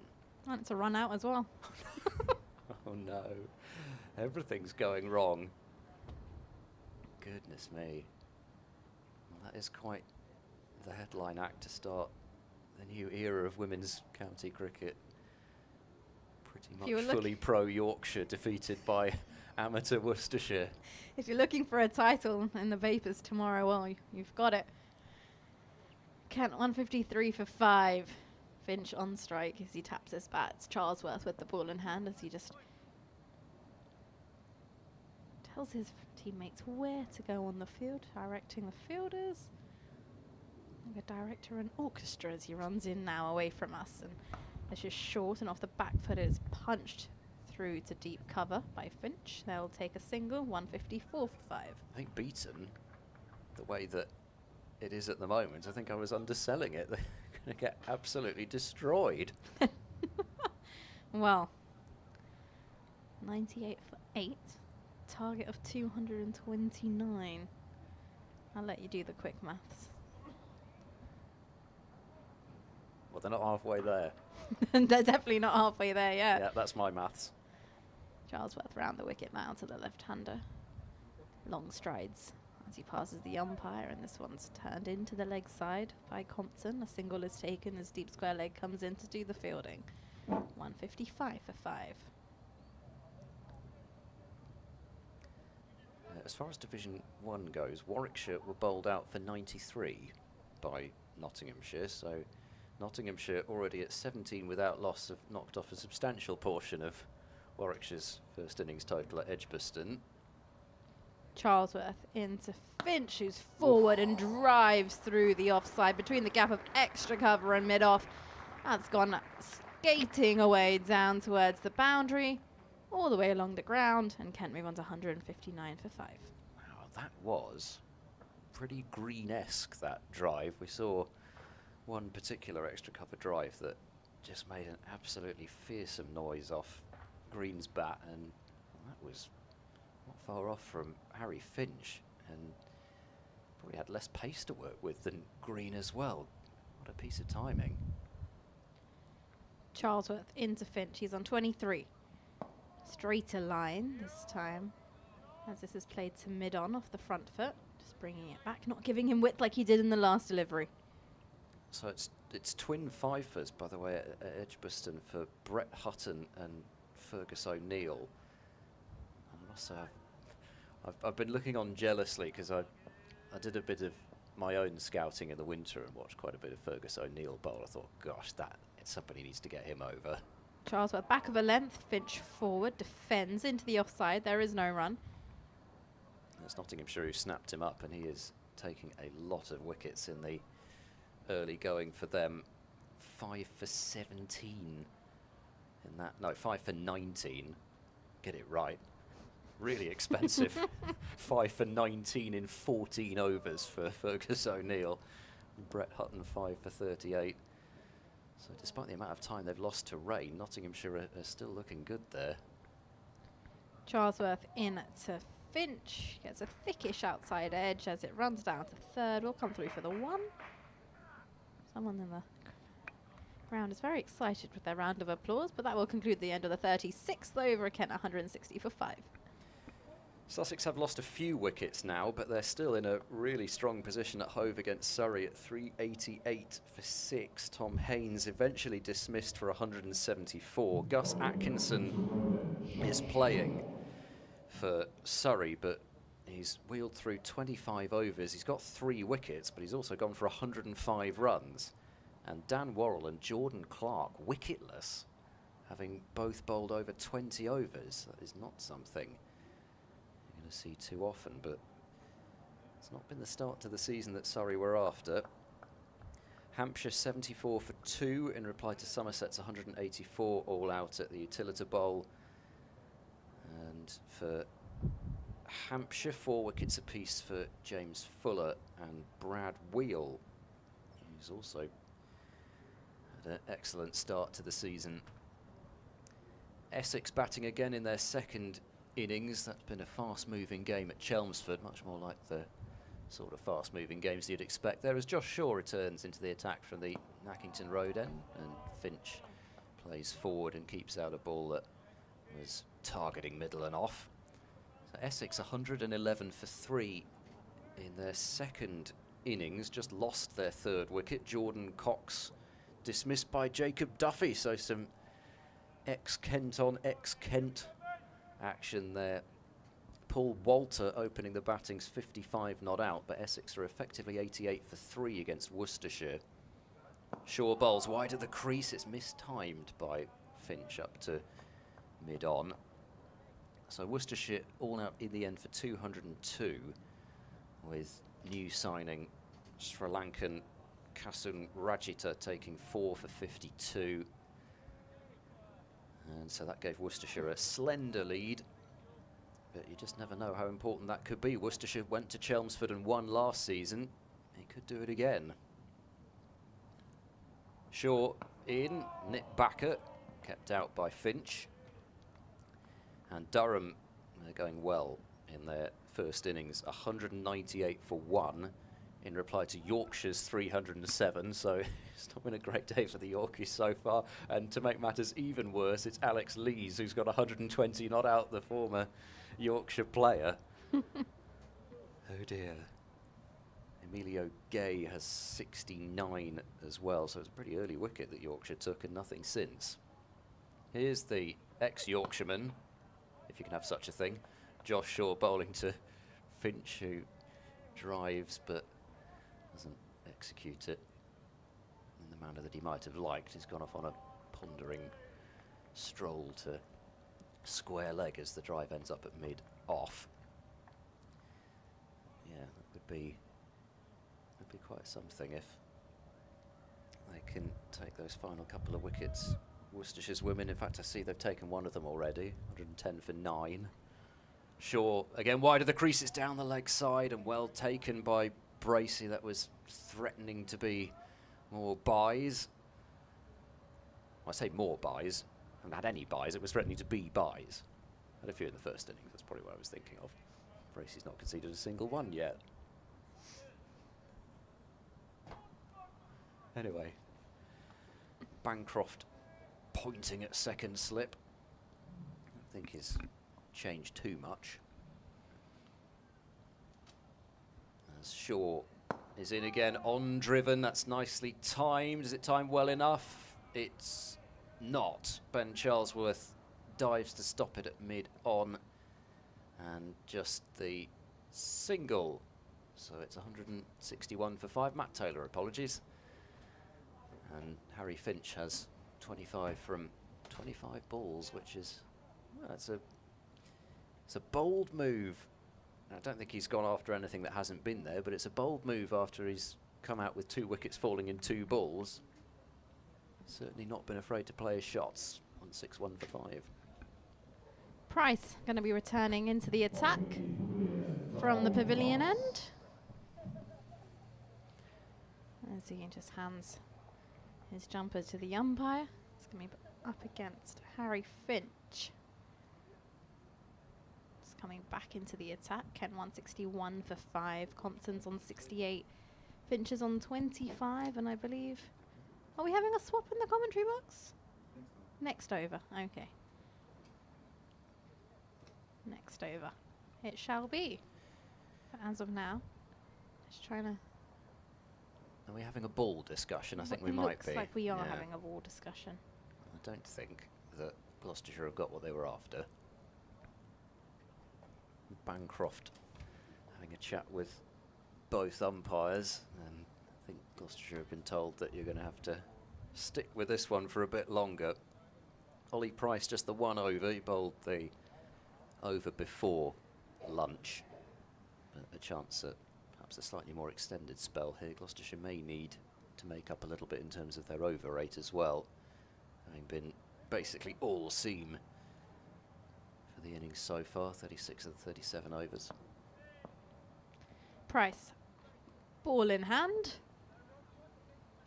And it's a run out as well. Oh no. Everything's going wrong. Goodness me. Well, that is quite the headline act to start the new era of women's county cricket. Pretty much fully pro Yorkshire defeated by amateur Worcestershire. If you're looking for a title in the Vapors tomorrow, well, you've got it. Kent 153 for 5. Finch on strike as he taps his bats. Charlesworth with the ball in hand as he just tells his teammates where to go on the field, directing the fielders. Like a director and orchestra as he runs in now away from us. And it's just short and off the back foot. It's punched through to deep cover by Finch. They'll take a single, 154 for 5. I think beaten the way that it is at the moment. I think I was underselling it. They're going to get absolutely destroyed. Well, 98 for 8. Target of 229. I'll let you do the quick maths. Well, they're not halfway there. They're definitely not halfway there yet. Yeah, that's my maths. Charlesworth round the wicket now to the left-hander. Long strides as he passes the umpire, and this one's turned into the leg side by Compton. A single is taken as deep square leg comes in to do the fielding. 155 for 5. As far as Division 1 goes, Warwickshire were bowled out for 93 by Nottinghamshire, so Nottinghamshire already at 17 without loss have knocked off a substantial portion of Warwickshire's first innings total at Edgbaston. Charlesworth into Finch, who's forward and drives through the offside between the gap of extra cover and mid-off. That's gone skating away down towards the boundary, all the way along the ground, and Kent move on to 159 for 5. Wow, that was pretty Green-esque, that drive. We saw one particular extra cover drive that just made an absolutely fearsome noise off Green's bat, and that was not far off from Harry Finch, and probably had less pace to work with than Green as well. What a piece of timing. Charlesworth into Finch, he's on 23. Straighter line this time, as this is played to mid-on off the front foot, just bringing it back, not giving him width like he did in the last delivery. So it's twin fifers, by the way, at Edgbaston for Brett Hutton and Fergus O'Neill. I must say, I've been looking on jealously because I did a bit of my own scouting in the winter and watched quite a bit of Fergus O'Neill bowl. I thought, gosh, somebody needs to get him over. Charlesworth back of a length, Finch forward, defends into the offside. There is no run. It's Nottinghamshire who snapped him up, and he is taking a lot of wickets in the early going for them. 5 for 17 in that. No, 5 for 19. Get it right. Really expensive. 5 for 19 in 14 overs for Fergus O'Neill. Brett Hutton 5 for 38. So despite the amount of time they've lost to rain, Nottinghamshire are still looking good there. Charlesworth in to Finch, gets a thickish outside edge as it runs down to third. Will come through for the 1. Someone in the ground is very excited with their round of applause, but that will conclude the end of the 36th over at Kent, 160 for 5. Sussex have lost a few wickets now, but they're still in a really strong position at Hove against Surrey at 388 for 6. Tom Haynes eventually dismissed for 174. Gus Atkinson is playing for Surrey, but he's wheeled through 25 overs. He's got 3 wickets, but he's also gone for 105 runs. And Dan Worrell and Jordan Clark, wicketless, having both bowled over 20 overs. That is not something you're going to see too often, but it's not been the start to the season that Surrey were after. Hampshire 74 for 2 in reply to Somerset's 184 all out at the Utilita Bowl. And for Hampshire, 4 wickets apiece for James Fuller and Brad Wheel, who's also had an excellent start to the season. Essex batting again in their second innings. That's been a fast-moving game at Chelmsford, much more like the sort of fast-moving games you'd expect there, as Josh Shaw returns into the attack from the Nackington Road end, and Finch plays forward and keeps out a ball that was targeting middle and off. So Essex 111 for 3 in their second innings, just lost their third wicket. Jordan Cox dismissed by Jacob Duffy, so some ex-Kent on ex-Kent action there. Paul Walter opening the batting's 55 not out, but Essex are effectively 88 for 3 against Worcestershire. Shaw bowls wide at the crease. It's mistimed by Finch up to mid-on. So Worcestershire all out in the end for 202, with new signing Sri Lankan Kasun Rajita taking 4 for 52. And so that gave Worcestershire a slender lead. But you just never know how important that could be. Worcestershire went to Chelmsford and won last season. He could do it again. Shaw in, Nick Backer, kept out by Finch. And Durham, they're going well in their first innings, 198 for 1 in reply to Yorkshire's 307. So it's not been a great day for the Yorkies so far. And to make matters even worse, it's Alex Lees who's got 120 not out, the former Yorkshire player. Oh dear. Emilio Gay has 69 as well, so it's a pretty early wicket that Yorkshire took and nothing since. Here's the ex-Yorkshireman, if you can have such a thing, Josh Shaw bowling to Finch, who drives but doesn't execute it in the manner that he might have liked. He's gone off on a pondering stroll to square leg as the drive ends up at mid-off. Yeah, that would be quite something if they can take those final couple of wickets. Worcestershire's women, in fact, I see they've taken one of them already, 110 for 9. Shaw again wide of the creases down the leg side, and well taken by Bracey. That was threatening to be more buys. Well, I say more buys. I haven't had any buys. It was threatening to be buys. Had a few in the first innings. That's probably what I was thinking of. Bracey's not conceded a single one yet. Anyway, Bancroft pointing at second slip. I don't think he's changed too much. As Shaw is in again, on driven. That's nicely timed. Is it timed well enough? It's not. Ben Charlesworth dives to stop it at mid-on, and just the single. So it's 161 for 5. Matt Taylor, apologies. And Harry Finch has 25 from 25 balls, which is, well, it's a bold move. I don't think he's gone after anything that hasn't been there, but it's a bold move after he's come out with 2 wickets falling in 2 balls. Certainly not been afraid to play his shots. 161 for 5. Price going to be returning into the attack from the pavilion end. As he just hands his jumper to the umpire. It's going to be up against Harry Finch. Just coming back into the attack. Kent 161 for 5. Compton's on 68. Finch is on 25, and I believe... Are we having a swap in the commentary box? Next over. Okay. Next over. It shall be. But as of now, just trying to... Are we having a ball discussion? I think we might be. Looks like we are having a ball discussion. I don't think that Gloucestershire have got what they were after. Bancroft having a chat with both umpires, and I think Gloucestershire have been told that you're going to have to stick with this one for a bit longer. Ollie Price just the one over. He bowled the over before lunch. But a chance at perhaps a slightly more extended spell here. Gloucestershire may need to make up a little bit in terms of their over rate as well, having been basically all seam for the innings so far, 36 of the 37 overs. Price, ball in hand. It's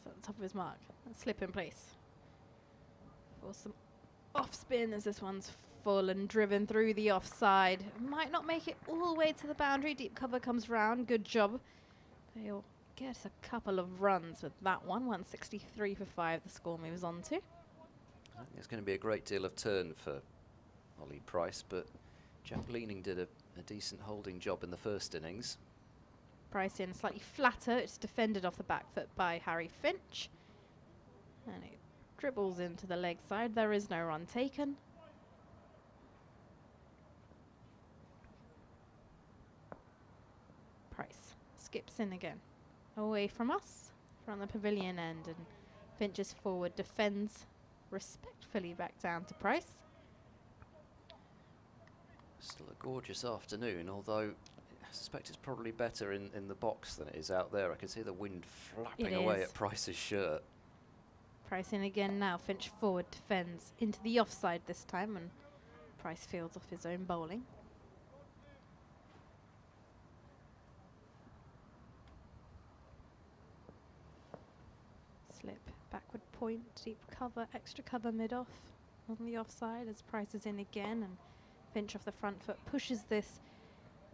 at the top of his mark. And slip in place. For some off spin as this one's full and driven through the offside. Might not make it all the way to the boundary. Deep cover comes round. Good job. They'll get a couple of runs with that one. 163 for 5 the score moves on to. I think there's going to be a great deal of turn for Ollie Price, but Jack Leaning did a decent holding job in the first innings. Price in slightly flatter. It's defended off the back foot by Harry Finch. And it dribbles into the leg side. There is no run taken. Price skips in again. Away from us, from the pavilion end, and Finch's forward defends respectfully back down to Price. Still a gorgeous afternoon, although I suspect it's probably better in the box than it is out there. I can see the wind flapping away at Price's shirt. Price in again now. Finch forward defends into the offside this time, and Price fields off his own bowling. Slip, backward point, deep cover, extra cover mid-off on the offside as Price is in again, and Finch off the front foot pushes this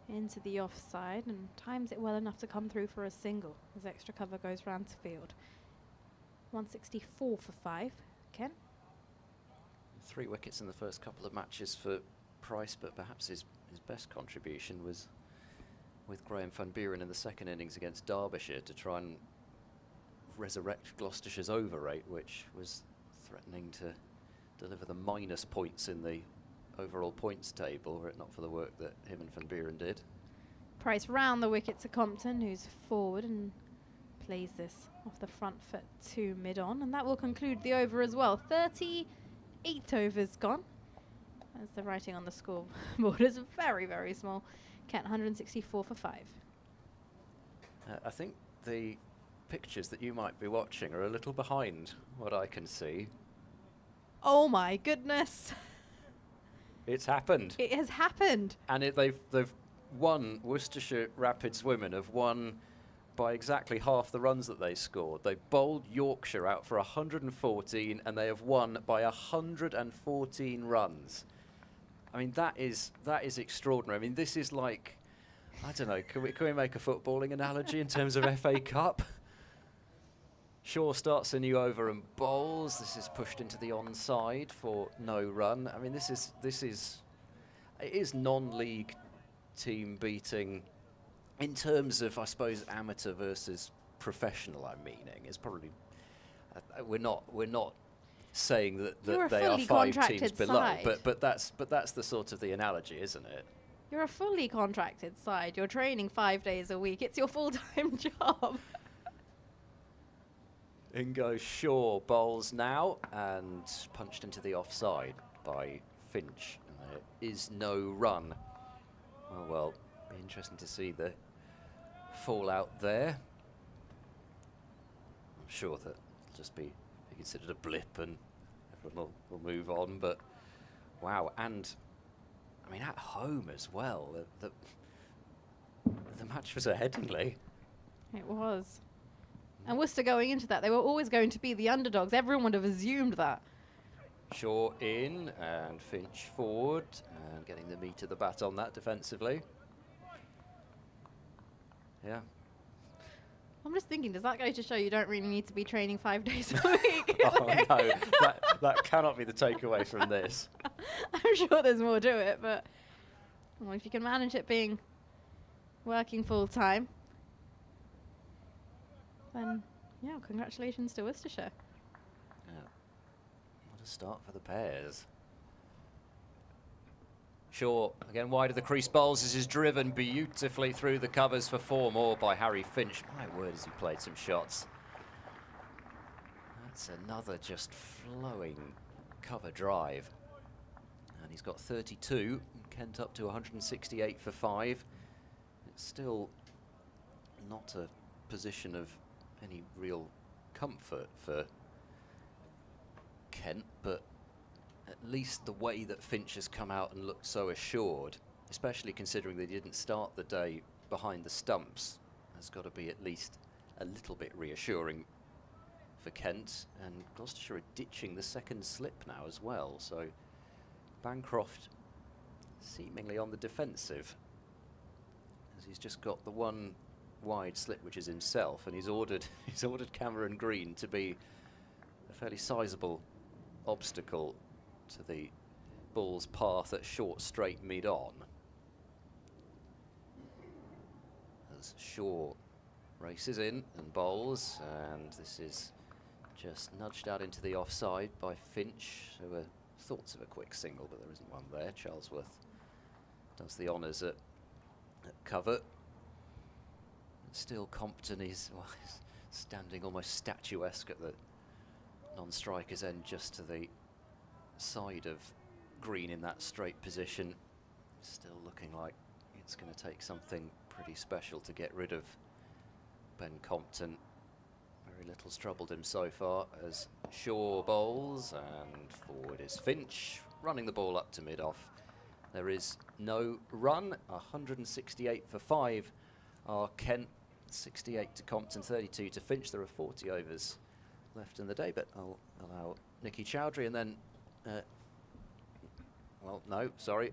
into the offside and times it well enough to come through for a single as extra cover goes round to field. 164 for 5. Ken? 3 wickets in the first couple of matches for Price, but perhaps his best contribution was with Graham van Buren in the second innings against Derbyshire to try and resurrect Gloucestershire's over rate, which was threatening to deliver the minus points in the overall points table, were it not for the work that him and van Buren did. Price round the wicket to Compton, who's forward and plays this off the front foot to mid-on, and that will conclude the over as well. 38 overs gone, as the writing on the scoreboard is very, very small. Kent 164 for 5. I think the pictures that you might be watching are a little behind what I can see. Oh my goodness. It's happened. It has happened. And they've won. Worcestershire Rapids women have won by exactly half the runs that they scored. They bowled Yorkshire out for 114 and they have won by 114 runs. I mean, that is extraordinary. I mean, this is like, I don't know, can we make a footballing analogy in terms of FA Cup? Shaw starts a new over and bowls. This is pushed into the onside for no run. I mean, it is non-league team beating in terms of, I suppose, amateur versus professional. I'm meaning is probably we're not saying that they are 5 teams below, but that's the sort of the analogy, isn't it? You're a fully contracted side. You're training 5 days a week. It's your full-time job. In goes Shaw, bowls now, and punched into the offside by Finch. And there is no run. Oh well, be interesting to see the fallout there. I'm sure that it'll just be considered a blip and everyone will move on, but wow. And I mean, at home as well, the match was at Headingley. It was. And Worcester going into that, they were always going to be the underdogs. Everyone would have assumed that. Shaw in and Finch forward and getting the meat of the bat on that defensively. Yeah. I'm just thinking, does that go to show you don't really need to be training 5 days a week? Oh no, that cannot be the takeaway from this. I'm sure there's more to it, but well, if you can manage it being working full time, then yeah, congratulations to Worcestershire. Yeah. What a start for the Bears. Shaw again wide of the crease bowls. This is driven beautifully through the covers for 4 more by Harry Finch. My word, has he played some shots. That's another just flowing cover drive. And he's got 32, Kent up to 168 for 5. It's still not a position of any real comfort for Kent, but at least the way that Finch has come out and looked so assured, especially considering they didn't start the day behind the stumps, has got to be at least a little bit reassuring for Kent. And Gloucestershire are ditching the second slip now as well, so Bancroft seemingly on the defensive, as he's just got the one wide slip, which is himself, and he's ordered Cameron Green to be a fairly sizable obstacle to the ball's path at short straight mid-on. As Shaw races in and bowls, and this is just nudged out into the offside by Finch. There were thoughts of a quick single, but there isn't one there. Charlesworth does the honours at cover. Still Compton is standing almost statuesque at the non-striker's end, just to the side of Green in that straight position. Still looking like it's going to take something pretty special to get rid of Ben Compton. Very little's troubled him so far as Shaw bowls, and forward is Finch, running the ball up to mid-off. There is no run. 168 for 5 are Kent, 68 to Compton, 32 to Finch. There are 40 overs left in the day, but I'll allow Nicky Chowdhury, and then well, no, sorry,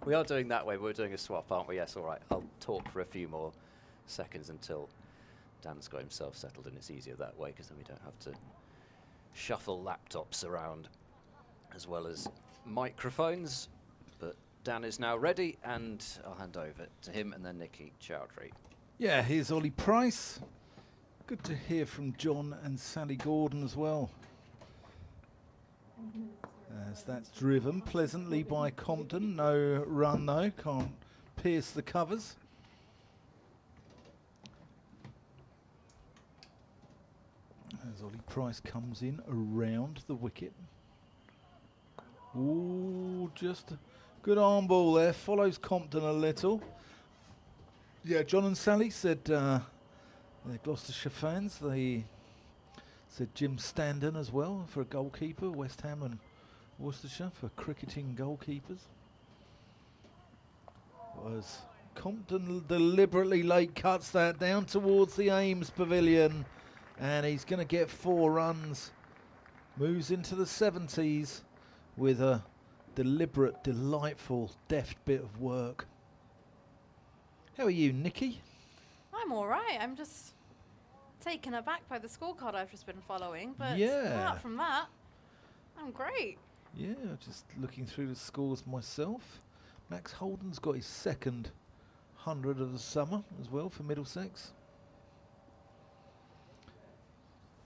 we are doing that way. We're doing a swap, aren't we? Yes, all right. I'll talk for a few more seconds until Dan's got himself settled, and it's easier that way because then we don't have to shuffle laptops around as well as microphones. But Dan is now ready, and I'll hand over to him and then Nicky Chowdhury. Yeah, here's Ollie Price. Good to hear from John and Sally Gordon as well. As that's driven pleasantly by Compton. No run though, can't pierce the covers. As Ollie Price comes in around the wicket. Ooh, just a good arm ball there, follows Compton a little. Yeah, John and Sally said they're Gloucestershire fans. They said Jim Standen as well for a goalkeeper, West Ham and Worcestershire for cricketing goalkeepers. Was Compton deliberately late cuts that down towards the Ames Pavilion, and he's going to get 4 runs. Moves into the 70s with a deliberate, delightful, deft bit of work. How are you, Nicky? I'm all right. I'm just taken aback by the scorecard I've just been following, but Yeah. apart from that, I'm great. Yeah, just looking through the scores myself. Max Holden's got his second 100 of the summer as well for Middlesex.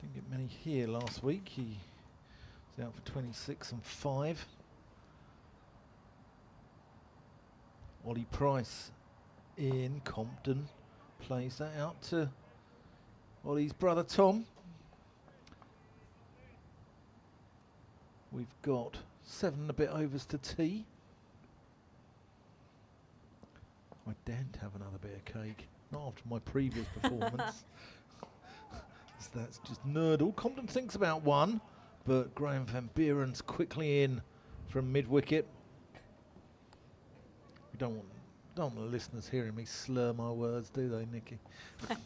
Didn't get many here last week. He was out for 26 and 5. Ollie Price in Compton plays that out to Ollie's brother Tom. We've got 7 and a bit overs to tea. I daren't have another bit of cake, not after my previous performance. So that's just nerdle. Compton thinks about 1, but Graham Van Buren's quickly in from mid-wicket. We don't want the listeners hearing me slur my words, do they, Nicky? I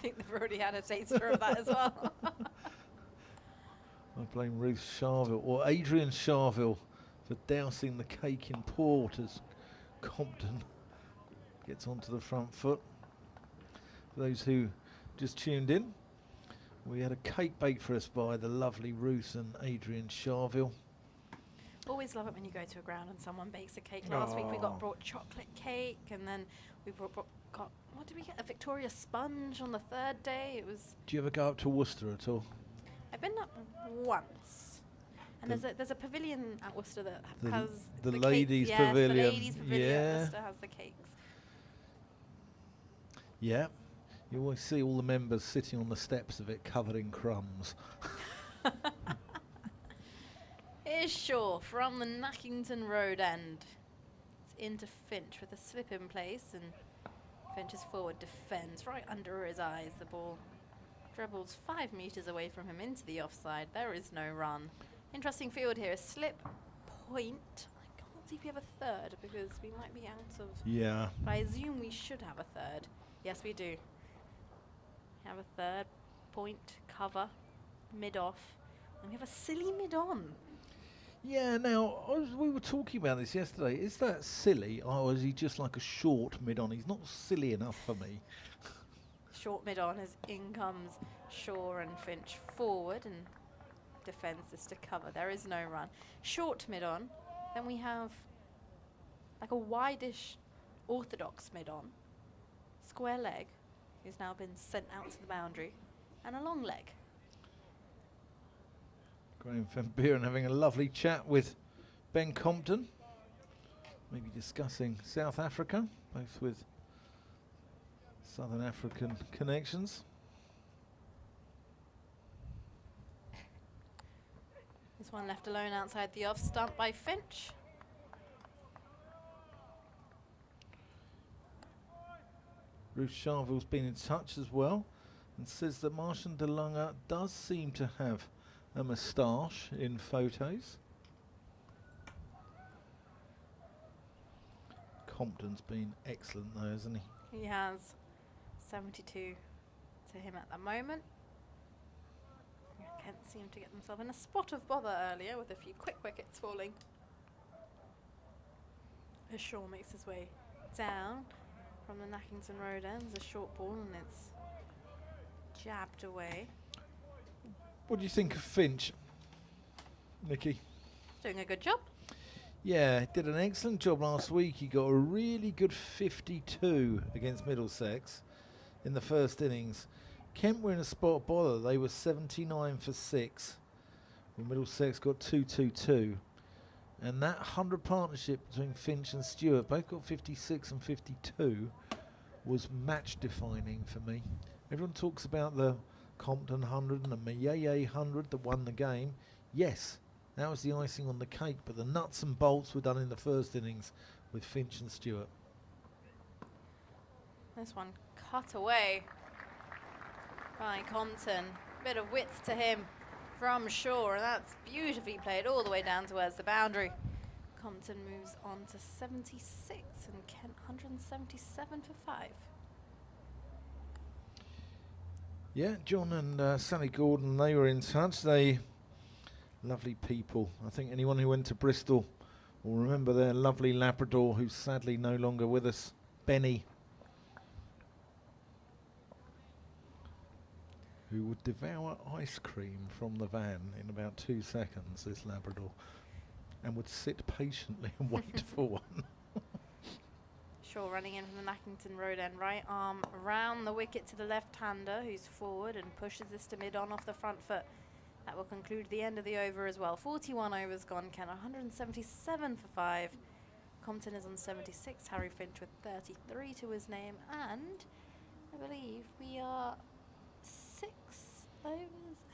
think they've already had a taster of that as well. I blame Ruth Charville, or Adrian Charville, for dousing the cake in port as Compton gets onto the front foot. For those who just tuned in, we had a cake baked for us by the lovely Ruth and Adrian Charville. Always love it when you go to a ground and someone bakes a cake. Last week we got brought chocolate cake, and then we got, what did we get? A Victoria sponge on the 3rd day. It was. Do you ever go up to Worcester at all? I've been up once, and there's a pavilion at Worcester that has the cake. ladies' Yes, pavilion. the ladies' pavilion Yeah. at Worcester has the cakes. Yeah. You always see all the members sitting on the steps of it covered in crumbs. Here's Shaw from the Nackington Road end. It's into Finch with a slip in place, and Finch's forward defends right under his eyes. The ball dribbles 5 metres away from him into the offside. There is no run. Interesting field here. A slip point. I can't see if we have a third because we might be out of. Yeah. But I assume we should have a third. Yes, we do. We have a third point cover mid off, and we have a silly mid on. Yeah, now, we were talking about this yesterday. Is that silly, or is he just like a short mid-on? He's not silly enough for me. Short mid on as in comes Shaw and Finch forward and defends this to cover. There is no run. Short mid on. Then we have like a wideish orthodox mid on. Square leg, who's now been sent out to the boundary. And a long leg. Graham Van Buren having a lovely chat with Ben Compton. Maybe discussing South Africa, both with Southern African connections. This one left alone outside the off stump by Finch. Ruth Charville's been in touch as well and says that Martian de Lange does seem to have a moustache in photos. Compton's been excellent though, hasn't he? He has 72 to him at the moment. Kent seemed to get themselves in a spot of bother earlier with a few quick wickets falling. As Shaw makes his way down from the Nackington Road end. There's a short ball and it's jabbed away. What do you think of Finch, Nikki? Doing a good job. Yeah, he did an excellent job last week. He got a really good 52 against Middlesex in the first innings. Kent were in a spot of bother. They were 79 for 6. When Middlesex got 2-2-2. And that 100 partnership between Finch and Stewart, both got 56 and 52, was match defining for me. Everyone talks about the Compton 100 and the Mayeye 100 that won the game. Yes, that was the icing on the cake, but the nuts and bolts were done in the first innings with Finch and Stewart. This one cut away by Compton. Bit of width to him from Shaw, and that's beautifully played all the way down towards the boundary. Compton moves on to 76 and Kent 177 for 5. Yeah, John and Sally Gordon, they were in touch. They lovely people. I think anyone who went to Bristol will remember their lovely Labrador, who's sadly no longer with us, Benny, who would devour ice cream from the van in about 2 seconds, this Labrador, and would sit patiently and wait for one. Shaw running in from the Nackington Road end, right arm around the wicket to the left-hander, who's forward and pushes this to mid-on off the front foot. That will conclude the end of the over as well. 41 overs gone, Ken, 177 for 5. Compton is on 76, Harry Finch with 33 to his name, and I believe we are 6 overs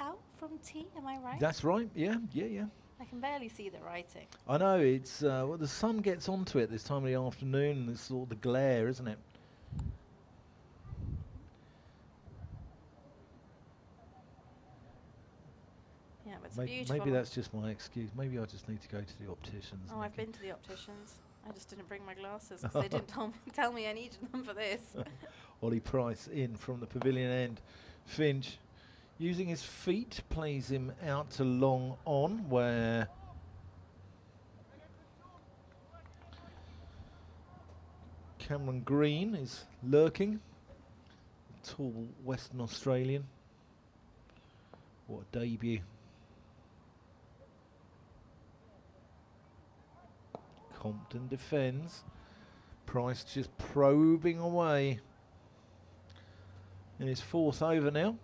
out from tea, am I right? That's right, yeah. I can barely see the writing. I know, it's, well, the sun gets onto it this time of the afternoon, and it's all the glare, isn't it? Yeah, but it's beautiful. Maybe that's just my excuse. Maybe I just need to go to the opticians. Oh, I've been to the opticians. I just didn't bring my glasses because they didn't tell me I needed them for this. Ollie Price in from the pavilion end. Finch, using his feet, plays him out to long on, where Cameron Green is lurking. Tall Western Australian. What a debut. Compton defends. Price just probing away in his 4th over now.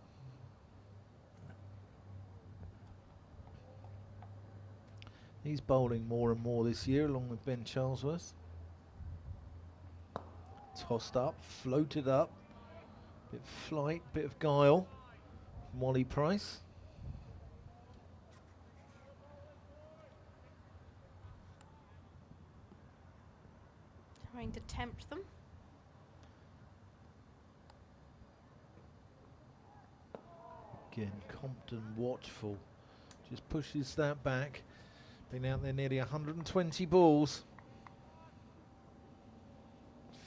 He's bowling more and more this year along with Ben Charlesworth. Tossed up, floated up. Bit of flight, bit of guile from Ollie Price. trying to tempt them. Again, Compton watchful. Just pushes that back. Been out there nearly 120 balls.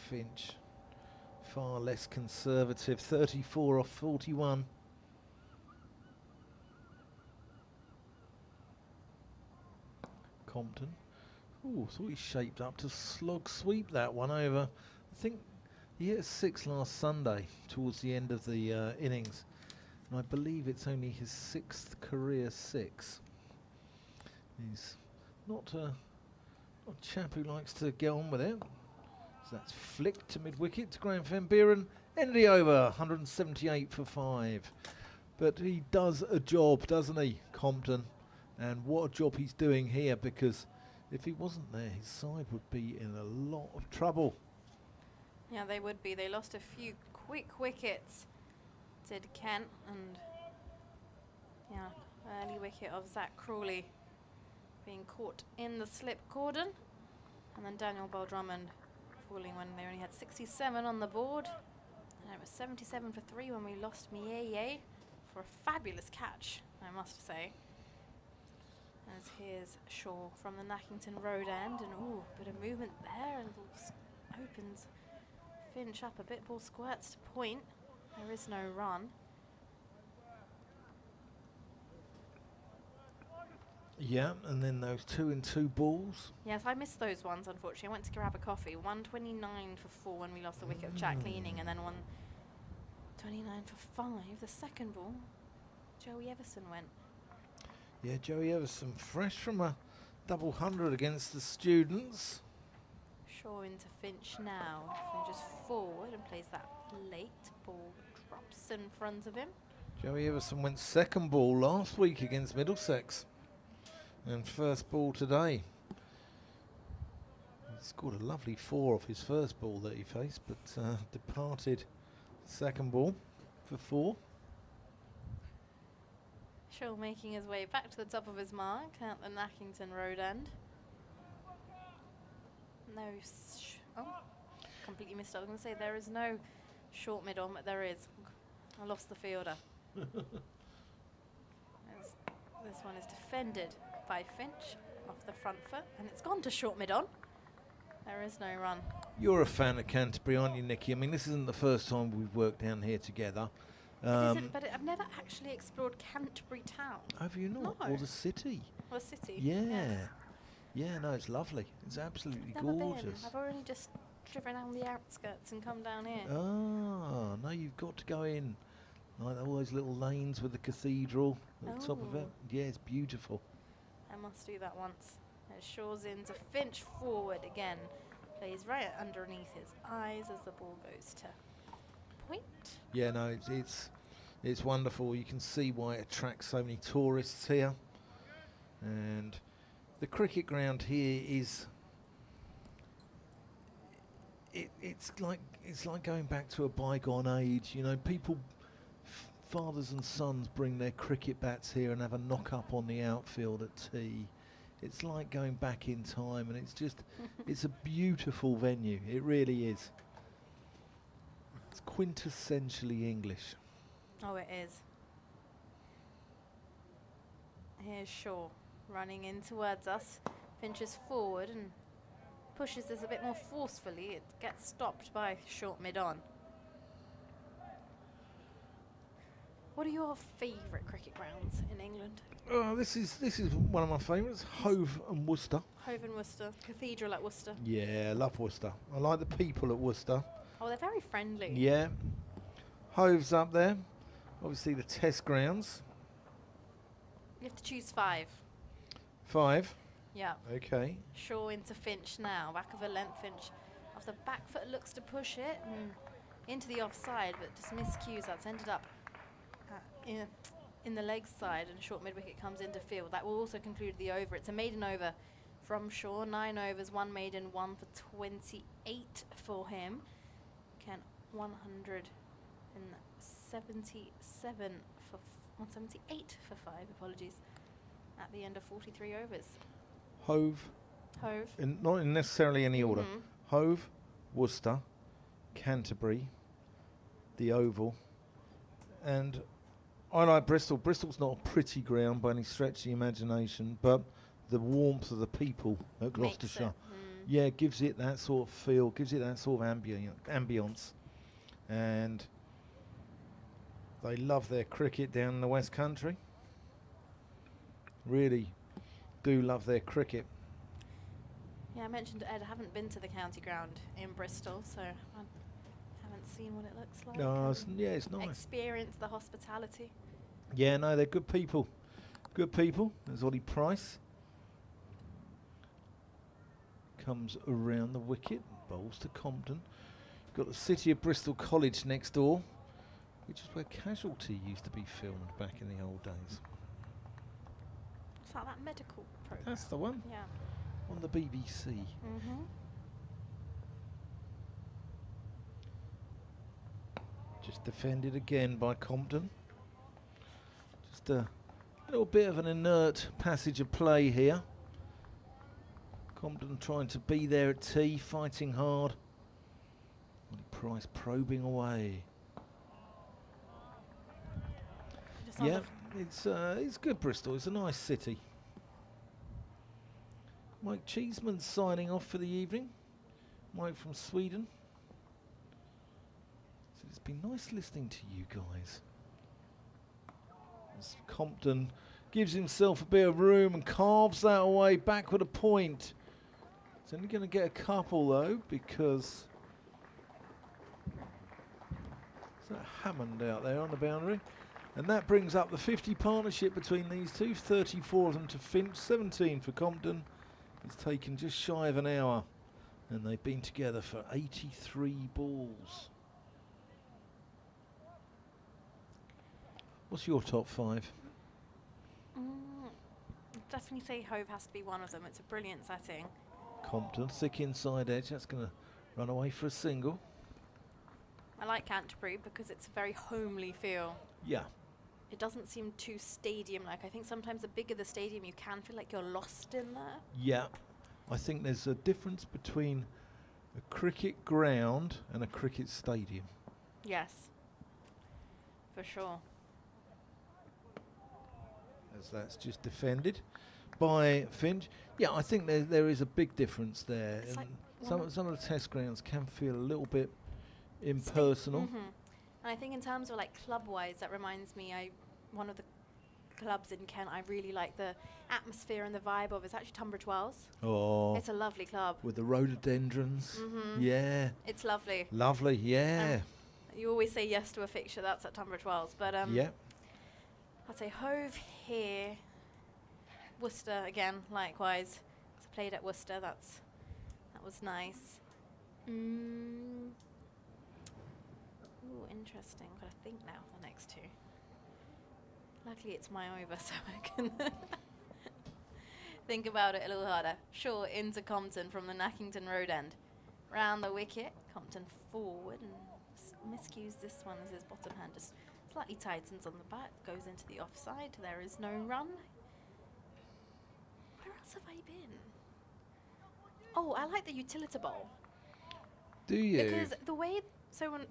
Finch, far less conservative, 34 off 41. Compton. Ooh, thought he shaped up to slog sweep that one over. I think he hit a 6 last Sunday towards the end of the innings. And I believe it's only his 6th career 6. He's not a chap who likes to get on with it. So that's flicked to mid-wicket to Graham Van Buren. End of the over, 178 for 5. But he does a job, doesn't he, Compton? And what a job he's doing here, because if he wasn't there, his side would be in a lot of trouble. Yeah, they would be. They lost a few quick wickets, did Kent, and yeah, early wicket of Zach Crawley being caught in the slip cordon, and then Daniel Bell-Drummond falling when they only had 67 on the board, and it was 77 for 3 when we lost Mieye for a fabulous catch, I must say. As here's Shaw from the Nackington Road end, and ooh, bit of movement there, and opens Finch up a bit, ball squirts to point. There is no run. Yeah, and then those 2 and 2 balls. Yes, I missed those ones, unfortunately. I went to grab a coffee. 129 for 4 when we lost the wicket of Jack Leaning, and then 129 for 5. The second ball, Joey Everson went. Yeah, Joey Everson, fresh from a double 100 against the Students. Shaw into Finch now. Finch is forward and plays that late. Ball drops in front of him. Joey Everson went second ball last week against Middlesex. And first ball today. He scored a lovely 4 off his first ball that he faced, but departed second ball for 4. Shaw making his way back to the top of his mark at the Nackington Road end. No, completely missed. I was going to say there is no short mid on, but there is. I lost the fielder. This one is defended by Finch off the front foot, and it's gone to short mid on. There is no run. You're a fan of Canterbury, aren't you, Nikki? I mean, this isn't the first time we've worked down here together. It isn't, but I've never actually explored Canterbury town. Have you not? No. Or the city? Or the city. Yeah. Yes. Yeah, no, it's lovely. It's absolutely Never gorgeous. been. I've already just driven down the outskirts and come down here. Ah, no, you've got to go in. Like all those little lanes with the cathedral at the top of it. Oh. Yeah, it's beautiful. I must do that once. Shaw's into Finch forward again. Plays right underneath his eyes as the ball goes to point. Yeah, no, it's wonderful. You can see why it attracts so many tourists here. And the cricket ground here is it's like going back to a bygone age. You know, people, fathers and sons bring their cricket bats here and have a knock up on the outfield at tea. It's like going back in time, and it's just it's a beautiful venue. It really is. It's quintessentially English. Oh, it is. Here's Shaw running in towards us. Finch is forward and pushes this a bit more forcefully. It gets stopped by short mid-on. What are your favourite cricket grounds in England? This is one of my favourites. Hove and Worcester. Hove and Worcester. Cathedral at Worcester. Yeah, I love Worcester. I like the people at Worcester. Oh, they're very friendly. Yeah. Hove's up there. Obviously the test grounds. You have to choose 5. 5. Yeah. Okay. Shaw into Finch now. Back of a length Finch. Off the back foot looks to push it and into the offside, but just miscues. That's ended up in the leg side, and short mid-wicket comes into field. That will also conclude the over. It's a maiden over from Shaw. 9 overs, 1 maiden, 1 for 28 for him. Can 177 for 178 for 5. Apologies. At the end of 43 overs. Hove. Hove. Not in necessarily any order. Hove, Worcester, Canterbury, the Oval, and I like Bristol. Bristol's not a pretty ground by any stretch of the imagination, but the warmth of the people at Gloucestershire, yeah, gives it that sort of feel, gives it that sort of ambience. And they love their cricket down in the West Country. Really do love their cricket. Yeah, I mentioned to Ed, I haven't been to the county ground in Bristol, so I haven't seen what it looks like. No, yeah, it's nice. Experience the hospitality. Yeah, no, they're good people. Good people. There's Ollie Price. Comes around the wicket, bowls to Compton. Got the City of Bristol College next door, which is where Casualty used to be filmed back in the old days. It's like that medical program. That's the one. Yeah. On the BBC. Mm-hmm. Just defended again by Compton. Just a little bit of an inert passage of play here. Compton trying to be there at tee, fighting hard. Price probing away. Yeah, it's good, Bristol. It's a nice city. Mike Cheeseman's signing off for the evening. Mike from Sweden. So it's been nice listening to you guys. As Compton gives himself a bit of room and carves that away back with a point. He's only going to get a couple though, because there's that Hammond out there on the boundary. And that brings up the 50 partnership between these two. 34 of them to Finch, 17 for Compton. It's taken just shy of an hour, and they've been together for 83 balls. What's your top five? Definitely say Hove has to be one of them. It's a brilliant setting. Compton, thick inside edge. That's going to run away for a single. I like Canterbury because it's a very homely feel. Yeah. It doesn't seem too stadium-like. I think sometimes the bigger the stadium, you can feel like you're lost in there. Yeah. I think there's a difference between a cricket ground and a cricket stadium. Yes. For sure. As that's just defended by Finch. Yeah, I think there is a big difference there. It's And like some of the test grounds can feel a little bit impersonal. And I think in terms of like club-wise, that reminds me, one of the clubs in Kent I really like the atmosphere and the vibe of. It's actually Tunbridge Wells. Oh, It's a lovely club. with the rhododendrons. Yeah, It's lovely. lovely. Yeah, You always say yes to a fixture that's at Tunbridge Wells, but yeah. I'd say Hove here. Worcester again, likewise. So played at Worcester. That was nice. Ooh, interesting. Got to think now. The next two. Luckily, it's my over, so I can think about it a little harder. Shaw into Compton from the Nackington Road end. Round the wicket. Compton forward and miscues this one as his bottom hand just slightly tightens on the back. Goes into the offside. There is no run. Where else have I been? Oh, I like the utility bowl. Do you? Because the way, so when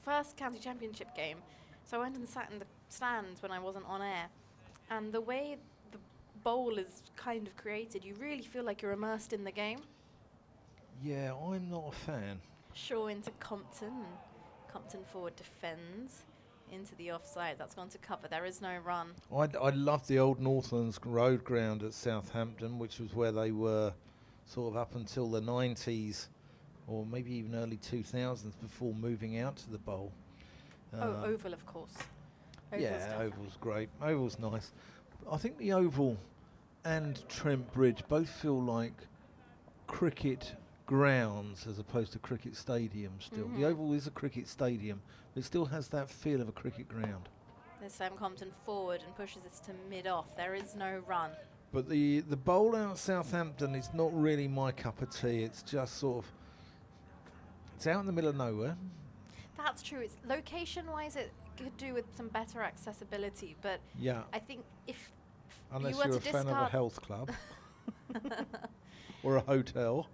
first county championship game, so I went and sat in the stands when I wasn't on air, and the way the bowl is kind of created, you really feel like you're immersed in the game. Yeah, I'm not a fan. Shaw into Compton. Compton forward defends into the offside. That's gone to cover. There is no run. I love the old Northlands Road ground at Southampton, which was where they were sort of up until the 90s, or maybe even early 2000s before moving out to the bowl. Oval, of course. Yeah, Oval's great. Oval's nice. I think the Oval and Trent Bridge both feel like cricket grounds as opposed to cricket stadiums still. The Oval is a cricket stadium, but it still has that feel of a cricket ground. This time Compton forward and pushes this to mid-off. There is no run. But the bowl out at Southampton is not really my cup of tea. It's just sort of, it's out in the middle of nowhere. That's true. It's location-wise, it could do with some better accessibility, but Yeah, I think if unless you were you're a to fan of a discard, health club or a hotel.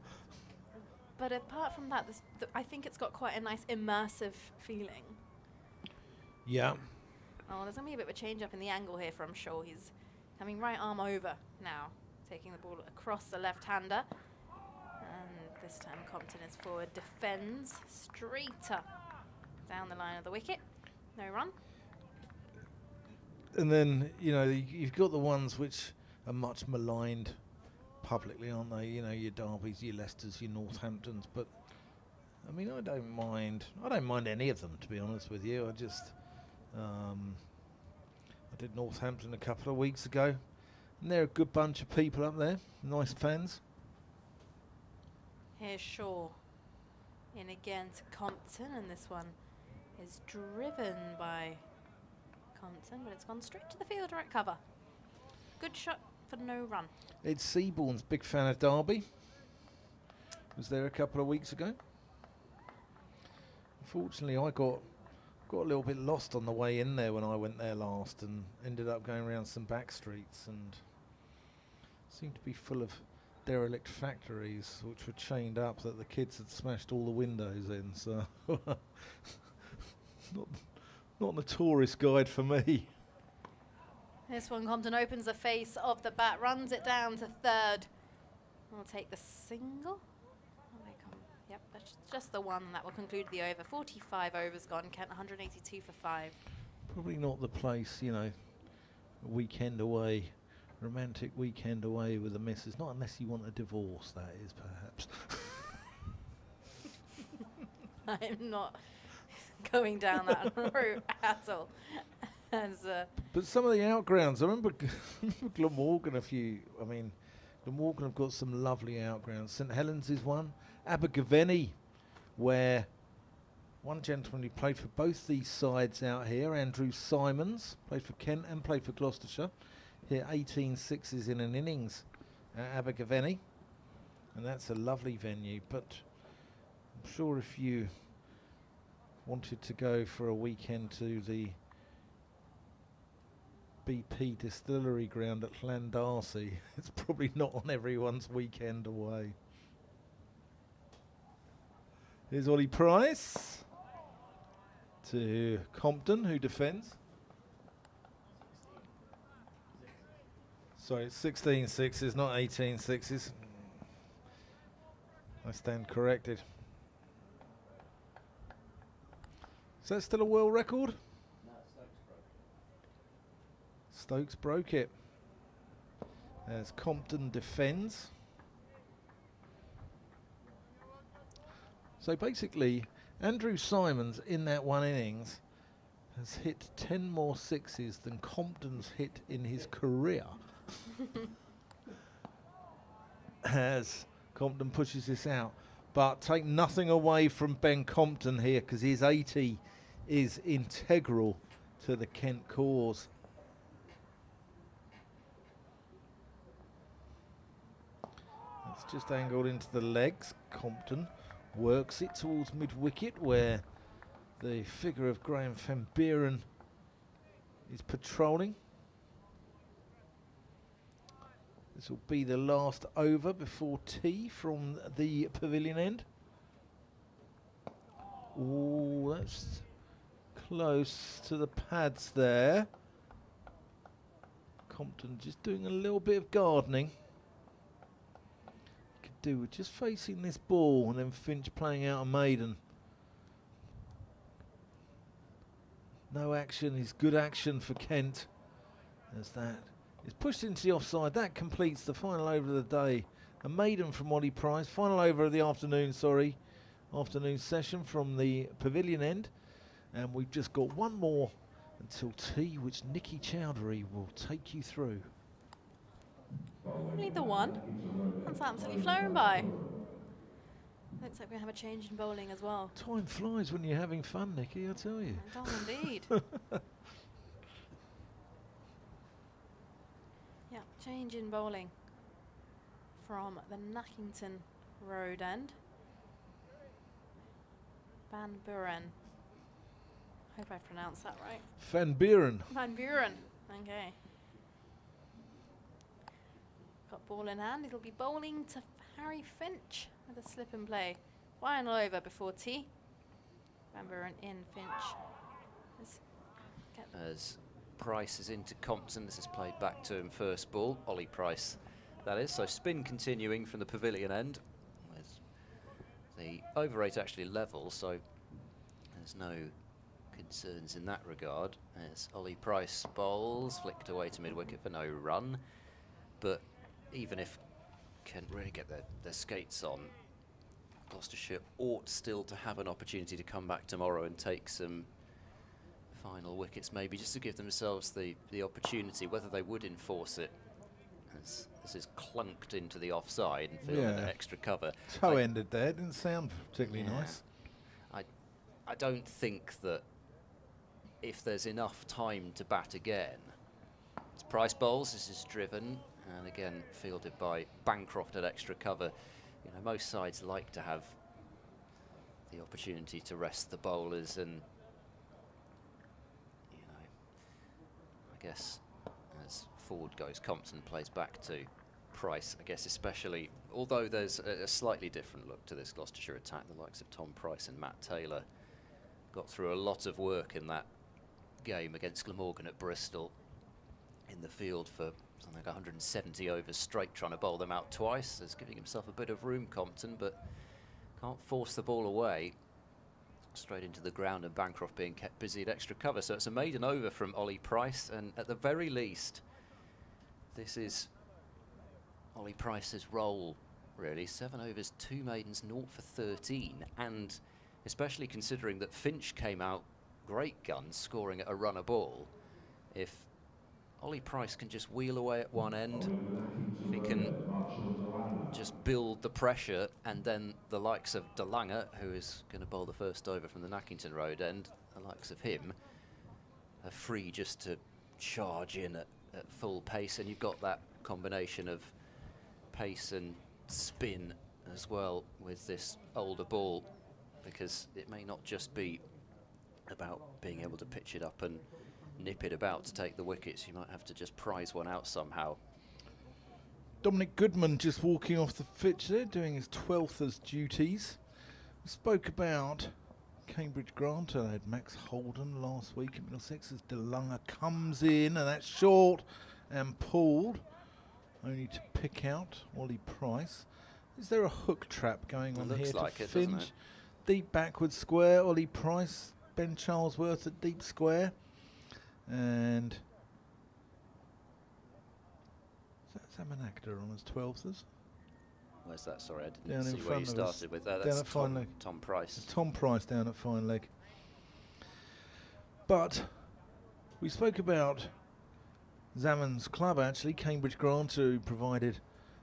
but But apart from that, I think it's got quite a nice immersive feeling. Yeah. Oh, there's going to be a bit of a change up in the angle here from Shaw. He's coming right arm over now, taking the ball across the left-hander. And this time Compton is forward, defends straighter down the line of the wicket. No run. And then, you know, you've got the ones which are much maligned publicly, aren't they? You know, your Derbys, your Leicesters, your Northamptons. But, I mean, I don't mind any of them, to be honest with you. I just... I did Northampton a couple of weeks ago, and they're a good bunch of people up there, nice fans. Here's Shaw in again to Compton, and this one is driven by Compton, but it's gone straight to the fielder at cover. Good shot for no run. Ed Seaborn's big fan of Derby. Was there a couple of weeks ago. Unfortunately, I got a little bit lost on the way in there when I went there last, and ended up going around some back streets, and seemed to be full of derelict factories which were chained up that the kids had smashed all the windows in. So not the tourist guide for me. This one, Compton opens the face of the bat, runs it down to third. We'll take the single. Yep, that's just the one that will conclude the over. 45 overs gone, Kent 182 for 5. Probably not the place, you know, a weekend away, romantic weekend away with the missus. Not unless you want a divorce, that is, perhaps. I'm not going down that route at all. But some of the outgrounds, I remember Glamorgan Glamorgan have got some lovely outgrounds. St Helens is one. Abergavenny, where one gentleman who played for both these sides out here, Andrew Simons, played for Kent and played for Gloucestershire, hit 18 sixes in an innings at Abergavenny, and that's a lovely venue. But I'm sure if you wanted to go for a weekend to the BP Distillery Ground at Llandarcy, it's probably not on everyone's weekend away. Here's Ollie Price to Compton, who defends. Sorry, it's 16 sixes, not 18 sixes. I stand corrected. Is that still a world record? No, Stokes broke it. As Compton defends. So basically, Andrew Simons in that one innings has hit 10 more sixes than Compton's hit in his career. As Compton pushes this out. But take nothing away from Ben Compton here, because his 80 is integral to the Kent cause. It's just angled into the legs. Compton works it towards mid-wicket, where the figure of Graham Van Buren is patrolling. This will be the last over before tea from the pavilion end. Oh, that's close to the pads there. Compton just doing a little bit of gardening. Could do with just facing this ball, and then Finch playing out a maiden. No action is good action for Kent, as that is pushed into the offside. That completes the final over of the day. A maiden from Ollie Price. Final over of the afternoon, afternoon session from the pavilion end. And we've just got one more until tea, which Nikki Chowdhury will take you through. Only the one. That's absolutely flown by. Looks like we have a change in bowling as well. Time flies when you're having fun, Nikki, I tell you. It does indeed. Yeah, change in bowling from the Nackington Road end. Van Buren. Hope I pronounced that right. Van Buren. Van Buren. Okay. Got ball in hand. It'll be bowling to Harry Finch with a slip and play. Final over before tea. Remember, in Finch. As Price is into Compton, this is played back to him first ball. Ollie Price, that is. So spin continuing from the pavilion end, with the over rate actually level, so there's no concerns in that regard. As Ollie Price bowls, flicked away to mid-wicket for no run. But even if Kent really get their skates on, Gloucestershire ought still to have an opportunity to come back tomorrow and take some final wickets, maybe just to give themselves the opportunity, whether they would enforce it. As this is clunked into the offside and feel an extra cover. Toe ended there, didn't sound particularly nice. I don't think that if there's enough time to bat again, it's Price bowls, this is driven, and again fielded by Bancroft at extra cover. You know, most sides like to have the opportunity to rest the bowlers, and you know, I guess as forward goes, Compton plays back to Price. I guess especially, although there's a slightly different look to this Gloucestershire attack, the likes of Tom Price and Matt Taylor got through a lot of work in that game against Glamorgan at Bristol, in the field for something like 170 overs straight, trying to bowl them out twice. There's giving himself a bit of room, Compton, but can't force the ball away. Straight into the ground, and Bancroft being kept busy at extra cover. So it's a maiden over from Ollie Price, and at the very least, this is Ollie Price's role, really. 7 overs, 2 maidens, 0 for 13, and especially considering that Finch came out great guns, scoring at a run a ball. If Ollie Price can just wheel away at one end, if he can just build the pressure, and then the likes of Danganger, who is going to bowl the first over from the Nackington Road end, the likes of him are free just to charge in at full pace, and you've got that combination of pace and spin as well with this older ball, because it may not just be about being able to pitch it up and nip it about to take the wickets. You might have to just prize one out somehow. Dominic Goodman just walking off the pitch there, doing his 12th as duties. We spoke about Cambridge Grant. They had Max Holden last week at Middlesex as Danganger comes in, and that's short and pulled, only to pick out Ollie Price. Is there a hook trap going on here like to it, Finch? doesn't it? Deep backward square, Ollie Price, Ben Charlesworth at deep square. And is that Zaman Akhtar on his 12ths? Where's that? Sorry, I Down didn't in see where you front of us. started with that. Down That's at fine leg. Tom Price. It's Tom Price down at fine leg. But we spoke about Zaman's club, actually, Cambridge Grant, who provided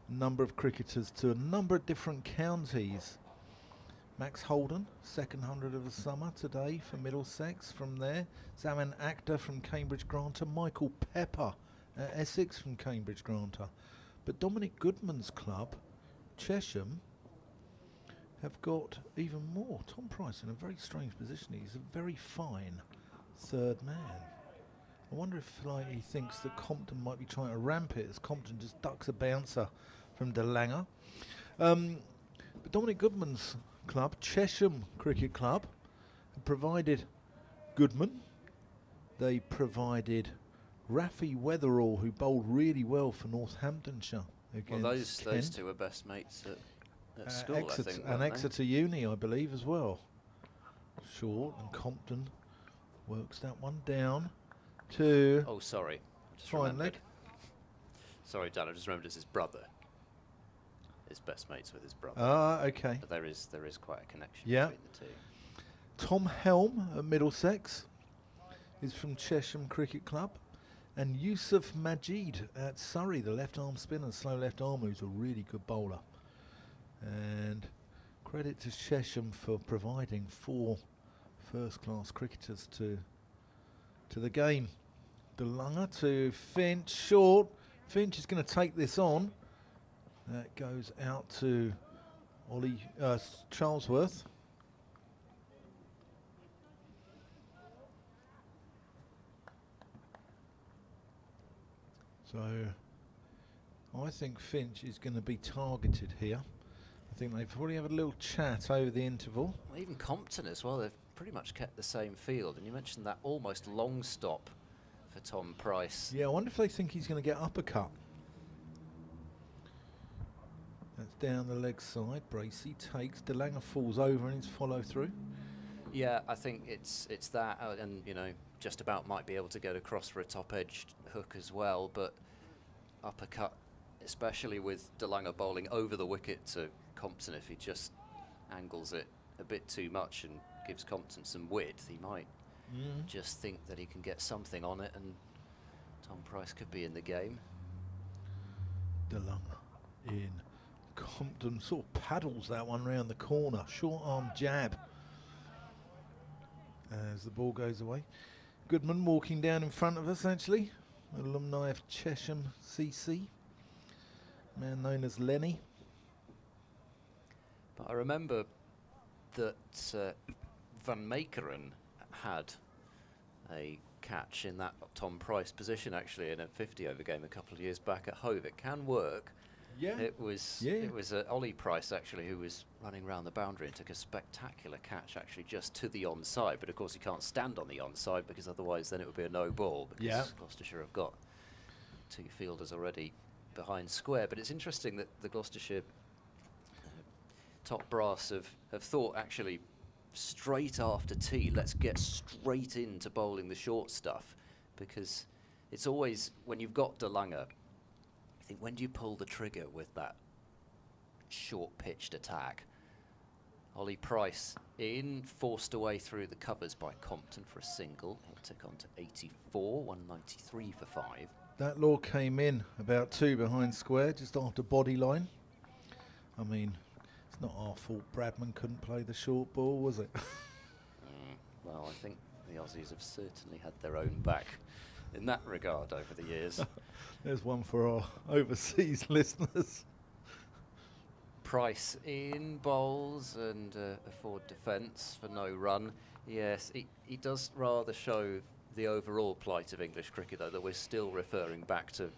a number of cricketers to a number of different counties. Max Holden, second 100 of the summer today for Middlesex. From there, Zaman Akhtar from Cambridge Granter, Michael Pepper at Essex from Cambridge Granter. But Dominic Goodman's club, Chesham, have got even more. Tom Price in a very strange position. He's a very fine third man. I wonder if he thinks that Compton might be trying to ramp it, as Compton just ducks a bouncer from Danganger. But Dominic Goodman's club, Chesham Cricket Club, provided Goodman. They provided Rafi Weatherall, who bowled really well for Northamptonshire against Well, those Kent. two were best mates at school, I think. And weren't they? Exeter Uni, I believe, as well. Short, and Compton works that one down to Oh, sorry. I just fine remembered. leg. Sorry, Dan, I just remembered it's his brother. His best mates with his brother. Ah, okay. But there is quite a connection Yeah. between the two. Tom Helm at Middlesex is from Chesham Cricket Club. And Yusuf Majid at Surrey, the left-arm spinner, slow left arm, who's a really good bowler. And credit to Chesham for providing 4 first-class cricketers to the game. Danganger to Finch, short. Finch is going to take this on. That goes out to Ollie Charlesworth. So I think Finch is going to be targeted here. I think they've already had a little chat over the interval. Well, even Compton as well, they've pretty much kept the same field. And you mentioned that almost long stop for Tom Price. Yeah, I wonder if they think he's going to get uppercut. That's down the leg side. Bracey takes. Danganger falls over in his follow through. Yeah, I think it's that, and you know, just about might be able to get across for a top-edged hook as well, but uppercut, especially with Danganger bowling over the wicket to Compton, if he just angles it a bit too much and gives Compton some width, he might just think that he can get something on it, and Tom Price could be in the game. Danganger in. Compton sort of paddles that one round the corner. Short arm jab as the ball goes away. Goodman walking down in front of us, actually. Alumni of Chesham CC. Man known as Lenny. But I remember that Van Meekeren had a catch in that Tom Price position, actually, in a 50-over game a couple of years back at Hove. It can work. Yeah. It was Ollie Price, actually, who was running around the boundary and took a spectacular catch, actually, just to the onside. But, of course, he can't stand on the onside because otherwise then it would be a no ball, because Gloucestershire have got 2 fielders already behind square. But it's interesting that the Gloucestershire top brass have thought, actually, straight after tea, let's get straight into bowling the short stuff, because it's always, when you've got Danganger, I think, when do you pull the trigger with that short-pitched attack? Ollie Price in, forced away through the covers by Compton for a single. He'll tick on to 84, 193 for 5. That law came in about 2 behind square, just after body line. I mean, it's not our fault Bradman couldn't play the short ball, was it? Well, I think the Aussies have certainly had their own back in that regard over the years. There's one for our overseas listeners. Price in, bowls, and a forward defence for no run. Yes, he does rather show the overall plight of English cricket, though, that we're still referring back to,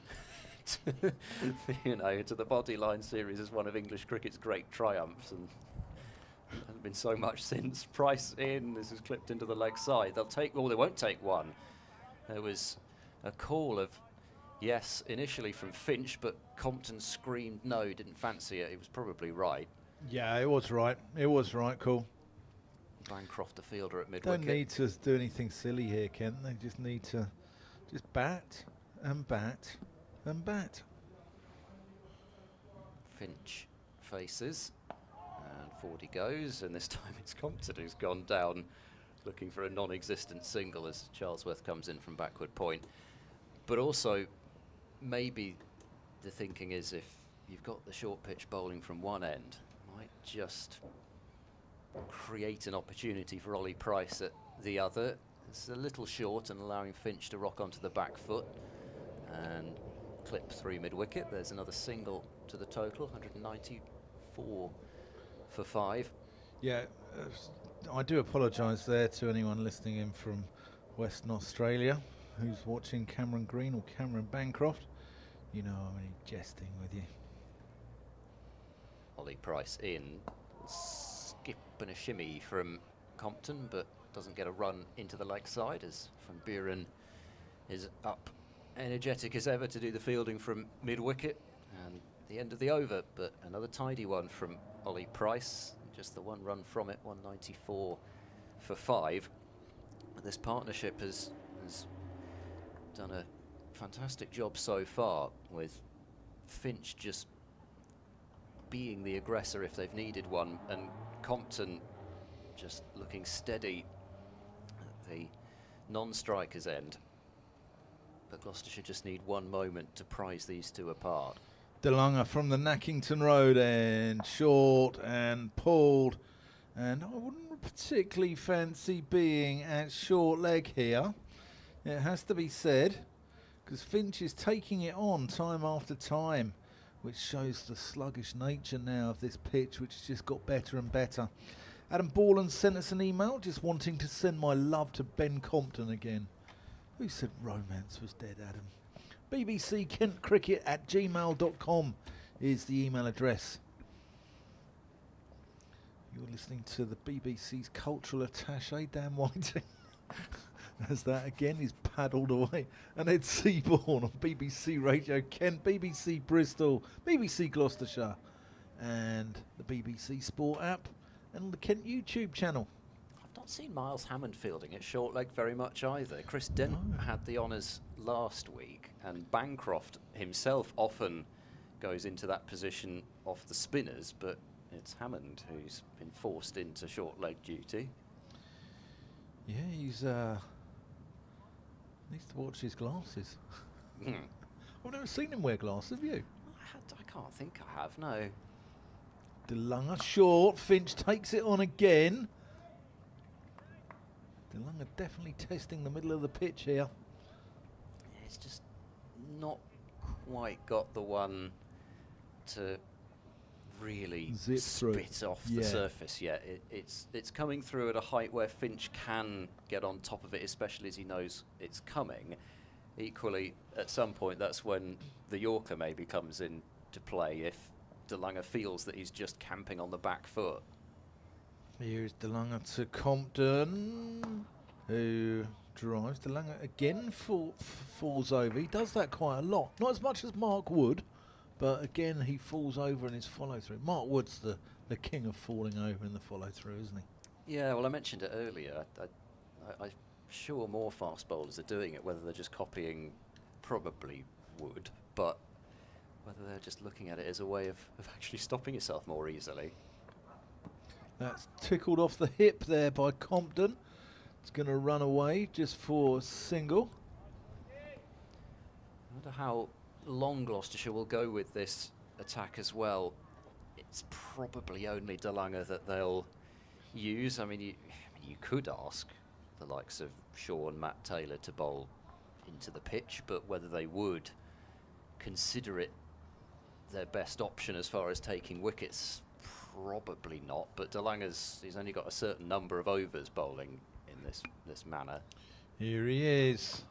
you know, to the body line series as one of English cricket's great triumphs, and hasn't been so much since. Price in, this is clipped into the leg side. They'll take, well, they won't take one. There was a call of yes initially from Finch, but Compton screamed no, didn't fancy it. He was probably right. Yeah, it was right. It was right, cool. Bancroft, the fielder at mid-wicket. Don't need to do anything silly here, Kent. They just need to just bat and bat and bat. Finch faces, and forward he goes, and this time it's Compton who's gone down looking for a non-existent single as Charlesworth comes in from backward point. But also, maybe the thinking is, if you've got the short pitch bowling from one end, might just create an opportunity for Ollie Price at the other. It's a little short and allowing Finch to rock onto the back foot and clip through mid-wicket. There's another single to the total, 194 for 5. Yeah, I do apologise there to anyone listening in from Western Australia who's watching Cameron Green or Cameron Bancroft. You know I'm only jesting with you. Ollie Price in, skip and a shimmy from Compton, but doesn't get a run into the leg side as Van Buren is up energetic as ever to do the fielding from mid-wicket, and the end of the over, but another tidy one from Ollie Price, just the one run from it, 194 for 5. This partnership has done a fantastic job so far, with Finch just being the aggressor if they've needed one, and Compton just looking steady at the non-striker's end. But Gloucestershire just need one moment to prize these two apart. Danganger from the Nackington Road end, short and pulled, and I wouldn't particularly fancy being at short leg here, it has to be said, because Finch is taking it on time after time, which shows the sluggish nature now of this pitch, which has just got better and better. Adam Borland sent us an email just wanting to send my love to Ben Compton again. Who said romance was dead, Adam? bbckentcricket@gmail.com is the email address. You're listening to the BBC's cultural attaché, Dan Whiting. As that again is paddled away. And Ed Seaborn on BBC Radio Kent, BBC Bristol, BBC Gloucestershire, and the BBC Sport app, and the Kent YouTube channel. I've not seen Miles Hammond fielding at short leg very much either. Chris Dent had the honours last week, and Bancroft himself often goes into that position off the spinners, but it's Hammond who's been forced into short leg duty. Yeah, he's needs to watch his glasses. I've never seen him wear glasses, have you? I can't think I have, no. DeLunger short, Finch takes it on again. DeLunger definitely testing the middle of the pitch here. Yeah, it's just not quite got the one to really Zip spit through. off the surface yet. It's coming through at a height where Finch can get on top of it, especially as he knows it's coming. Equally, at some point, that's when the Yorker maybe comes into play if DeLunger feels that he's just camping on the back foot. Here's DeLunger to Compton, who drives. DeLunger again falls over. He does that quite a lot. Not as much as Mark Wood, but again he falls over in his follow-through. Mark Wood's the king of falling over in the follow-through, isn't he? Yeah, well, I mentioned it earlier. I'm sure more fast bowlers are doing it, whether they're just copying probably Wood, but whether they're just looking at it as a way of actually stopping yourself more easily. That's tickled off the hip there by Compton. It's going to run away just for single. I wonder how long Gloucestershire will go with this attack as well. It's probably only DeLunger that they'll use. I mean, you could ask the likes of Shaw and Matt Taylor to bowl into the pitch, but whether they would consider it their best option as far as taking wickets, probably not. But he's only got a certain number of overs bowling in this manner. Here he is.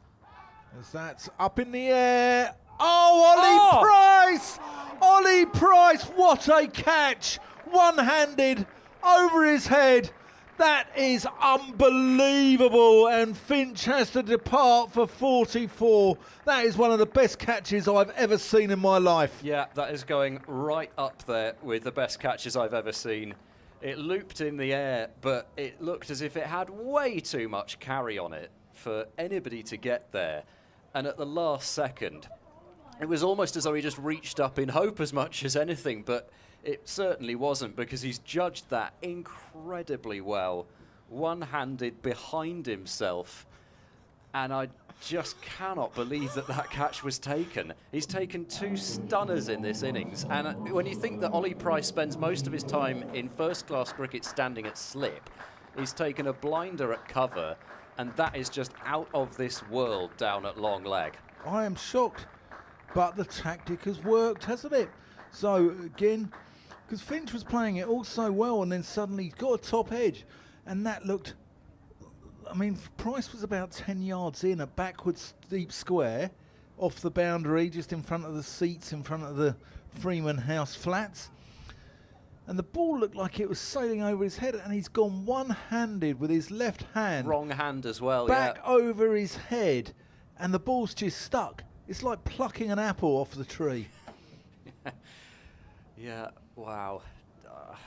As that's up in the air. Oh, Ollie Price! Ollie Price, what a catch! One-handed over his head. That is unbelievable, and Finch has to depart for 44. That is one of the best catches I've ever seen in my life. Yeah, that is going right up there with the best catches I've ever seen. It looped in the air, but it looked as if it had way too much carry on it for anybody to get there. And at the last second, it was almost as though he just reached up in hope as much as anything, but it certainly wasn't, because he's judged that incredibly well, one-handed behind himself, and I just cannot believe that catch was taken. He's taken 2 stunners in this innings, and when you think that Ollie Price spends most of his time in first-class cricket standing at slip, he's taken a blinder at cover, and that is just out of this world down at long leg. I am shocked, but the tactic has worked, hasn't it? So, again, because Finch was playing it all so well, and then suddenly he's got a top edge, and that looked, I mean, Price was about 10 yards in, a backwards deep square, off the boundary, just in front of the seats, in front of the Freeman House flats, and the ball looked like it was sailing over his head, and he's gone one-handed with his left hand. Wrong hand as well, back over his head, and the ball's just stuck. It's like plucking an apple off the tree. Yeah, wow.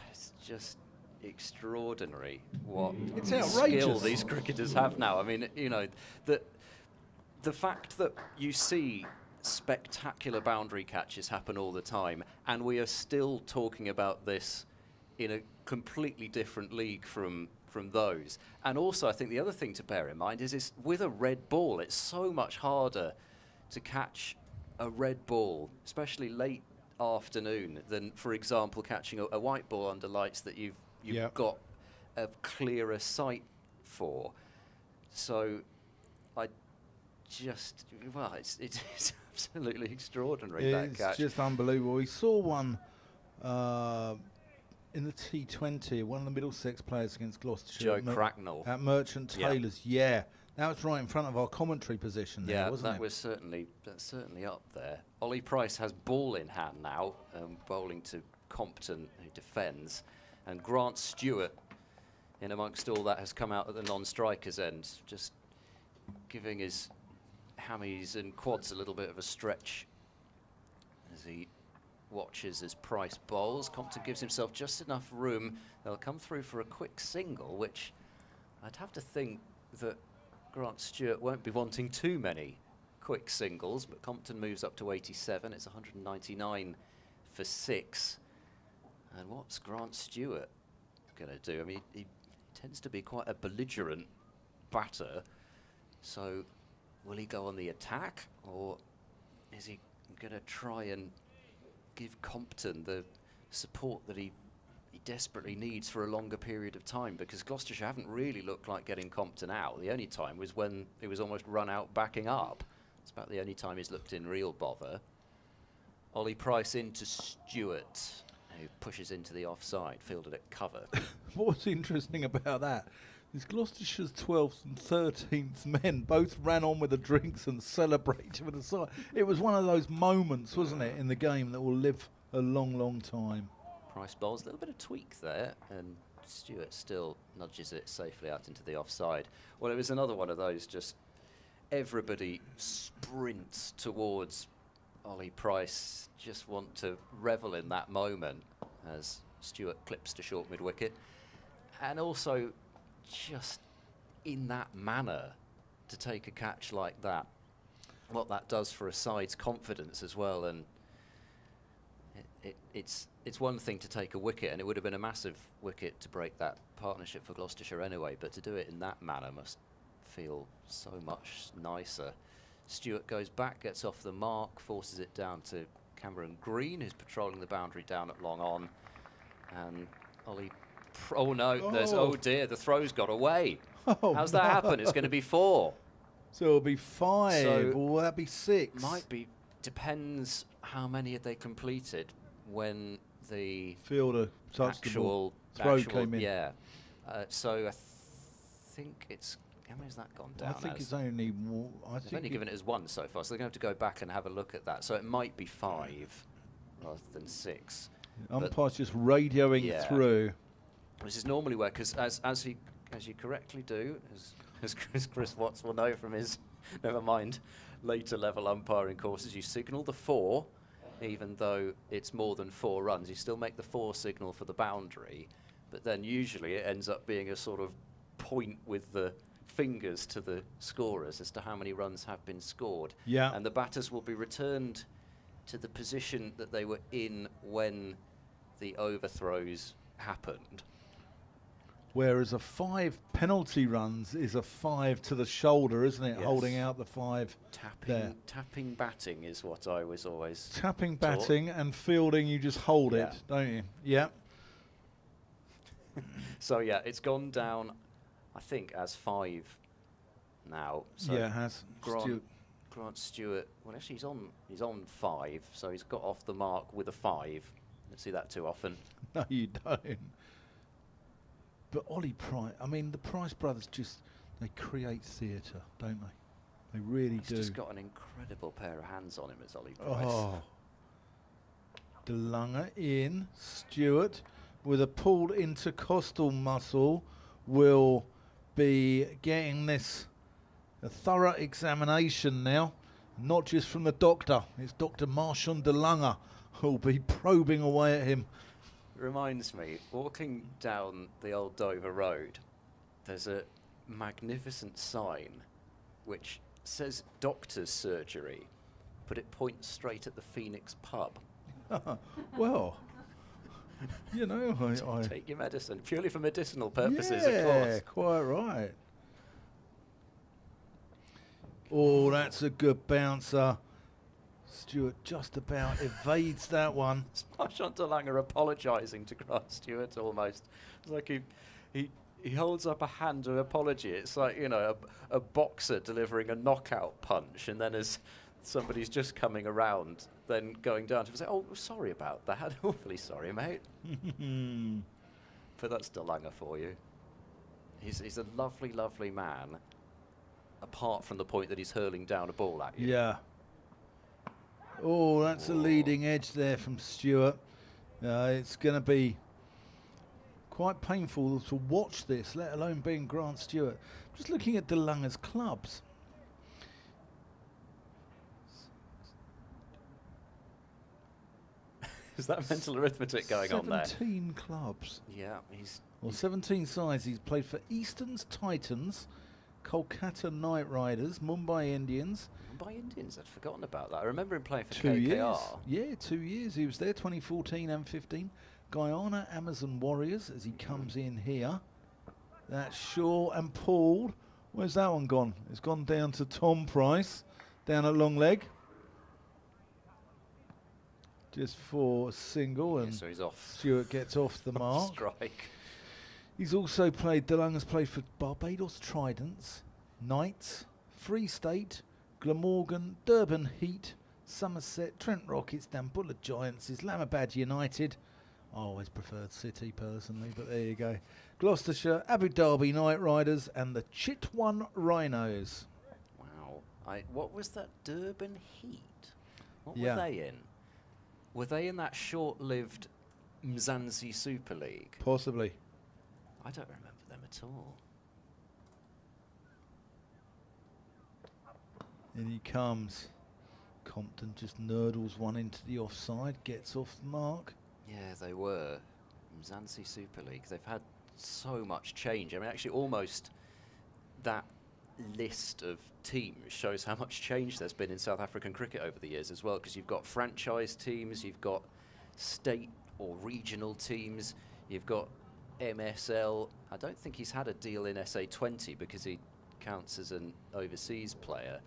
It's just extraordinary what it's outrageous. Skill these cricketers have now. I mean, you know, the fact that you see spectacular boundary catches happen all the time, and we are still talking about this in a completely different league from those. And also, I think the other thing to bear in mind is with a red ball, it's so much harder to catch a red ball, especially late afternoon, than, for example, catching a white ball under lights that you've got a clearer sight for. So I just, well, it's absolutely extraordinary, that catch. It's just unbelievable. We saw one in the T20, one of the Middlesex players against Gloucestershire. Joe Cracknell. At Merchant Taylor's, yeah. That was right in front of our commentary position there, wasn't it? Yeah, that's certainly up there. Ollie Price has ball in hand now, bowling to Compton, who defends. And Grant Stewart, in amongst all that, has come out at the non-striker's end, just giving his hammies and quads a little bit of a stretch as he watches as Price bowls. Compton gives himself just enough room. They'll come through for a quick single, which I'd have to think that Grant Stewart won't be wanting too many quick singles, but Compton moves up to 87. It's 199 for 6. And what's Grant Stewart going to do? I mean, he tends to be quite a belligerent batter. So will he go on the attack, or is he going to try and give Compton the support that he desperately needs for a longer period of time? Because Gloucestershire haven't really looked like getting Compton out. The only time was when he was almost run out backing up. It's about the only time he's looked in real bother. Ollie Price into Stewart, who pushes into the offside, fielded at cover. What's interesting about that is Gloucestershire's 12th and 13th men both ran on with the drinks and celebrated with the side. It was one of those moments, wasn't it, in the game that will live a long, long time. Price bowls a little bit of tweak there, and Stewart still nudges it safely out into the offside. Well, it was another one of those, just everybody sprints towards Ollie Price, just want to revel in that moment as Stewart clips to short mid-wicket. And also, just in that manner, to take a catch like that, what that does for a side's confidence as well. And it's one thing to take a wicket, and it would have been a massive wicket to break that partnership for Gloucestershire anyway, but to do it in that manner must feel so much nicer. Stewart goes back, gets off the mark, forces it down to Cameron Green, who's patrolling the boundary down at long on. And Ollie, oh no, there's, oh dear, the throw's got away. Oh, how's that happen? It's going to be 4. So it'll be 5, So or will that be 6? Might be, depends how many had they completed when the Fielder touched the ball. Throw came in. Yeah. So I think it's, how many has that gone down? I think it's only more. They've only given it as 1 so far, so they're going to have to go back and have a look at that. So it might be 5 rather than 6. Umpire's just radioing through. This is normally where, because as you correctly do, as Chris Watts will know from his, never mind, later level umpiring courses, you signal the 4, even though it's more than 4 runs. You still make the 4 signal for the boundary, but then usually it ends up being a sort of point with the fingers to the scorers as to how many runs have been scored. Yeah. And the batters will be returned to the position that they were in when the overthrows happened. Whereas a 5 penalty runs is a 5 to the shoulder, isn't it? Yes. Holding out the 5 there. Tapping batting is what I was always Tapping taught. batting and fielding, you just hold it, don't you? Yeah. So yeah, it's gone down, I think, as 5 now. So yeah, it has. Grant Stewart, well actually he's on 5, so he's got off the mark with a 5. Don't see that too often. No, you don't. But Ollie Price, I mean, the Price brothers they create theatre, don't they? They really do. He's just got an incredible pair of hands on him as Ollie Price. Oh. Danganger in. Stewart with a pulled intercostal muscle will be getting this a thorough examination now, not just from the doctor. It's Dr. Marchand Danganger who'll be probing away at him. Reminds me, walking down the old Dover Road, there's a magnificent sign which says doctor's surgery, but it points straight at the Phoenix pub. Well, you know, I take your medicine, purely for medicinal purposes, yeah, of course. Quite right. Oh, that's a good bouncer. Stewart just about evades that one. Marchand Danganger apologising to Grant Stewart almost. It's like he holds up a hand of apology. It's like, you know, a boxer delivering a knockout punch, and then as somebody's just coming around, then going down to him and say, oh, sorry about that. Awfully sorry, mate. But that's Danganger for you. He's a lovely, lovely man, apart from the point that he's hurling down a ball at you. Yeah. Oh, that's a leading edge there from Stewart. It's going to be Quite painful to watch this, let alone being Grant Stewart. Just looking at DeLange's clubs. Is that mental arithmetic going on there? 17 clubs. Yeah, he's... Well, 17 sides. He's played for Easton's Titans, Kolkata Knight Riders, Mumbai Indians. Mumbai Indians, I'd forgotten about that. I remember him playing for 2 KKR. years. Yeah, 2 years. He was there, 2014 and 15. Guyana Amazon Warriors as he comes in here. That's Shaw and Paul. Where's that one gone? It's gone down to Tom Price, down at long leg. Just for single, and so he's off. Stewart gets off the mark. Strike. He's also played, DeLange's played for Barbados Tridents, Knights, Free State, Glamorgan, Durban Heat, Somerset, Trent Rockets, Dambulla Giants, Islamabad United. I always preferred City personally, but there you go. Gloucestershire, Abu Dhabi Knight Riders, and the Chitwan Rhinos. Wow. What was that Durban Heat? What Yeah. were they in? Were they in that short-lived Mzansi Super League? Possibly. I don't remember them at all. In he comes. Compton just nurdles one into the offside, gets off the mark. Yeah, they were. Mzansi Super League. They've had so much change. I mean, actually, almost that list of teams shows how much change there's been in South African cricket over the years as well, because you've got franchise teams, you've got state or regional teams, you've got MSL. I don't think he's had a deal in SA20 because he counts as an overseas player.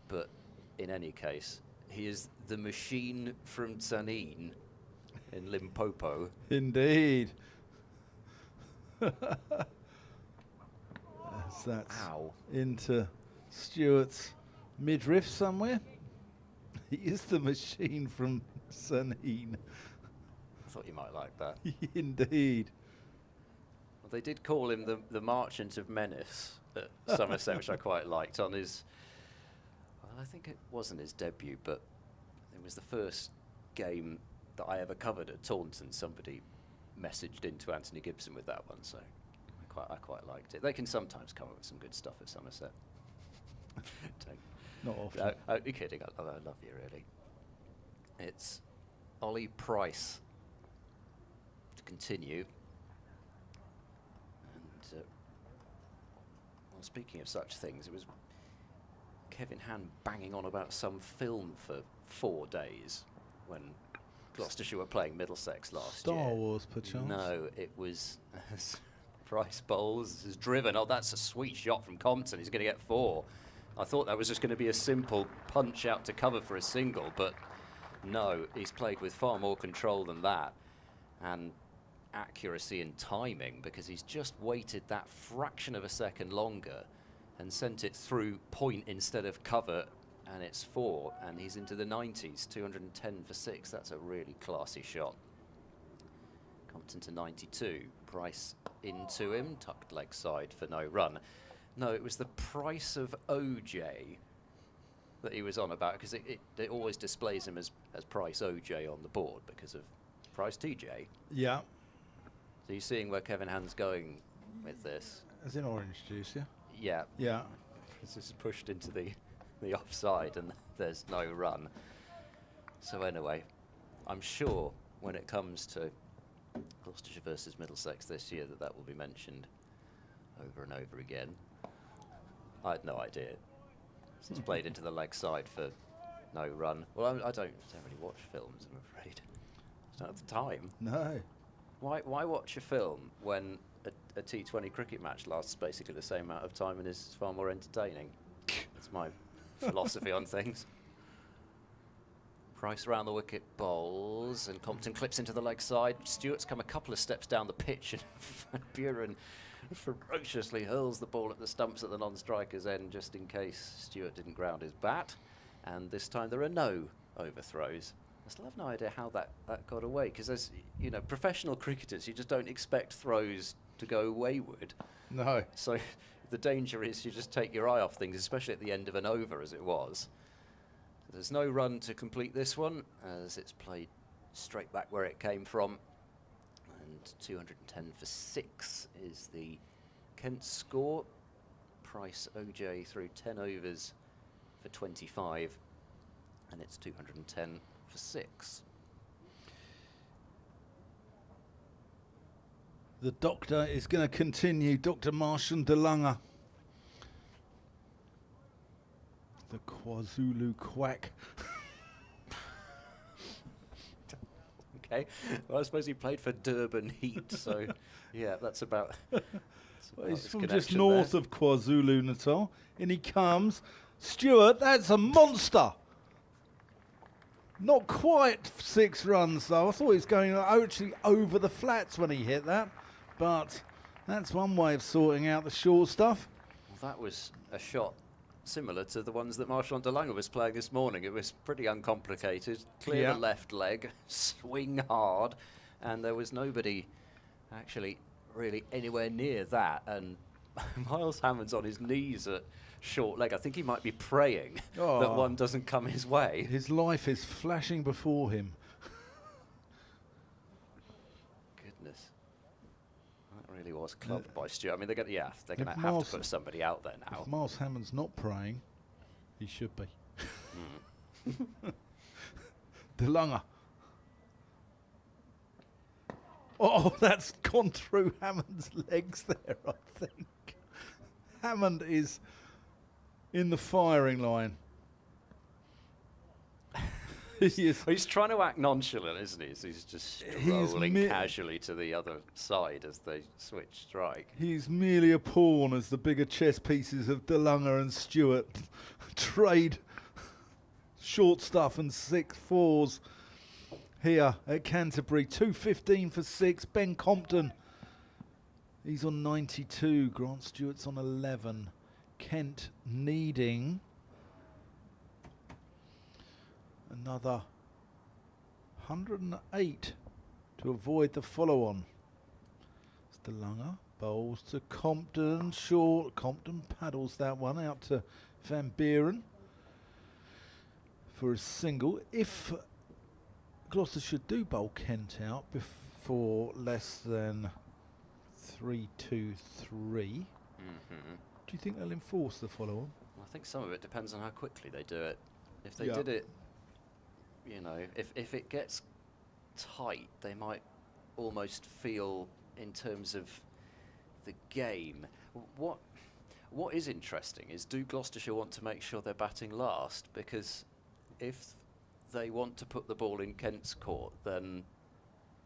But in any case, he is the machine from Tzaneen in Limpopo. Indeed. That's Ow. into Stewart's midriff somewhere. He is the machine from Sanheen. I thought you might like that. Indeed. Well, they did call him the Merchant of Menace at Somerset, which I quite liked on his... Well, I think it wasn't his debut, but it was the first game that I ever covered at Taunton. Somebody messaged into Anthony Gibson with that one, so I quite liked it. They can sometimes come up with some good stuff at Somerset. Not often. No, you're kidding. I love you, really. It's Ollie Price to continue. And well, speaking of such things, it was Kevin Hann banging on about some film for 4 days when Gloucestershire were playing Middlesex last year. Star Wars, perchance? No, it was Price bowls is driven. Oh, that's a sweet shot from Compton. He's going to get 4. I thought that was just going to be a simple punch out to cover for a single, but no, he's played with far more control than that, and accuracy and timing, because he's just waited that fraction of a second longer and sent it through point instead of cover, and it's 4, and he's into the 90s, 210 for 6. That's a really classy shot. Compton to 92. Price into him, tucked leg side for no run. No, it was the price of OJ that he was on about, because it always displays him as Price OJ on the board because of Price TJ. Yeah. So you're seeing where Kevin Hann's going with this. As in orange juice, yeah? Yeah. Yeah. This is pushed into the offside and there's no run. So anyway, I'm sure when it comes to Gloucestershire versus Middlesex this year that will be mentioned over and over again. I had no idea. He's played into the leg side for no run. Well, I don't really watch films, I'm afraid. I don't have the time. No. Why watch a film when a T20 cricket match lasts basically the same amount of time and is far more entertaining? That's my philosophy on things. Price around the wicket, bowls, and Compton clips into the leg side. Stewart's come a couple of steps down the pitch, and Van Buren ferociously hurls the ball at the stumps at the non-striker's end, just in case Stewart didn't ground his bat. And this time there are no overthrows. I still have no idea how that got away, because as you know, professional cricketers, you just don't expect throws to go wayward. No. So the danger is you just take your eye off things, especially at the end of an over, as it was. There's no run to complete this one, as it's played straight back where it came from. And 210 for 6 is the Kent score. Price OJ through 10 overs for 25, and it's 210 for 6. The doctor is going to continue, Dr. Martian DeLunger. The KwaZulu quack. Okay, well, I suppose he played for Durban Heat, so yeah, that's about. Well, he's from just north of KwaZulu-Natal. In he comes. Stewart, that's a monster. Not quite 6 runs, though. I thought he was going actually over the flats when he hit that. But that's one way of sorting out the short stuff. Well, that was a shot similar to the ones that Marshall DeLunger was playing this morning. It was pretty uncomplicated. Clear the left leg, swing hard, and there was nobody actually really anywhere near that. And Miles Hammond's on his knees at short leg. I think he might be praying that one doesn't come his way. His life is flashing before him. Goodness. That really was clubbed by Stewart. I mean, they're going to have to put somebody out there now. If Miles Hammond's not praying, he should be. DeLunger. Oh, that's gone through Hammond's legs there, I think. Hammond is in the firing line. He's trying to act nonchalant, isn't he? So he's just strolling casually to the other side as they switch strike. He's merely a pawn as the bigger chess pieces of DeLunger and Stewart trade short stuff and 6-4s. Here at Canterbury, 215 for 6. Ben Compton, he's on 92. Grant Stewart's on 11. Kent needing another 108 to avoid the follow-on. DeLunger bowls to Compton, short. Compton paddles that one out to Van Buren for a single. If Gloucestershire do bowl Kent out before less than 3-2-3, do you think they'll enforce the follow-on? I think some of it depends on how quickly they do it. If they did it, you know, if it gets tight, they might almost feel in terms of the game. What is interesting is, do Gloucestershire want to make sure they're batting last? Because if they want to put the ball in Kent's court, then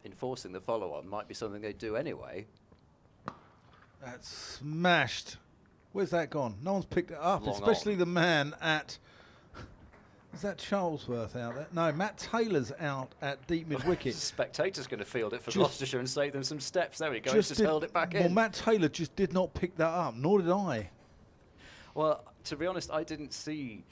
enforcing the follow-on might be something they do anyway. That's smashed. Where's that gone? No one's picked it up, Long especially on. the man at... Is that Charlesworth out there? No, Matt Taylor's out at deep mid-wicket. Spectator's going to field it for Gloucestershire and save them some steps. There we go, just held it back in. Well, Matt Taylor just did not pick that up, nor did I. Well, to be honest, I didn't see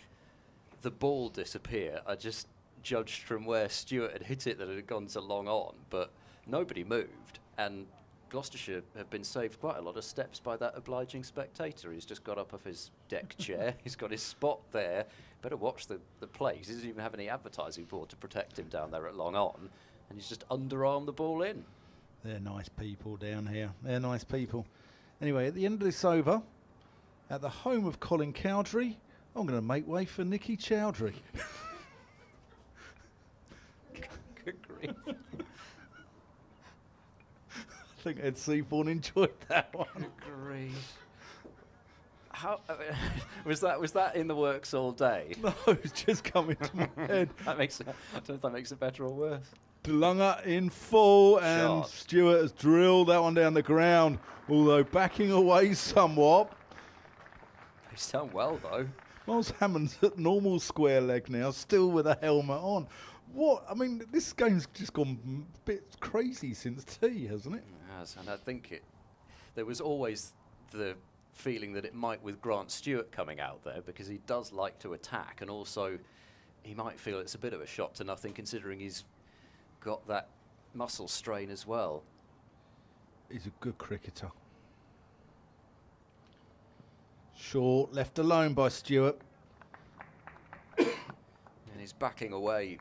the ball disappear. I just judged from where Stewart had hit it that it had gone to long on, but nobody moved, and Gloucestershire have been saved quite a lot of steps by that obliging spectator. He's just got up off his deck chair. He's got his spot there. Better watch the play. He doesn't even have any advertising board to protect him down there at long on, and he's just underarmed the ball in. They're nice people down here. They're nice people. Anyway, at the end of this over, at the home of Colin Cowdrey, I'm going to make way for Nicky Chowdhury. Good grief. I think Ed Seaborn enjoyed that one. Good grief. How was that in the works all day? No, it's just coming to my head. I don't know if that makes it better or worse. DeLunger in full, and Shot. Stewart has drilled that one down the ground, although backing away somewhat. He's done well though. Miles Hammond's at normal square leg now, still with a helmet on. What? I mean, this game's just gone a bit crazy since tea, hasn't it? It has, and I think there was always the feeling that it might with Grant Stewart coming out there, because he does like to attack, and also he might feel it's a bit of a shot to nothing considering he's got that muscle strain as well. He's a good cricketer. Short, left alone by Stewart. And he's backing away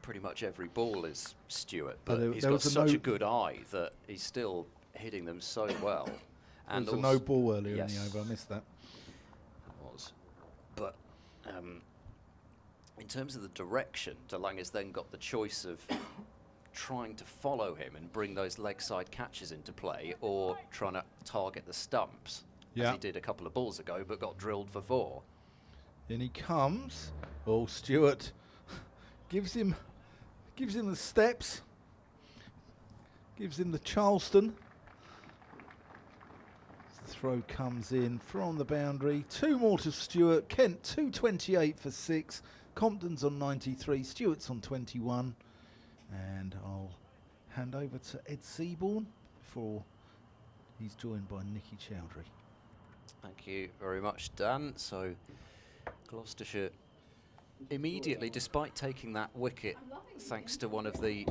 pretty much every ball is Stewart, Oh, but he's there got was a such no- a good eye that he's still hitting them so well. There was a also- no ball earlier in the Yes. over. I missed that. It was. But in terms of the direction, Danganger's then got the choice of trying to follow him and bring those leg side catches into play, or trying to target the stumps, Yeah. as he did a couple of balls ago, but got drilled for 4. In he comes. Oh, Stewart gives him the steps. Gives him the Charleston. The throw comes in from the boundary. 2 more to Stewart. Kent 228 for 6. Compton's on 93. Stewart's on 21. And I'll hand over to Ed Seaborn before he's joined by Nicky Chowdhury. Thank you very much, Dan. So Gloucestershire immediately, despite taking that wicket, thanks to one of the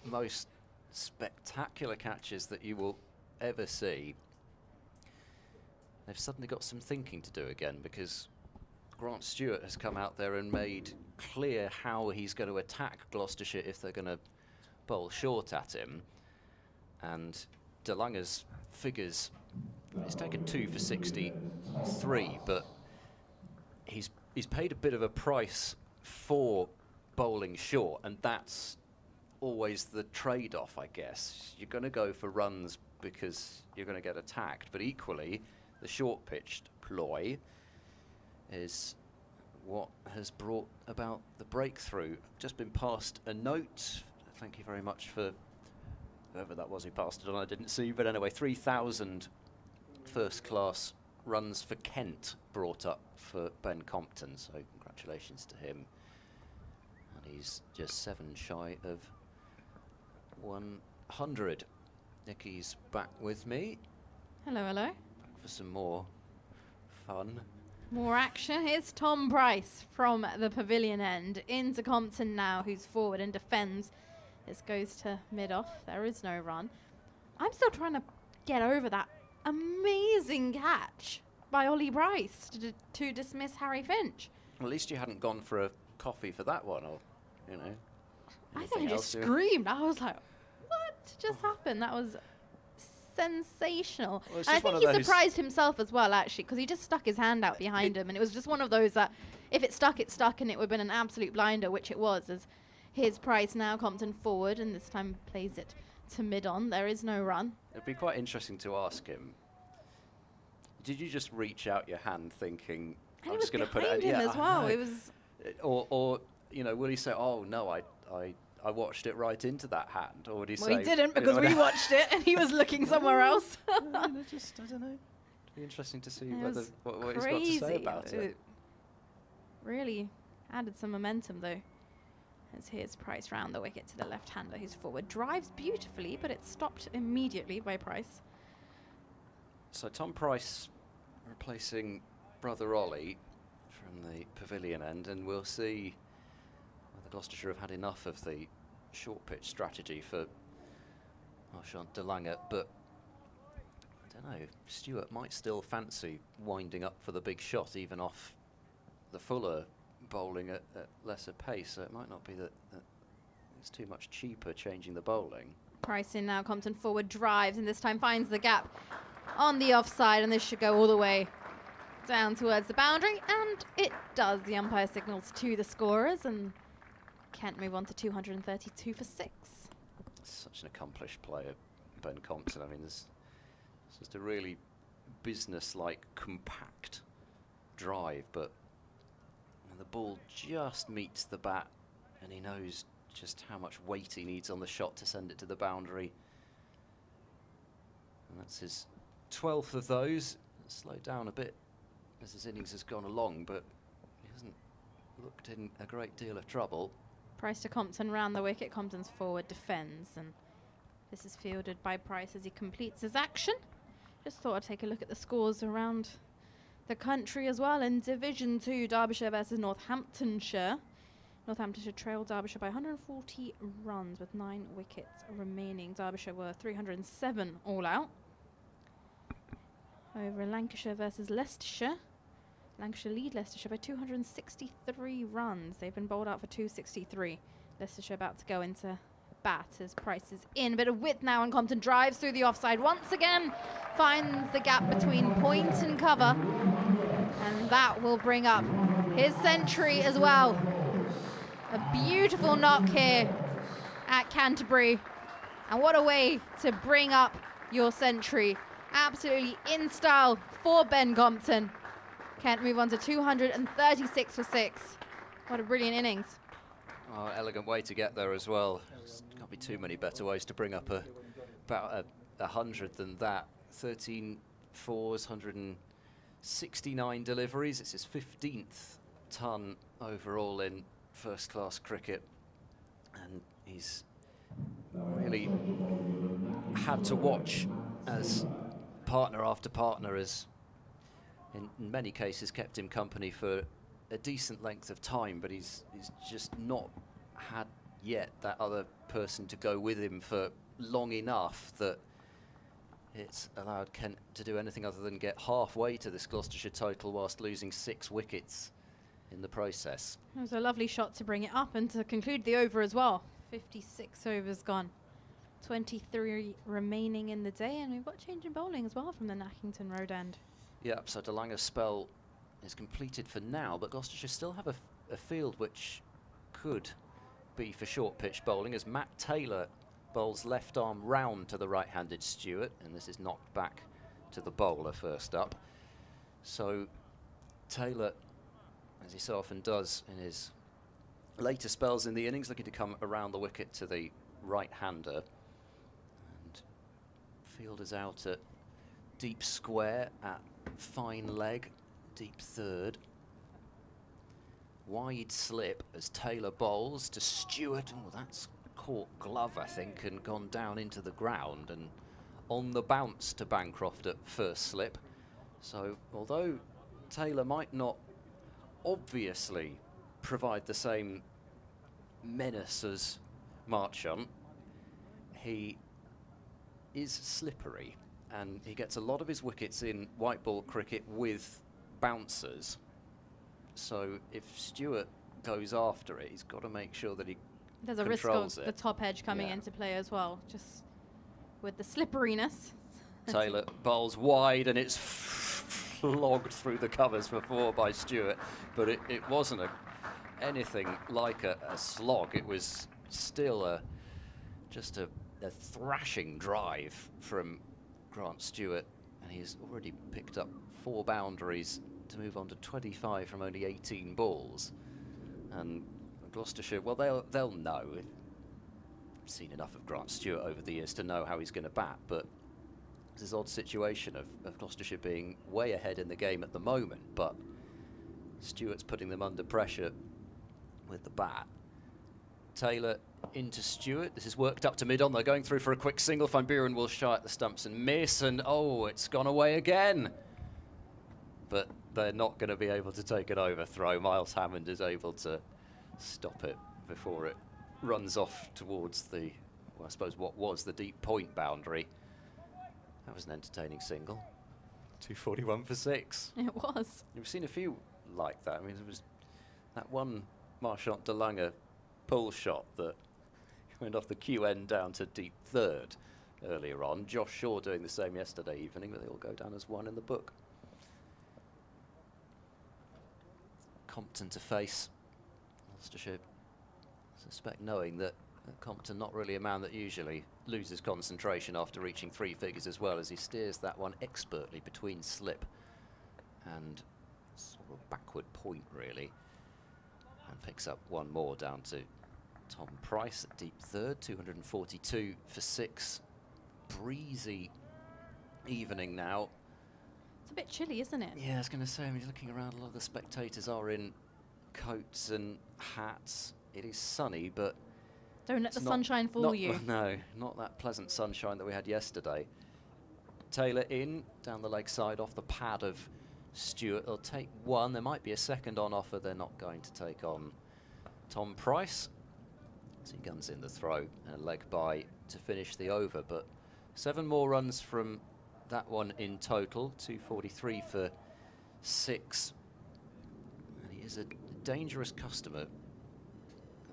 most spectacular catches that you will ever see, they've suddenly got some thinking to do again, because Grant Stewart has come out there and made clear how he's going to attack Gloucestershire if they're going to bowl short at him. And Danganger's figures, he's taken 2 for 63, but he's paid a bit of a price for bowling short, and that's always the trade-off, I guess. You're going to go for runs because you're going to get attacked, but equally the short-pitched ploy is what has brought about the breakthrough. Just been passed a note. Thank you very much for whoever that was who passed it on. I didn't see, but anyway, 3,000 first-class runs for Kent brought up for Ben Compton, so congratulations to him. And he's just 7 shy of 100. Nicky's back with me Hello, hello. for some more fun. More action. Here's Tom Price from the pavilion end into Compton now, who's forward and defends. This goes to mid-off. There is no run. I'm still trying to get over that amazing catch by Ollie Bryce to dismiss Harry Finch. At least you hadn't gone for a coffee for that one, or, you know. I anything think I else just you- screamed. I was like, what just happened? That was sensational. Well, it's And I just one think of he those- surprised himself as well, actually, because he just stuck his hand out behind him, and it was just one of those that if it stuck, it stuck, and it would have been an absolute blinder, which it was. As his Price now, Compton forward, and this time plays it to mid-on. There is no run. It'd be quite interesting to ask him, did you just reach out your hand thinking, And I'm he was just going to put behind it... him Yeah, as I well. know. It was... Or, you know, will he say, oh, no, I watched it right into that hand? Or would he Well, say... he didn't, you know, because we watched it, and he was looking somewhere else. I don't know. It'd be interesting to see It whether was what he's got to say crazy. about it. Really added some momentum, though. As here's Price round the wicket to the left-hander who's forward. Drives beautifully, but it's stopped immediately by Price. So Tom Price replacing brother Ollie from the pavilion end, and we'll see whether Gloucestershire have had enough of the short pitch strategy for Marchand Danganger, but I don't know, Stewart might still fancy winding up for the big shot even off the fuller bowling at lesser pace, so it might not be that it's too much cheaper changing the bowling. Price in now, Compton forward, drives, and this time finds the gap on the offside, and this should go all the way down towards the boundary, and it does. The umpire signals to the scorers, and Kent move on to 232 for 6. Such an accomplished player, Ben Compton. I mean, it's just a really business-like, compact drive, but when the ball just meets the bat, and he knows just how much weight he needs on the shot to send it to the boundary. And that's his 12th of those. Slowed down a bit as his innings has gone along, but he hasn't looked in a great deal of trouble. Price to Compton round the wicket. Compton's forward defends, and this is fielded by Price as he completes his action. Just thought I'd take a look at the scores around the country as well. In Division 2, Derbyshire versus Northamptonshire. Northamptonshire trailed Derbyshire by 140 runs with 9 wickets remaining. Derbyshire were 307 all out. Over in Lancashire versus Leicestershire. Lancashire lead Leicestershire by 263 runs. They've been bowled out for 263. Gloucestershire about to go into bat as Price is in. A bit of width now, and Compton drives through the offside once again, finds the gap between point and cover, and that will bring up his century as well. A beautiful knock here at Canterbury, and what a way to bring up your century. Absolutely in style for Ben Compton. Kent move on to 236 for 6. What a brilliant innings. Oh, elegant way to get there as well. There's can't be too many better ways to bring up about 100 than that. 13 fours, 169 deliveries. It's his 15th ton overall in first-class cricket, and he's really had to watch as partner after partner has, in many cases, kept him company for a decent length of time, but he's just not had yet that other person to go with him for long enough that it's allowed Kent to do anything other than get halfway to this Gloucestershire total whilst losing 6 wickets in the process. It was a lovely shot to bring it up and to conclude the over as well. 56 overs gone. 23 remaining in the day, and we've got change in bowling as well from the Nackington Road end. Yep, so Danganger's spell is completed for now, but Gloucestershire still have a field which could be for short pitch bowling, as Matt Taylor bowls left arm round to the right-handed Stewart, and this is knocked back to the bowler first up. So Taylor, as he so often does in his later spells in the innings, looking to come around the wicket to the right-hander. And fielders out at deep square, at fine leg, deep third. Wide slip as Taylor bowls to Stewart. Oh, that's caught glove, I think, and gone down into the ground, and on the bounce to Bancroft at first slip. So although Taylor might not obviously provide the same menace as Marchant, he is slippery, and he gets a lot of his wickets in white ball cricket with bouncers. So if Stewart goes after it, he's got to make sure that he There's a risk of the top edge coming into play as well, just with the slipperiness. Taylor bowls wide, and it's flogged through the covers for 4 by Stewart, but it wasn't anything like a slog. It was still just a thrashing drive from Grant Stewart, and he's already picked up 4 boundaries to move on to 25 from only 18 balls. And Gloucestershire, well, they'll know. I've seen enough of Grant Stewart over the years to know how he's going to bat, but it's this odd situation of Gloucestershire being way ahead in the game at the moment, but Stewart's putting them under pressure with the bat. Taylor into Stewart. This is worked up to mid-on. They're going through for a quick single. Van Buren will shy at the stumps and miss, and oh, it's gone away again. But they're not going to be able to take an overthrow. Miles Hammond is able to stop it before it runs off towards the, well, I suppose what was the deep point boundary. That was an entertaining single. 241 for 6. It was. You've seen a few like that. I mean, there was that one Marchant Danganger pull shot that went off the Q end down to deep third earlier on. Josh Shaw doing the same yesterday evening, but they all go down as 1 in the book. Compton to face. Gloucestershire, suspect, knowing that Compton, not really a man that usually loses concentration after reaching 3 figures, as well as he steers that one expertly between slip and sort of backward point, really, and picks up 1 more down to Tom Price at deep third. 242 for 6. Breezy evening now. It's a bit chilly, isn't it? Yeah, I was going to say, I mean, looking around, a lot of the spectators are in coats and hats. It is sunny, but don't let the sunshine fool you. No, not that pleasant sunshine that we had yesterday. Taylor in, down the leg side, off the pad of Stewart. They'll take 1. There might be a second on offer. They're not going to take on Tom Price. So he guns in the throw and a leg by to finish the over. But 7 more runs from that one in total. 243 for 6. And he is a dangerous customer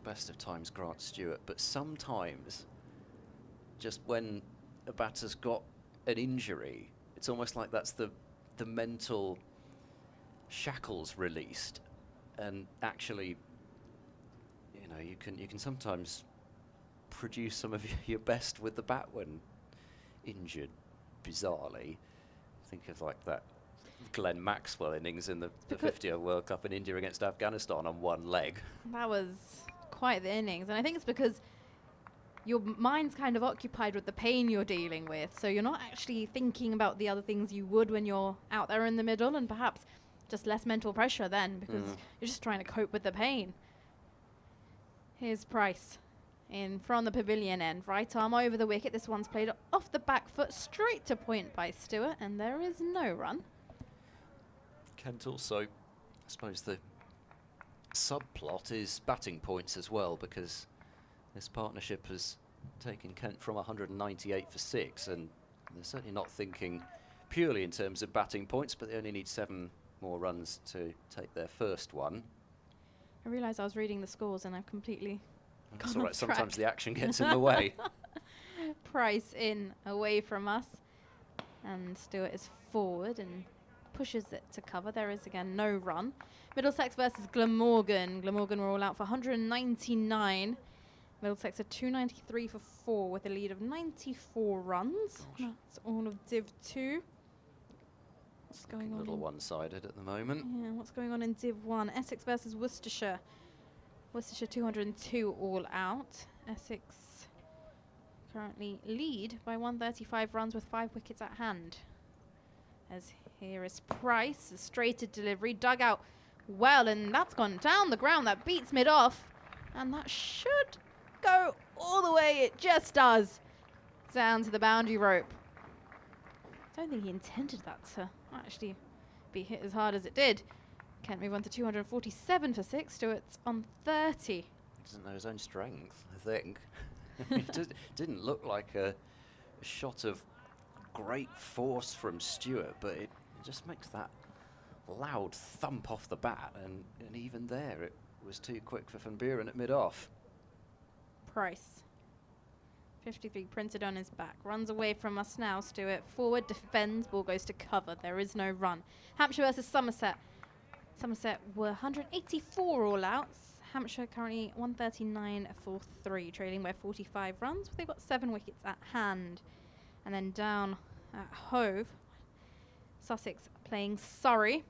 the best of times Grant Stewart, but sometimes just when a batter's got an injury, it's almost like that's the mental shackles released, and actually, you know, you can sometimes produce some of your best with the bat when injured, bizarrely. Think of like that Glenn Maxwell innings in the 50th World Cup in India against Afghanistan on one leg. That was quite the innings, and I think it's because your mind's kind of occupied with the pain you're dealing with, so you're not actually thinking about the other things you would when you're out there in the middle, and perhaps just less mental pressure then, because you're just trying to cope with the pain. Here's Price in from the pavilion end, right arm over the wicket. This one's played off the back foot straight to point by Stewart, and there is no run. Kent also, I suppose the subplot is batting points as well, because this partnership has taken Kent from 198 for 6, and they're certainly not thinking purely in terms of batting points, but they only need 7 more runs to take their first one. I realised I was reading the scores and I've completely That's gone all right, off track. sometimes the action gets in the way. Price in away from us, and Stewart is forward and pushes it to cover. There is again no run. Middlesex versus Glamorgan. Glamorgan were all out for 199. Middlesex are 293 for 4 with a lead of 94 runs. Gosh. That's all of Div 2. What's going A on? little one-sided at the moment. Yeah, what's going on in Div 1? Essex versus Worcestershire. Worcestershire 202 all out. Essex currently lead by 135 runs with 5 wickets at hand. As here is Price, a straighted delivery, dug out well, and that's gone down the ground. That beats mid-off, and that should go all the way. It just does. Down to the boundary rope. I don't think he intended that to actually be hit as hard as it did. Kent move on to 247 for 6. Stewart's on 30. He doesn't know his own strength, I think. It just didn't look like a shot of great force from Stewart, but it just makes that loud thump off the bat, and even there it was too quick for Van Buren at mid-off. Price. 53 printed on his back. Runs away from us now. Stewart forward, defends. Ball goes to cover. There is no run. Hampshire versus Somerset. Somerset were 184 all outs. Hampshire currently 139 for 3, trailing by 45 runs. They've got 7 wickets at hand. And then down at Hove, Sussex playing Surrey.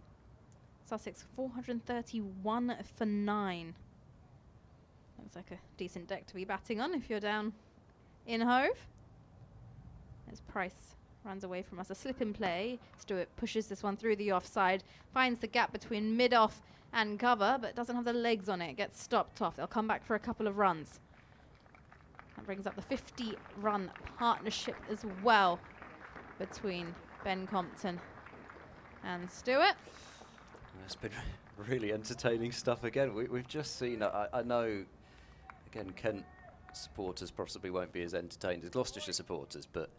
Sussex 431 for 9. Looks like a decent deck to be batting on if you're down in Hove. As Price runs away from us, a slip in play. Stewart pushes this one through the offside, finds the gap between mid-off and cover, but doesn't have the legs on it. Gets stopped off. They'll come back for a couple of runs. That brings up the 50-run partnership as well between Ben Compton and Stewart. It's been really entertaining stuff again. We've just seen, I know, again, Kent supporters possibly won't be as entertained as Gloucestershire supporters, but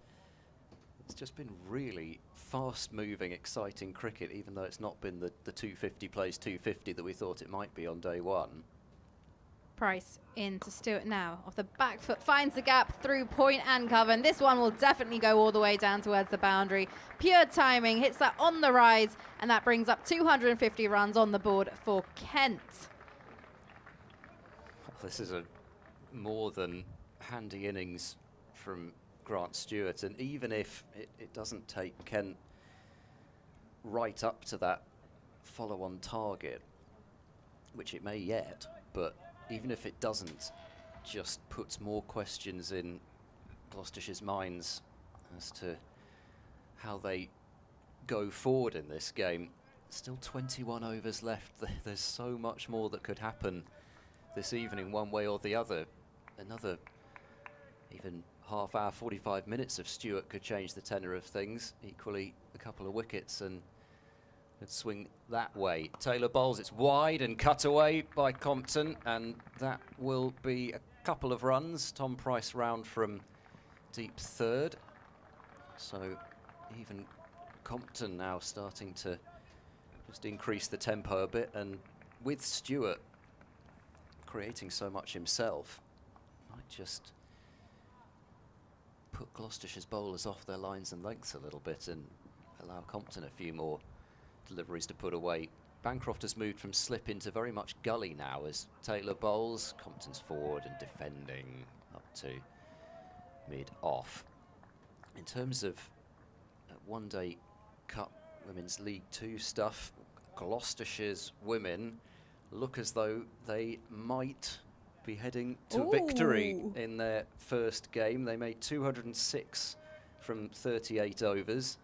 it's just been really fast-moving, exciting cricket, even though it's not been the 250 plays 250 that we thought it might be on day one. Price into Stewart now. Off the back foot, finds the gap through point and cover, and this one will definitely go all the way down towards the boundary. Pure timing, hits that on the rise, and that brings up 250 runs on the board for Kent. This is a more than handy innings from Grant Stewart, and even if it doesn't take Kent right up to that follow-on target, which it may yet, but even if it doesn't, just puts more questions in Gloucestershire's minds as to how they go forward in this game. Still 21 overs left. There's so much more that could happen this evening one way or the other. Another even half hour, 45 minutes of Stewart could change the tenor of things. Equally, a couple of wickets and could swing that way. Taylor bowls, it's wide and cut away by Compton, and that will be a couple of runs. Tom Price round from deep third. So even Compton now starting to just increase the tempo a bit, and with Stewart creating so much himself, might just put Gloucestershire's bowlers off their lines and lengths a little bit and allow Compton a few more deliveries to put away. Bancroft has moved from slip into very much gully now as Taylor bowls. Compton's forward and defending up to mid-off. In terms of One Day Cup Women's League 2 stuff, Gloucestershire's women look as though they might be heading to victory in their first game. They made 206 from 38 overs,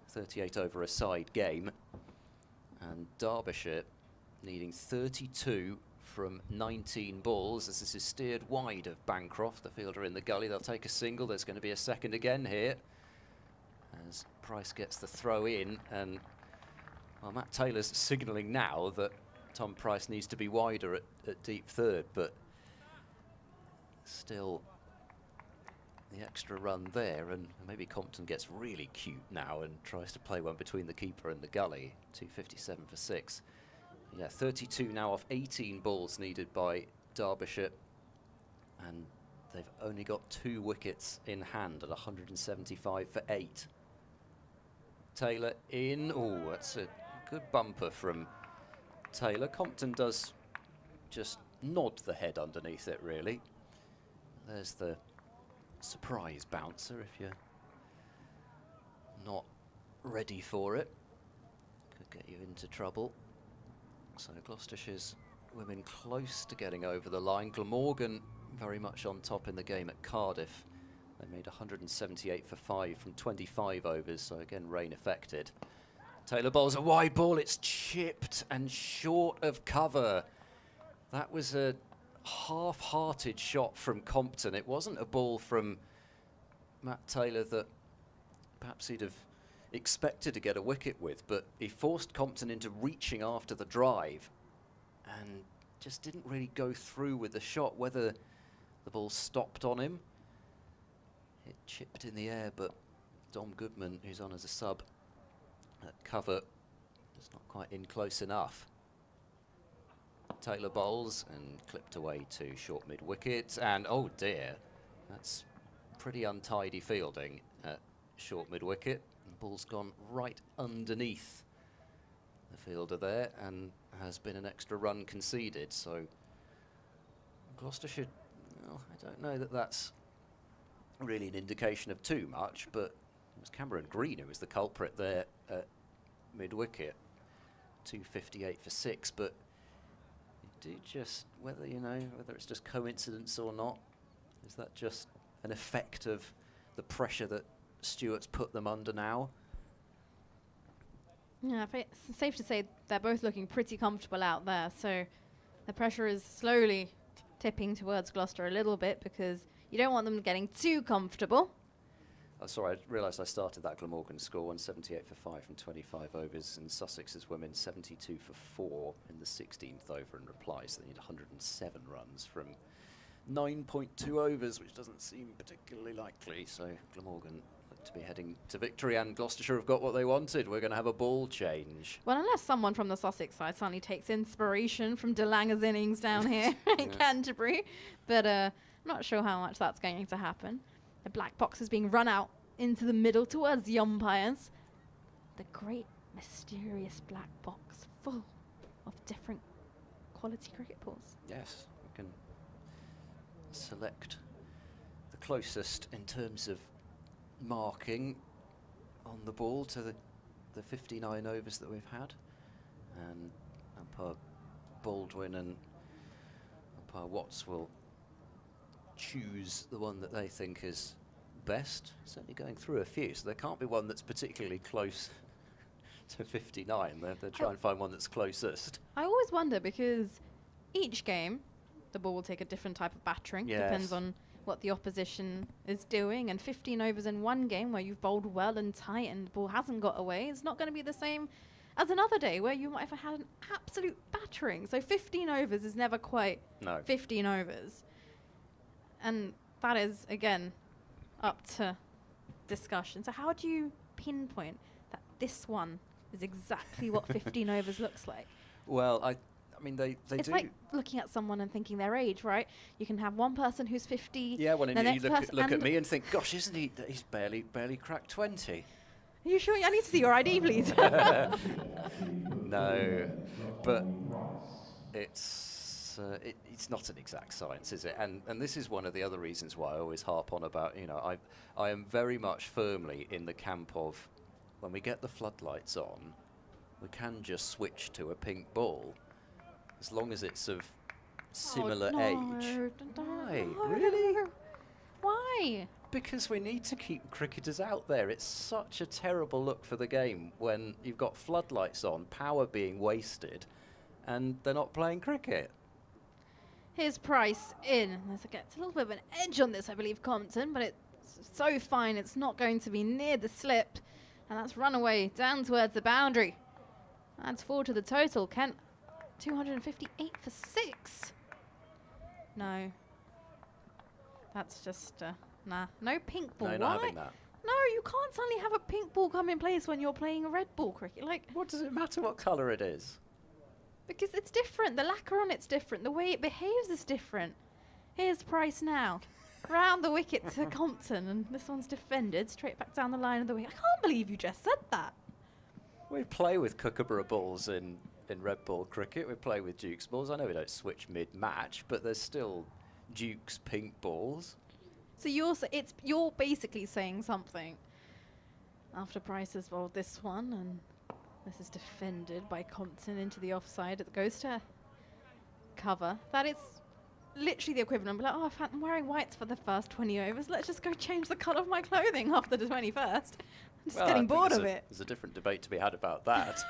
38 over a side game, and Derbyshire needing 32 from 19 balls as this is steered wide of Bancroft, the fielder in the gully. They'll take a single. There's going to be a second again here as Price gets the throw in, and well, Matt Taylor's signalling now that Tom Price needs to be wider at deep third, but still the extra run there, and maybe Compton gets really cute now and tries to play one between the keeper and the gully. 257 for 6. Yeah, 32 now off 18 balls needed by Derbyshire, and they've only got 2 wickets in hand at 175 for 8. Taylor in. Oh, that's a good bumper from Taylor. Compton does just nod the head underneath it, really. There's the surprise bouncer if you're not ready for it. Could get you into trouble. So Gloucestershire's women close to getting over the line. Glamorgan very much on top in the game at Cardiff. They made 178 for 5 from 25 overs, so again rain affected. Taylor bowls a wide ball, it's chipped and short of cover. That was a half-hearted shot from Compton. It wasn't a ball from Matt Taylor that perhaps he'd have expected to get a wicket with, but he forced Compton into reaching after the drive and just didn't really go through with the shot, whether the ball stopped on him. It chipped in the air, but Dom Goodman, who's on as a sub at cover, is not quite in close enough. Taylor bowls and clipped away to short mid-wicket, and oh dear, that's pretty untidy fielding at short mid-wicket. The ball's gone right underneath the fielder there and has been an extra run conceded, so Gloucestershire, well, I don't know that that's really an indication of too much, but it was Cameron Green who was the culprit there at mid-wicket. 258 for 6, but do just, whether it's just coincidence or not, is that just an effect of the pressure that Stewart's put them under now? Yeah, it's safe to say they're both looking pretty comfortable out there, so the pressure is slowly tipping towards Gloucester a little bit because you don't want them getting too comfortable. Oh, sorry, I realised I started that Glamorgan score, 178 for 5 from 25 overs, and Sussex's women 72 for 4 in the 16th over in reply, so they need 107 runs from 9.2 overs, which doesn't seem particularly likely, so Glamorgan look to be heading to victory, and Gloucestershire have got what they wanted. We're going to have a ball change. Well, unless someone from the Sussex side suddenly takes inspiration from Danganger's innings down here in Canterbury, but I'm not sure how much that's going to happen. The black box is being run out into the middle towards the umpires. The great mysterious black box full of different quality cricket balls. Yes, we can select the closest in terms of marking on the ball to the 59 overs that we've had. And umpire Baldwin and umpire Watts will choose the one that they think is best. Certainly going through a few, so there can't be one that's particularly close to 59. They'll try and find one that's closest. I always wonder because each game the ball will take a different type of battering. Yes. Depends on what the opposition is doing, and 15 overs in one game where you've bowled well and tight and the ball hasn't got away is not going to be the same as another day where you might have had an absolute battering. So 15 overs is never quite 15 overs. And that is, again, up to discussion. So how do you pinpoint that this one is exactly what 15 overs looks like? Well, I mean, they It's do. like looking at someone and thinking their age, right? You can have one person who's 50. Yeah, well, the and you next look, person look at me and think, gosh, isn't he? He's barely cracked 20. Are you sure? I need to see your ID, please. No, but it's not an exact science, is it? And this is one of the other reasons why I always harp on about, you know, I am very much firmly in the camp of when we get the floodlights on, we can just switch to a pink ball as long as it's of similar age. Why? Really? Why? Because we need to keep cricketers out there. It's such a terrible look for the game when you've got floodlights on, power being wasted, and they're not playing cricket. Here's Price in. It's a little bit of an edge on this, I believe, Compton, but it's so fine it's not going to be near the slip. And that's run away down towards the boundary. Adds 4 to the total. Kent, 258 for 6. No. That's just, nah. No pink ball. No, Why? not having that. No, you can't suddenly have a pink ball come in place when you're playing a red ball cricket. Like, What does it matter what colour it is? because it's different. The lacquer on it's different. The way it behaves is different. Here's Price now. Round the wicket to Compton, and this one's defended straight back down the line of the wicket. I can't believe you just said that. We play with Kookaburra balls in red ball cricket. We play with Duke's balls. I know we don't switch mid-match, but there's still Duke's pink balls. So you're basically saying something after Price has bowled this one, and this is defended by Compton into the offside. It goes to cover. That it's literally the equivalent. Like, oh, I'm wearing whites for the first 20 overs. Let's just go change the colour of my clothing after the 21st. I'm just Well, getting I think bored of it. There's a different debate to be had about that.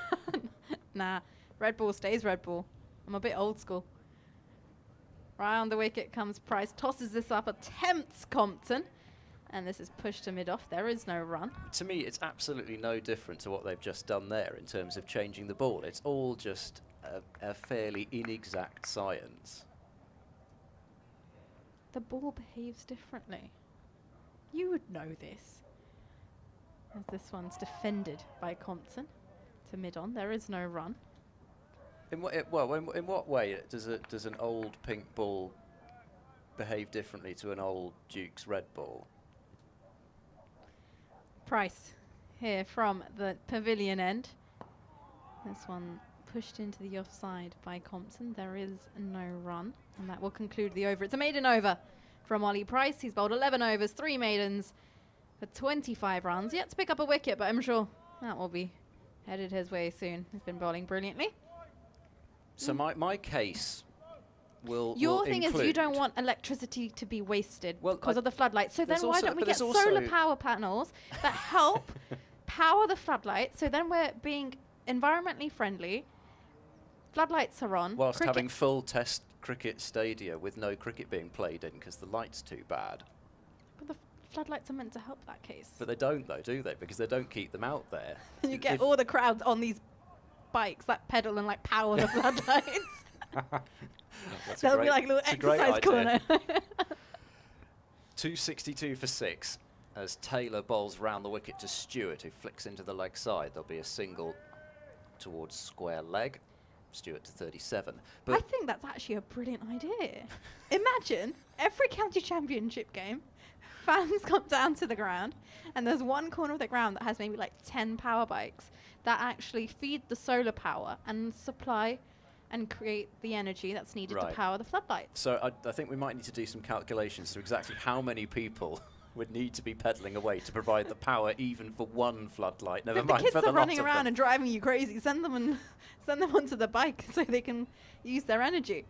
Nah, red ball stays red ball. I'm a bit old school. Round the wicket comes Price, tosses this up, attempts Compton, and this is pushed to mid-off. There is no run. To me, it's absolutely no different to what they've just done there in terms of changing the ball. It's all just a fairly inexact science. The ball behaves differently. You would know this. As this one's defended by Compton to mid-on. There is no run. In what way does an old pink ball behave differently to an old Duke's red ball? Price here from the pavilion end. This one pushed into the offside by Compton. There is no run, and that will conclude the over. It's a maiden over from Ollie Price. He's bowled 11 overs, 3 maidens for 25 runs. Yet to pick up a wicket, but I'm sure that will be headed his way soon. He's been bowling brilliantly. So my case will Your thing is you include- don't want electricity to be wasted Well, because of the floodlights. So then there's why also- don't we but get there's solar also- power panels that help power the floodlights? So then we're being environmentally friendly. Floodlights are on. whilst cricket- having full test cricket stadia with no cricket being played in because the light's too bad. But the floodlights are meant to help that case. But they don't though, do they? Because they don't keep them out there. And you get If- all the crowds on these bikes that pedal and like power the floodlights. That's a There'll be great- like a little it's a great exercise idea. corner. 262 for 6 as Taylor bowls round the wicket to Stewart, who flicks into the leg side. There'll be a single towards square leg. Stewart to 37. I But think that's actually a brilliant idea. Imagine every county championship game, fans come down to the ground, and there's one corner of the ground that has maybe like 10 power bikes that actually feed the solar power and supply and create the energy that's needed Right. to power the floodlights. so I think we might need to do some calculations to exactly how many people would need to be pedalling away to provide the power even for one floodlight. Never If the mind kids for the are lot running of around them. and driving you crazy, send them onto the bike so they can use their energy.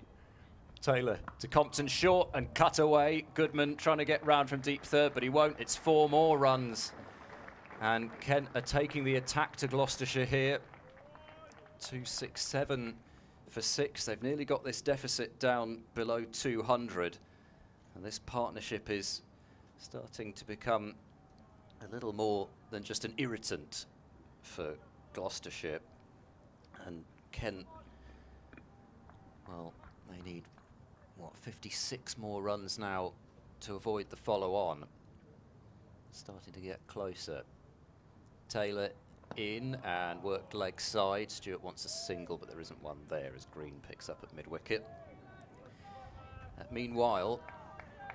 Taylor to Compton short and cut away. Goodman trying to get round from deep third, but he won't. It's 4 more runs. And Kent are taking the attack to Gloucestershire here. 267 for 6. They've nearly got this deficit down below 200. And this partnership is starting to become a little more than just an irritant for Gloucestershire. And Kent, well, they need, what, 56 more runs now to avoid the follow-on. Starting to get closer. Taylor in and worked leg side. Stewart wants a single, but there isn't one there as Green picks up at mid-wicket. Meanwhile,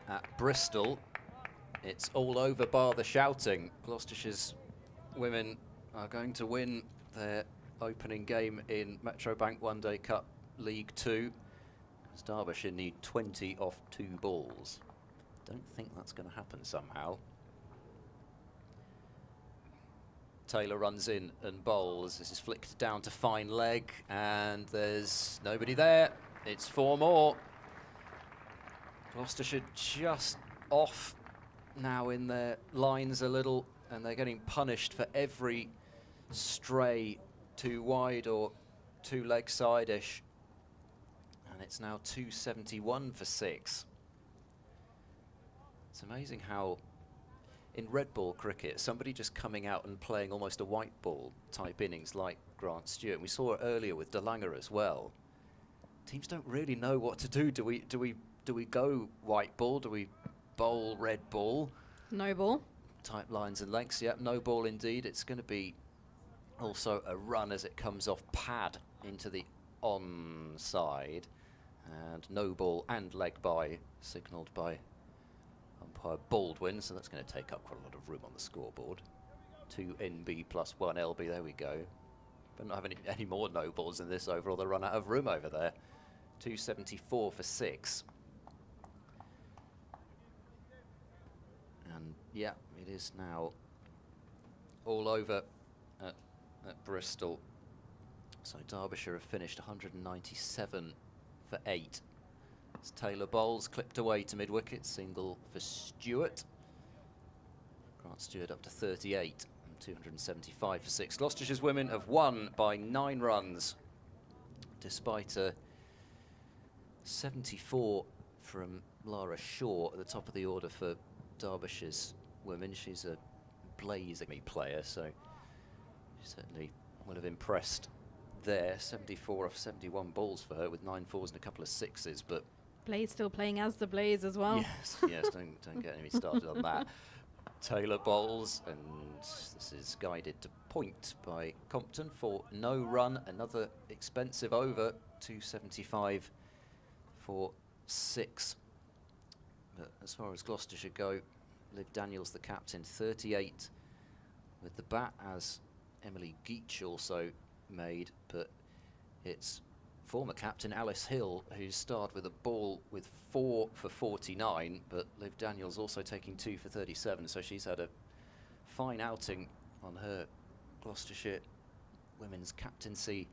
at Bristol, it's all over bar the shouting. Gloucestershire's women are going to win their opening game in Metrobank One Day Cup League 2. As Derbyshire need 20 off 2 balls. Don't think that's going to happen somehow. Taylor runs in and bowls. This is flicked down to fine leg, and there's nobody there. It's 4 more. Gloucestershire just off now in their lines a little, and they're getting punished for every stray too wide or too leg side-ish. And it's now 271 for 6. It's amazing how in red ball cricket, somebody just coming out and playing almost a white ball type innings like Grant Stewart. We saw it earlier with Danganger as well. Teams don't really know what to do. Do we go white ball? Do we bowl red ball? No ball. Type lines and lengths. Yep, no ball indeed. It's going to be also a run as it comes off pad into the onside, and no ball and leg by signalled by umpire Baldwin, so that's going to take up quite a lot of room on the scoreboard. 2 NB plus 1 LB, there we go. But not having any more no balls in this over, or they'll run out of room over there. 274 for 6. And yeah, it is now all over at Bristol. So Derbyshire have finished 197 for 8. As Taylor bowls, clipped away to mid-wicket, single for Stewart. Grant Stewart up to 38 and 275 for 6. Gloucestershire's women have won by 9 runs, despite a 74 from Lara Shaw at the top of the order for Derbyshire's women. She's a blazing player, so she certainly will have impressed there. 74 off 71 balls for her, with 9 fours and a couple of 6s, but Blaze still playing as the Blaze as well. Yes, don't get me started on that. Taylor bowls, and this is guided to point by Compton for no run. Another expensive over, 275 for 6. But as far as Gloucestershire go, Liv Daniels, the captain, 38 with the bat, as Emily Geach also made, but it's former captain Alice Hill who's starred with a ball with 4 for 49, but Liv Daniels also taking 2 for 37, so she's had a fine outing on her Gloucestershire women's captaincy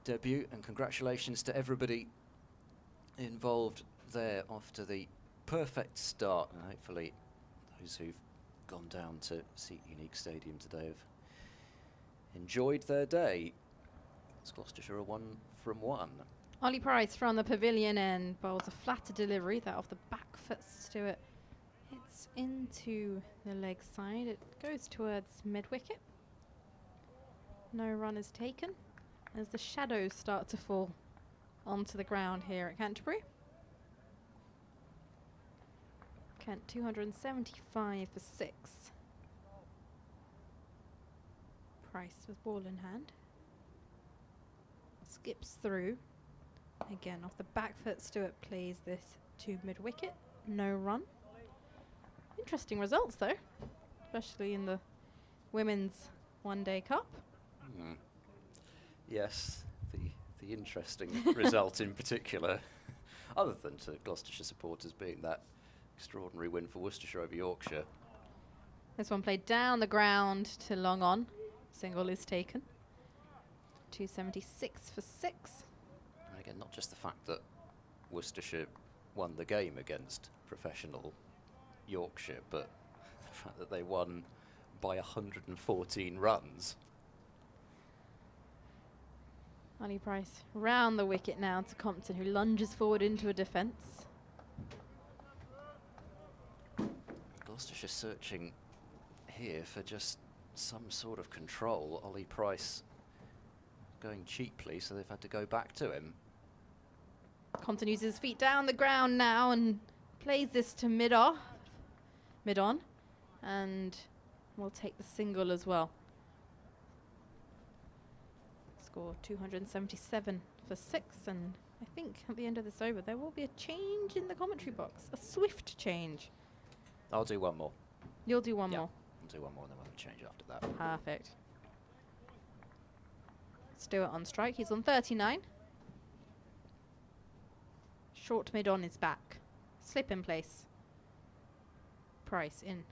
debut, and congratulations to everybody involved there after the perfect start, and hopefully those who've gone down to see Unique Stadium today have enjoyed their day. It's Gloucestershire a 1 from 1. Ollie Price from the pavilion end bowls a flatter delivery, that off the back foot Stewart. It's into the leg side. It goes towards mid-wicket. No run is taken as the shadows start to fall onto the ground here at Canterbury. Kent 275 for 6. Price with ball in hand. Skips through. Again, off the back foot, Stewart plays this to mid-wicket. No run. Interesting results, though, especially in the Women's One Day Cup. Yes, the interesting result in particular, other than to Gloucestershire supporters, being that extraordinary win for Worcestershire over Yorkshire. This one played down the ground to long on. Single is taken. 276 for 6. And again, not just the fact that Worcestershire won the game against professional Yorkshire, but the fact that they won by 114 runs. Ollie Price round the wicket now to Compton, who lunges forward into a defence. Gloucestershire searching here for just some sort of control. Ollie Price going cheaply, so they've had to go back to him. Compton uses his feet down the ground now and plays this to mid-on, and will take the single as well. Score 277 for 6, and I think at the end of this over there will be a change in the commentary box, a swift change. I'll do one more. You'll do one Yeah. more. I'll do one more and then we'll change after that. Perfect. Stewart on strike. He's on 39. Short mid on is back. Slip in place. Price in.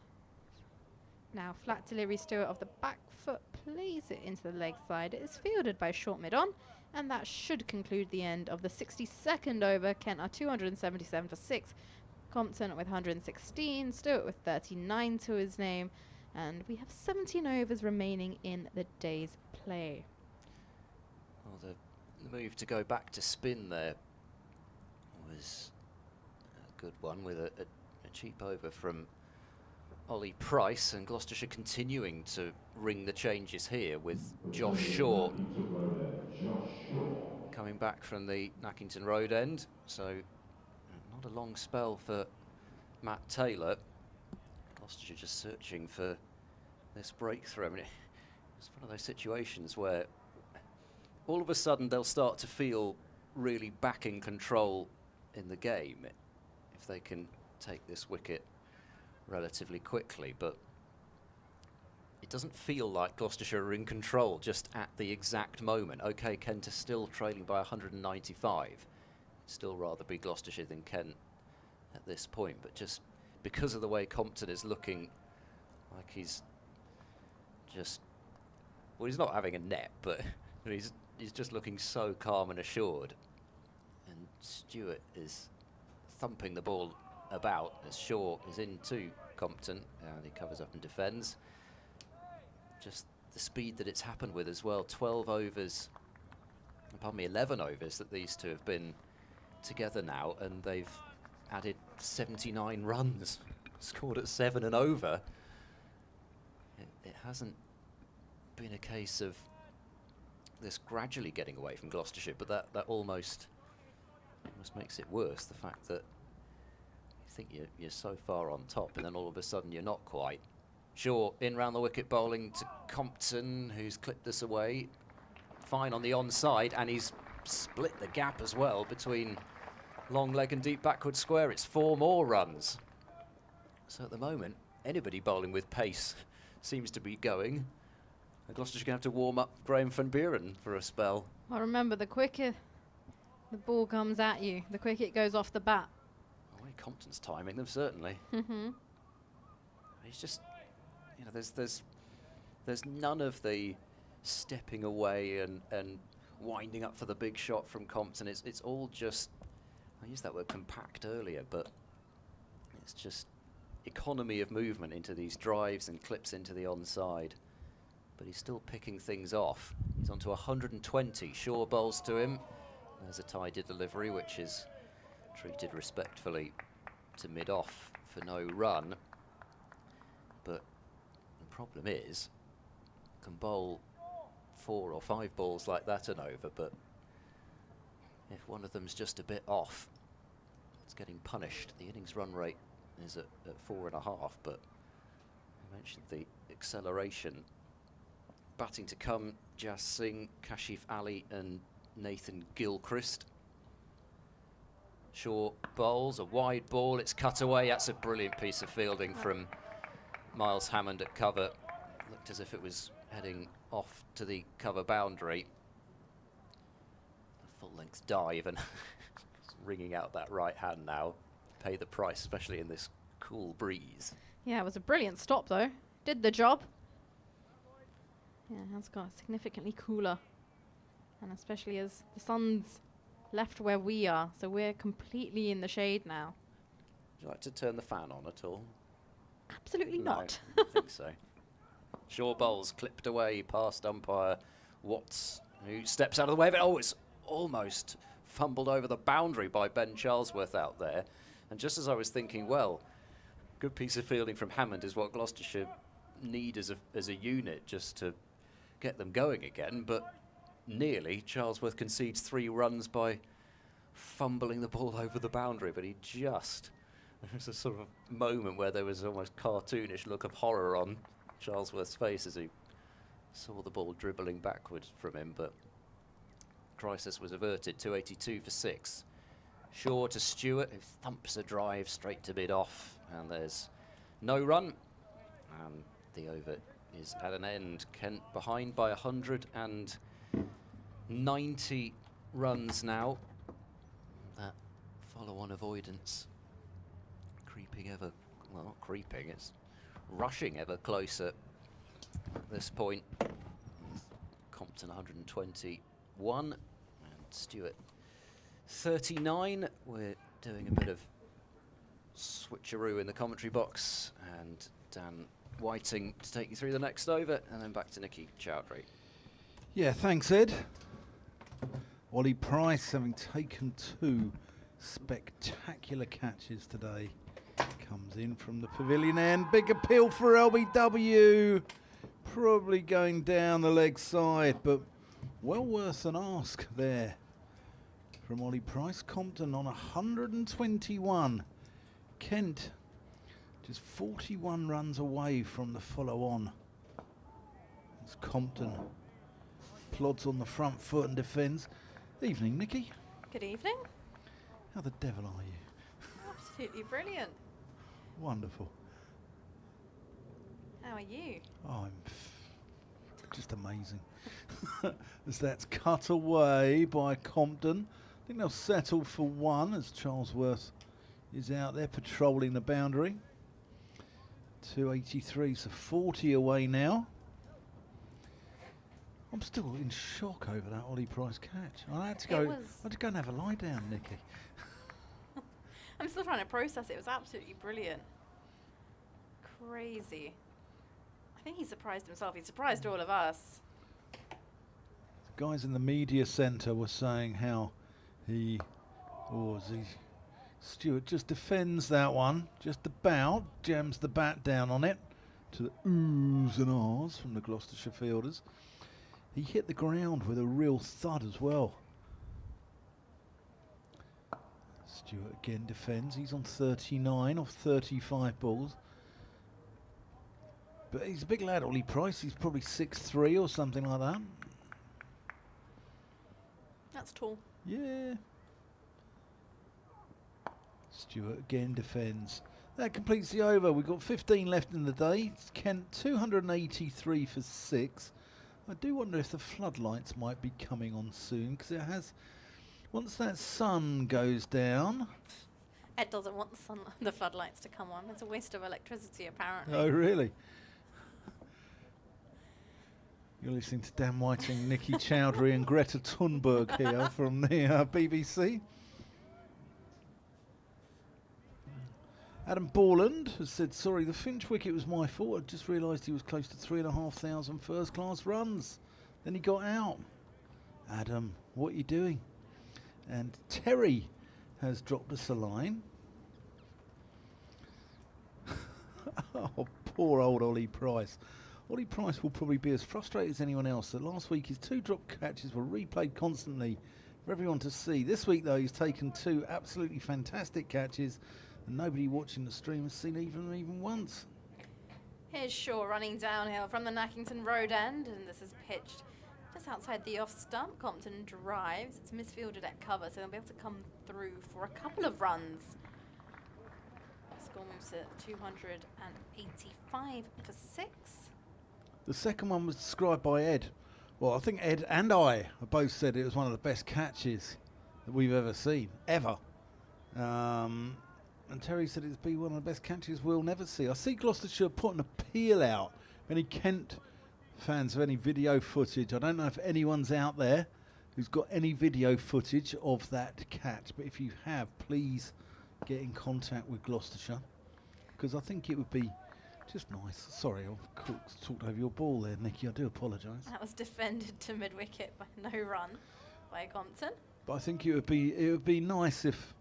Now flat delivery. Stewart of the back foot plays it into the leg side. It is fielded by short mid on, and that should conclude the end of the 62nd over. Kent are 277 for 6. Compton with 116. Stewart with 39 to his name. And we have 17 overs remaining in the day's play. Well, the move to go back to spin there was a good one with a cheap over from Ollie Price, and Gloucestershire continuing to ring the changes here with Josh Shaw coming back from the Nackington Road end. So not a long spell for Matt Taylor. Gloucestershire just searching for this breakthrough. I mean, it's one of those situations where all of a sudden they'll start to feel really back in control in the game if they can take this wicket relatively quickly, but it doesn't feel like Gloucestershire are in control just at the exact moment. Okay, Kent are still trailing by 195. It'd still rather be Gloucestershire than Kent at this point, but just because of the way Compton is looking like he's just, well, he's not having a net, but he's just looking so calm and assured. And Stewart is thumping the ball about as Shaw is into Compton, and he covers up and defends. Just the speed that it's happened with as well. 12 overs, pardon me, 11 overs that these two have been together now, and they've added 79 runs, scored at 7 and over. It hasn't been a case of this gradually getting away from Gloucestershire, but that almost makes it worse. The fact that you think you're so far on top, and then all of a sudden you're not quite. Shaw in round the wicket, bowling to Compton, who's clipped this away. Fine on the onside, and he's split the gap as well between long leg and deep backward square. It's 4 more runs. So at the moment, anybody bowling with pace seems to be going. And Gloucestershire's going to have to warm up Graham van Buren for a spell. Well, remember, the quicker the ball comes at you, the quicker it goes off the bat. Oh, Compton's timing them, certainly. He's just, you know, there's none of the stepping away and winding up for the big shot from Compton. It's all just, I used that word compact earlier, but it's just economy of movement into these drives and clips into the onside. But he's still picking things off. He's on to 120. Shaw bowls to him. There's a tidy delivery, which is treated respectfully to mid-off for no run. But the problem is, can bowl 4 or 5 balls like that and over, but if one of them's just a bit off, it's getting punished. The innings run rate is at 4.5, but I mentioned the acceleration. Batting to come, Jas Singh, Kashif Ali and Nathan Gilchrist. Shaw bowls, a wide ball, it's cut away. That's a brilliant piece of fielding from Miles Hammond at cover. Looked as if it was heading off to the cover boundary. A full-length dive and ringing out that right hand now. Pay the price, especially in this cool breeze. Yeah, it was a brilliant stop, though. Did the job. Yeah, it's got significantly cooler. And especially as the sun's left where we are, so we're completely in the shade now. Would you like to turn the fan on at all? Absolutely No, not. I don't think so. Shaw bowls clipped away past umpire Watts, who steps out of the way of it. Oh, it's almost fumbled over the boundary by Ben Charlesworth out there. And just as I was thinking, well, good piece of fielding from Hammond is what Gloucestershire need as a unit just to get them going again, but nearly Charlesworth concedes 3 runs by fumbling the ball over the boundary, but he just, there was a sort of moment where there was almost cartoonish look of horror on Charlesworth's face as he saw the ball dribbling backwards from him, but crisis was averted. 282 for 6. Shaw to Stewart, who thumps a drive straight to mid-off, and there's no run. And the over is at an end. Kent behind by 190 runs now. That follow-on avoidance creeping ever, well, not creeping, it's rushing ever closer at this point. Compton 121 and Stewart 39. We're doing a bit of switcheroo in the commentary box, and Dan Whiting to take you through the next over, and then back to Nicky Chowdhury. Yeah, thanks, Ed. Ollie Price, having taken 2 spectacular catches today, comes in from the pavilion end. Big appeal for LBW. Probably going down the leg side, but well worth an ask there from Ollie Price. Compton on 121. Kent just 41 runs away from the follow-on. As Compton plods on the front foot and defends. Evening, Nicky. Good evening. How the devil are you? Absolutely brilliant. Wonderful. How are you? Oh, I'm just amazing. As that's cut away by Compton. I think they'll settle for 1 as Charlesworth is out there patrolling the boundary. 283, so 40 away now. I'm still in shock over that Ollie Price catch. I had to go and have a lie down, Nicky. I'm still trying to process it. It was absolutely brilliant. Crazy. I think he surprised himself. He surprised all of us. The guys in the media centre were saying how Stewart just defends that one, just about, jams the bat down on it to the oohs and ahs from the Gloucestershire fielders. He hit the ground with a real thud as well. Stewart again defends. He's on 39 off 35 balls. But he's a big lad, Ollie Price. He's probably 6'3" or something like that. That's tall. Yeah. Stewart again defends. That completes the over. We've got 15 left in the day. It's Kent 283 for 6. I do wonder if the floodlights might be coming on soon, because it has, once that sun goes down. Ed doesn't want the floodlights to come on. It's a waste of electricity, apparently. Oh, really? You're listening to Dan Whiting, Nicky Chowdhury and Greta Thunberg here from the BBC. Adam Borland has said, sorry, the Finch wicket was my fault. I just realised he was close to 3,500 first-class runs. Then he got out. Adam, what are you doing? And Terry has dropped us a line. Oh, poor old Ollie Price. Ollie Price will probably be as frustrated as anyone else. So last week his 2 drop catches were replayed constantly for everyone to see. This week, though, he's taken 2 absolutely fantastic catches, and nobody watching the stream has seen even once. Here's Shaw running downhill from the Nackington Road end, and this is pitched just outside the off stump. Compton drives. It's misfielded at cover, so they'll be able to come through for a couple of runs. Score moves to 285 for 6. The second one was described by Ed. Well, I think Ed and I both said it was one of the best catches that we've ever seen, ever. And Terry said it'd be one of the best catches we'll never see. I see Gloucestershire putting a appeal out. If any Kent fans have any video footage, I don't know if anyone's out there who's got any video footage of that catch, but if you have, please get in contact with Gloucestershire, because I think it would be just nice. Sorry, I've talked over your ball there, Nicky. I do apologise. That was defended to mid-wicket by no run by Compton. But I think it would be nice if,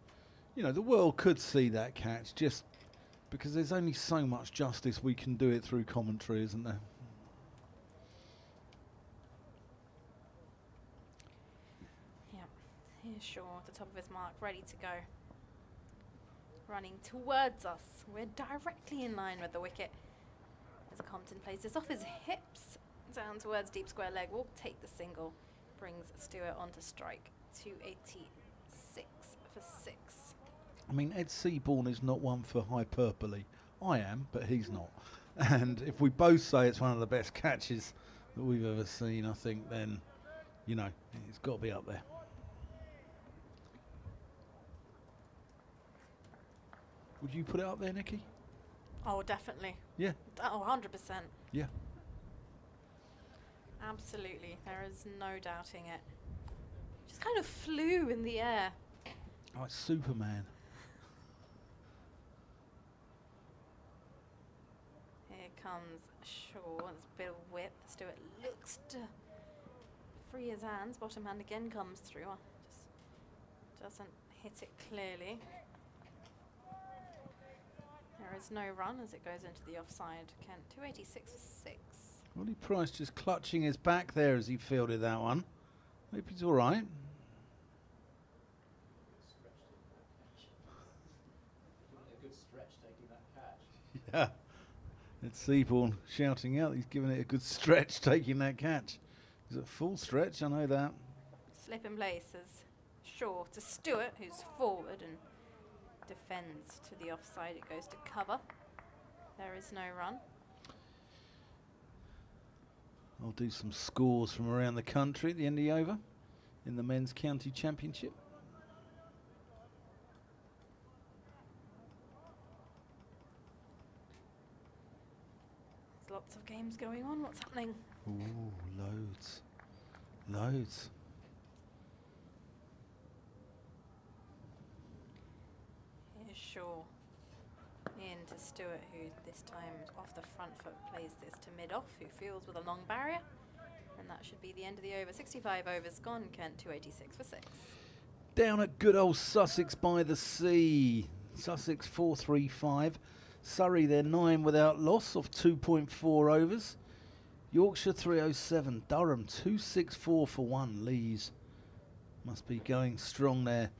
you know, the world could see that catch, just because there's only so much justice we can do it through commentary, isn't there? Yeah, here's Shaw at the top of his mark, ready to go. Running towards us. We're directly in line with the wicket. As Compton plays this off his hips down towards deep square leg, we'll take the single. brings Stewart onto strike. 286 for 6. I mean, Ed Seaborn is not one for hyperbole. I am, but he's not. And if we both say it's one of the best catches that we've ever seen, I think then, you know, it's got to be up there. Would you put it up there, Nikki? Oh, definitely. Yeah. Oh, 100%. Yeah. Absolutely. There is no doubting it. Just kind of flew in the air. Oh, it's Superman. Here comes Shaw. There's a bit of whip. Stewart looks to free his hands. Bottom hand again comes through. Just doesn't hit it clearly. There is no run as it goes into the offside. Kent, 286 for 6. Roddy Price just clutching his back there as he fielded that one. Hope he's all right. Yeah. It's Seaborn shouting out. He's giving it a good stretch, taking that catch. Is it full stretch? I know that. Slip in place as Shaw to Stewart, who's forward and defends to the offside. It goes to cover. There is no run. I'll do some scores from around the country at the end of the over in the men's county championship. There's lots of games going on. What's happening? Ooh, loads. Loads. Here's Shaw. In to Stewart, who this time off the front foot plays this to mid-off, who fields with a long barrier. And that should be the end of the over. 65 overs gone. Kent, 286 for 6. Down at good old Sussex by the Sea. Sussex 4-3-5. Surrey, they're 9 without loss of 2.4 overs. Yorkshire 307. Durham 264 for 1. Lees must be going strong there.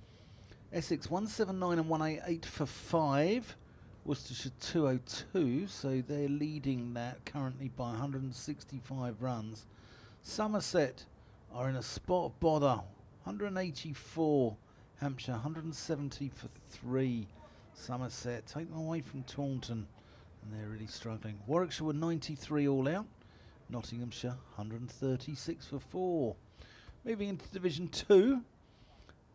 Essex 179 and 188 for 5. Worcestershire 202, so they're leading that currently by 165 runs. Somerset are in a spot of bother. 184. Hampshire 170 for 3. Somerset take them away from Taunton, and they're really struggling. Warwickshire were 93 all out. Nottinghamshire 136 for 4. Moving into Division 2,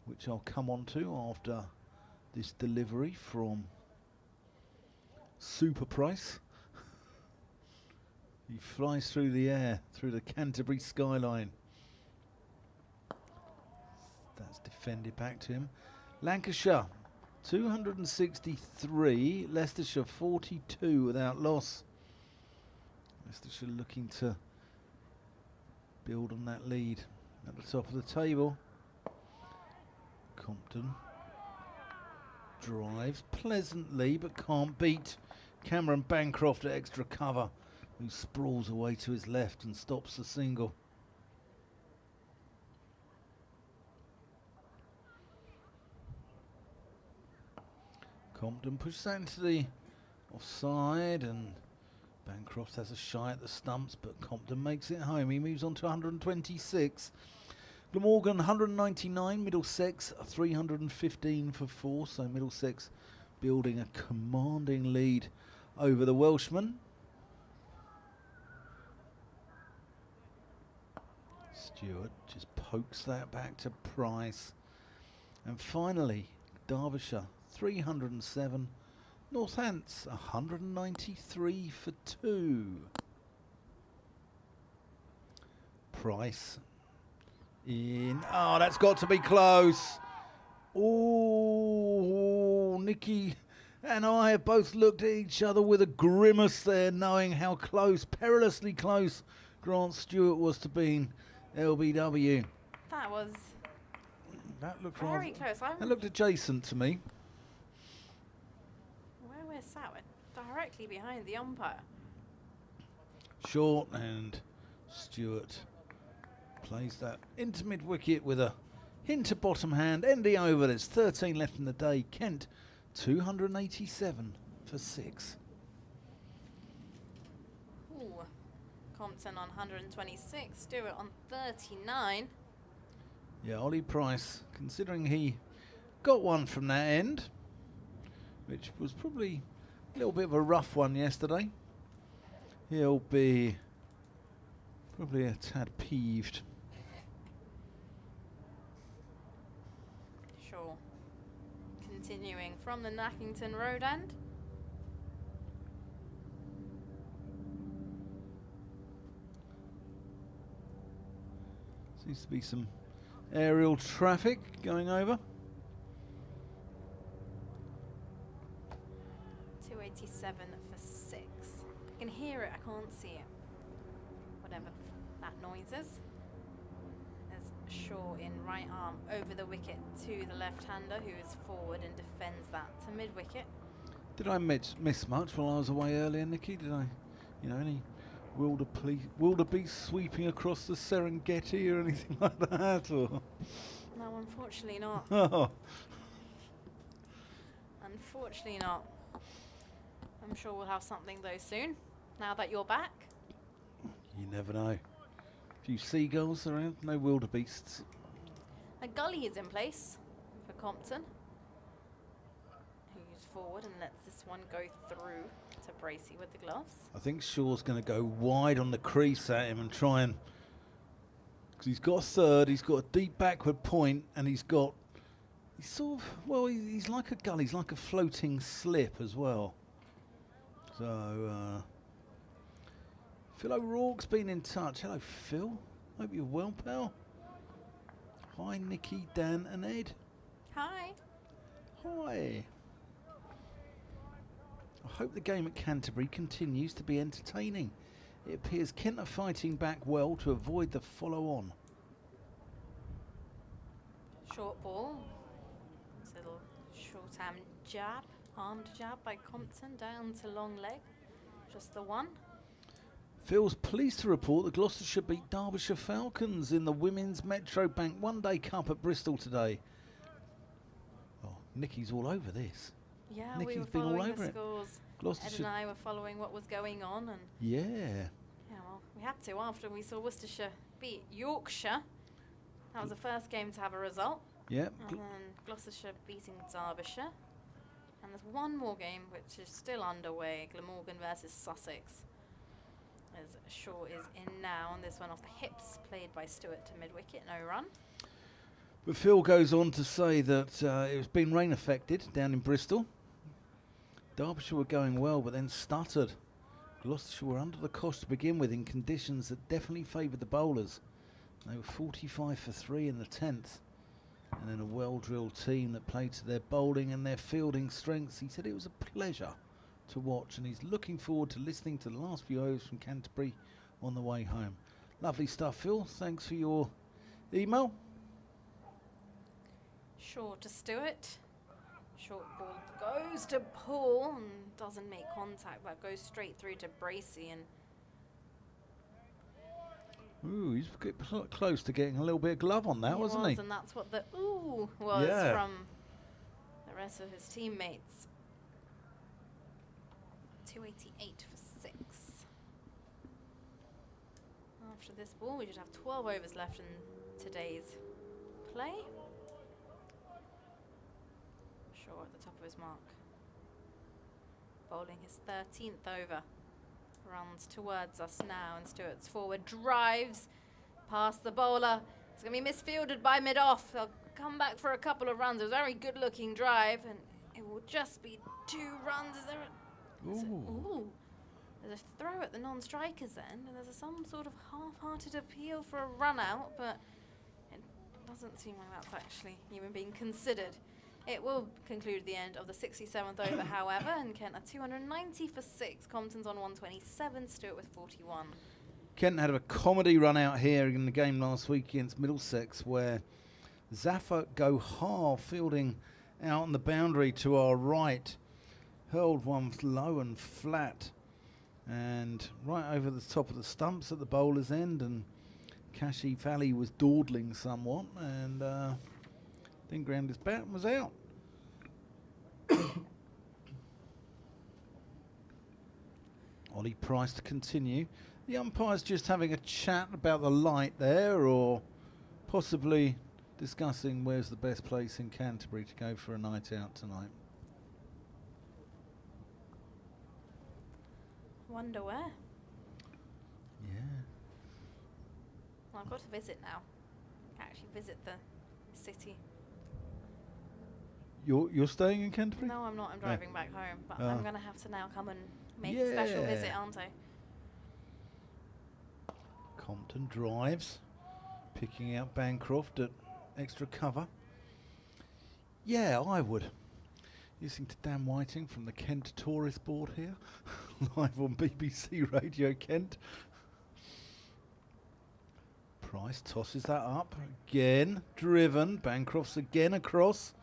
which I'll come on to after this delivery from Super Price. He flies through the air, through the Canterbury skyline. That's defended back to him. Lancashire 263, Leicestershire 42 without loss. Leicestershire looking to build on that lead at the top of the table. Compton drives pleasantly but can't beat Cameron Bancroft at extra cover, who sprawls away to his left and stops the single. Compton pushes that into the offside, and Bancroft has a shy at the stumps, but Compton makes it home. He moves on to 126. Glamorgan 199, Middlesex 315 for 4, so Middlesex building a commanding lead over the Welshman. Stewart just pokes that back to Price. And finally, Derbyshire 307, Northants 193 for 2. Price in. Oh, that's got to be close. Oh, Nikki and I have both looked at each other with a grimace there, knowing how close, perilously close, Grant Stewart was to being LBW. That was That looked very close. That looked adjacent to me. Where we're sat, we're directly behind the umpire. Short, and Stewart plays that into mid-wicket with a hint of bottom hand. Ending over, there's 13 left in the day. Kent 287 for 6. Ooh. Compton on 126, Stewart on 39. Yeah, Ollie Price, considering he got one from that end, which was probably a little bit of a rough one yesterday, he'll be probably a tad peeved. Sure. Continuing from the Nackington Road end. Seems to be some aerial traffic going over. 287 for 6. I can hear it, I can't see it. Whatever that noise is. There's Shaw in right arm over the wicket to the left-hander who is forward and defends that to mid-wicket. Did I miss much while I was away earlier, Nikki? Did I, any wildebeest sweeping across the Serengeti or anything like that? Or? No, unfortunately not. Oh. Unfortunately not. I'm sure we'll have something though soon, now that you're back. You never know. A few seagulls around, no wildebeests. A gully is in place for Compton, who's forward and lets this one go through to Bracey with the gloves. I think Shaw's going to go wide on the crease at him and try and... Because he's got a third, he's got a deep backward point, and he's sort of... Well, he's like a gully, he's like a floating slip as well. So, Phil O'Rourke's been in touch. Hello, Phil. Hope you're well, pal. Hi, Nikki, Dan and Ed. Hi. Hi. I hope the game at Canterbury continues to be entertaining. It appears Kent are fighting back well to avoid the follow-on. Short ball. It's a little short-arm jab. Armed jab by Compton down to long leg. Just the one. Phil's pleased to report that Gloucestershire beat Derbyshire Falcons in the Women's Metro Bank One Day Cup at Bristol today. Oh, Nikki's all over this. Yeah, Nikki's we were been all following over the it. scores. Ed and I were following what was going on, and yeah, well, we had to after we saw Worcestershire beat Yorkshire. That was the first game to have a result. Yeah. And then Gloucestershire beating Derbyshire. And there's one more game which is still underway, Glamorgan versus Sussex. As Shaw is in now, and this one off the hips, played by Stewart to mid-wicket, no run. But Phil goes on to say that it was been rain affected down in Bristol. Derbyshire were going well, but then stuttered. Gloucestershire were under the cosh to begin with in conditions that definitely favoured the bowlers. They were 45 for 3 in the 10th. And then a well-drilled team that played to their bowling and their fielding strengths. He said it was a pleasure to watch, and he's looking forward to listening to the last few overs from Canterbury on the way home. Lovely stuff, Phil. Thanks for your email. Short to Stewart. Short ball goes to Paul and doesn't make contact, but goes straight through to Bracey. And Ooh, he's close to getting a little bit of glove on that, wasn't he? And that's what the ooh was from the rest of his teammates. 288 for 6. After this ball, we should have 12 overs left in today's play. Shaw at the top of his mark. Bowling his 13th over. Runs towards us now, and Stewart's forward drives past the bowler. It's going to be misfielded by mid-off. They'll come back for a couple of runs. It was a very good-looking drive, and it will just be 2 runs. Is there there's a throw at the non-strikers end, and there's some sort of half-hearted appeal for a run-out, but it doesn't seem like that's actually even being considered. It will conclude the end of the 67th over, however, and Kent are 290 for 6. Compton's on 127, Stewart with 41. Kent had a comedy run out here in the game last week against Middlesex, where Zaffa go half, fielding out on the boundary to our right, hurled one low and flat, and right over the top of the stumps at the bowler's end, and Kashi Valley was dawdling somewhat, and then ground his bat and was out. Ollie Price to continue. The umpire's just having a chat about the light there, or possibly discussing where's the best place in Canterbury to go for a night out tonight. Wonder where? Yeah. Well, I've got to visit now. Actually visit the city. You're staying in Canterbury? No, I'm not. I'm driving back home. But Ah. I'm going to have to now come and make a special visit, Yeah. aren't I? Compton drives, picking out Bancroft at extra cover. Yeah, I would. Listening to Dan Whiting from the Kent Tourist Board here, live on BBC Radio Kent. Price tosses that up again, driven. Bancroft's again across.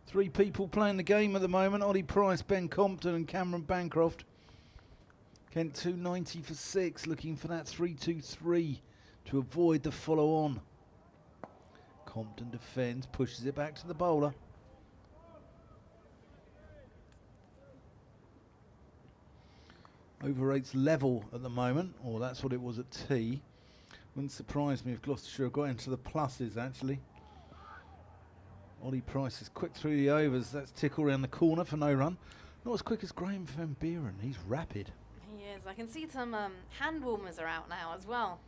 3 people playing the game at the moment. Ollie Price, Ben Compton and Cameron Bancroft. Kent 290 for 6, looking for that 3-2-3 to avoid the follow-on. Compton defends, pushes it back to the bowler. Over 8's level at the moment, or that's what it was at tea. Wouldn't surprise me if Gloucestershire got into the pluses, actually. Ollie Price is quick through the overs. That's tickle around the corner for no run. Not as quick as Graham Van Buren. He's rapid. He is. I can see some hand warmers are out now as well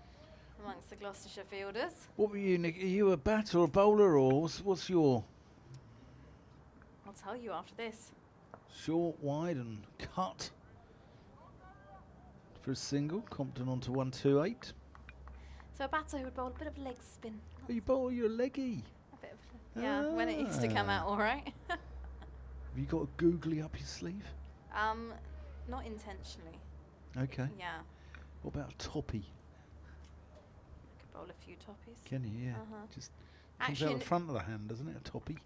amongst the Gloucestershire fielders. What were you, Nick? Are you a batter or a bowler, or what's your I'll tell you after this. short, wide, and cut for a single? Compton on to 128. So a batter who would bowl a bit of leg spin. Oh, you bowl, you're a leggy. A bit of, yeah, when it used to come out all right. Have you got a googly up your sleeve? Not intentionally. Okay. Yeah. What about a toppy? I could bowl a few toppies. Can you? Yeah. Uh-huh. Just comes Actually, out the front of the hand, doesn't it? A toppy.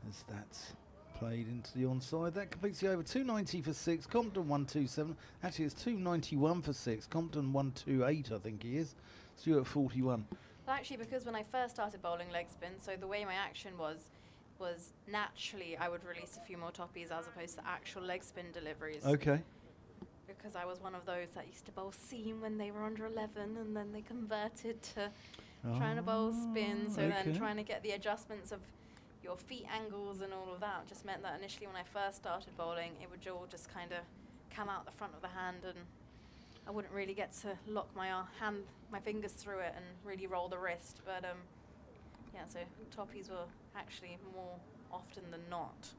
As that's played into the onside. That completes the over. 290 for 6. Compton 127. Actually, it's 291 for 6. Compton 128, I think he is. Stewart 41. well, actually, because when I first started bowling leg spin, so the way my action was naturally I would release a few more toppies as opposed to actual leg spin deliveries. Okay. Because I was one of those that used to bowl seam when they were under 11, and then they converted to trying to bowl spin. So then trying to get the adjustments of your feet angles and all of that just meant that initially when I first started bowling, it would all just kind of come out the front of the hand, and I wouldn't really get to lock my my fingers through it and really roll the wrist. But yeah, so toppies were actually more often than not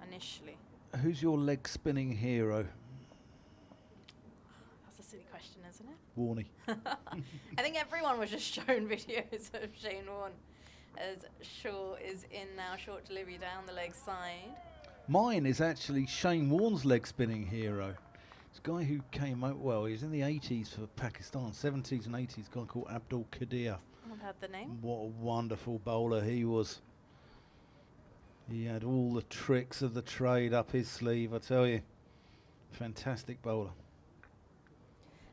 initially. Who's your leg spinning hero? That's a silly question, isn't it? Warney. I think everyone was just shown videos of Shane Warne as Shaw is in now, short delivery down the leg side. Mine is actually Shane Warne's leg spinning hero. It's a guy who came out, well, he was in the 80s for Pakistan, 70s and 80s, a guy called Abdul Qadir. I've had the name. What a wonderful bowler he was. He had all the tricks of the trade up his sleeve, I tell you. Fantastic bowler.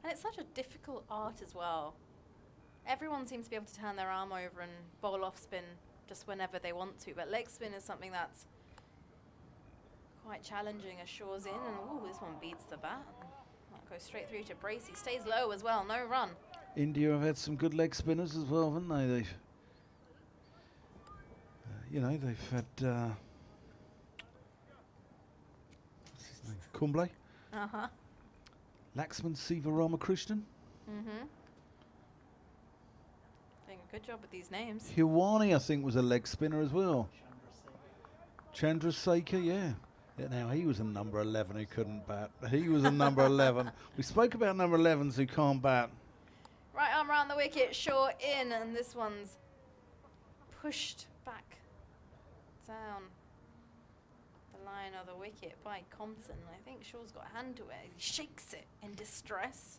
And it's such a difficult art as well. Everyone seems to be able to turn their arm over and bowl off spin just whenever they want to, but leg spin is something that's quite challenging as Shaw's in, and oh, this one beats the bat. That goes straight through to Bracey. Stays low as well, no run. India have had some good leg spinners as well, haven't they? They've, they've had what's his name? Kumble, Uh-huh. Laxman Sivaramakrishnan, Mm-hmm. Doing a good job with these names. Hiwani, I think, was a leg spinner as well. Chandrasekhar, yeah. Now, he was a number 11 who couldn't bat. He was a number 11. We spoke about number 11s who can't bat. Right arm round the wicket, Shaw in, and this one's pushed back down the line of the wicket by Compton. I think Shaw's got a hand to it. He shakes it in distress.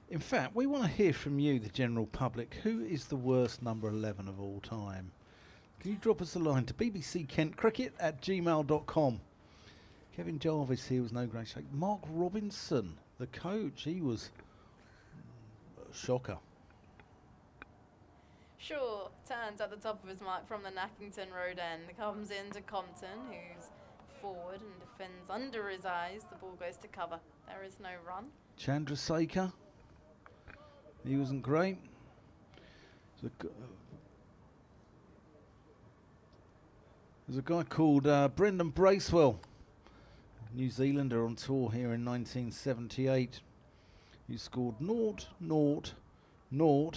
In fact, we want to hear from you, the general public. Who is the worst number 11 of all time? Can you drop us a line to bbckentcricket@gmail.com. Kevin Jarvis here was no great shake. Mark Robinson, the coach, he was a shocker. Shaw turns at the top of his mark from the Nackington Road end. Comes into Compton, who's forward and defends under his eyes. The ball goes to cover. There is no run. Chandrasekhar, he wasn't great. So There's a guy called Brendan Bracewell, New Zealander on tour here in 1978. He scored 0, 0, 0,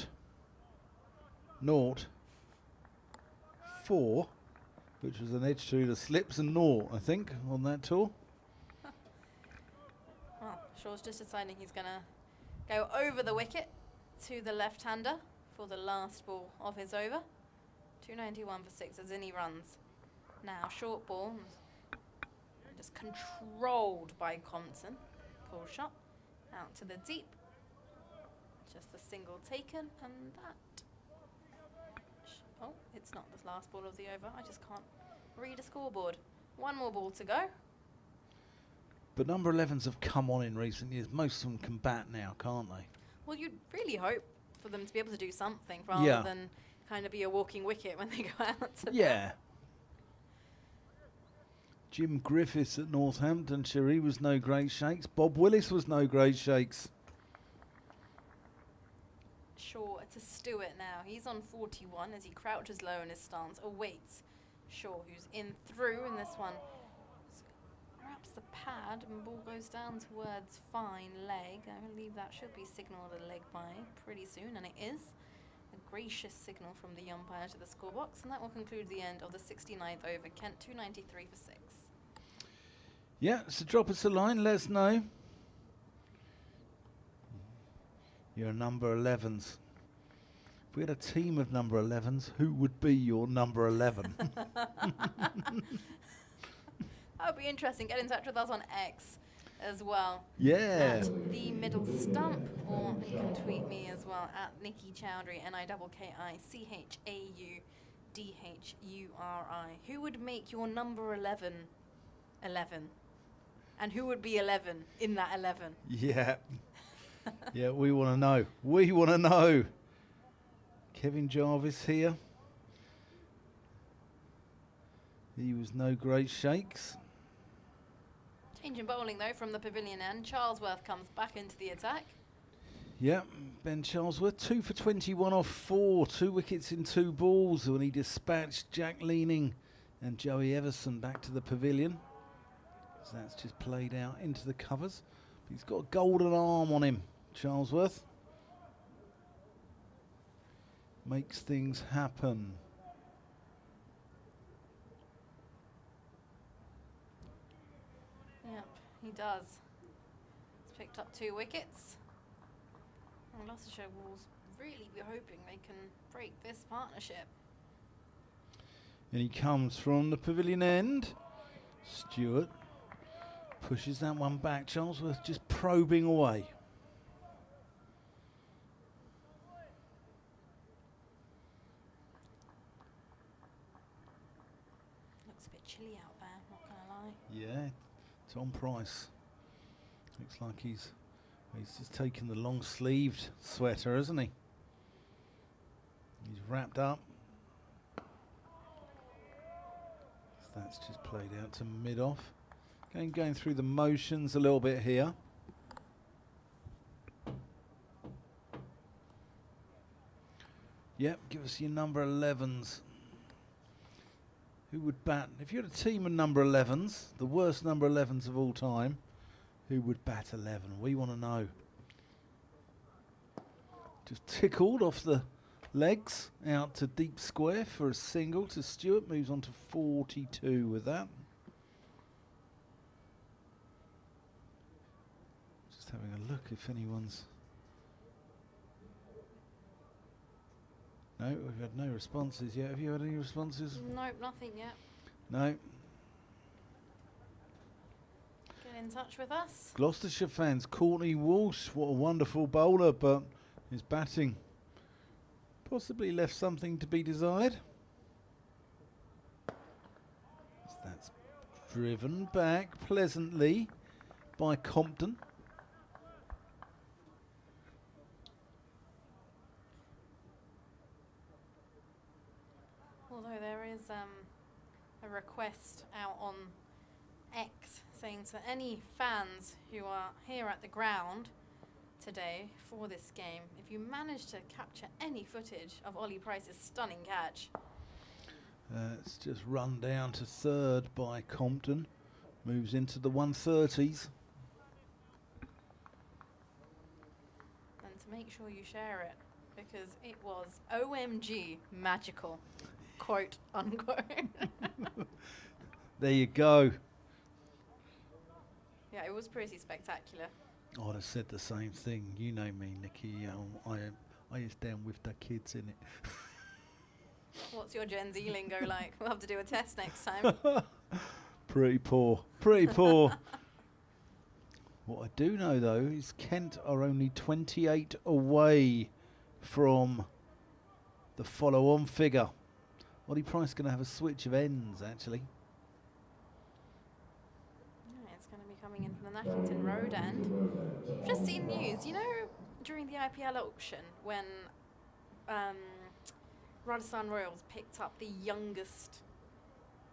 0, 4, which was an edge to the slips, and 0, I think, on that tour. Well, Shaw's just deciding he's going to go over the wicket to the left-hander for the last ball of his over. 291 for 6 as in he runs. Now, short ball, just controlled by Compton. Pull shot, out to the deep. Just a single taken, and that... Oh, it's not the last ball of the over. I just can't read a scoreboard. One more ball to go. But number 11s have come on in recent years. Most of them can bat now, can't they? Well, you'd really hope for them to be able to do something rather than kind of be a walking wicket when they go out to bat. Jim Griffiths at Northamptonshire, he was no great shakes. Bob Willis was no great shakes. Shaw to Stewart now. He's on 41 as he crouches low in his stance, awaits Shaw, who's in through in this one. Wraps the pad and ball goes down towards fine leg. I believe that should be signalled a leg by pretty soon, and it is. A gracious signal from the umpire to the scorebox, and that will conclude the end of the 69th over. Kent 293 for 6. Yeah, so drop us a line, let us know. Your number 11s. If we had a team of number 11s, who would be your number 11? That would be interesting. Get in touch with us on X as well. Yeah. At the middle stump, or you can tweet me as well at Nikki Chowdhury, NIKICHAUDHURI. Who would make your number 11 11? And who would be 11 in that 11? Yeah. Yeah, we want to know. We want to know. Kevin Jarvis here. He was no great shakes. Change in bowling, though, from the pavilion end. Charlesworth comes back into the attack. Yeah, Ben Charlesworth, 2 for 21 off 4. 2 wickets in 2 balls when he dispatched Jack Leaning and Joey Everson back to the pavilion. So that's just played out into the covers. But he's got a golden arm on him, Charlesworth. Makes things happen. Yep, he does. He's picked up 2 wickets. And Gloucestershire will really be hoping they can break this partnership. And he comes from the pavilion end. Stewart pushes that one back. Charlesworth just probing away. Looks a bit chilly out there, not gonna lie. Yeah, Tom Price. Looks like he's just taken the long-sleeved sweater, hasn't he? He's wrapped up. So that's just played out to mid-off. Going through the motions a little bit here. Yep, give us your number 11s. Who would bat? If you had a team of number 11s, the worst number 11s of all time, who would bat 11? We want to know. Just tickled off the legs, out to deep square for a single to Stewart. Moves on to 42 with that. Just having a look if anyone's... No, we've had no responses yet. Have you had any responses? Nope, nothing yet. No. Get in touch with us. Gloucestershire fans, Courtney Walsh, what a wonderful bowler, but his batting possibly left something to be desired. That's driven back pleasantly by Compton. Although there is a request out on X saying to any fans who are here at the ground today for this game, if you manage to capture any footage of Ollie Price's stunning catch. It's just run down to third by Compton. Moves into the 130s. And to make sure you share it, because it was OMG magical, quote unquote. There you go. Yeah, it was pretty spectacular. I'd have said the same thing. You know me, Nikki. I is down with the kids in it. What's your Gen Z lingo like? We'll have to do a test next time. Pretty poor. Pretty poor. What I do know, though, is Kent are only 28 away from the follow-on figure. Ollie Price going to have a switch of ends, actually. Yeah, it's going to be coming in from the Nackington Road end. I've just seen news, you know, during the IPL auction when Rothesay Royals picked up the youngest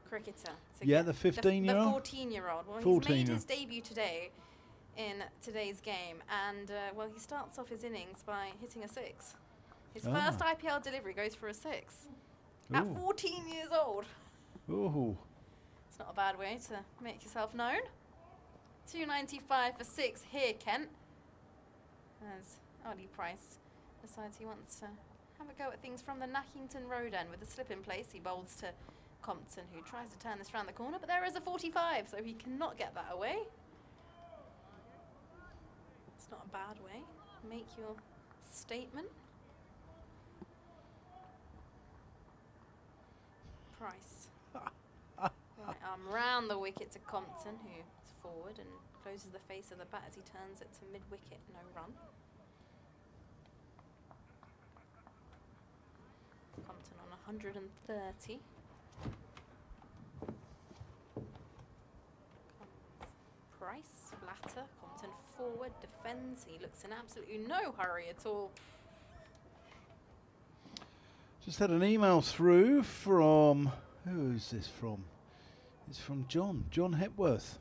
cricketer. Yeah, the 15-year-old? The 14-year-old. Well, 14, he's made yeah. his debut today in today's game, and well, he starts off his innings by hitting a 6. His first IPL delivery goes for a 6 at Ooh. 14 years old. Ooh. It's not a bad way to make yourself known. 295 for 6 here, Kent. As Ollie Price decides he wants to have a go at things from the Nackington Road end with a slip in place. He bowls to Compton, who tries to turn this round the corner, but there is a 45, so he cannot get that away. It's not a bad way. Make your statement. Price. Right arm round the wicket to Compton, who is forward and closes the face of the bat as he turns it to mid-wicket, no run. Compton on 130. Price, flatter, Compton forward, defends. He looks in absolutely no hurry at all. Just had an email through from, who is this from? It's from John Hepworth.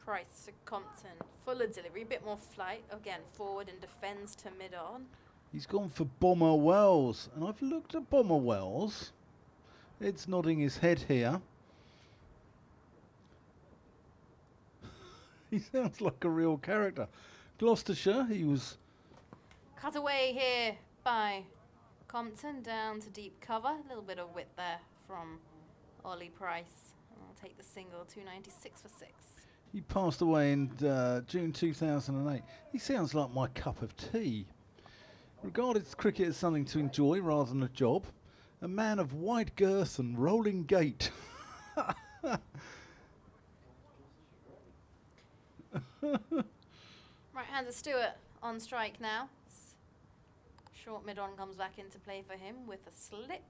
Price to Compton, fuller delivery, a bit more flight, again forward and defends to mid-on. He's gone for Bomber Wells, and I've looked at Bomber Wells. Ed's nodding his head here. He sounds like a real character. Gloucestershire, he was... Cut away here by Compton, down to deep cover. A little bit of width there from Ollie Price. I'll take the single, 296 for 6. He passed away in June 2008. He sounds like my cup of tea. Regarded cricket as something to enjoy rather than a job. A man of wide girth and rolling gait. Right-hander Stewart on strike now. Short mid-on comes back into play for him with a slip.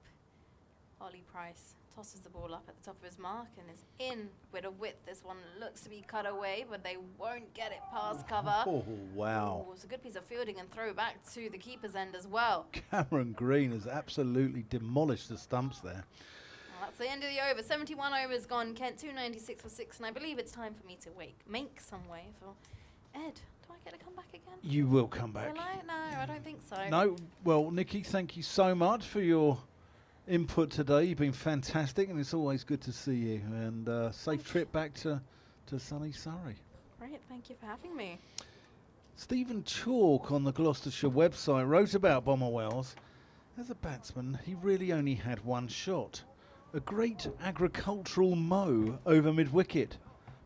Ollie Price tosses the ball up at the top of his mark and is in with a width. This one looks to be cut away, but they won't get it past cover. Oh, wow. Ooh, it's a good piece of fielding and throw back to the keeper's end as well. Cameron Green has absolutely demolished the stumps there. Well, that's the end of the over. 71 overs gone. Kent 296 for 6, and I believe it's time for me to make some way for Ed. Do I get to come back again? You will come back. Will I? No, I don't think so. No, well, Nikki, thank you so much for your input today. You've been fantastic, and it's always good to see you. And safe trip back to sunny Surrey. Great, thank you for having me. Stephen Chalk on the Gloucestershire website wrote about Bomber Wells. As a batsman, he really only had one shot. A great agricultural mow over mid-wicket,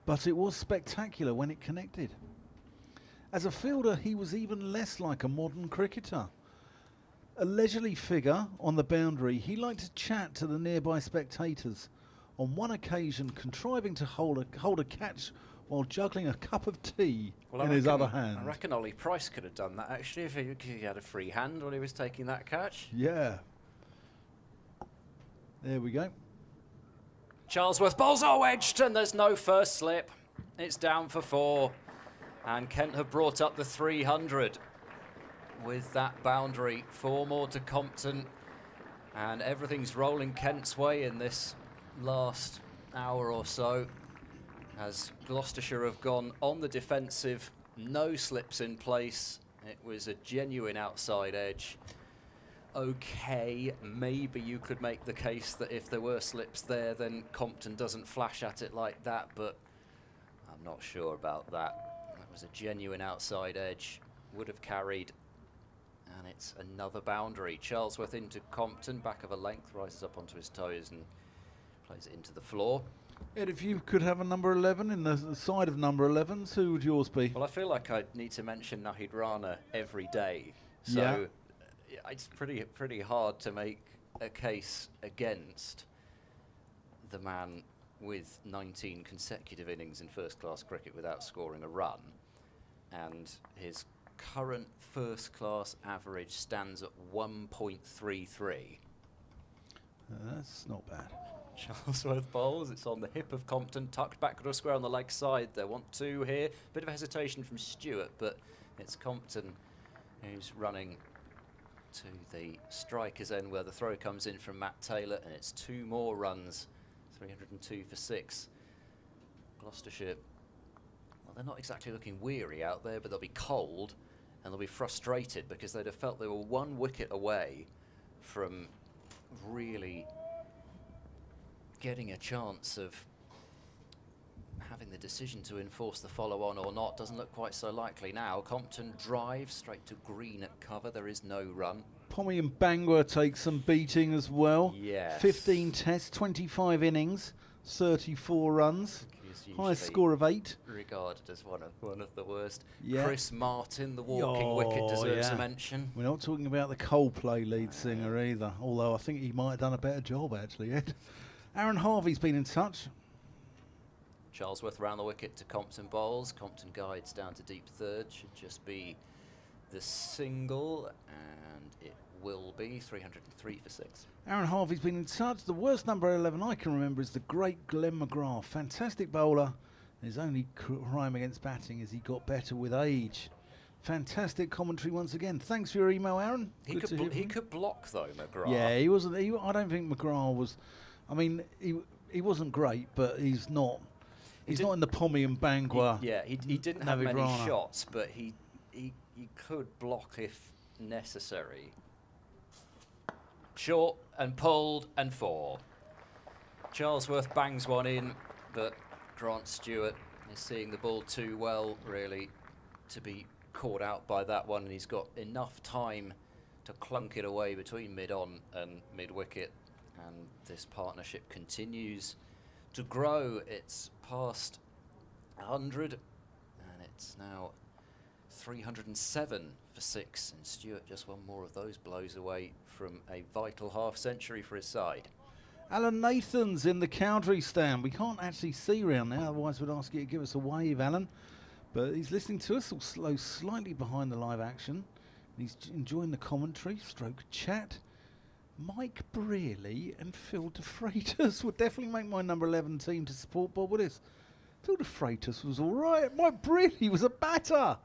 but it was spectacular when it connected. As a fielder, he was even less like a modern cricketer. A leisurely figure on the boundary, he liked to chat to the nearby spectators, on one occasion contriving to hold a catch while juggling a cup of tea in his other hand. I reckon Ollie Price could have done that actually if he had a free hand when he was taking that catch. Yeah. There we go. Charlesworth bowls are wedged and there's no first slip. It's down for 4 and Kent have brought up the 300 with that boundary. 4 more to Compton and everything's rolling Kent's way in this last hour or so as Gloucestershire have gone on the defensive, no slips in place. It was a genuine outside edge okay. Maybe you could make the case that if there were slips there, then Compton doesn't flash at it like that, but I'm not sure about that. That was a genuine outside edge, would have carried, and it's another boundary. Charlesworth into Compton, back of a length, rises up onto his toes and plays it into the floor. Ed, if you could have a number 11 in the side of number 11s, who would yours be? Well, I feel like I need to mention Nahid Rana every day, so Yeah. it's pretty hard to make a case against the man with 19 consecutive innings in first-class cricket without scoring a run, and his current first-class average stands at 1.33. That's not bad. Charlesworth bowls, it's on the hip of Compton, tucked back to a square on the leg side. They want two here. Bit of hesitation from Stewart, but it's Compton who's running to the striker's end where the throw comes in from Matt Taylor, and it's two more runs, 302 for 6. Gloucestershire, well, they're not exactly looking weary out there, but they'll be cold and they'll be frustrated because they'd have felt they were 1 wicket away from really getting a chance of having the decision to enforce the follow-on or not. Doesn't look quite so likely now. Compton drives straight to green at cover. There is no run. Pommy and Bangor take some beating as well. Yes. 15 tests, 25 innings, 34 runs. Highest score of 8. Regarded as one of the worst. Yeah. Chris Martin, the walking wicket, deserves a mention. We're not talking about the Coldplay lead singer either, although I think he might have done a better job actually, Ed. Aaron Harvey's been in touch. Charlesworth round the wicket to Compton bowls. Compton guides down to deep third. Should just be the single, and it will be 303 for 6. Aaron Harvey's been in touch. The worst number 11 I can remember is the great Glenn McGrath. Fantastic bowler. His only crime against batting is he got better with age. Fantastic commentary once again. Thanks for your email, Aaron. He could block though, McGrath. Yeah, he wasn't. I don't think McGrath was. I mean, he wasn't great, but he's not. He's not in the Pommy and Bangor. He didn't have Navid many Rana. shots, but he could block if necessary. Short and pulled and 4. Charlesworth bangs one in, but Grant Stewart is seeing the ball too well, really, to be caught out by that one, and he's got enough time to clunk it away between mid-on and mid-wicket, and this partnership continues to grow. It's past 100, and it's now 307 for 6, and Stewart just one more of those blows away from a vital half-century for his side. Alan Nathan's in the Cowdrey stand. We can't actually see round there, otherwise we'd ask you to give us a wave, Alan. But he's listening to us, all slightly behind the live action. He's enjoying the commentary, stroke chat. Mike Braley and Phil de Freitas would definitely make my number 11 team to support Bob Willis. Phil de Freitas was all right. Mike Braley was a batter.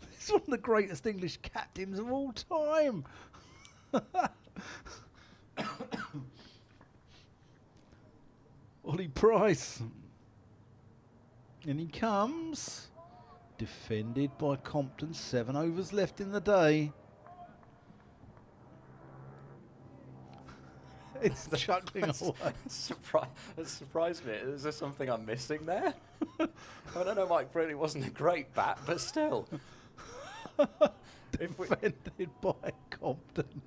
He's one of the greatest English captains of all time. Ollie Price. And he comes. Defended by Compton. 7 overs left in the day. It's chuckling away. It surprised me. Is there something I'm missing there? I don't know, Mike Braley wasn't a great bat, but still. Defended by Compton.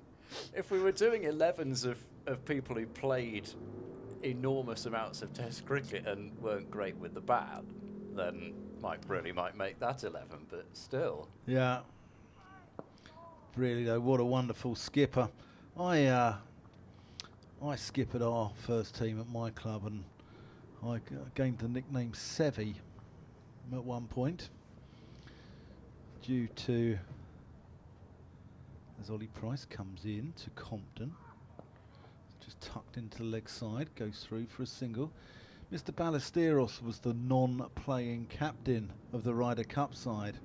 If we were doing 11s of people who played enormous amounts of Test cricket and weren't great with the bat, then Mike Braley might make that 11, but still. Yeah. Really though, what a wonderful skipper. I skippered our first team at my club, and I gained the nickname Sevy at one point due to, as Ollie Price comes in to Compton, just tucked into the leg side, goes through for a single. Mr. Ballesteros was the non-playing captain of the Ryder Cup side,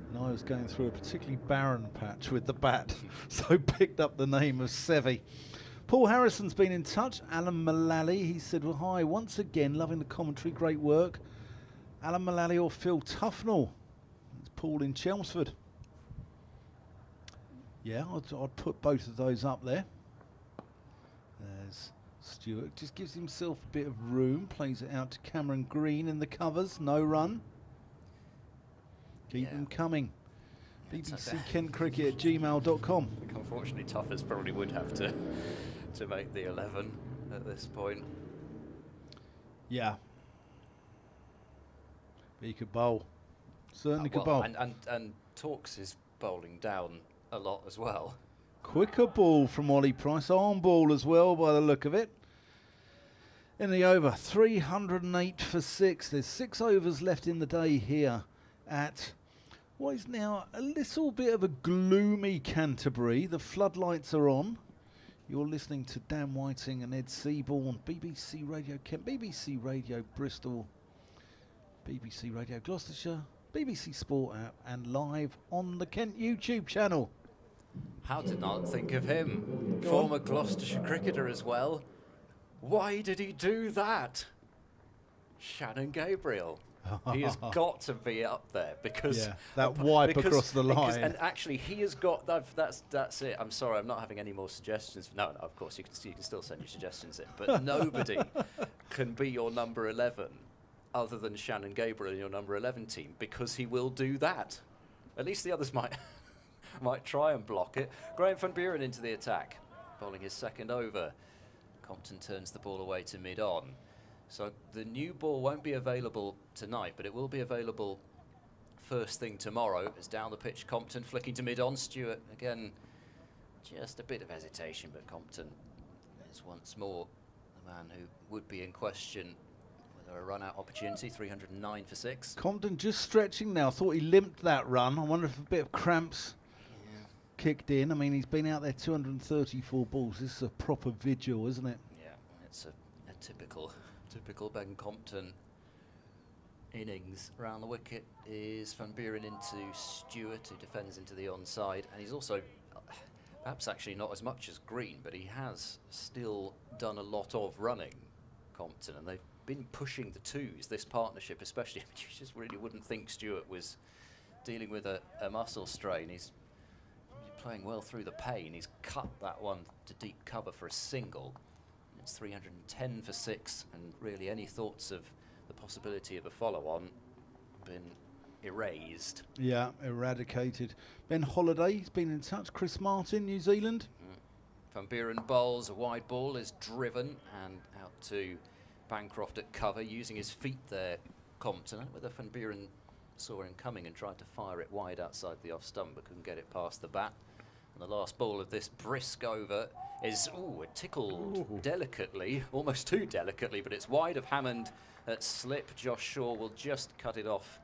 and I was going through a particularly barren patch with the bat, so picked up the name of Sevy. Paul Harrison's been in touch. Alan Mullally, he said, well, hi, once again, loving the commentary, great work. Alan Mullally or Phil Tufnell? It's Paul in Chelmsford. Yeah, I'd put both of those up there. There's Stewart, just gives himself a bit of room, plays it out to Cameron Green in the covers, no run. Keep them coming. BBC Kent Cricket at gmail.com. Unfortunately, Tuffers probably would have to make the 11 at this point. Yeah. But he could bowl. Certainly could well, bowl. And Torks is bowling down a lot as well. Quicker ball from Ollie Price. Arm ball as well by the look of it. In the over, 308 for 6. There's 6 overs left in the day here at what is now a little bit of a gloomy Canterbury. The floodlights are on. You're listening to Dan Whiting and Ed Seaborn, BBC Radio Kent, BBC Radio Bristol, BBC Radio Gloucestershire, BBC Sport app, and live on the Kent YouTube channel. How to not think of him? Go Former Gloucestershire cricketer as well. Why did he do that? Shannon Gabriel. He has got to be up there because that wipe across the line. And actually, he has got that's it. I'm sorry, I'm not having any more suggestions. No, of course you can still send your suggestions in, but nobody can be your number 11 other than Shannon Gabriel in your number 11 team because he will do that. At least the others might try and block it. Graham van Buren into the attack, bowling his second over. Compton turns the ball away to mid-on. So the new ball won't be available tonight, but it will be available first thing tomorrow. As down the pitch, Compton flicking to mid-on. Stewart, again, just a bit of hesitation, but Compton is once more the man who would be in question with a run-out opportunity, 309 for 6. Compton just stretching now. Thought he limped that run. I wonder if a bit of cramps kicked in. I mean, he's been out there 234 balls. This is a proper vigil, isn't it? Yeah, it's a typical Ben Compton innings. Round the wicket is Van Buren into Stewart, who defends into the onside, and he's also perhaps actually not as much as Green, but he has still done a lot of running, Compton, and they've been pushing the twos, this partnership especially. You just really wouldn't think Stewart was dealing with a muscle strain. He's playing well through the pain. He's cut that one to deep cover for a single. It's 310 for 6, and really any thoughts of the possibility of a follow-on been erased. Yeah, eradicated. Ben Holliday's been in touch. Chris Martin, New Zealand. Van Buren bowls, a wide ball is driven and out to Bancroft at cover, using his feet there, Compton. Whether Van Buren saw him coming and tried to fire it wide outside the off stump, but couldn't get it past the bat. And the last ball of this brisk over is, it tickled delicately, almost too delicately, but it's wide of Hammond at slip. Josh Shaw will just cut it off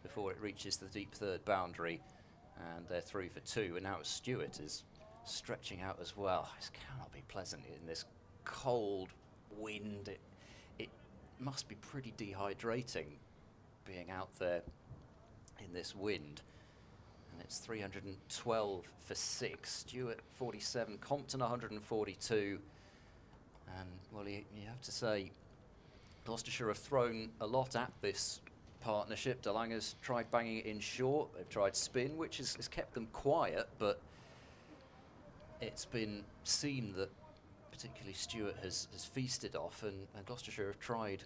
before it reaches the deep third boundary, and they're through for 2. And now Stewart is stretching out as well. This cannot be pleasant in this cold wind. It must be pretty dehydrating being out there in this wind. And it's 312 for 6. Stewart 47, Compton 142. And well, you have to say Gloucestershire have thrown a lot at this partnership. Danganger's tried banging it in short. They've tried spin, which has kept them quiet, but it's been seen that particularly Stewart has feasted off, and Gloucestershire have tried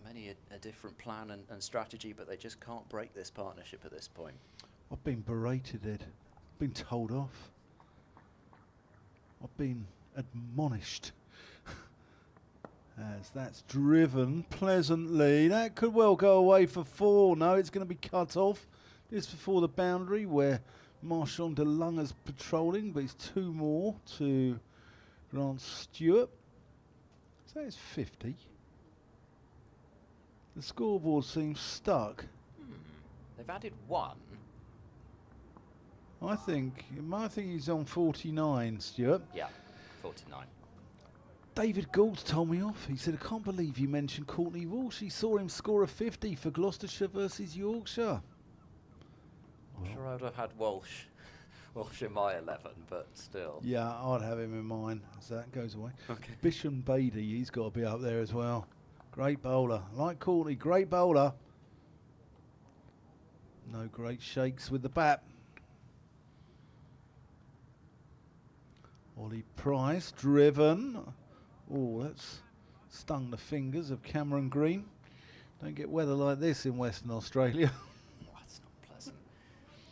many a different plan and strategy, but they just can't break this partnership at this point. I've been berated, Ed. I've been told off. I've been admonished. As that's driven pleasantly. That could well go away for 4. No, it's going to be cut off just before the boundary where Marchand de Lange's patrolling, but it's 2 more to Grant Stewart. So it's 50. The scoreboard seems stuck. They've added 1. I think he's on 49, Stewart. Yeah, 49. David Gould told me off. He said, I can't believe you mentioned Courtney Walsh. He saw him score a 50 for Gloucestershire versus Yorkshire. I'm sure I would have had Walsh in my 11, but still. Yeah, I'd have him in mine as that goes away. Okay. Bisham Beatty, he's got to be up there as well. Great bowler. Like Courtney, great bowler. No great shakes with the bat. Ollie Price, driven. Oh, that's stung the fingers of Cameron Green. Don't get weather like this in Western Australia. Oh, it's not pleasant.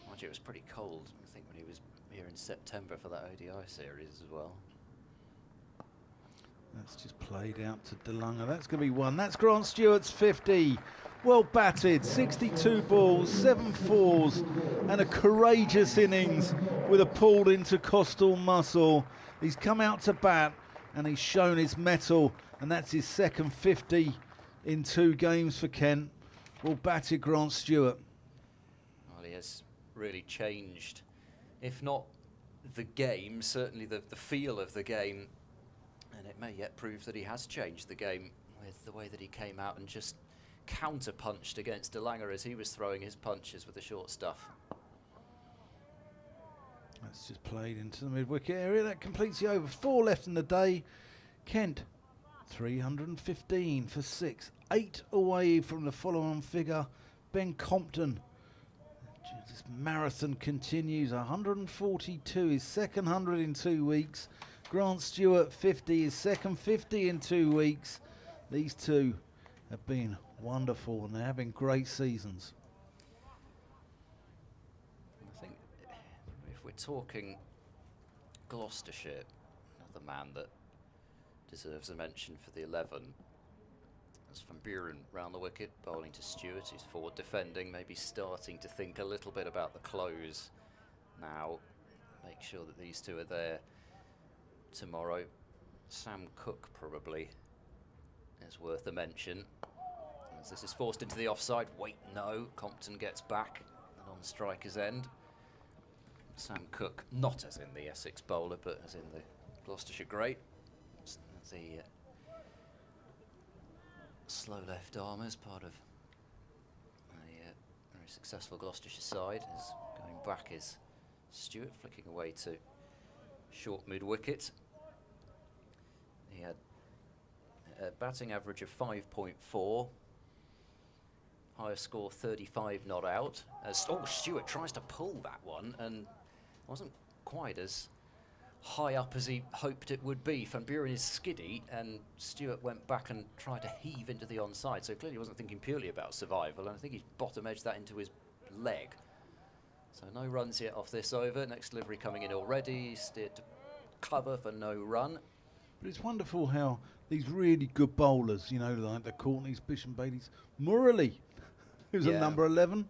Mind you, it was pretty cold, I think, when he was here in September for that ODI series as well. That's just played out to DeLunger. That's going to be one. That's Grant Stewart's 50. Well batted, 62 balls, 7 fours, and a courageous innings with a pulled intercostal muscle. He's come out to bat and he's shown his mettle, and that's his second 50 in 2 games for Kent. Well batted, Grant Stewart. Well, he has really changed, if not the game, certainly the feel of the game. And it may yet prove that he has changed the game with the way that he came out and just counter-punched against DeLunger as he was throwing his punches with the short stuff. That's just played into the mid-wicket area. That completes the over. 4 left in the day. Kent, 315 for 6. 8 away from the follow-on figure, Ben Compton. This marathon continues. 142, his second 100 in 2 weeks. Grant Stewart, 50, his second 50 in 2 weeks. These two have been wonderful and they're having great seasons. I think if we're talking Gloucestershire, another man that deserves a mention for the 11, that's Van Buren round the wicket, bowling to Stewart, who's forward defending, maybe starting to think a little bit about the close now. Make sure that these two are there tomorrow. Sam Cook probably is worth a mention. As this is forced into the offside, wait, no, Compton gets back and on striker's end. Sam Cook, not as in the Essex bowler, but as in the Gloucestershire great. The slow left armers, part of a very successful Gloucestershire side. Is going back is Stewart, flicking away to short mid-wicket. He had a batting average of 5.4. Highest score 35 not out. As Stewart tries to pull that one and wasn't quite as high up as he hoped it would be. Van Buren is skiddy and Stewart went back and tried to heave into the onside, so clearly he wasn't thinking purely about survival, and I think he's bottom edged that into his leg. So no runs yet off this over. Next delivery coming in already. Steered to cover for no run. But it's wonderful how these really good bowlers, you know, like the Courtneys, Bish and Baileys, Murali, who's a number 11.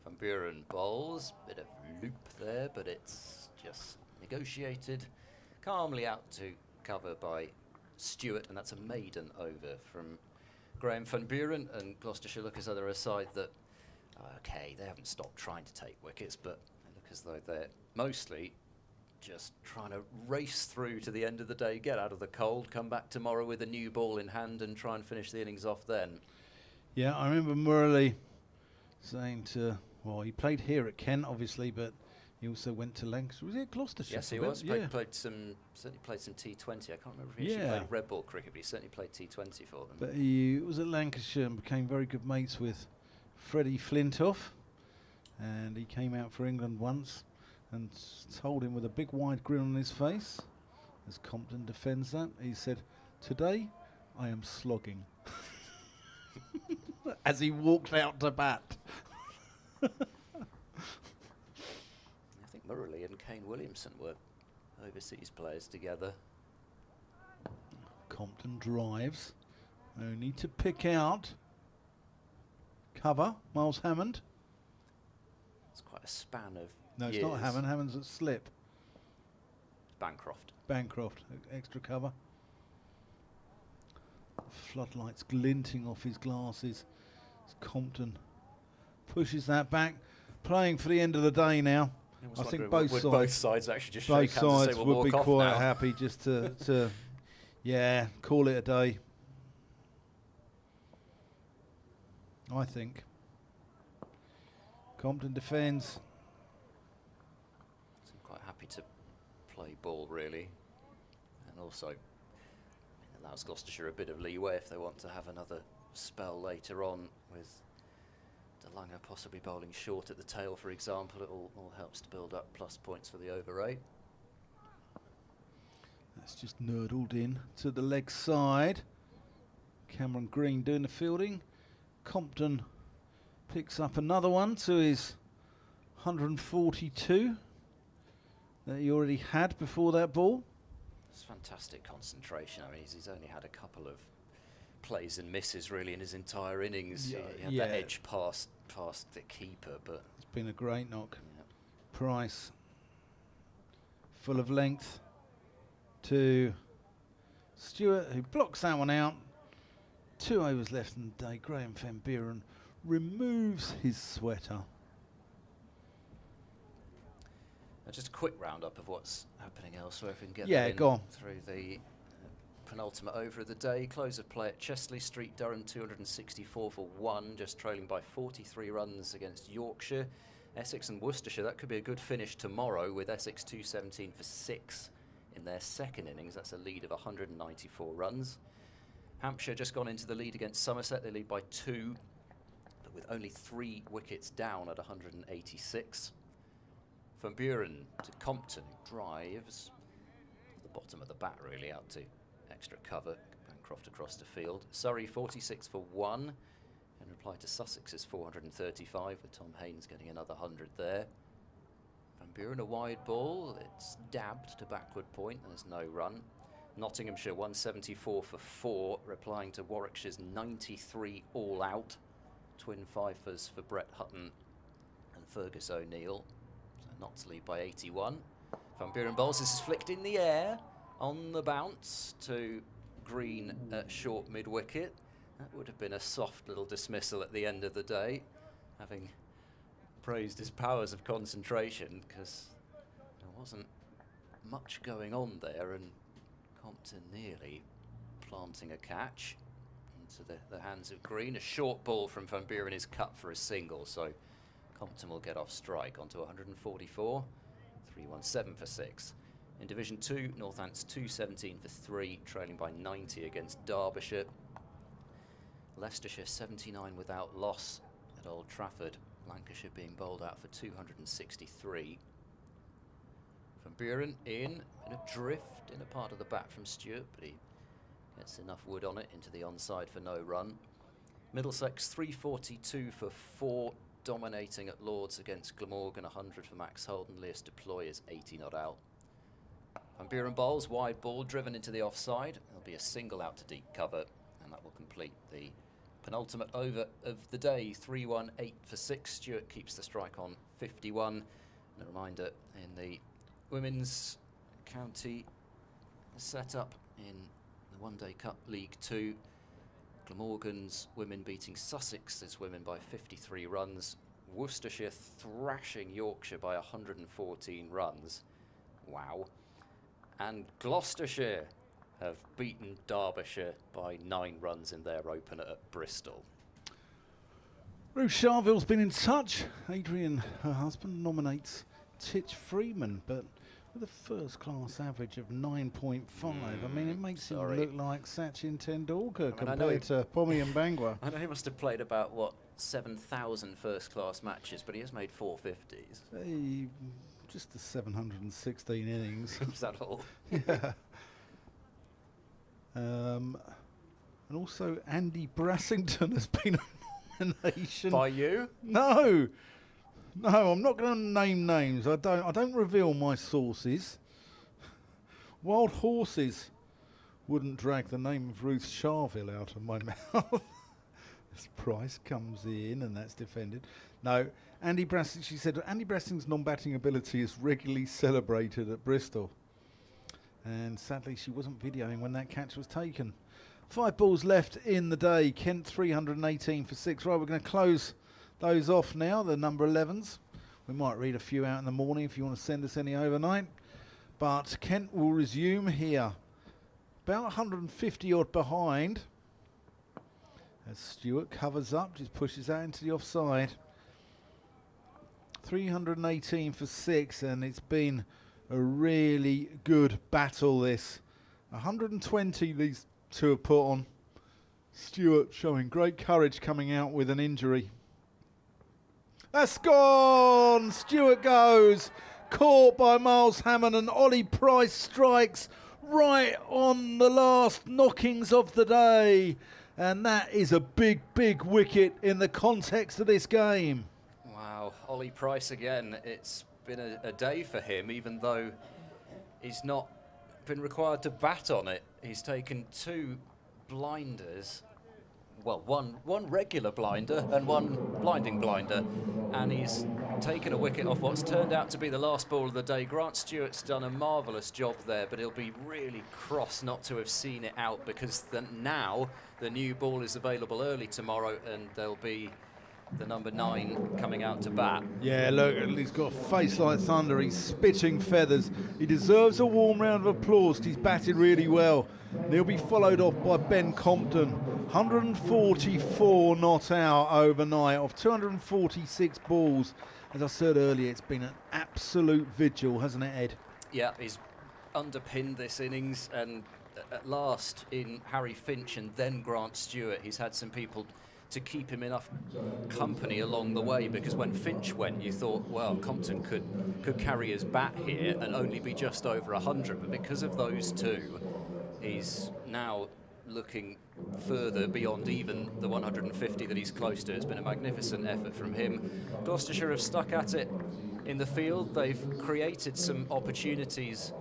Van Buren bowls, bit of loop there, but it's just negotiated calmly out to cover by Stewart, and that's a maiden over from Graham Van Buren. And Gloucestershire look as though they're a side that, okay, they haven't stopped trying to take wickets, but they look as though they're mostly just trying to race through to the end of the day, get out of the cold, come back tomorrow with a new ball in hand and try and finish the innings off then. Yeah, I remember Murali saying to, well, he played here at Kent, obviously, but he also went to Lancashire. Was he at Gloucestershire? Yes, he was. Played some T20. I can't remember if he actually played red ball cricket, but he certainly played T20 for them. But he was at Lancashire and became very good mates with Freddie Flintoff, and he came out for England once and told him with a big wide grin on his face, as Compton defends that, he said, "Today I am slogging," as he walked out to bat. I think Murali and Kane Williamson were overseas players together. Compton drives, only to pick out cover, Miles Hammond. It's quite a span of No, it's years. not Hammond. Hammond's at slip. Bancroft. Bancroft, extra cover. Floodlights glinting off his glasses. As Compton pushes that back, playing for the end of the day now. I think both sides actually just both shake hands and sides say, we'll would be walk off quite now. happy just to yeah, call it a day. I think. Compton defends. So I'm quite happy to play ball, really. And also it allows Gloucestershire a bit of leeway if they want to have another spell later on with DeLunger possibly bowling short at the tail, for example. It all helps to build up plus points for the over 8. That's just nurdled in to the leg side. Cameron Green doing the fielding. Compton picks up another one to his 142 that he already had before that ball. It's fantastic concentration. I mean, he's only had a couple of plays and misses really in his entire innings. He had that edge past the keeper, but it's been a great knock. Yeah. Price, full of length to Stewart, who blocks that one out. 2 overs left in the day. Graham Van Buren removes his sweater. Just a quick roundup of what's happening elsewhere, if we can get Yeah, that in go on. through the penultimate over of the day. Close of play at Chesley Street, Durham 264 for 1, just trailing by 43 runs against Yorkshire. Essex and Worcestershire, that could be a good finish tomorrow with Essex 217 for 6 in their second innings. That's a lead of 194 runs. Hampshire just gone into the lead against Somerset. They lead by 2, but with only 3 wickets down at 186. Van Buren to Compton, who drives at the bottom of the bat really out to extra cover. Bancroft across the field. Surrey 46 for 1 in reply to Sussex's 435 with Tom Haynes getting another 100 there. Van Buren a wide ball, it's dabbed to backward point and there's no run. Nottinghamshire 174 for 4, replying to Warwickshire's 93 all out. Twin fifers for Brett Hutton and Fergus O'Neill. Notts lead by 81. Van Buren bowls. This is flicked in the air on the bounce to Green at short mid-wicket. That would have been a soft little dismissal at the end of the day, having praised his powers of concentration, because there wasn't much going on there, and Compton nearly planting a catch into the hands of Green. A short ball from Van Buren is cut for a single, so Compton will get off strike onto 144, 317 for 6. In Division 2, Northants 217 for 3, trailing by 90 against Derbyshire. Leicestershire 79 without loss at Old Trafford. Lancashire being bowled out for 263. Van Buren in a drift in a part of the bat from Stewart, but he gets enough wood on it into the onside for no run. Middlesex 342 for 4. Dominating at Lords against Glamorgan, 100 for Max Holden. Lewis Deploy is 80 not out. Van Buren bowls, wide ball driven into the offside. There'll be a single out to deep cover, and that will complete the penultimate over of the day. 318 for 6. Stewart keeps the strike on 51. And a reminder, in the Women's County setup in the One Day Cup League 2, Glamorgan's women beating Sussex's women by 53 runs. Worcestershire thrashing Yorkshire by 114 runs. Wow. And Gloucestershire have beaten Derbyshire by 9 runs in their opener at Bristol. Ruth Charville's been in touch. Adrian, her husband, nominates Titch Freeman, but with a first-class average of 9.5. I mean, it makes him look like Sachin Tendulkar compared to Pommy and Bangwa. I know he must have played about, what, 7,000 first-class matches, but he has made 450s. Just the 716 innings. Is that all? Yeah. And also Andy Brassington has been a nomination. By you? No, I'm not going to name names. I don't reveal my sources. Wild Horses wouldn't drag the name of Ruth Charville out of my mouth. This Price comes in and that's defended. No, Andy Brassing, she said, Andy Brassing's non-batting ability is regularly celebrated at Bristol. And sadly, she wasn't videoing when that catch was taken. 5 balls left in the day. Kent 318 for 6. Right, we're going to close those off now, the number 11s. We might read a few out in the morning if you want to send us any overnight. But Kent will resume here. About 150 odd behind. As Stewart covers up, just pushes that into the offside. 318 for 6, and it's been a really good battle, this. 120 these two have put on. Stewart showing great courage coming out with an injury. That's gone! Stewart goes. Caught by Miles Hammond, and Ollie Price strikes right on the last knockings of the day. And that is a big, big wicket in the context of this game. Wow, Ollie Price again. It's been a day for him, even though he's not been required to bat on it. He's taken 2 blinders, well, one regular blinder and 1 blinding blinder, and he's taken a wicket off what's turned out to be the last ball of the day. Grant Stewart's done a marvellous job there, but he'll be really cross not to have seen it out, because now the new ball is available early tomorrow, and there'll be the number 9 coming out to bat. Yeah, look, he's got a face like thunder. He's spitting feathers. He deserves a warm round of applause. He's batted really well. And he'll be followed off by Ben Compton. 144 not out overnight of 246 balls. As I said earlier, it's been an absolute vigil, hasn't it, Ed? Yeah, he's underpinned this innings, and at last in Harry Finch and then Grant Stewart, he's had some people to keep him enough company along the way, because when Finch went, you thought, well, Compton could carry his bat here and only be just over 100, but because of those 2, he's now looking further beyond even the 150 that he's close to. It's been a magnificent effort from him. Gloucestershire have stuck at it in the field. They've created some opportunities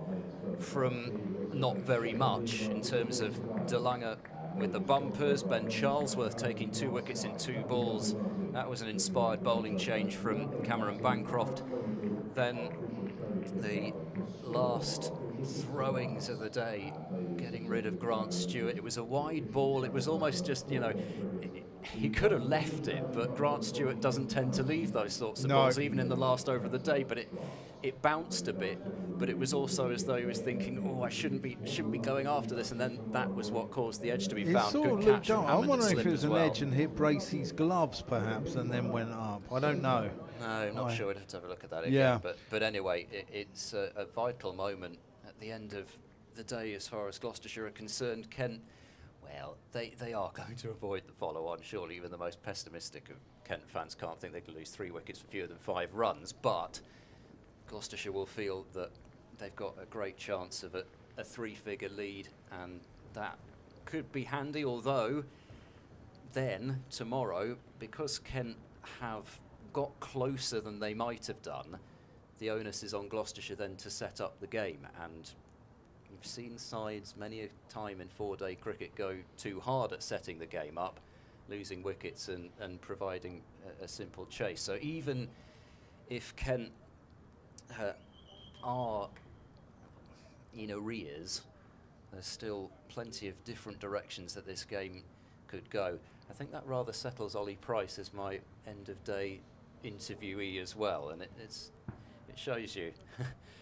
from not very much, in terms of Danganger with the bumpers, Ben Charlesworth taking 2 wickets in 2 balls. That was an inspired bowling change from Cameron Bancroft. Then the last throwings of the day, getting rid of Grant Stewart. It was a wide ball. It was almost just, you know, he could have left it, but Grant Stewart doesn't tend to leave those sorts of balls, even in the last over of the day. But it bounced a bit, but it was also as though he was thinking, oh, I shouldn't be going after this, and then that was what caused the edge to be found. Sort Good of catch from I'm Hammond, wondering if it slipped was as an well. edge and hit Bracey's gloves, perhaps, and then went up. I don't know. No, not sure. We'd have to have a look at that again. Yeah. But anyway, it's a vital moment at the end of the day as far as Gloucestershire are concerned. Kent, well, they are going to avoid the follow-on. Surely even the most pessimistic of Kent fans can't think they can lose 3 wickets for fewer than 5 runs. But Gloucestershire will feel that they've got a great chance of a 3-figure lead, and that could be handy. Although then tomorrow, because Kent have got closer than they might have done, the onus is on Gloucestershire then to set up the game. And you've seen sides many a time in 4-day cricket go too hard at setting the game up, losing wickets and providing a simple chase. So even if Kent are in arrears, there's still plenty of different directions that this game could go. I think that rather settles Ollie Price as my end of day interviewee as well, and it shows you.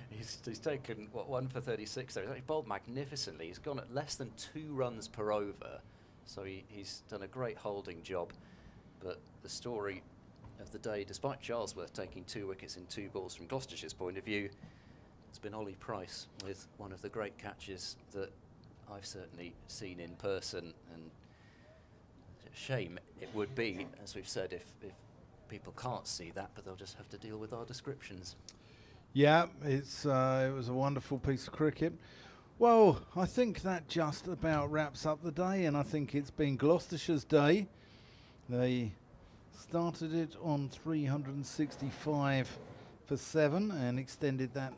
he's taken, what, 1 for 36 there. He's actually bowled magnificently. He's gone at less than 2 runs per over, so he's done a great holding job. But the story of the day, despite Charlesworth taking 2 wickets in 2 balls from Gloucestershire's point of view, it's been Ollie Price with one of the great catches that I've certainly seen in person, and shame it would be, as we've said, if people can't see that, but they'll just have to deal with our descriptions. Yeah, it was a wonderful piece of cricket. Well, I think that just about wraps up the day, and I think it's been Gloucestershire's day. They started it on 365 for 7 and extended that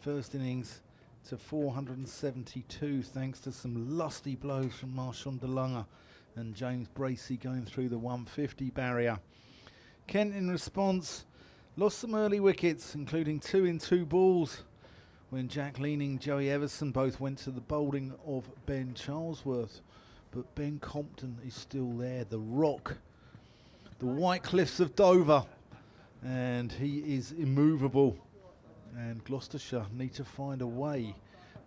first innings to 472 thanks to some lusty blows from Marchand Danganger and James Bracey going through the 150 barrier. Kent in response lost some early wickets, including 2 in 2 balls when Jack Leaning, Joey Everson both went to the bowling of Ben Charlesworth. But Ben Compton is still there, the rock, the White Cliffs of Dover, and he is immovable. And Gloucestershire need to find a way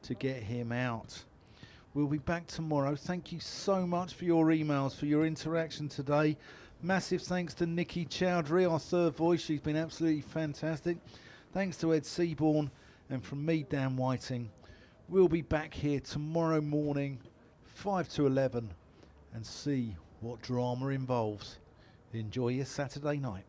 to get him out. We'll be back tomorrow. Thank you so much for your emails, for your interaction today. Massive thanks to Nikki Chowdhury, our third voice. She's been absolutely fantastic. Thanks to Ed Seaborn, and from me, Dan Whiting. We'll be back here tomorrow morning, 5 to 11, and see what drama involves. Enjoy your Saturday night.